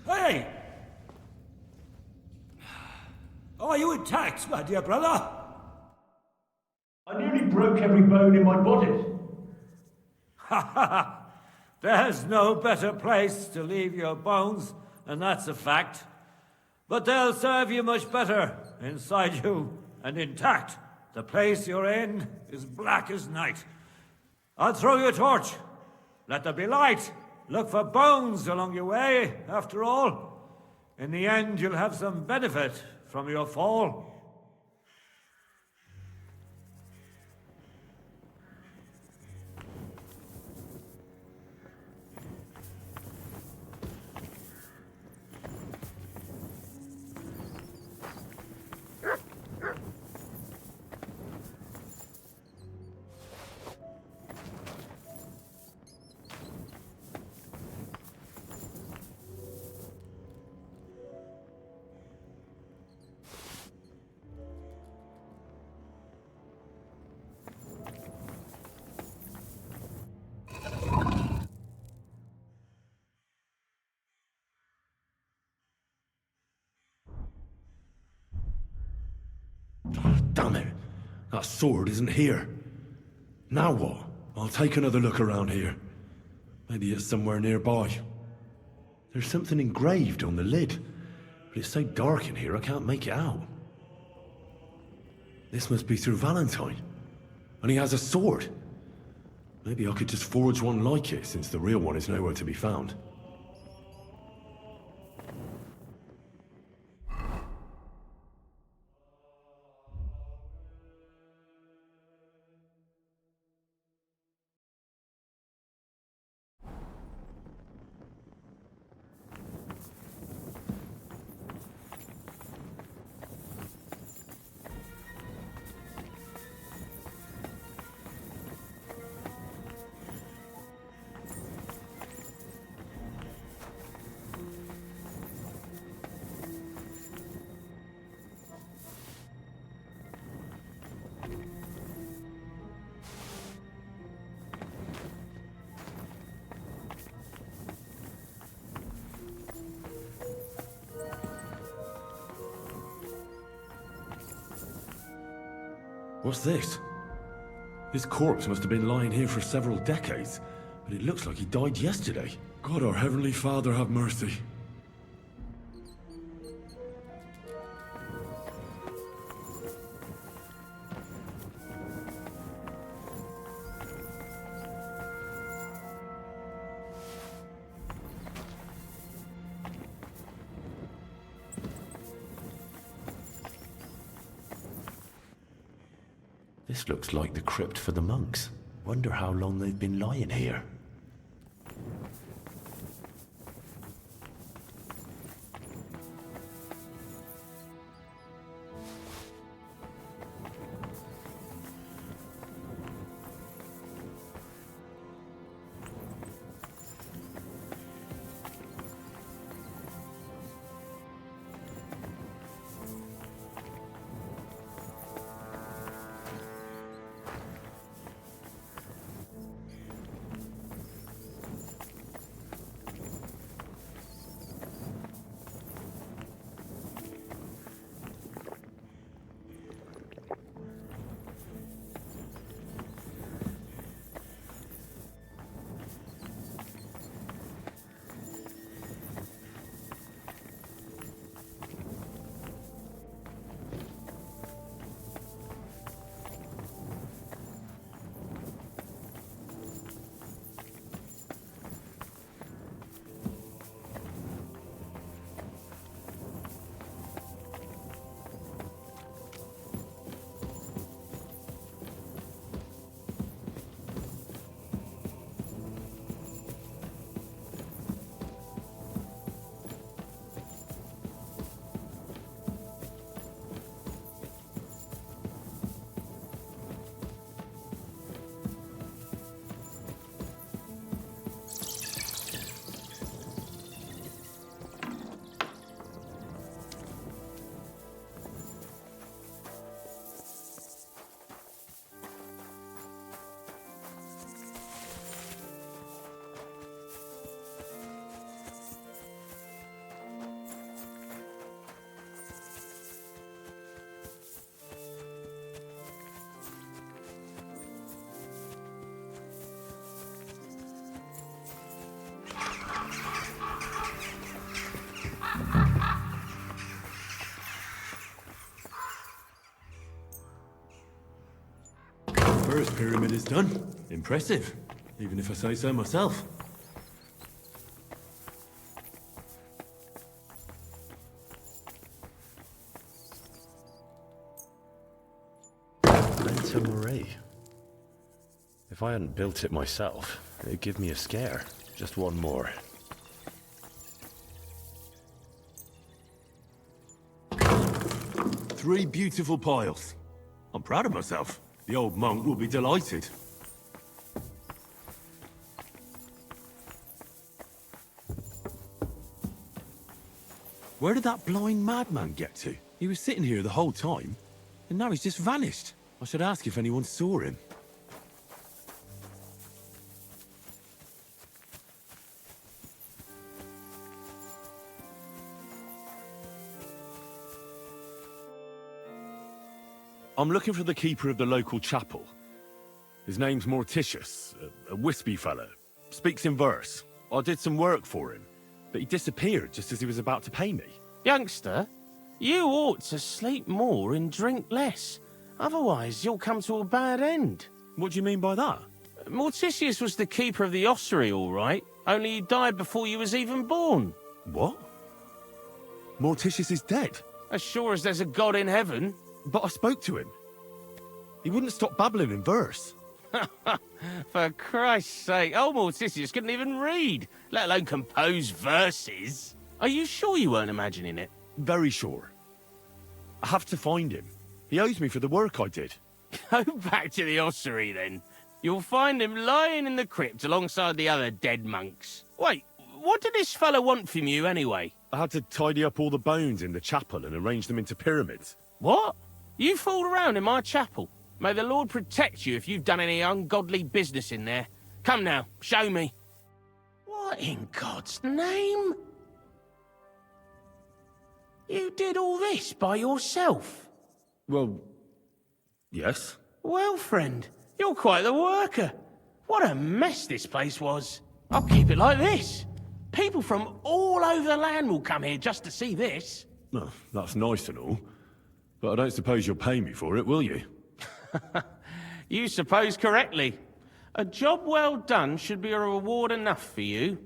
Hey! Are you intact, my dear brother? I nearly broke every bone in my body. Ha ha ha! There's no better place to leave your bones, and that's a fact. But they'll serve you much better inside you and intact. The place you're in is black as night. I'll throw you a torch. Let there be light. Look for bones along your way, after all. In the end, you'll have some benefit from your fall. Damn it! That sword isn't here. Now what? I'll take another look around here. Maybe it's somewhere nearby. There's something engraved on the lid, but it's so dark in here I can't make it out. This must be through Valentine. And he has a sword. Maybe I could just forge one like it, since the real one is nowhere to be found. What's this? This corpse must have been lying here for several decades, but it looks like he died yesterday. God, our Heavenly Father, have mercy. This looks like the crypt for the monks. Wonder how long they've been lying here. First pyramid is done. Impressive, even if I say so myself. Marie. If I hadn't built it myself, it'd give me a scare. Just one more. Three beautiful piles. I'm proud of myself. The old monk will be delighted. Where did that blind madman get to? He was sitting here the whole time, and now he's just vanished. I should ask if anyone saw him. I'm looking for the keeper of the local chapel. His name's Morticius, a wispy fellow. Speaks in verse. I did some work for him, but he disappeared just as he was about to pay me. Youngster, you ought to sleep more and drink less. Otherwise, you'll come to a bad end. What do you mean by that? Morticius was the keeper of the ossuary, all right. Only he died before you was even born. What? Morticius is dead? As sure as there's a God in heaven. But I spoke to him. He wouldn't stop babbling in verse. For Christ's sake, old Morticius couldn't even read, let alone compose verses. Are you sure you weren't imagining it? Very sure. I have to find him. He owes me for the work I did. Go back to the ossuary, then. You'll find him lying in the crypt alongside the other dead monks. Wait, what did this fellow want from you, anyway? I had to tidy up all the bones in the chapel and arrange them into pyramids. What? You fooled around in my chapel. May the Lord protect you if you've done any ungodly business in there. Come now, show me. What in God's name? You did all this by yourself? Well, yes. Well, friend, you're quite the worker. What a mess this place was. I'll keep it like this. People from all over the land will come here just to see this. Well, that's nice and all. But I don't suppose you'll pay me for it, will you? You suppose correctly. A job well done should be a reward enough for you.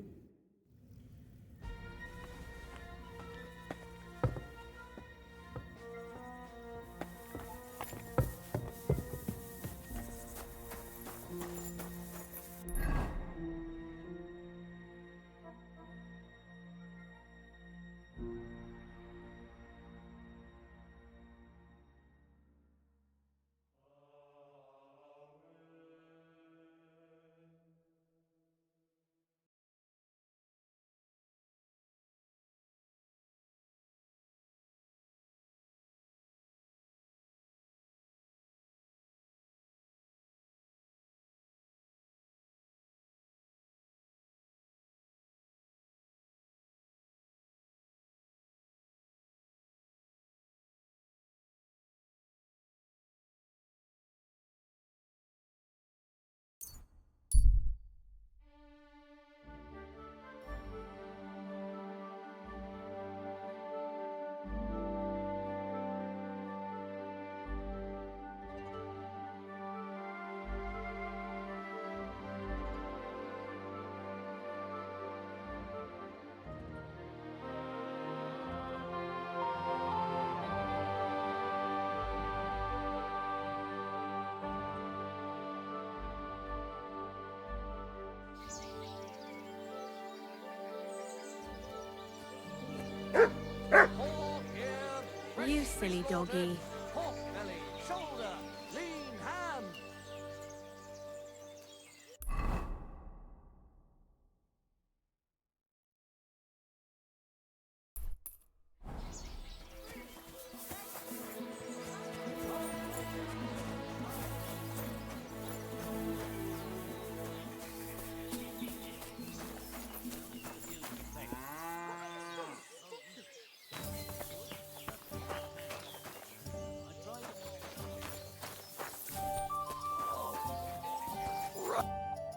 You silly doggy. Pork belly, shoulder, lean ham.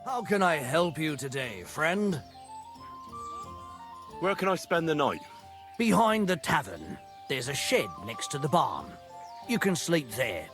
How can I help you today, friend? Where can I spend the night? Behind the tavern. There's a shed next to the barn. You can sleep there.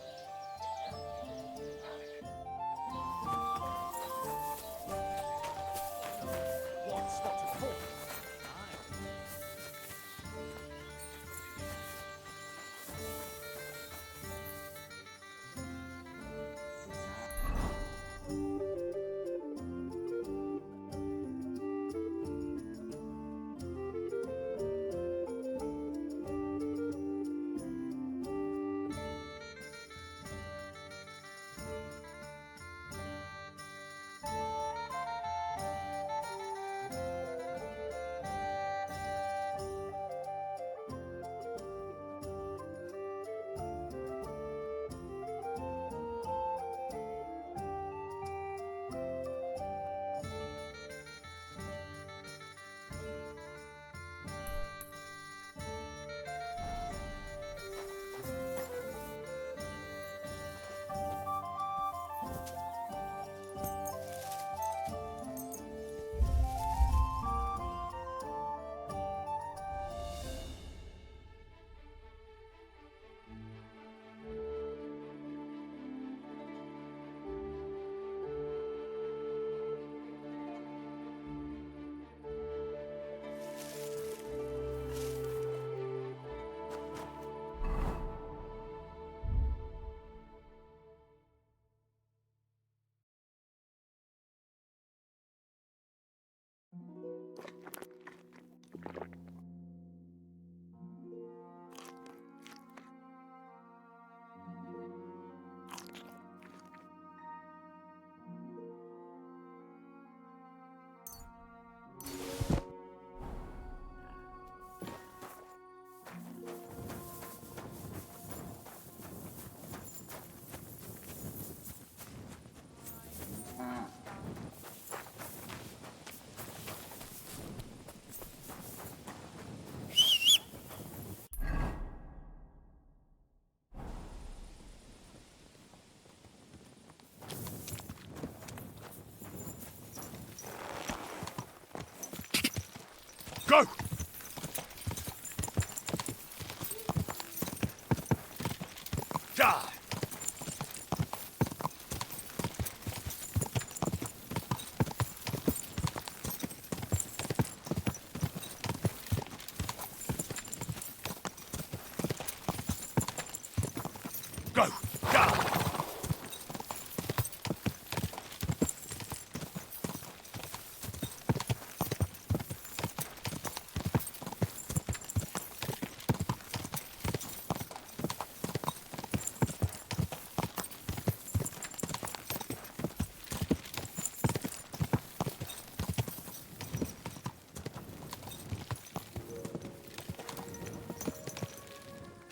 Go! Die! Go! Die!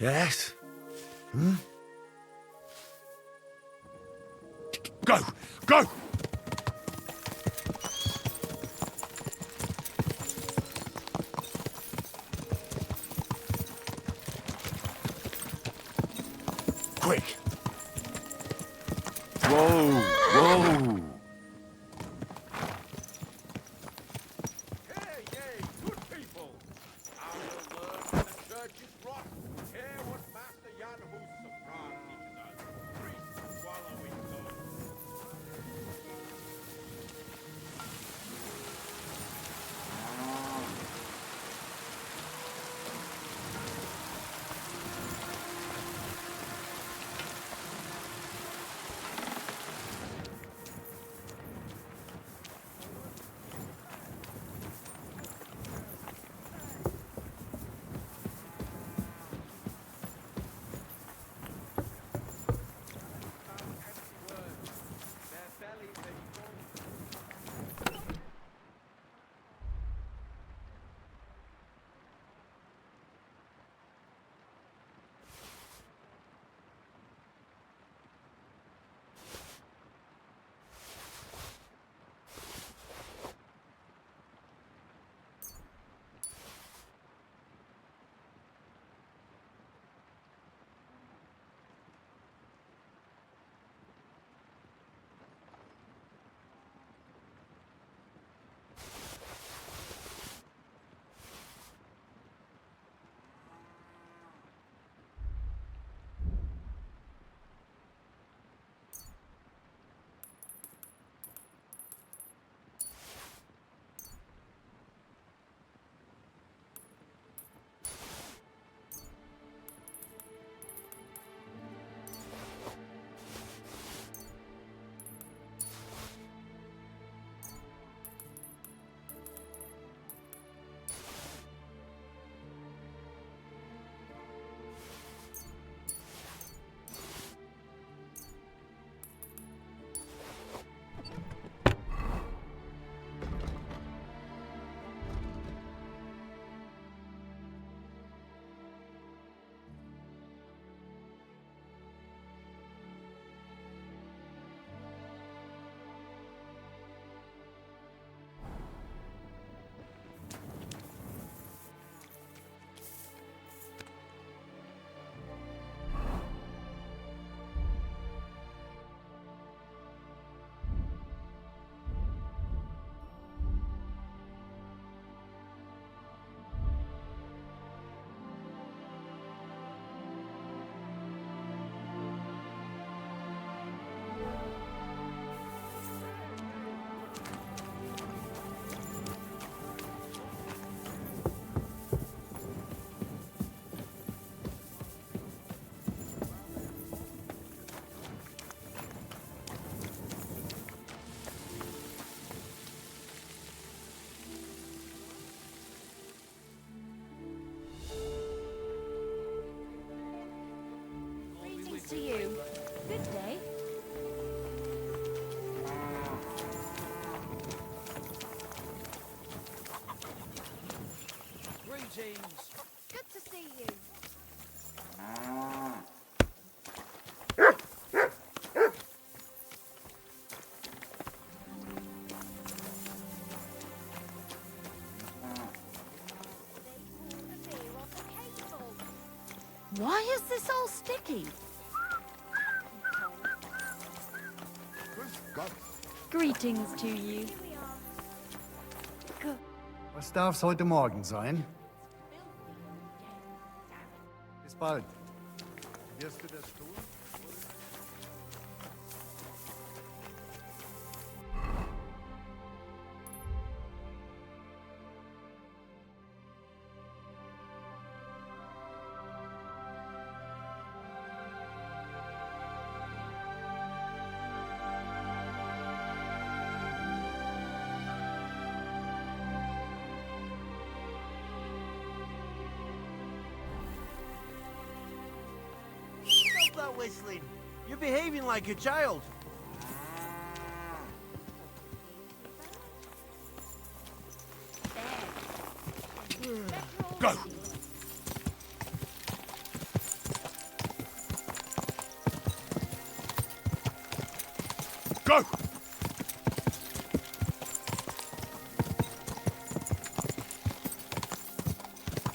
Yes? Go! Go! Quick! Whoa! Whoa! To you. Good day. Greetings. Good to see you. Why is this all sticky? Greetings to you. Was darf's heute Morgen sein? Bis bald. Wirst du das tun? Stop that whistling. You're behaving like a child. Go! Go!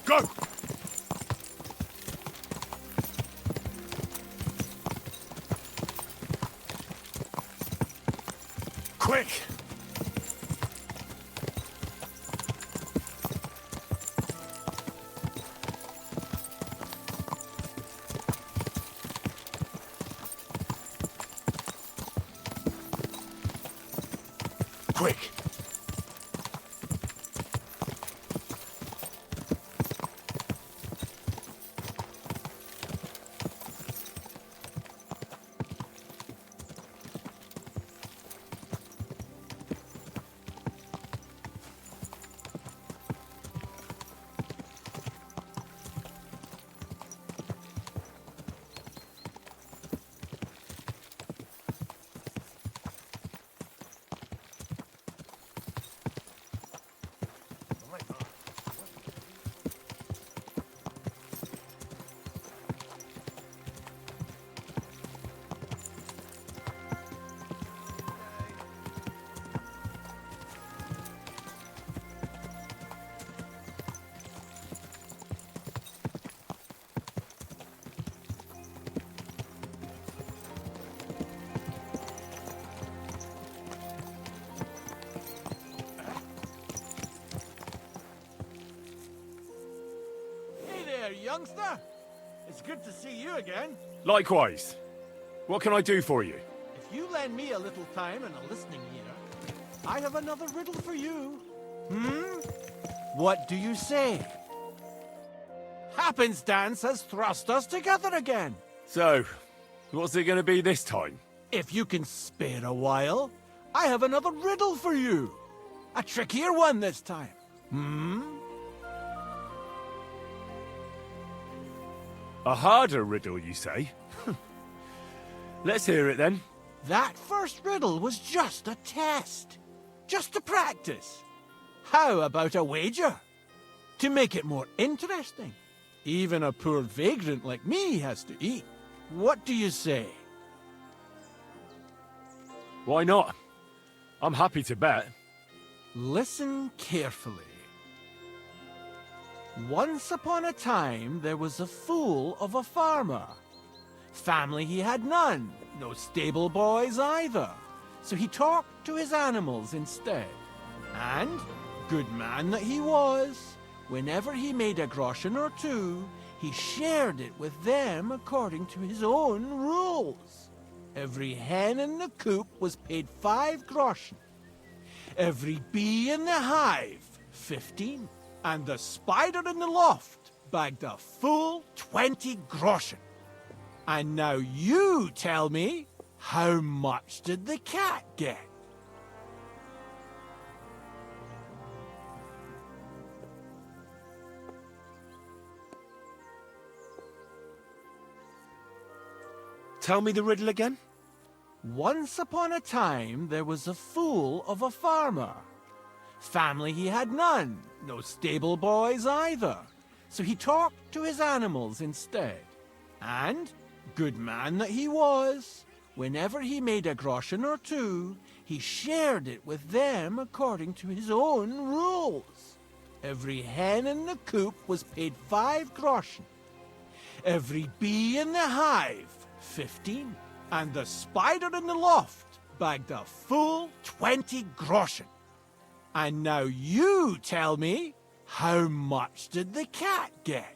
Go! Quick! Quick! Hey there, youngster. It's good to see you again. Likewise. What can I do for you? If you lend me a little time and a listening ear, I have another riddle for you. What do you say? Happenstance has thrust us together again. So, what's it going to be this time? If you can spare a while, I have another riddle for you. A trickier one this time. A harder riddle, you say? Let's hear it then. That first riddle was just a test. Just to practice. How about a wager? To make it more interesting. Even a poor vagrant like me has to eat. What do you say? Why not? I'm happy to bet. Listen carefully. Once upon a time, there was a fool of a farmer. Family he had none, no stable boys either. So he talked to his animals instead. And, good man that he was, whenever he made a groschen or two, he shared it with them according to his own rules. Every hen in the coop was paid 5 groschen. Every bee in the hive, 15. And the spider in the loft bagged a full 20 groschen. And now you tell me, how much did the cat get? Tell me the riddle again. Once upon a time, there was a fool of a farmer. Family he had none, no stable boys either. So he talked to his animals instead. And, good man that he was, whenever he made a groschen or two, he shared it with them according to his own rules. Every hen in the coop was paid 5 groschen. Every bee in the hive, 15. And the spider in the loft bagged a full 20 groschen. And now you tell me, how much did the cat get?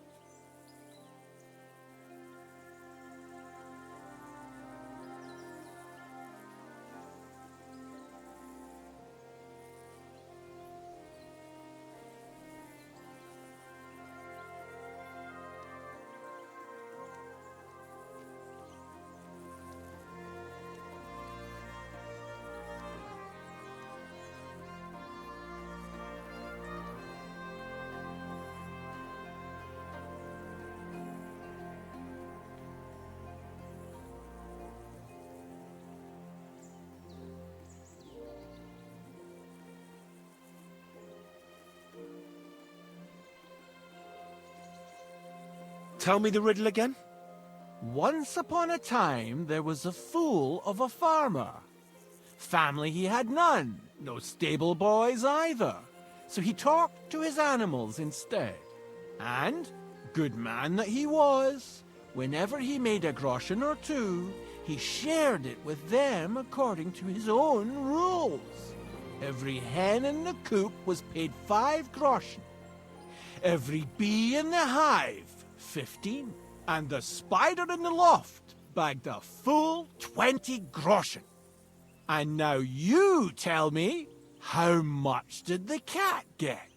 Tell me the riddle again? Once upon a time, there was a fool of a farmer. Family he had none, no stable boys either. So he talked to his animals instead. And, good man that he was, whenever he made a groschen or two, he shared it with them according to his own rules. Every hen in the coop was paid 5 groschen. Every bee in the hive, 15. And the spider in the loft bagged a full 20 groschen. And now you tell me, how much did the cat get?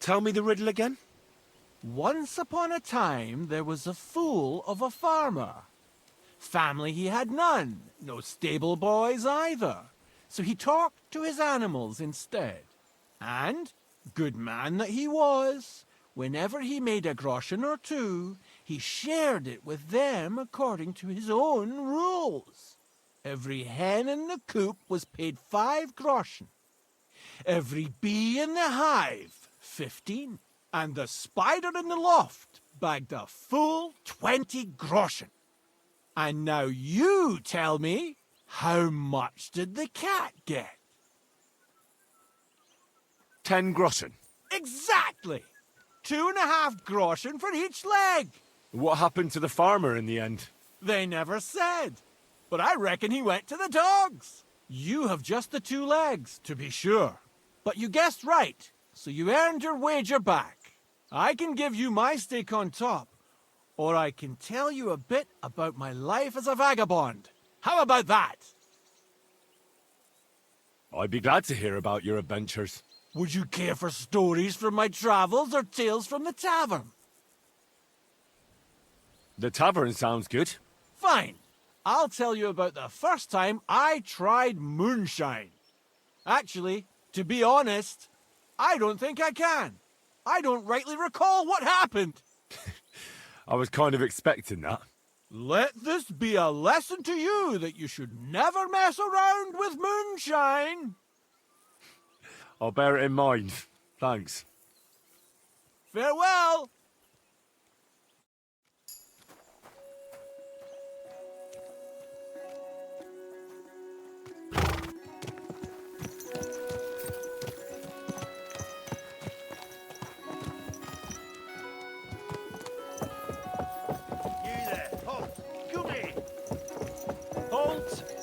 Tell me the riddle again? Once upon a time, there was a fool of a farmer. Family he had none, no stable boys either. So he talked to his animals instead. And, good man that he was, whenever he made a groschen or two, he shared it with them according to his own rules. Every hen in the coop was paid 5 groschen. Every bee in the hive, 15. And the spider in the loft bagged a full 20 groschen. And now you tell me, how much did the cat get? 10 groschen. Exactly! 2.5 groschen for each leg. What happened to the farmer in the end? They never said. But I reckon he went to the dogs. You have just the 2 legs, to be sure. But you guessed right, so you earned your wager back. I can give you my stake on top, or I can tell you a bit about my life as a vagabond. How about that? I'd be glad to hear about your adventures. Would you care for stories from my travels or tales from the tavern? The tavern sounds good. Fine. I'll tell you about the first time I tried moonshine. Actually, to be honest, I don't think I can. I don't rightly recall what happened. I was kind of expecting that. Let this be a lesson to you that you should never mess around with moonshine. I'll bear it in mind. Thanks. Farewell.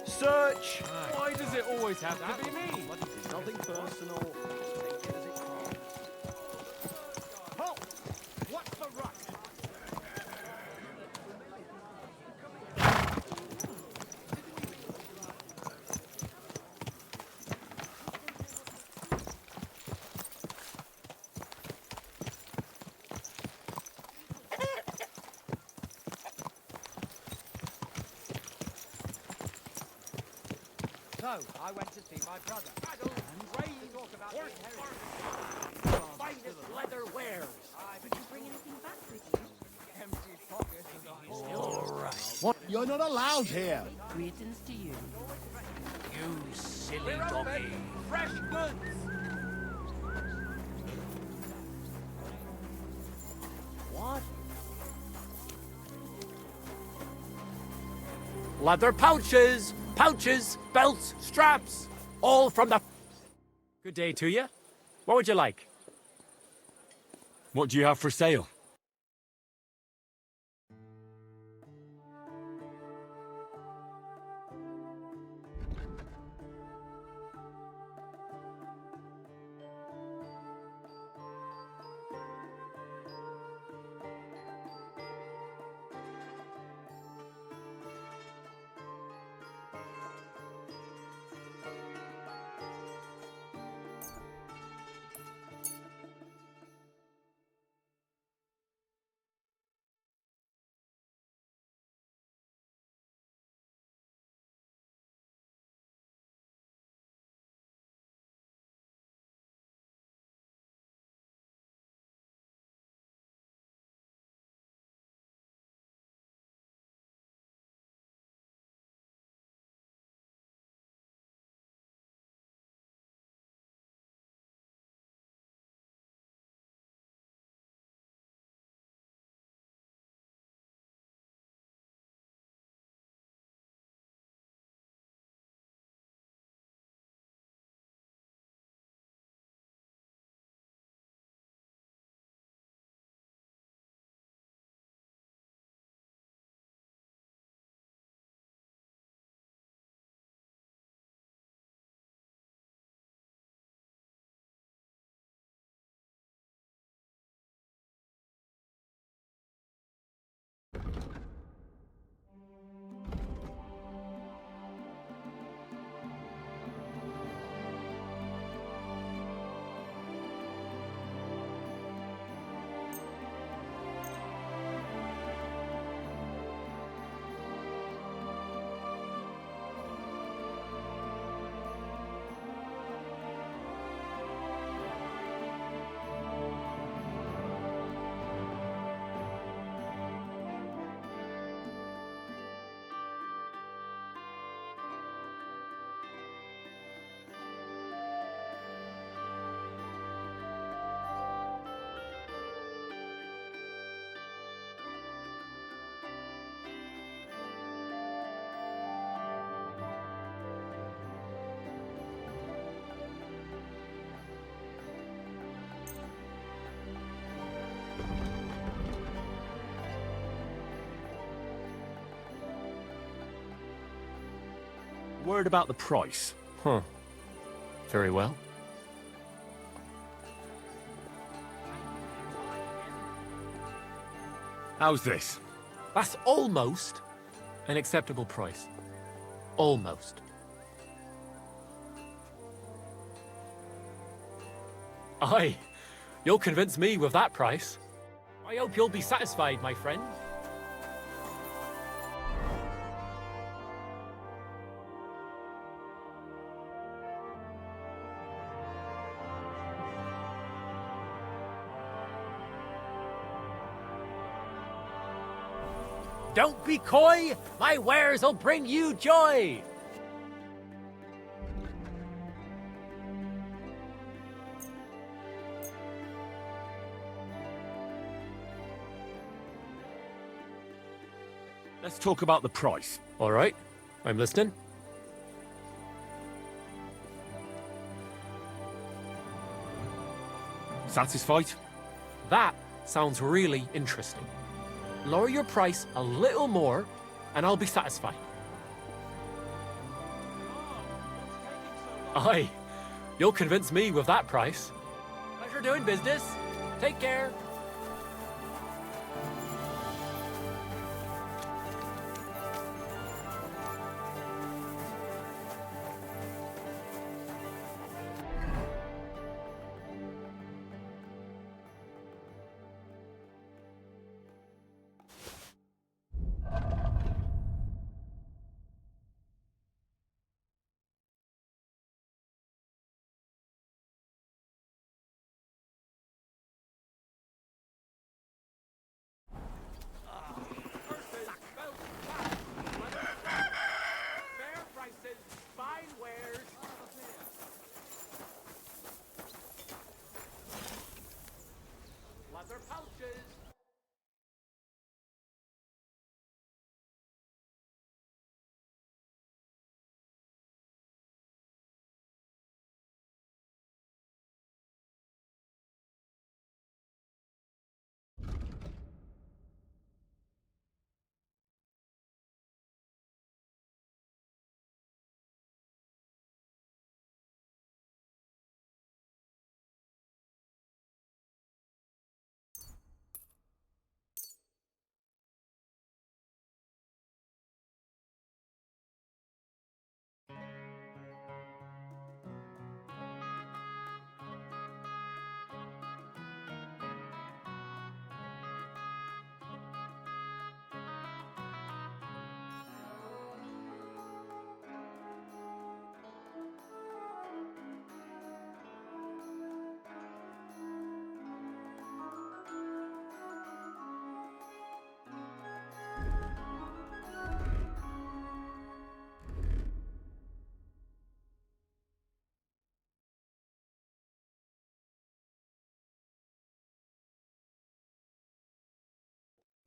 Search! Why does it always have to be me? Nothing personal. Take it as it comes. Halt! What's the rush? So, I went to see my brother. And Ray talked about the inheritance. Finest leather wares. Did you bring anything back with you? Empty pockets and All right. What? You're not allowed here. Greetings to you. You silly doggy. Fresh goods. What? leather pouches, belts, straps, all from the... Good day to you. What would you like? What do you have for sale? Word about the price. Huh. Very well. How's this? That's almost an acceptable price. Almost. Aye, you'll convince me with that price. I hope you'll be satisfied, my friend. Don't be coy! My wares will bring you joy! Let's talk about the price. All right, I'm listening. Satisfied? That sounds really interesting. Lower your price a little more, and I'll be satisfied. Aye, you'll convince me with that price. Pleasure doing business. Take care.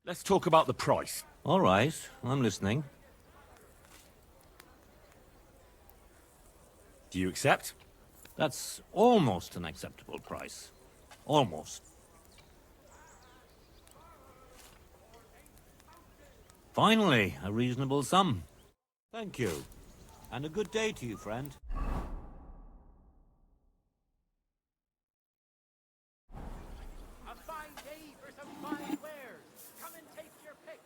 Let's talk about the price. All right, I'm listening. Do you accept? That's almost an acceptable price. Almost. Finally, a reasonable sum. Thank you. And a good day to you, friend. A fine day for some fine wares. Come and take your pick.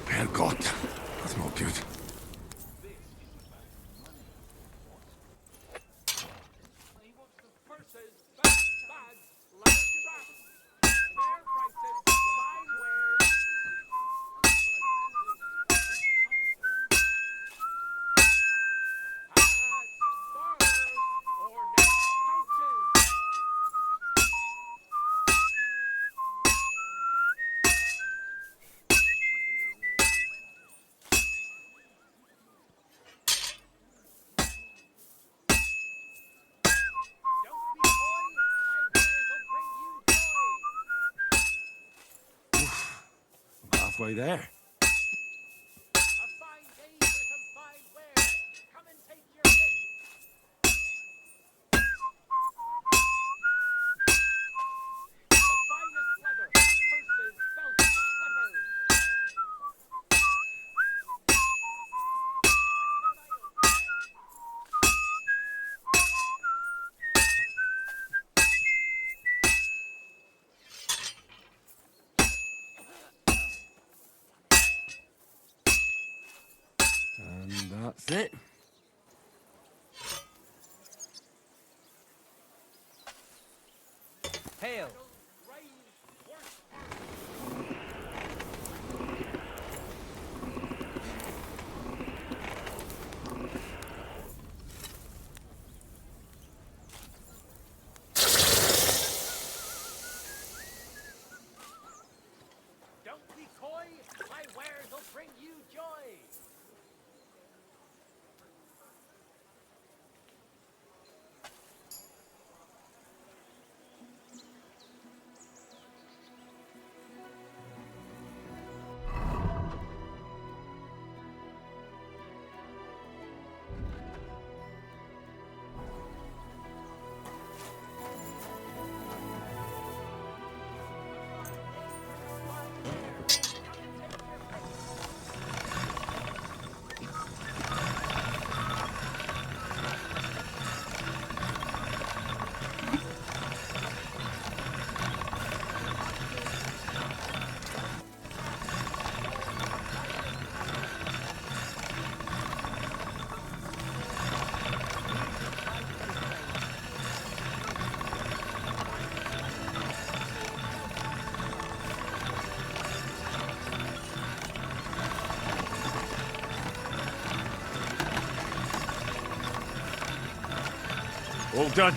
Herrgott, that's not good. Halfway there. And that's it. Hail! Don't be coy. My wares will bring you joy. All done.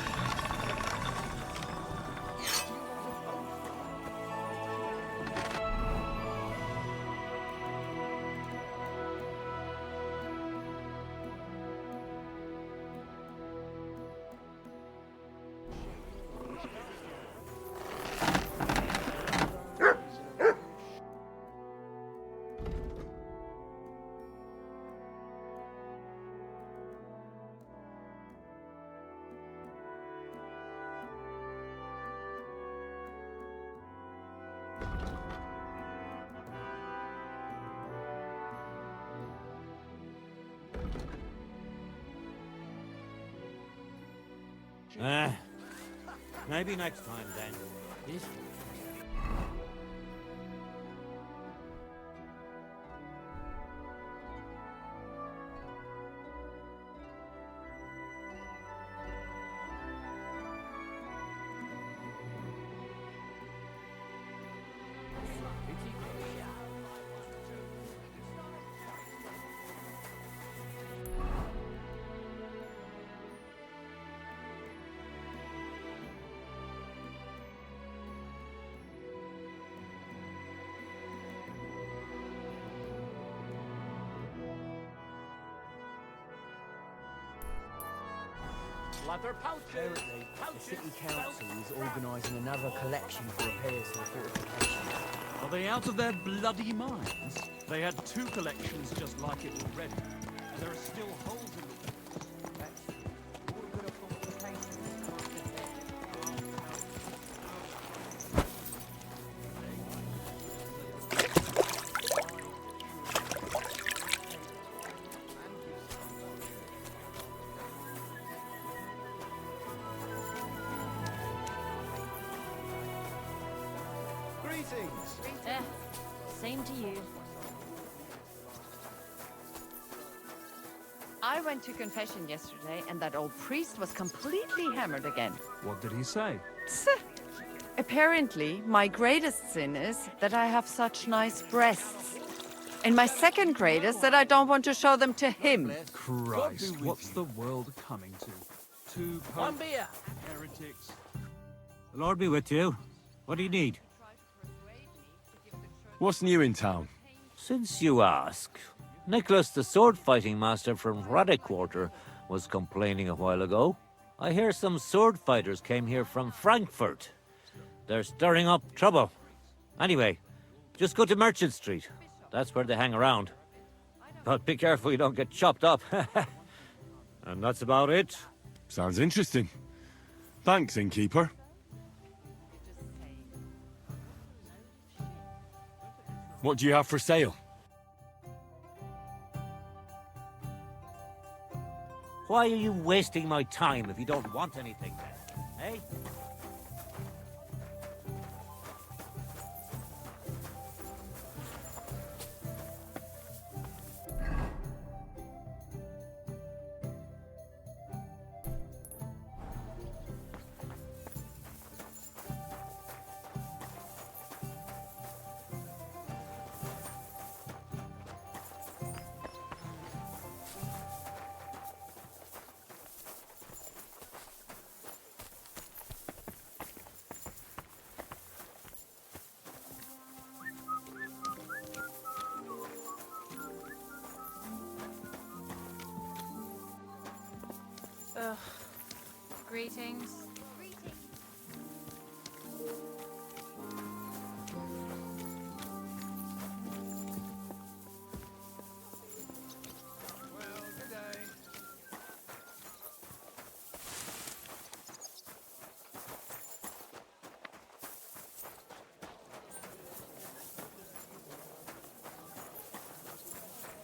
Maybe next time then. Apparently, the city council is organising another collection for repairs to the fortifications. Are they out of their bloody minds? They had 2 collections just like it already, and there are still holes in the Same to you. I went to confession yesterday, and that old priest was completely hammered again. What did he say? Apparently, my greatest sin is that I have such nice breasts. And my second greatest that I don't want to show them to him. Christ, what's the world coming to? 2 One beer. heretics. The Lord be with you. What do you need? What's new in town? Since you ask, Nicholas, the sword-fighting master from Radek Quarter, was complaining a while ago. I hear some sword fighters came here from Frankfurt. They're stirring up trouble. Anyway, just go to Merchant Street. That's where they hang around. But be careful you don't get chopped up. And that's about it. Sounds interesting. Thanks, innkeeper. What do you have for sale? Why are you wasting my time if you don't want anything then? Eh? Ugh. Greetings.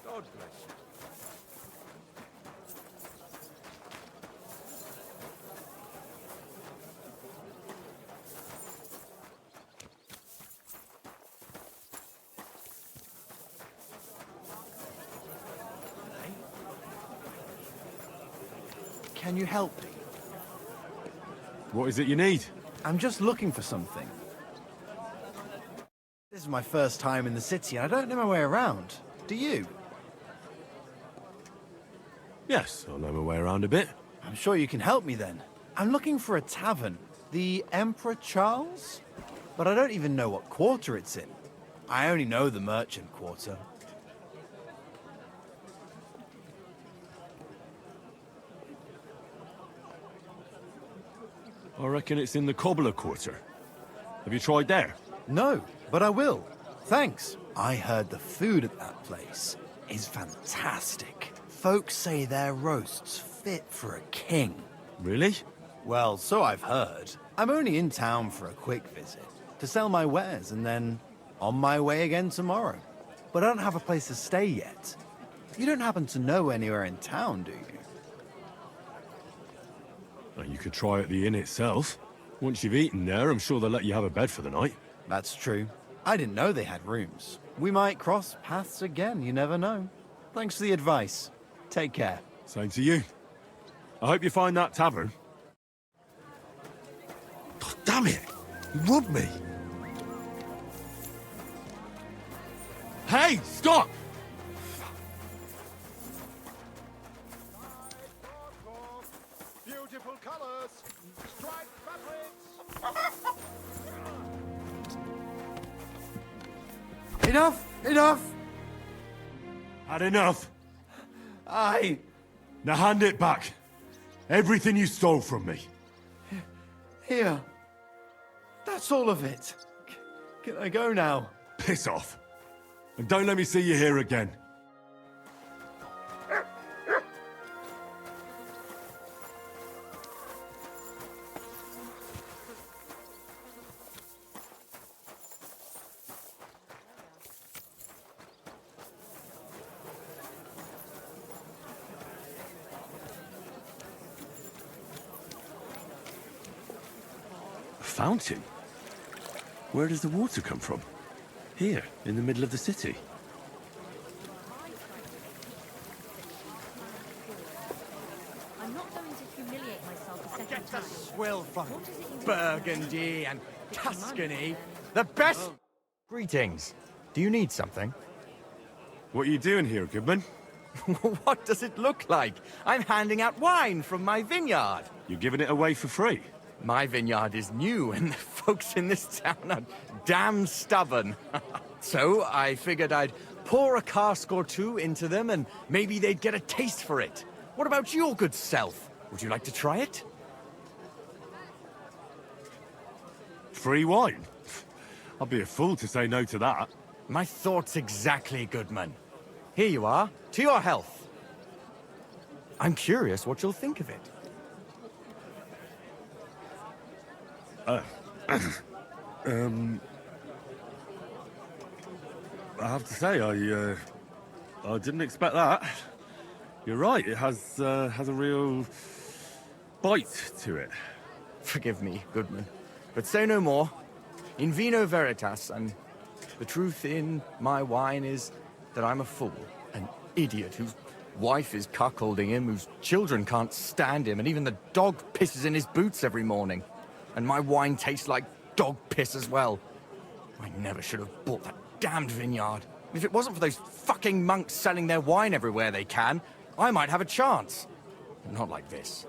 God bless you. Can you help me? What is it you need? I'm just looking for something. This is my first time in the city, and I don't know my way around. Do you? Yes, I'll know my way around a bit. I'm sure you can help me then. I'm looking for a tavern. The Emperor Charles? But I don't even know what quarter it's in. I only know the merchant quarter. I reckon it's in the Cobbler Quarter. Have you tried there? No, but I will. Thanks. I heard the food at that place is fantastic. Folks say their roasts fit for a king. Really? Well, so I've heard. I'm only in town for a quick visit, to sell my wares, and then on my way again tomorrow. But I don't have a place to stay yet. You don't happen to know anywhere in town, do you? Well, you could try at the inn itself. Once you've eaten there, I'm sure they'll let you have a bed for the night. That's true. I didn't know they had rooms. We might cross paths again, you never know. Thanks for the advice. Take care. Same to you. I hope you find that tavern. God damn it! You robbed me! Hey, stop! Beautiful colors, striped fabrics. Enough! Enough! Had enough? Aye. Now hand it back. Everything you stole from me. Here. That's all of it. Can I go now? Piss off. And don't let me see you here again. Fountain? Where does the water come from? Here, in the middle of the city. I'm not going to humiliate myself a second time. Swill from Burgundy and Tuscany. The best... Greetings. Do you need something? What are you doing here, Goodman? What does it look like? I'm handing out wine from my vineyard. You're giving it away for free? My vineyard is new, and the folks in this town are damn stubborn. So I figured I'd pour a cask or two into them, and maybe they'd get a taste for it. What about your good self? Would you like to try it? Free wine? I'll be a fool to say no to that. My thoughts exactly, Goodman. Here you are. To your health. I'm curious what you'll think of it. I have to say, I didn't expect that. You're right, it has a real bite to it. Forgive me, Goodman, but say no more. In vino veritas, and the truth in my wine is that I'm a fool, an idiot whose wife is cuckolding him, whose children can't stand him, and even the dog pisses in his boots every morning. And my wine tastes like dog piss as well. I never should have bought that damned vineyard. If it wasn't for those fucking monks selling their wine everywhere they can, I might have a chance. Not like this.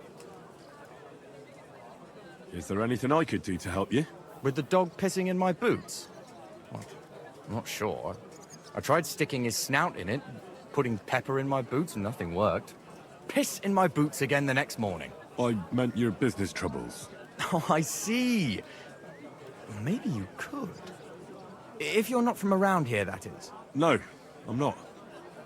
Is there anything I could do to help you? With the dog pissing in my boots? Well, I'm not sure. I tried sticking his snout in it, putting pepper in my boots, and nothing worked. Piss in my boots again the next morning. I meant your business troubles. Oh, I see. Maybe you could. If you're not from around here, that is. No, I'm not.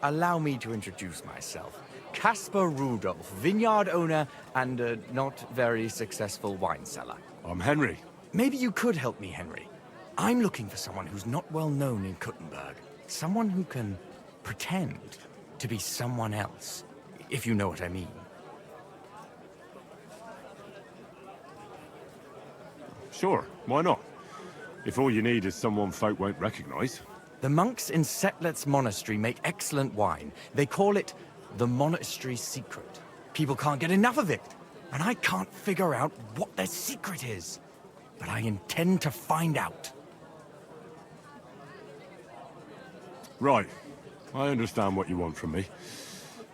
Allow me to introduce myself. Caspar Rudolph, vineyard owner and a not very successful wine seller. I'm Henry. Maybe you could help me, Henry. I'm looking for someone who's not well known in Kuttenberg. Someone who can pretend to be someone else, if you know what I mean. Sure, why not? If all you need is someone folk won't recognize. The monks in Setlet's monastery make excellent wine. They call it the monastery secret. People can't get enough of it, and I can't figure out what their secret is. But I intend to find out. Right. I understand what you want from me.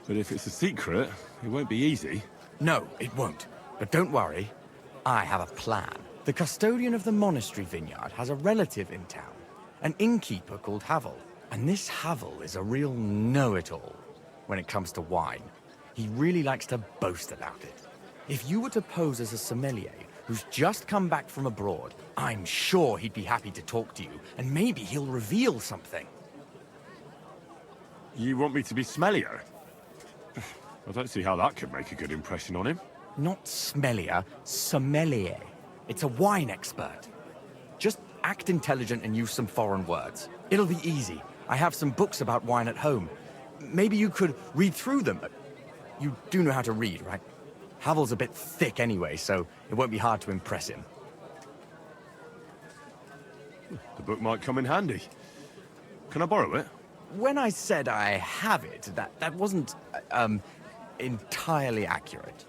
But if it's a secret, it won't be easy. No, it won't. But don't worry. I have a plan. The custodian of the monastery vineyard has a relative in town, an innkeeper called Havel. And this Havel is a real know-it-all when it comes to wine. He really likes to boast about it. If you were to pose as a sommelier who's just come back from abroad, I'm sure he'd be happy to talk to you, and maybe he'll reveal something. You want me to be smellier? I don't see how that could make a good impression on him. Not smellier, sommelier. It's a wine expert. Just act intelligent and use some foreign words. It'll be easy. I have some books about wine at home. Maybe you could read through them. You do know how to read, right? Havel's a bit thick anyway, so it won't be hard to impress him. The book might come in handy. Can I borrow it? When I said I have it, that wasn't, entirely accurate.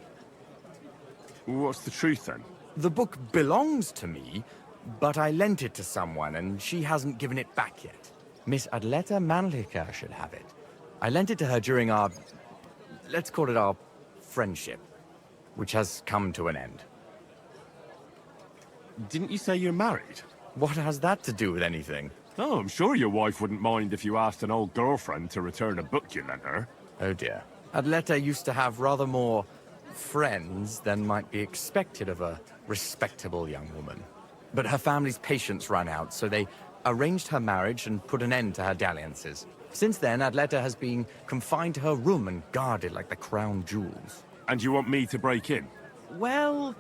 What's the truth, then? The book belongs to me, but I lent it to someone, and she hasn't given it back yet. Miss Adleta Manliker should have it. I lent it to her during our, let's call it our friendship, which has come to an end. Didn't you say you're married? What has that to do with anything? Oh, I'm sure your wife wouldn't mind if you asked an old girlfriend to return a book you lent her. Oh dear. Adleta used to have rather more friends than might be expected of a respectable young woman. But her family's patience ran out, so they arranged her marriage and put an end to her dalliances. Since then, Adleta has been confined to her room and guarded like the crown jewels. And you want me to break in? Well,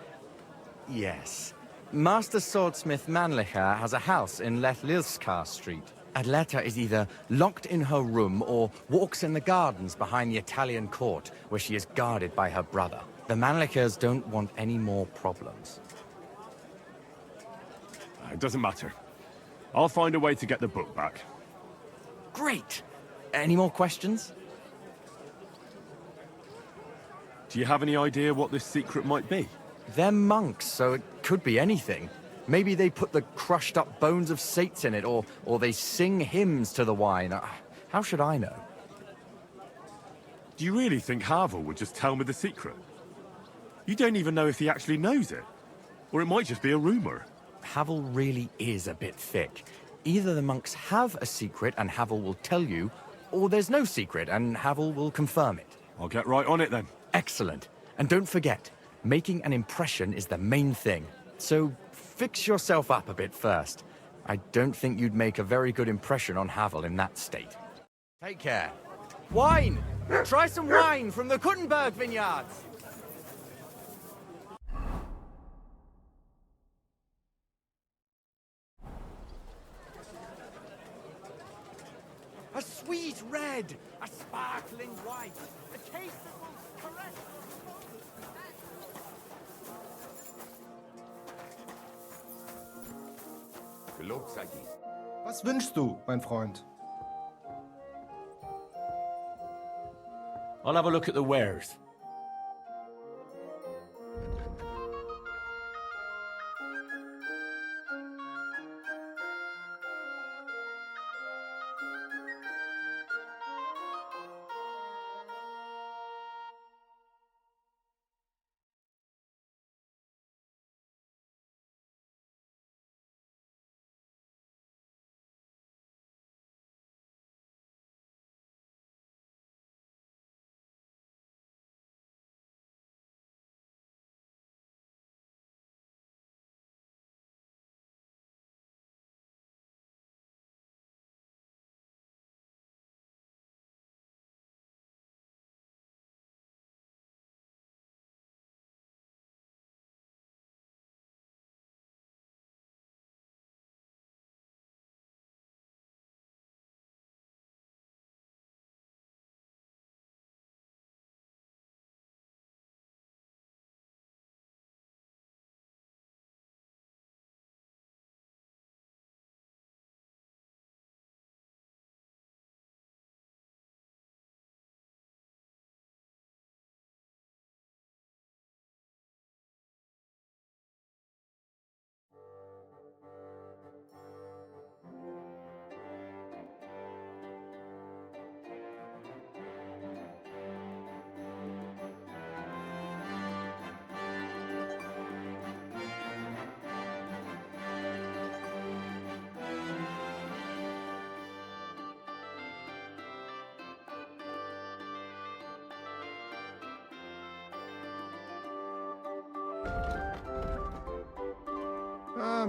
yes. Master Swordsmith Mannlicher has a house in Lethlilskar Street. Adleta is either locked in her room or walks in the gardens behind the Italian court, where she is guarded by her brother. The Mannlichers don't want any more problems. It doesn't matter. I'll find a way to get the book back. Great! Any more questions? Do you have any idea what this secret might be? They're monks, so it could be anything. Maybe they put the crushed-up bones of saints in it, or they sing hymns to the wine. How should I know? Do you really think Havel would just tell me the secret? You don't even know if he actually knows it. Or it might just be a rumor. Havel really is a bit thick. Either the monks have a secret and Havel will tell you, or there's no secret and Havel will confirm it. I'll get right on it then. Excellent. And don't forget, making an impression is the main thing. So fix yourself up a bit first. I don't think you'd make a very good impression on Havel in that state. Take care. Wine! Try some wine from the Kuttenberg vineyards! A sweet red, a sparkling white, a taste that will caress Gelobt sei dies. Was wünschst du, mein Freund? I'll have a look at the wares.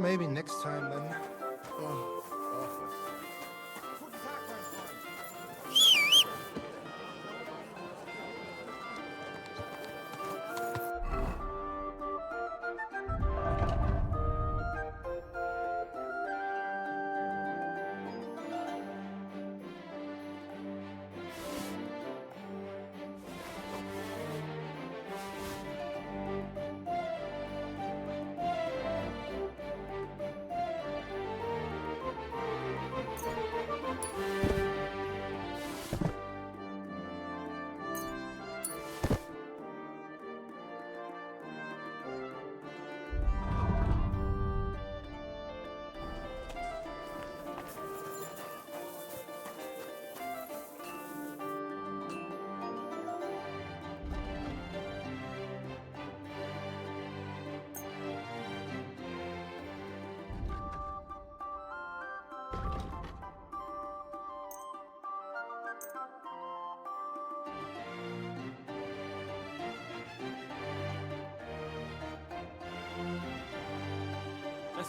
Maybe next time then.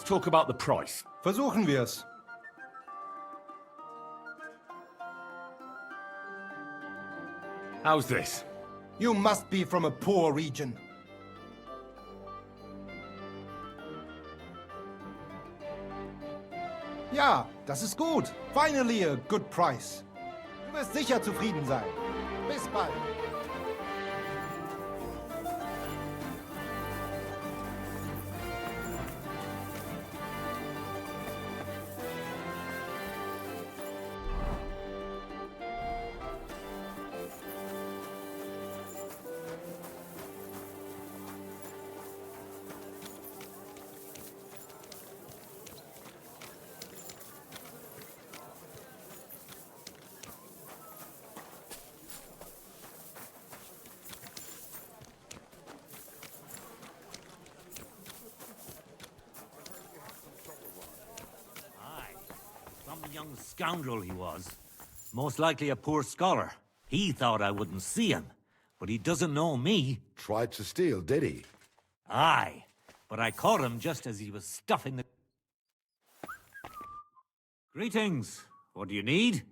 talk about the price. Versuchen wir's. How's this? You must be from a poor region. Ja, das ist gut. Finally a good price. Du wirst sicher zufrieden sein. Bis bald. Some young scoundrel he was. Most likely a poor scholar. He thought I wouldn't see him, but he doesn't know me. Tried to steal, did he? Aye, but I caught him just as he was stuffing the... Greetings. What do you need?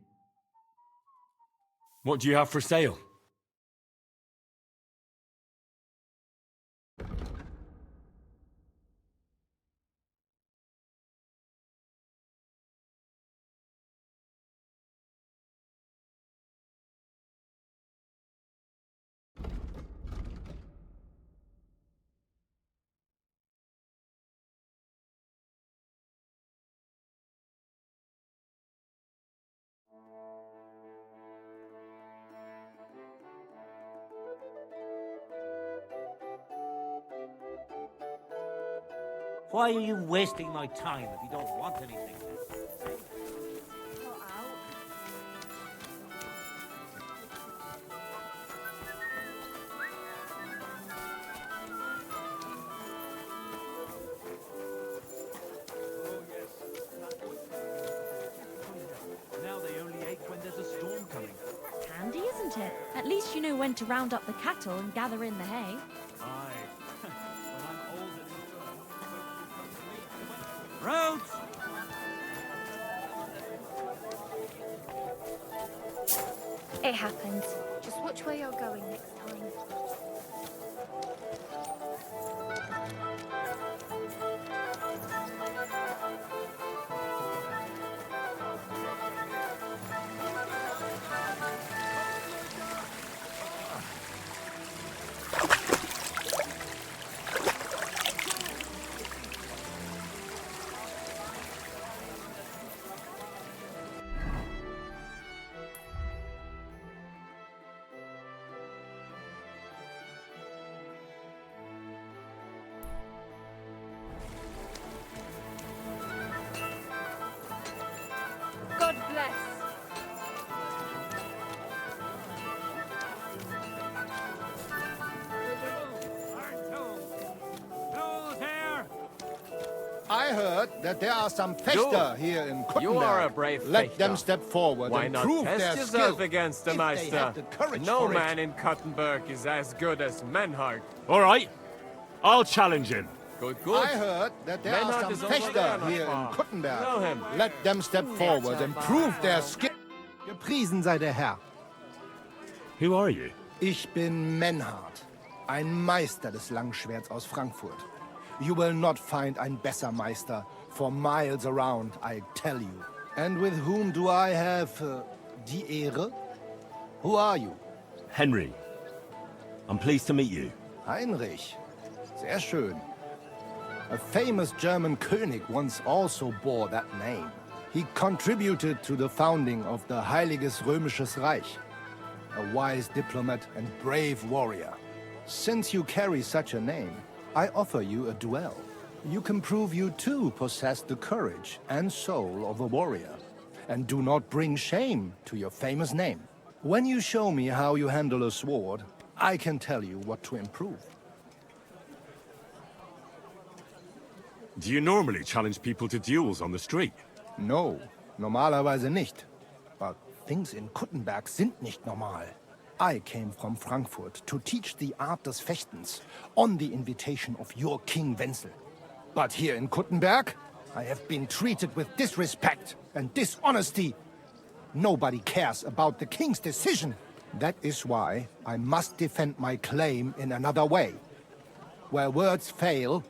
What do you have for sale? Why are you wasting my time if you don't want anything? Now they only ache when there's a storm coming. Handy, isn't it? At least you know when to round up the cattle and gather in the hay. Aye. When I'm old and infirm, Roads! It happens. Just watch where you're going next time. God bless. I heard that there are some Fechter here in Kuttenberg. You are a brave Let them Fechter. step forward Why and not prove test their yourself skill. against the if they Meister? have the courage No for man it. in Kuttenberg is as good as Menhard. All right, I'll challenge him. Good, good. I heard that there Menhard are is some over there, Fechter not here in far. Kuttenberg. Know him. Let them step forward and prove their skill. Gepriesen sei der Herr. Who are you? Ich bin Menhard, ein Meister des Langschwerts aus Frankfurt. You will not find ein besser Meister for miles around, I tell you. And with whom do I have die Ehre? Who are you? Henry. I'm pleased to meet you. Heinrich. Sehr schön. A famous German König once also bore that name. He contributed to the founding of the Heiliges Römisches Reich. A wise diplomat and brave warrior. Since you carry such a name, I offer you a duel. You can prove you too possess the courage and soul of a warrior. And do not bring shame to your famous name. When you show me how you handle a sword, I can tell you what to improve. Do you normally challenge people to duels on the street? No, normalerweise nicht. But things in Kuttenberg sind nicht normal. I came from Frankfurt to teach the art des Fechtens on the invitation of your King Wenzel. But here in Kuttenberg, I have been treated with disrespect and dishonesty. Nobody cares about the king's decision. That is why I must defend my claim in another way. Where words fail,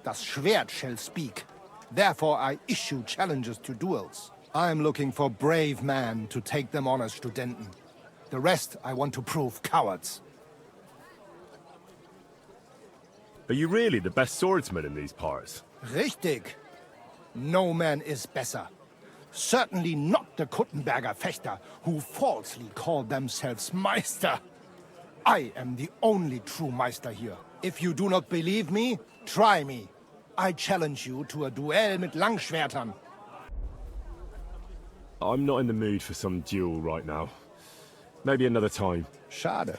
das Schwert shall speak. Therefore I issue challenges to duels. I am looking for brave men to take them on as Studenten. The rest I want to prove cowards. Are you really the best swordsman in these parts? Richtig. No man is better. Certainly not the Kuttenberger Fechter, who falsely call themselves Meister. I am the only true Meister here. If you do not believe me, try me. I challenge you to a duel mit Langschwertern. I'm not in the mood for some duel right now. Maybe another time. Schade.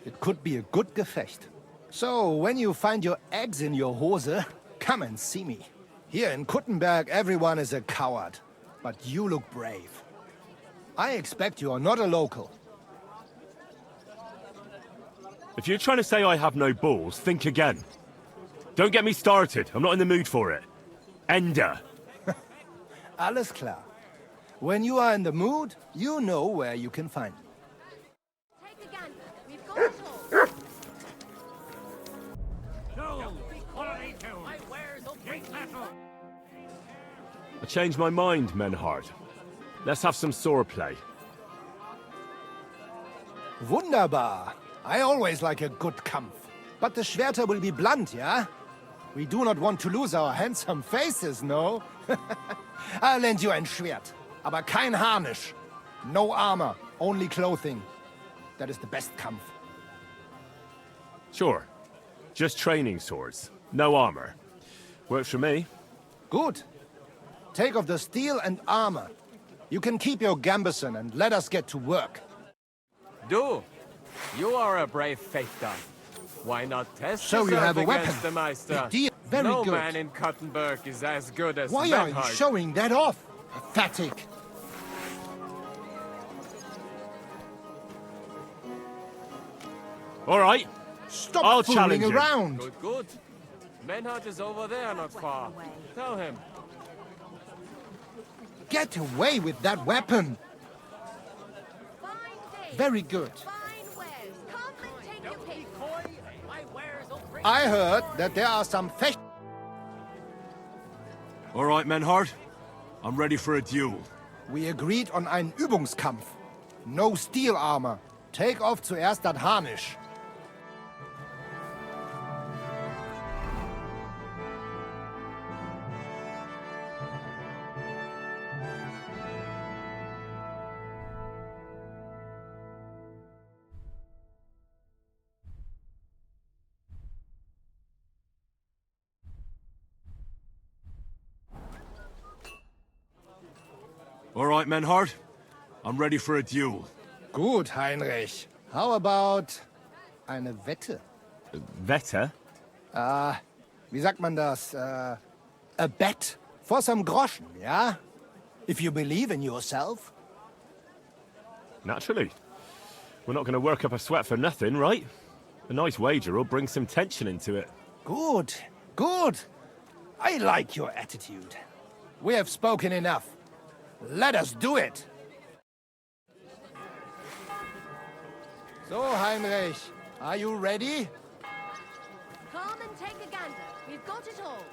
It could be a good Gefecht. So, when you find your eggs in your Hose, come and see me. Here in Kuttenberg, everyone is a coward. But you look brave. I expect you are not a local. If you're trying to say I have no balls, think again. Don't get me started. I'm not in the mood for it. Ender. Alles klar. When you are in the mood, you know where you can find me. Take a gander. We've got it all. I changed my mind, Menhard. Let's have some swordplay. Wunderbar. I always like a good Kampf. But the Schwerter will be blunt, yeah? We do not want to lose our handsome faces, no? I'll lend you ein Schwert. Aber kein Harnisch. No armor, only clothing. That is the best Kampf. Sure. Just training swords. No armor. Works for me. Good. Take off the steel and armor. You can keep your gambeson and let us get to work. Du, you are a brave Fechter. Why not test So you yourself have a against weapon. the Meister? Dear, very no good. man in Kuttenberg is as good as Why are you Menhard. showing that off? Pathetic. All right. Stop I'll fooling challenge him. around. Good, good. Menhard is over there not far. Tell him. Get away with that weapon. Very good. I heard that there are some fecht. All right, Menhard. I'm ready for a duel. We agreed on einen Übungskampf. No steel armor. Take off zuerst das Harnisch. All right, Menhard. I'm ready for a duel. Gut, Heinrich. How about eine Wette? Wette? Wie sagt man das? A bet for some groschen, yeah? If you believe in yourself. Naturally. We're not going to work up a sweat for nothing, right? A nice wager will bring some tension into it. Good, good. I like your attitude. We have spoken enough. Let us do it. So, Heinrich, are you ready? Come and take a gander. We've got it all.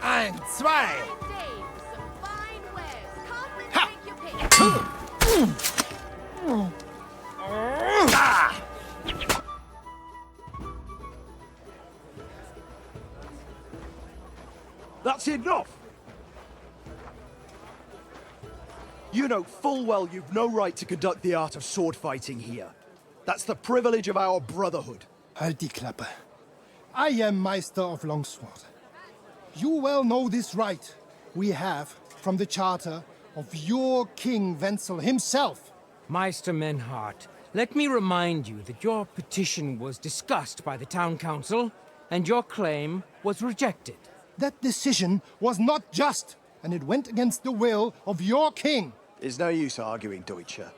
Ein, zwei. That's enough! You know full well you've no right to conduct the art of sword fighting here. That's the privilege of our brotherhood. Halt die Klappe. I am Meister of Longsword. You well know this right we have from the charter of your King Wenzel himself. Meister Menhard, let me remind you that your petition was discussed by the town council, and your claim was rejected. That decision was not just, and it went against the will of your king. It's no use arguing, Deutscher.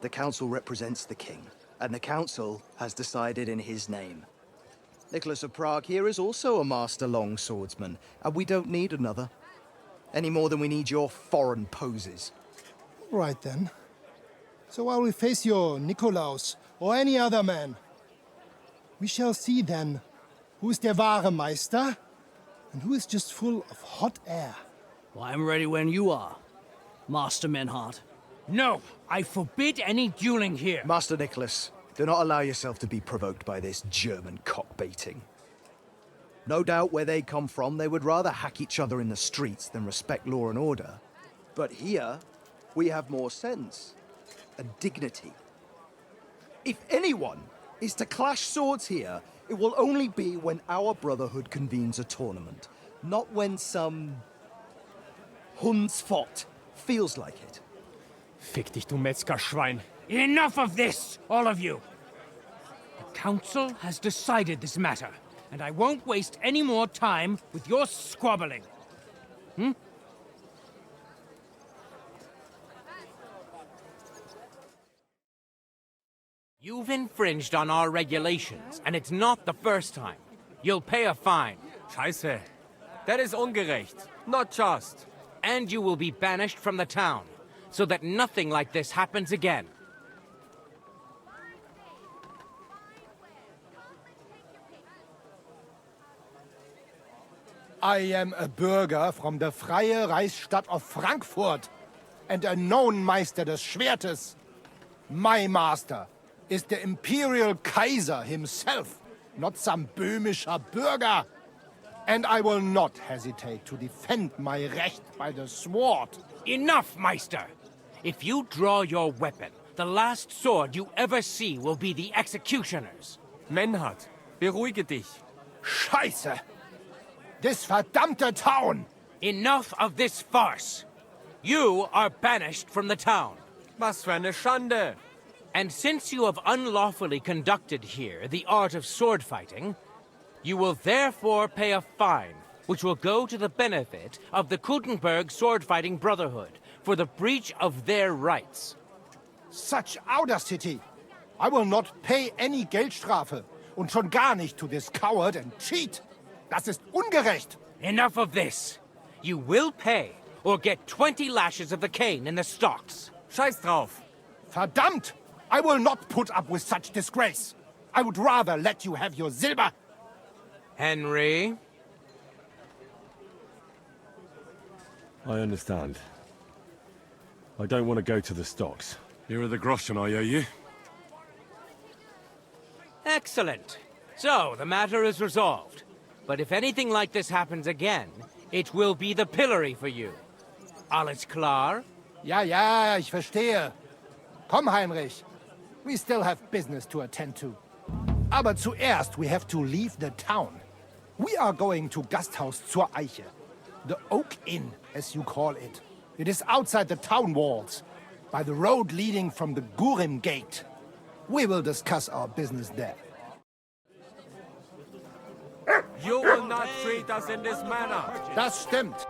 The council represents the king, and the council has decided in his name. Nicholas of Prague here is also a master long swordsman, and we don't need another. Any more than we need your foreign poses. Right then. So while we face your Nikolaus or any other man, we shall see then who is der wahre Meister and who is just full of hot air. Well, I'm ready when you are, Master Menhart. No, I forbid any dueling here. Master Nicholas, do not allow yourself to be provoked by this German cock-baiting. No doubt where they come from, they would rather hack each other in the streets than respect law and order. But here, we have more sense and dignity. If anyone is to clash swords here, it will only be when our brotherhood convenes a tournament, not when some Hundsfott feels like it. Fick dich, du Metzgerschwein. Enough of this, all of you! The council has decided this matter, and I won't waste any more time with your squabbling. Hmm? You've infringed on our regulations, and it's not the first time. You'll pay a fine. Scheiße. That is ungerecht. Not just. And you will be banished from the town, so that nothing like this happens again. I am a Bürger from the Freie Reichsstadt of Frankfurt and a known Meister des Schwertes. My master is the Imperial Kaiser himself, not some böhmischer Bürger. And I will not hesitate to defend my Recht by the sword. Enough, Meister! If you draw your weapon, the last sword you ever see will be the executioner's. Menhart, beruhige dich. Scheiße! This verdammte town! Enough of this farce! You are banished from the town. Was für eine Schande! And since you have unlawfully conducted here the art of sword fighting, you will therefore pay a fine, which will go to the benefit of the Kuttenberg Sword-Fighting Brotherhood for the breach of their rights. Such audacity! I will not pay any Geldstrafe, und schon gar nicht to this coward and cheat. Das ist ungerecht. Enough of this. You will pay, or get 20 lashes of the cane in the stocks. Scheiß drauf. Verdammt! I will not put up with such disgrace. I would rather let you have your silber. Henry? I understand. I don't want to go to the stocks. Here are the groschen I owe you. Excellent. So, the matter is resolved. But if anything like this happens again, it will be the pillory for you. Alles klar? Ja, ich verstehe. Komm, Heinrich. We still have business to attend to. Aber zuerst, we have to leave the town. We are going to Gasthaus zur Eiche. The Oak Inn, as you call it. It is outside the town walls, by the road leading from the Gurim Gate. We will discuss our business there. You will not treat us in this manner. Das stimmt.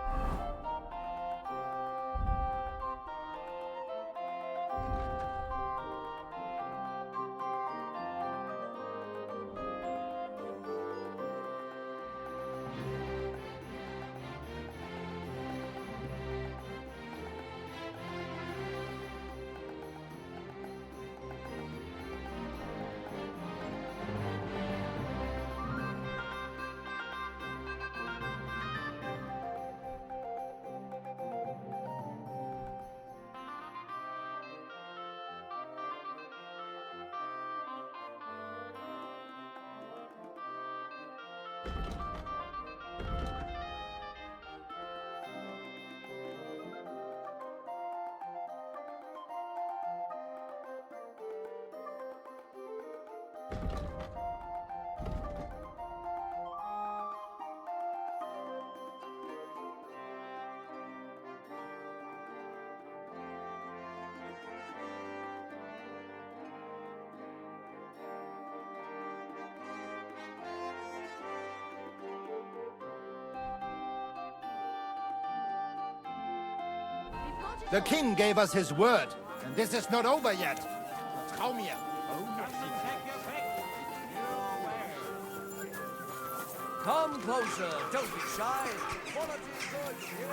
The king gave us his word, and this is not over yet. Trau mir. Come closer, don't be shy. Quality goods here.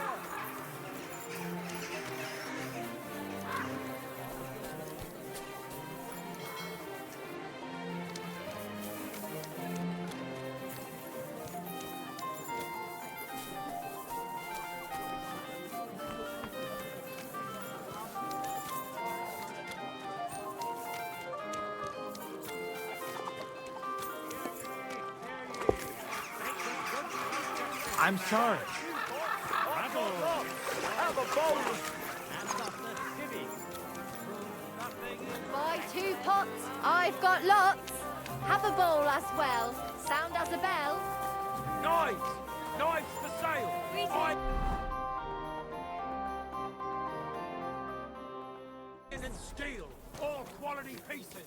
I'm sorry. Have a bowl. Buy 2 pots, I've got lots. Have a bowl as well. Sound as a bell. Knives! Knives for sale! And steel, all quality pieces.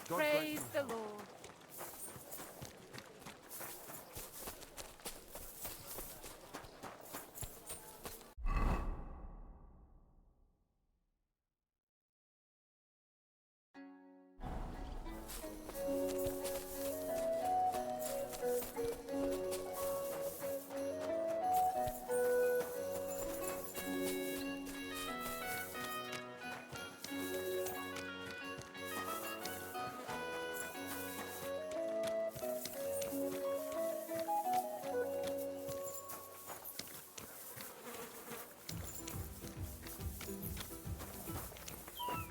Praise the Lord.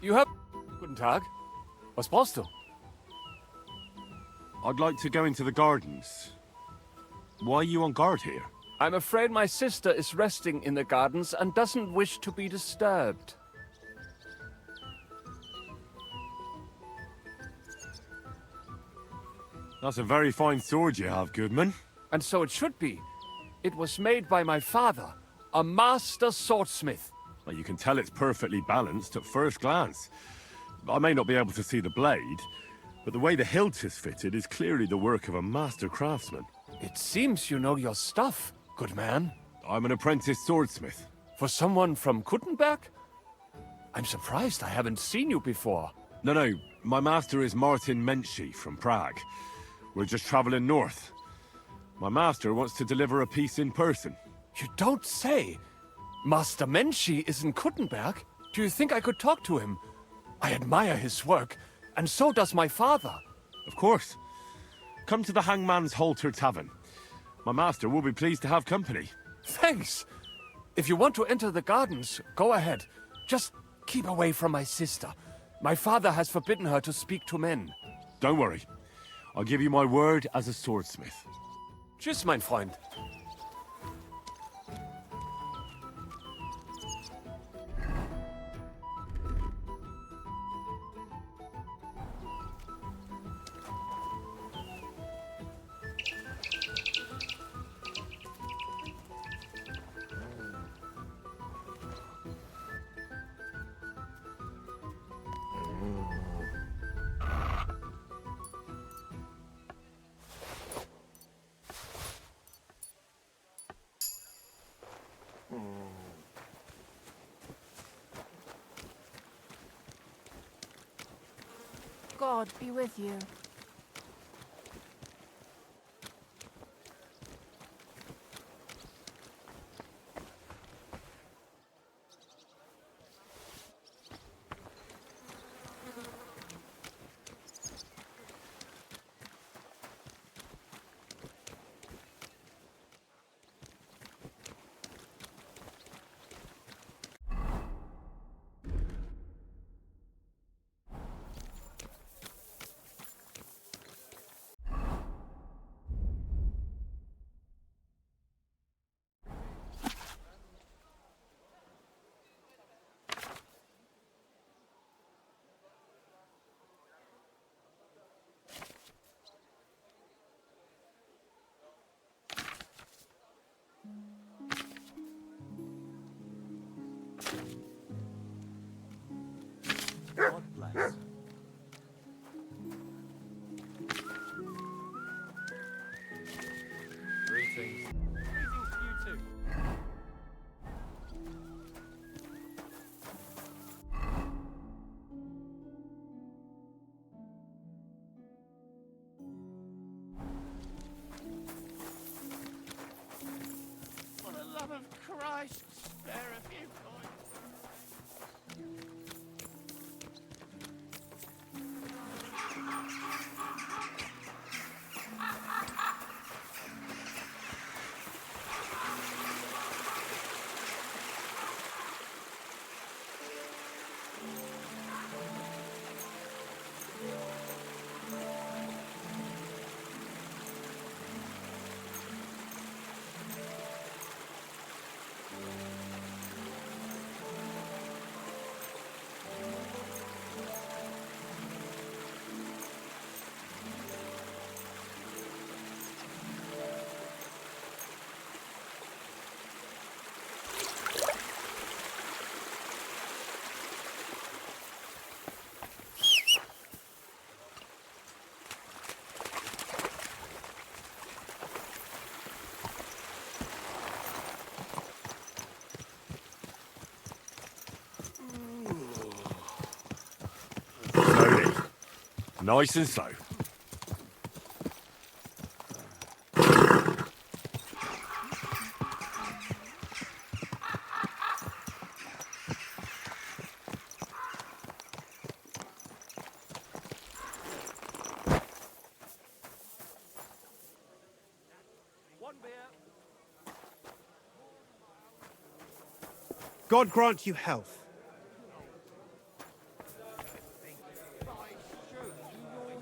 You have... Guten Tag. Was brauchst du? I'd like to go into the gardens. Why are you on guard here? I'm afraid my sister is resting in the gardens and doesn't wish to be disturbed. That's a very fine sword you have, Goodman. And so it should be. It was made by my father, a master swordsmith. Well, you can tell it's perfectly balanced at first glance. I may not be able to see the blade, but the way the hilt is fitted is clearly the work of a master craftsman. It seems you know your stuff, good man. I'm an apprentice swordsmith. For someone from Kuttenberg? I'm surprised I haven't seen you before. No, my master is Martin Menschy from Prague. We're just traveling north. My master wants to deliver a piece in person. You don't say! Master Menschy is in Kuttenberg? Do you think I could talk to him? I admire his work, and so does my father. Of course. Come to the Hangman's Halter Tavern. My master will be pleased to have company. Thanks! If you want to enter the gardens, go ahead. Just keep away from my sister. My father has forbidden her to speak to men. Don't worry. I'll give you my word as a swordsmith. Tschüss, mein Freund. God be with you. Nice and slow. God grant you health.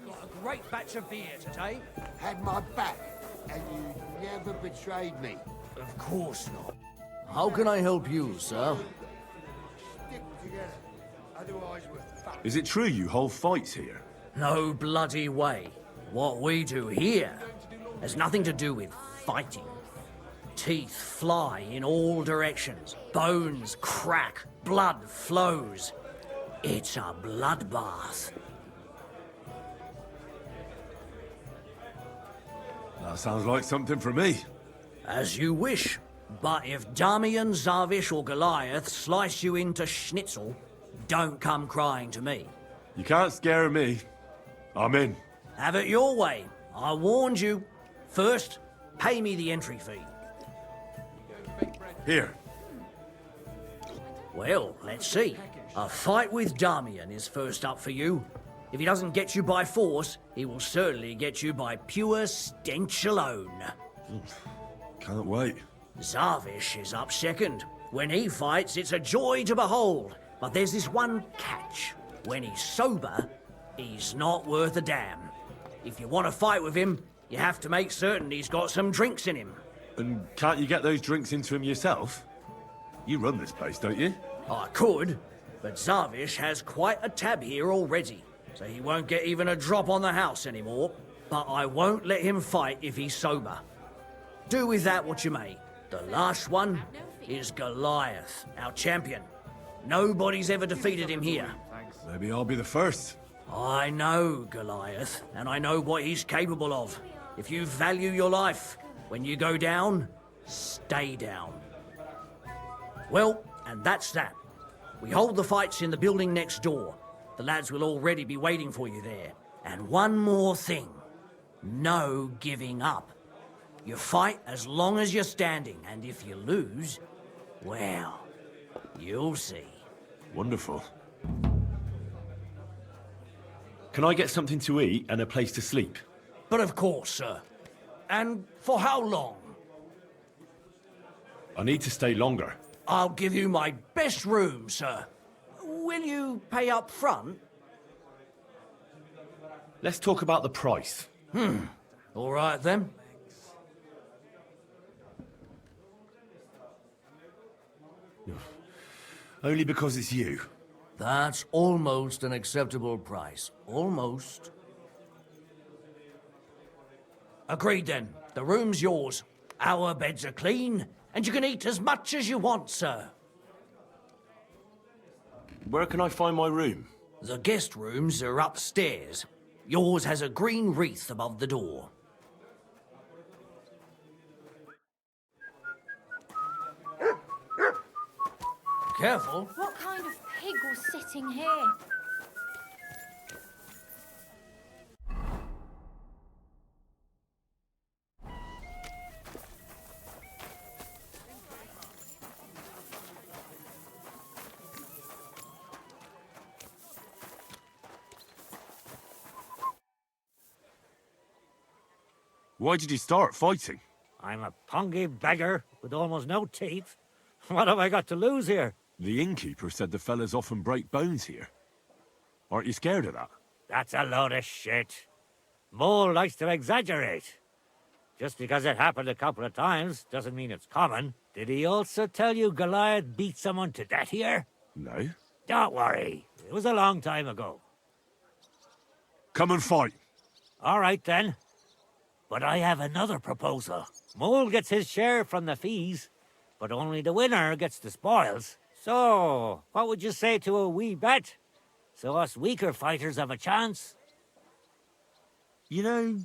Got a great batch of beer today. Had my back, and you never betrayed me. Of course not. How can I help you, sir? Stick together, otherwise we're fucked. Is it true you hold fights here? No bloody way. What we do here has nothing to do with fighting. Teeth fly in all directions. Bones crack. Blood flows. It's a bloodbath. That sounds like something for me. As you wish. But if Damian, Zavish or Goliath slice you into schnitzel, don't come crying to me. You can't scare me. I'm in. Have it your way. I warned you. First, pay me the entry fee. Here. Well, let's see. A fight with Damian is first up for you. If he doesn't get you by force, he will certainly get you by pure stench alone. Can't wait. Zavish is up second. When he fights, it's a joy to behold. But there's this one catch. When he's sober, he's not worth a damn. If you want to fight with him, you have to make certain he's got some drinks in him. And can't you get those drinks into him yourself? You run this place, don't you? I could, but Zavish has quite a tab here already, so he won't get even a drop on the house anymore. But I won't let him fight if he's sober. Do with that what you may. The last one is Goliath, our champion. Nobody's ever defeated him here. Maybe I'll be the first. I know Goliath, and I know what he's capable of. If you value your life, when you go down, stay down. Well, and that's that. We hold the fights in the building next door. The lads will already be waiting for you there. And one more thing. No giving up. You fight as long as you're standing, and if you lose, well, you'll see. Wonderful. Can I get something to eat and a place to sleep? But of course, sir. And for how long? I need to stay longer. I'll give you my best room, sir. Will you pay up front? Let's talk about the price. All right, then. Only because it's you. That's almost an acceptable price. Almost. Agreed, then. The room's yours. Our beds are clean, and you can eat as much as you want, sir. Where can I find my room? The guest rooms are upstairs. Yours has a green wreath above the door. Careful. What kind of pig was sitting here? Why did you start fighting? I'm a pungy beggar with almost no teeth. What have I got to lose here? The innkeeper said the fellas often break bones here. Aren't you scared of that? That's a load of shit. Mole likes to exaggerate. Just because it happened a couple of times doesn't mean it's common. Did he also tell you Goliath beat someone to death here? No. Don't worry. It was a long time ago. Come and fight. All right, then. But I have another proposal. Mole gets his share from the fees, but only the winner gets the spoils. So, what would you say to a wee bet? So us weaker fighters have a chance? You know,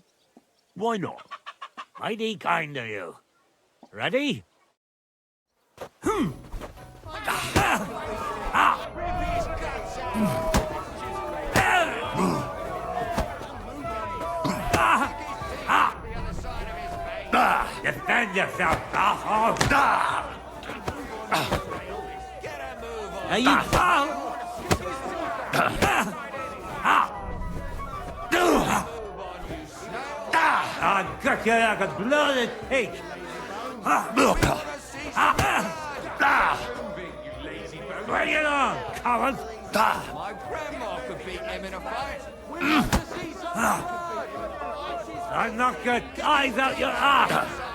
why not? Mighty kind of you. Ready? Stand yourself, asshole! Are you... I'll gut you like a blooded pig! Bring it on, coward! My grandma could beat him in a fight. We have to see I'll knock your eyes out your ass!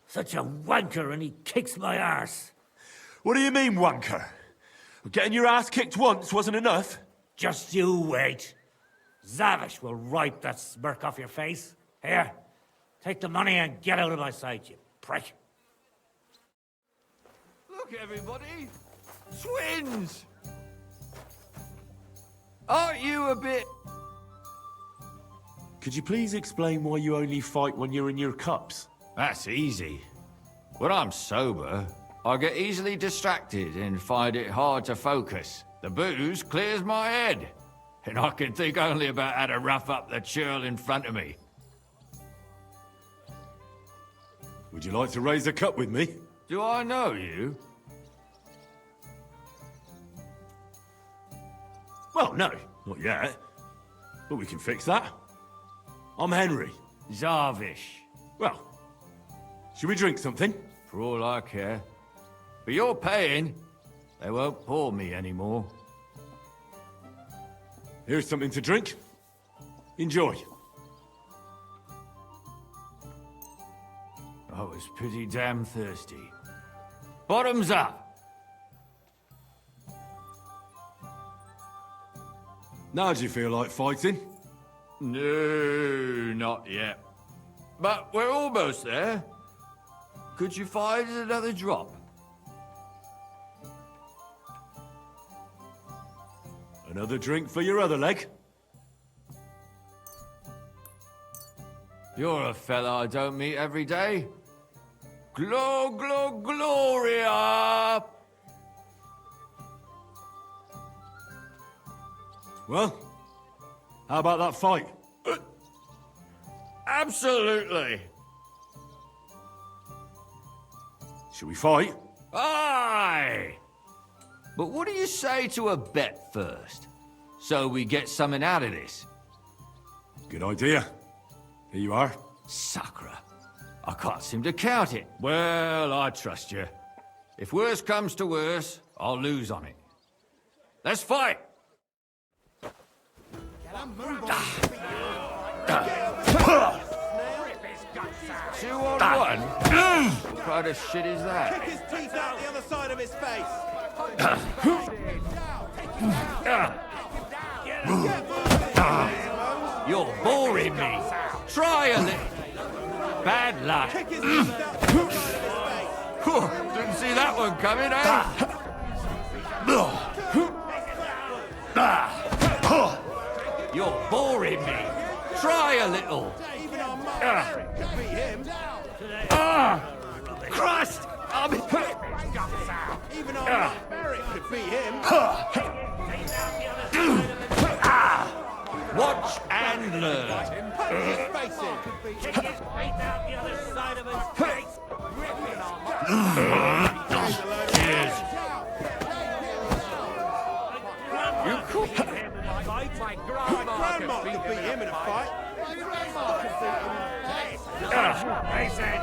Such a wanker, and he kicks my arse. What do you mean, wanker? Getting your ass kicked once wasn't enough? Just you wait. Zavish will wipe that smirk off your face. Here, take the money and get out of my sight, you prick. Look, everybody! Twins! Aren't you a bit... Could you please explain why you only fight when you're in your cups? That's easy. When I'm sober, I get easily distracted and find it hard to focus. The booze clears my head, and I can think only about how to rough up the churl in front of me. Would you like to raise a cup with me? Do I know you? Well, no, not yet. But we can fix that. I'm Henry. Zavish. Well, should we drink something? For all I care. But you're paying. They won't pour me anymore. Here's something to drink. Enjoy. I was pretty damn thirsty. Bottoms up! Now do you feel like fighting? No, not yet. But we're almost there. Could you find another drop? Another drink for your other leg? You're a fella I don't meet every day. Gloria! Well, how about that fight? Absolutely. Should we fight? Aye! But what do you say to a bet first? So we get something out of this. Good idea. Here you are. Sacre. I can't seem to count it. Well, I trust you. If worse comes to worse, I'll lose on it. Let's fight! 2 on 1? What kind of shit is that? Kick his teeth out the other side of his face. You're boring me. Try a little. Bad luck. Didn't see that one coming, eh? You're boring me. Try a little. Christ! Even our Merrick could beat him. Watch and learn. Punch his face in. Cheers. You could My grandma could beat him in a fight.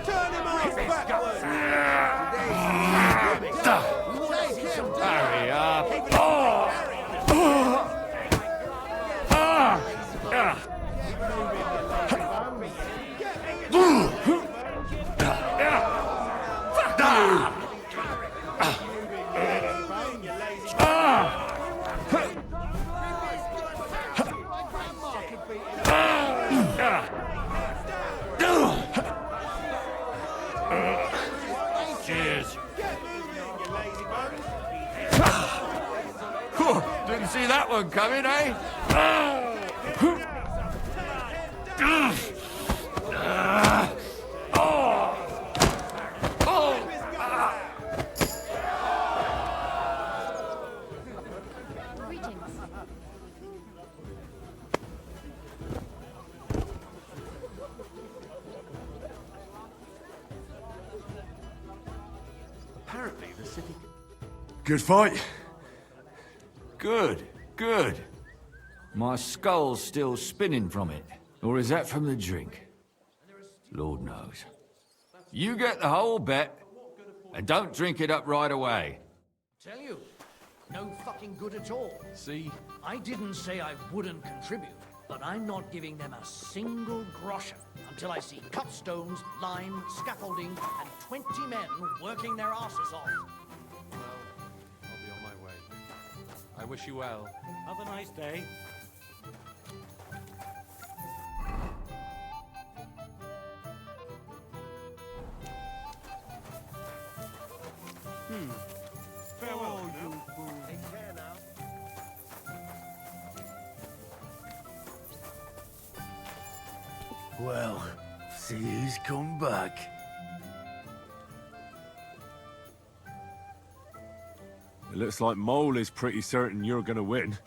Turn him off backwards. Hurry up. see that one coming, eh? Apparently the city... Good fight. Good, good. My skull's still spinning from it. Or is that from the drink? Lord knows. You get the whole bet, and don't drink it up right away. Tell you, no fucking good at all. See? I didn't say I wouldn't contribute, but I'm not giving them a single groschen until I see cut stones, lime, scaffolding, and 20 men working their asses off. Well, I'll be on my way. I wish you well. Have a nice day. Farewell, you fool. Take care now. Well, see who's come back. It looks like Mole is pretty certain you're gonna win.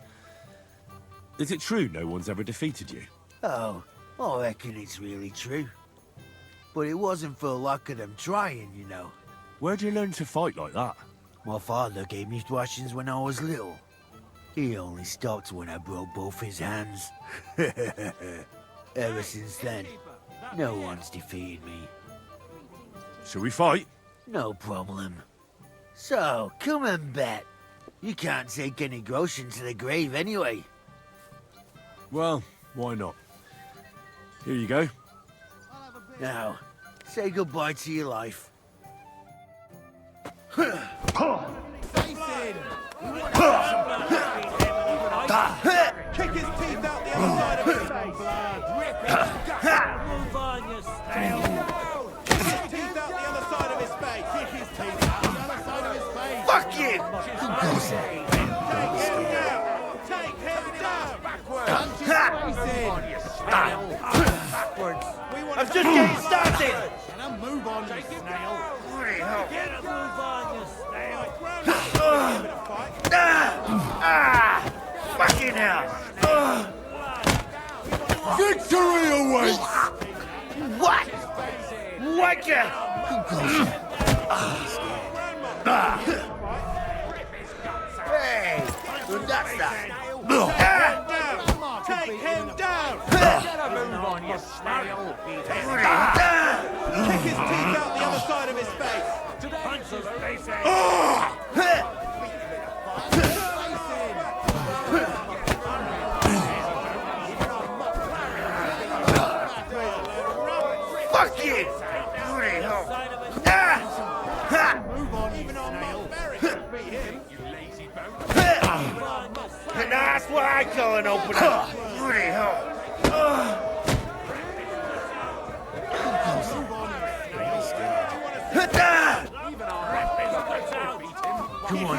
Is it true no one's ever defeated you? Oh, I reckon it's really true. But it wasn't for lack of them trying, you know. Where'd you learn to fight like that? My father gave me thrashings when I was little. He only stopped when I broke both his hands. Ever since then, no one's defeated me. Shall we fight? No problem. So, come and bet. You can't take any groschen to the grave anyway. Well, why not? Here you go. Now, say goodbye to your life. Kick his teeth out the other side of his face. Move on, you snail. Kick his teeth out the other side of his face. Kick his teeth out the other side of his face. Fuck you! Take him down. Take him down. Punch his face in. Backwards. I'm just getting started. And I'll move on, you snail. Get a move on, you snail. Fucking hell! Victory awaits! What? What the? Hey, that's that. Take him down. Get a move on, you snail. Kick his teeth out the other side of his face. Punch his face in. Fuck you! Move on, even on Mark Berry. Beat him. You lazy boat. And that's what I call an opener. Come on,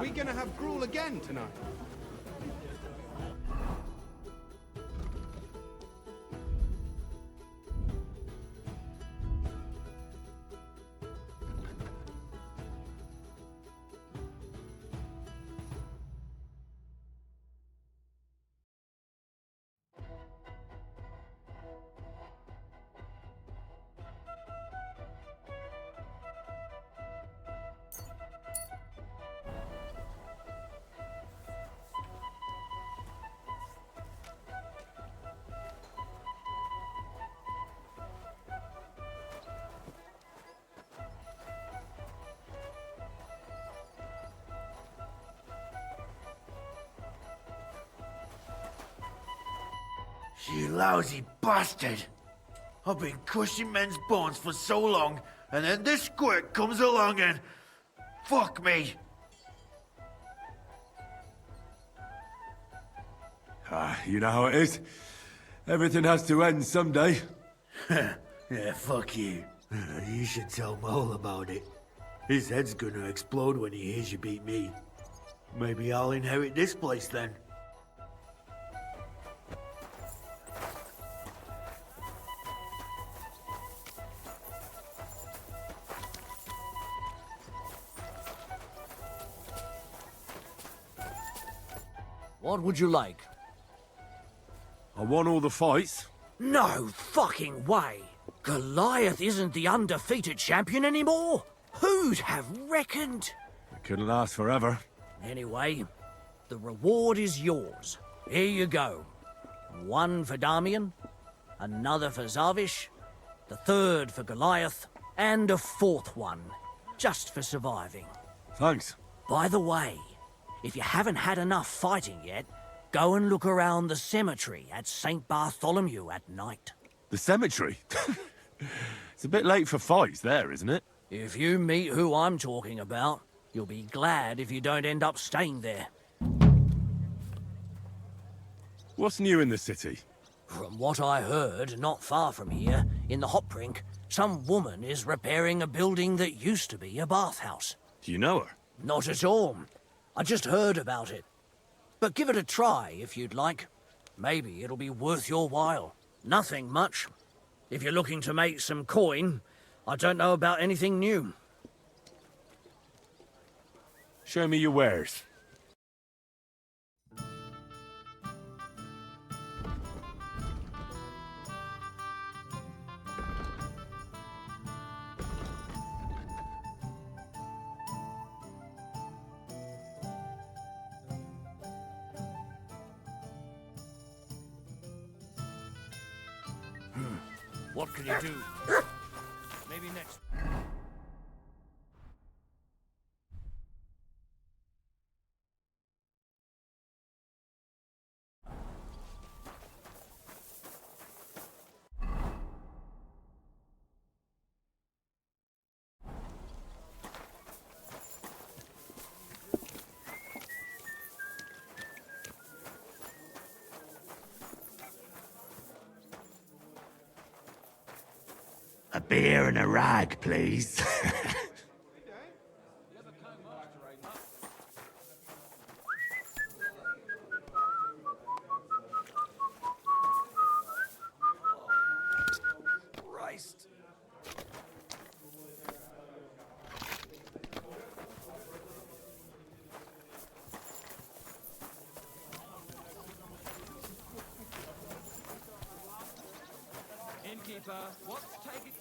We gonna have gruel again tonight? You lousy bastard! I've been crushing men's bones for so long, and then this squirt comes along and... fuck me! You know how it is. Everything has to end someday. Yeah, fuck you. You should tell Mole about it. His head's gonna explode when he hears you beat me. Maybe I'll inherit this place then. What would you like? I won all the fights. No fucking way! Goliath isn't the undefeated champion anymore? Who'd have reckoned? It couldn't last forever. Anyway, the reward is yours. Here you go. One for Damian, another for Zavish, the third for Goliath, and a fourth one, just for surviving. Thanks. By the way, if you haven't had enough fighting yet, go and look around the cemetery at St. Bartholomew at night. The cemetery? It's a bit late for fights there, isn't it? If you meet who I'm talking about, you'll be glad if you don't end up staying there. What's new in the city? From what I heard, not far from here, in the Hopbrink, some woman is repairing a building that used to be a bathhouse. Do you know her? Not at all. I just heard about it. But give it a try if you'd like. Maybe it'll be worth your while. Nothing much. If you're looking to make some coin, I don't know about anything new. Show me your wares. What can you do? Maybe next... A beer and a rag, please. Christ. Innkeeper, what's taking...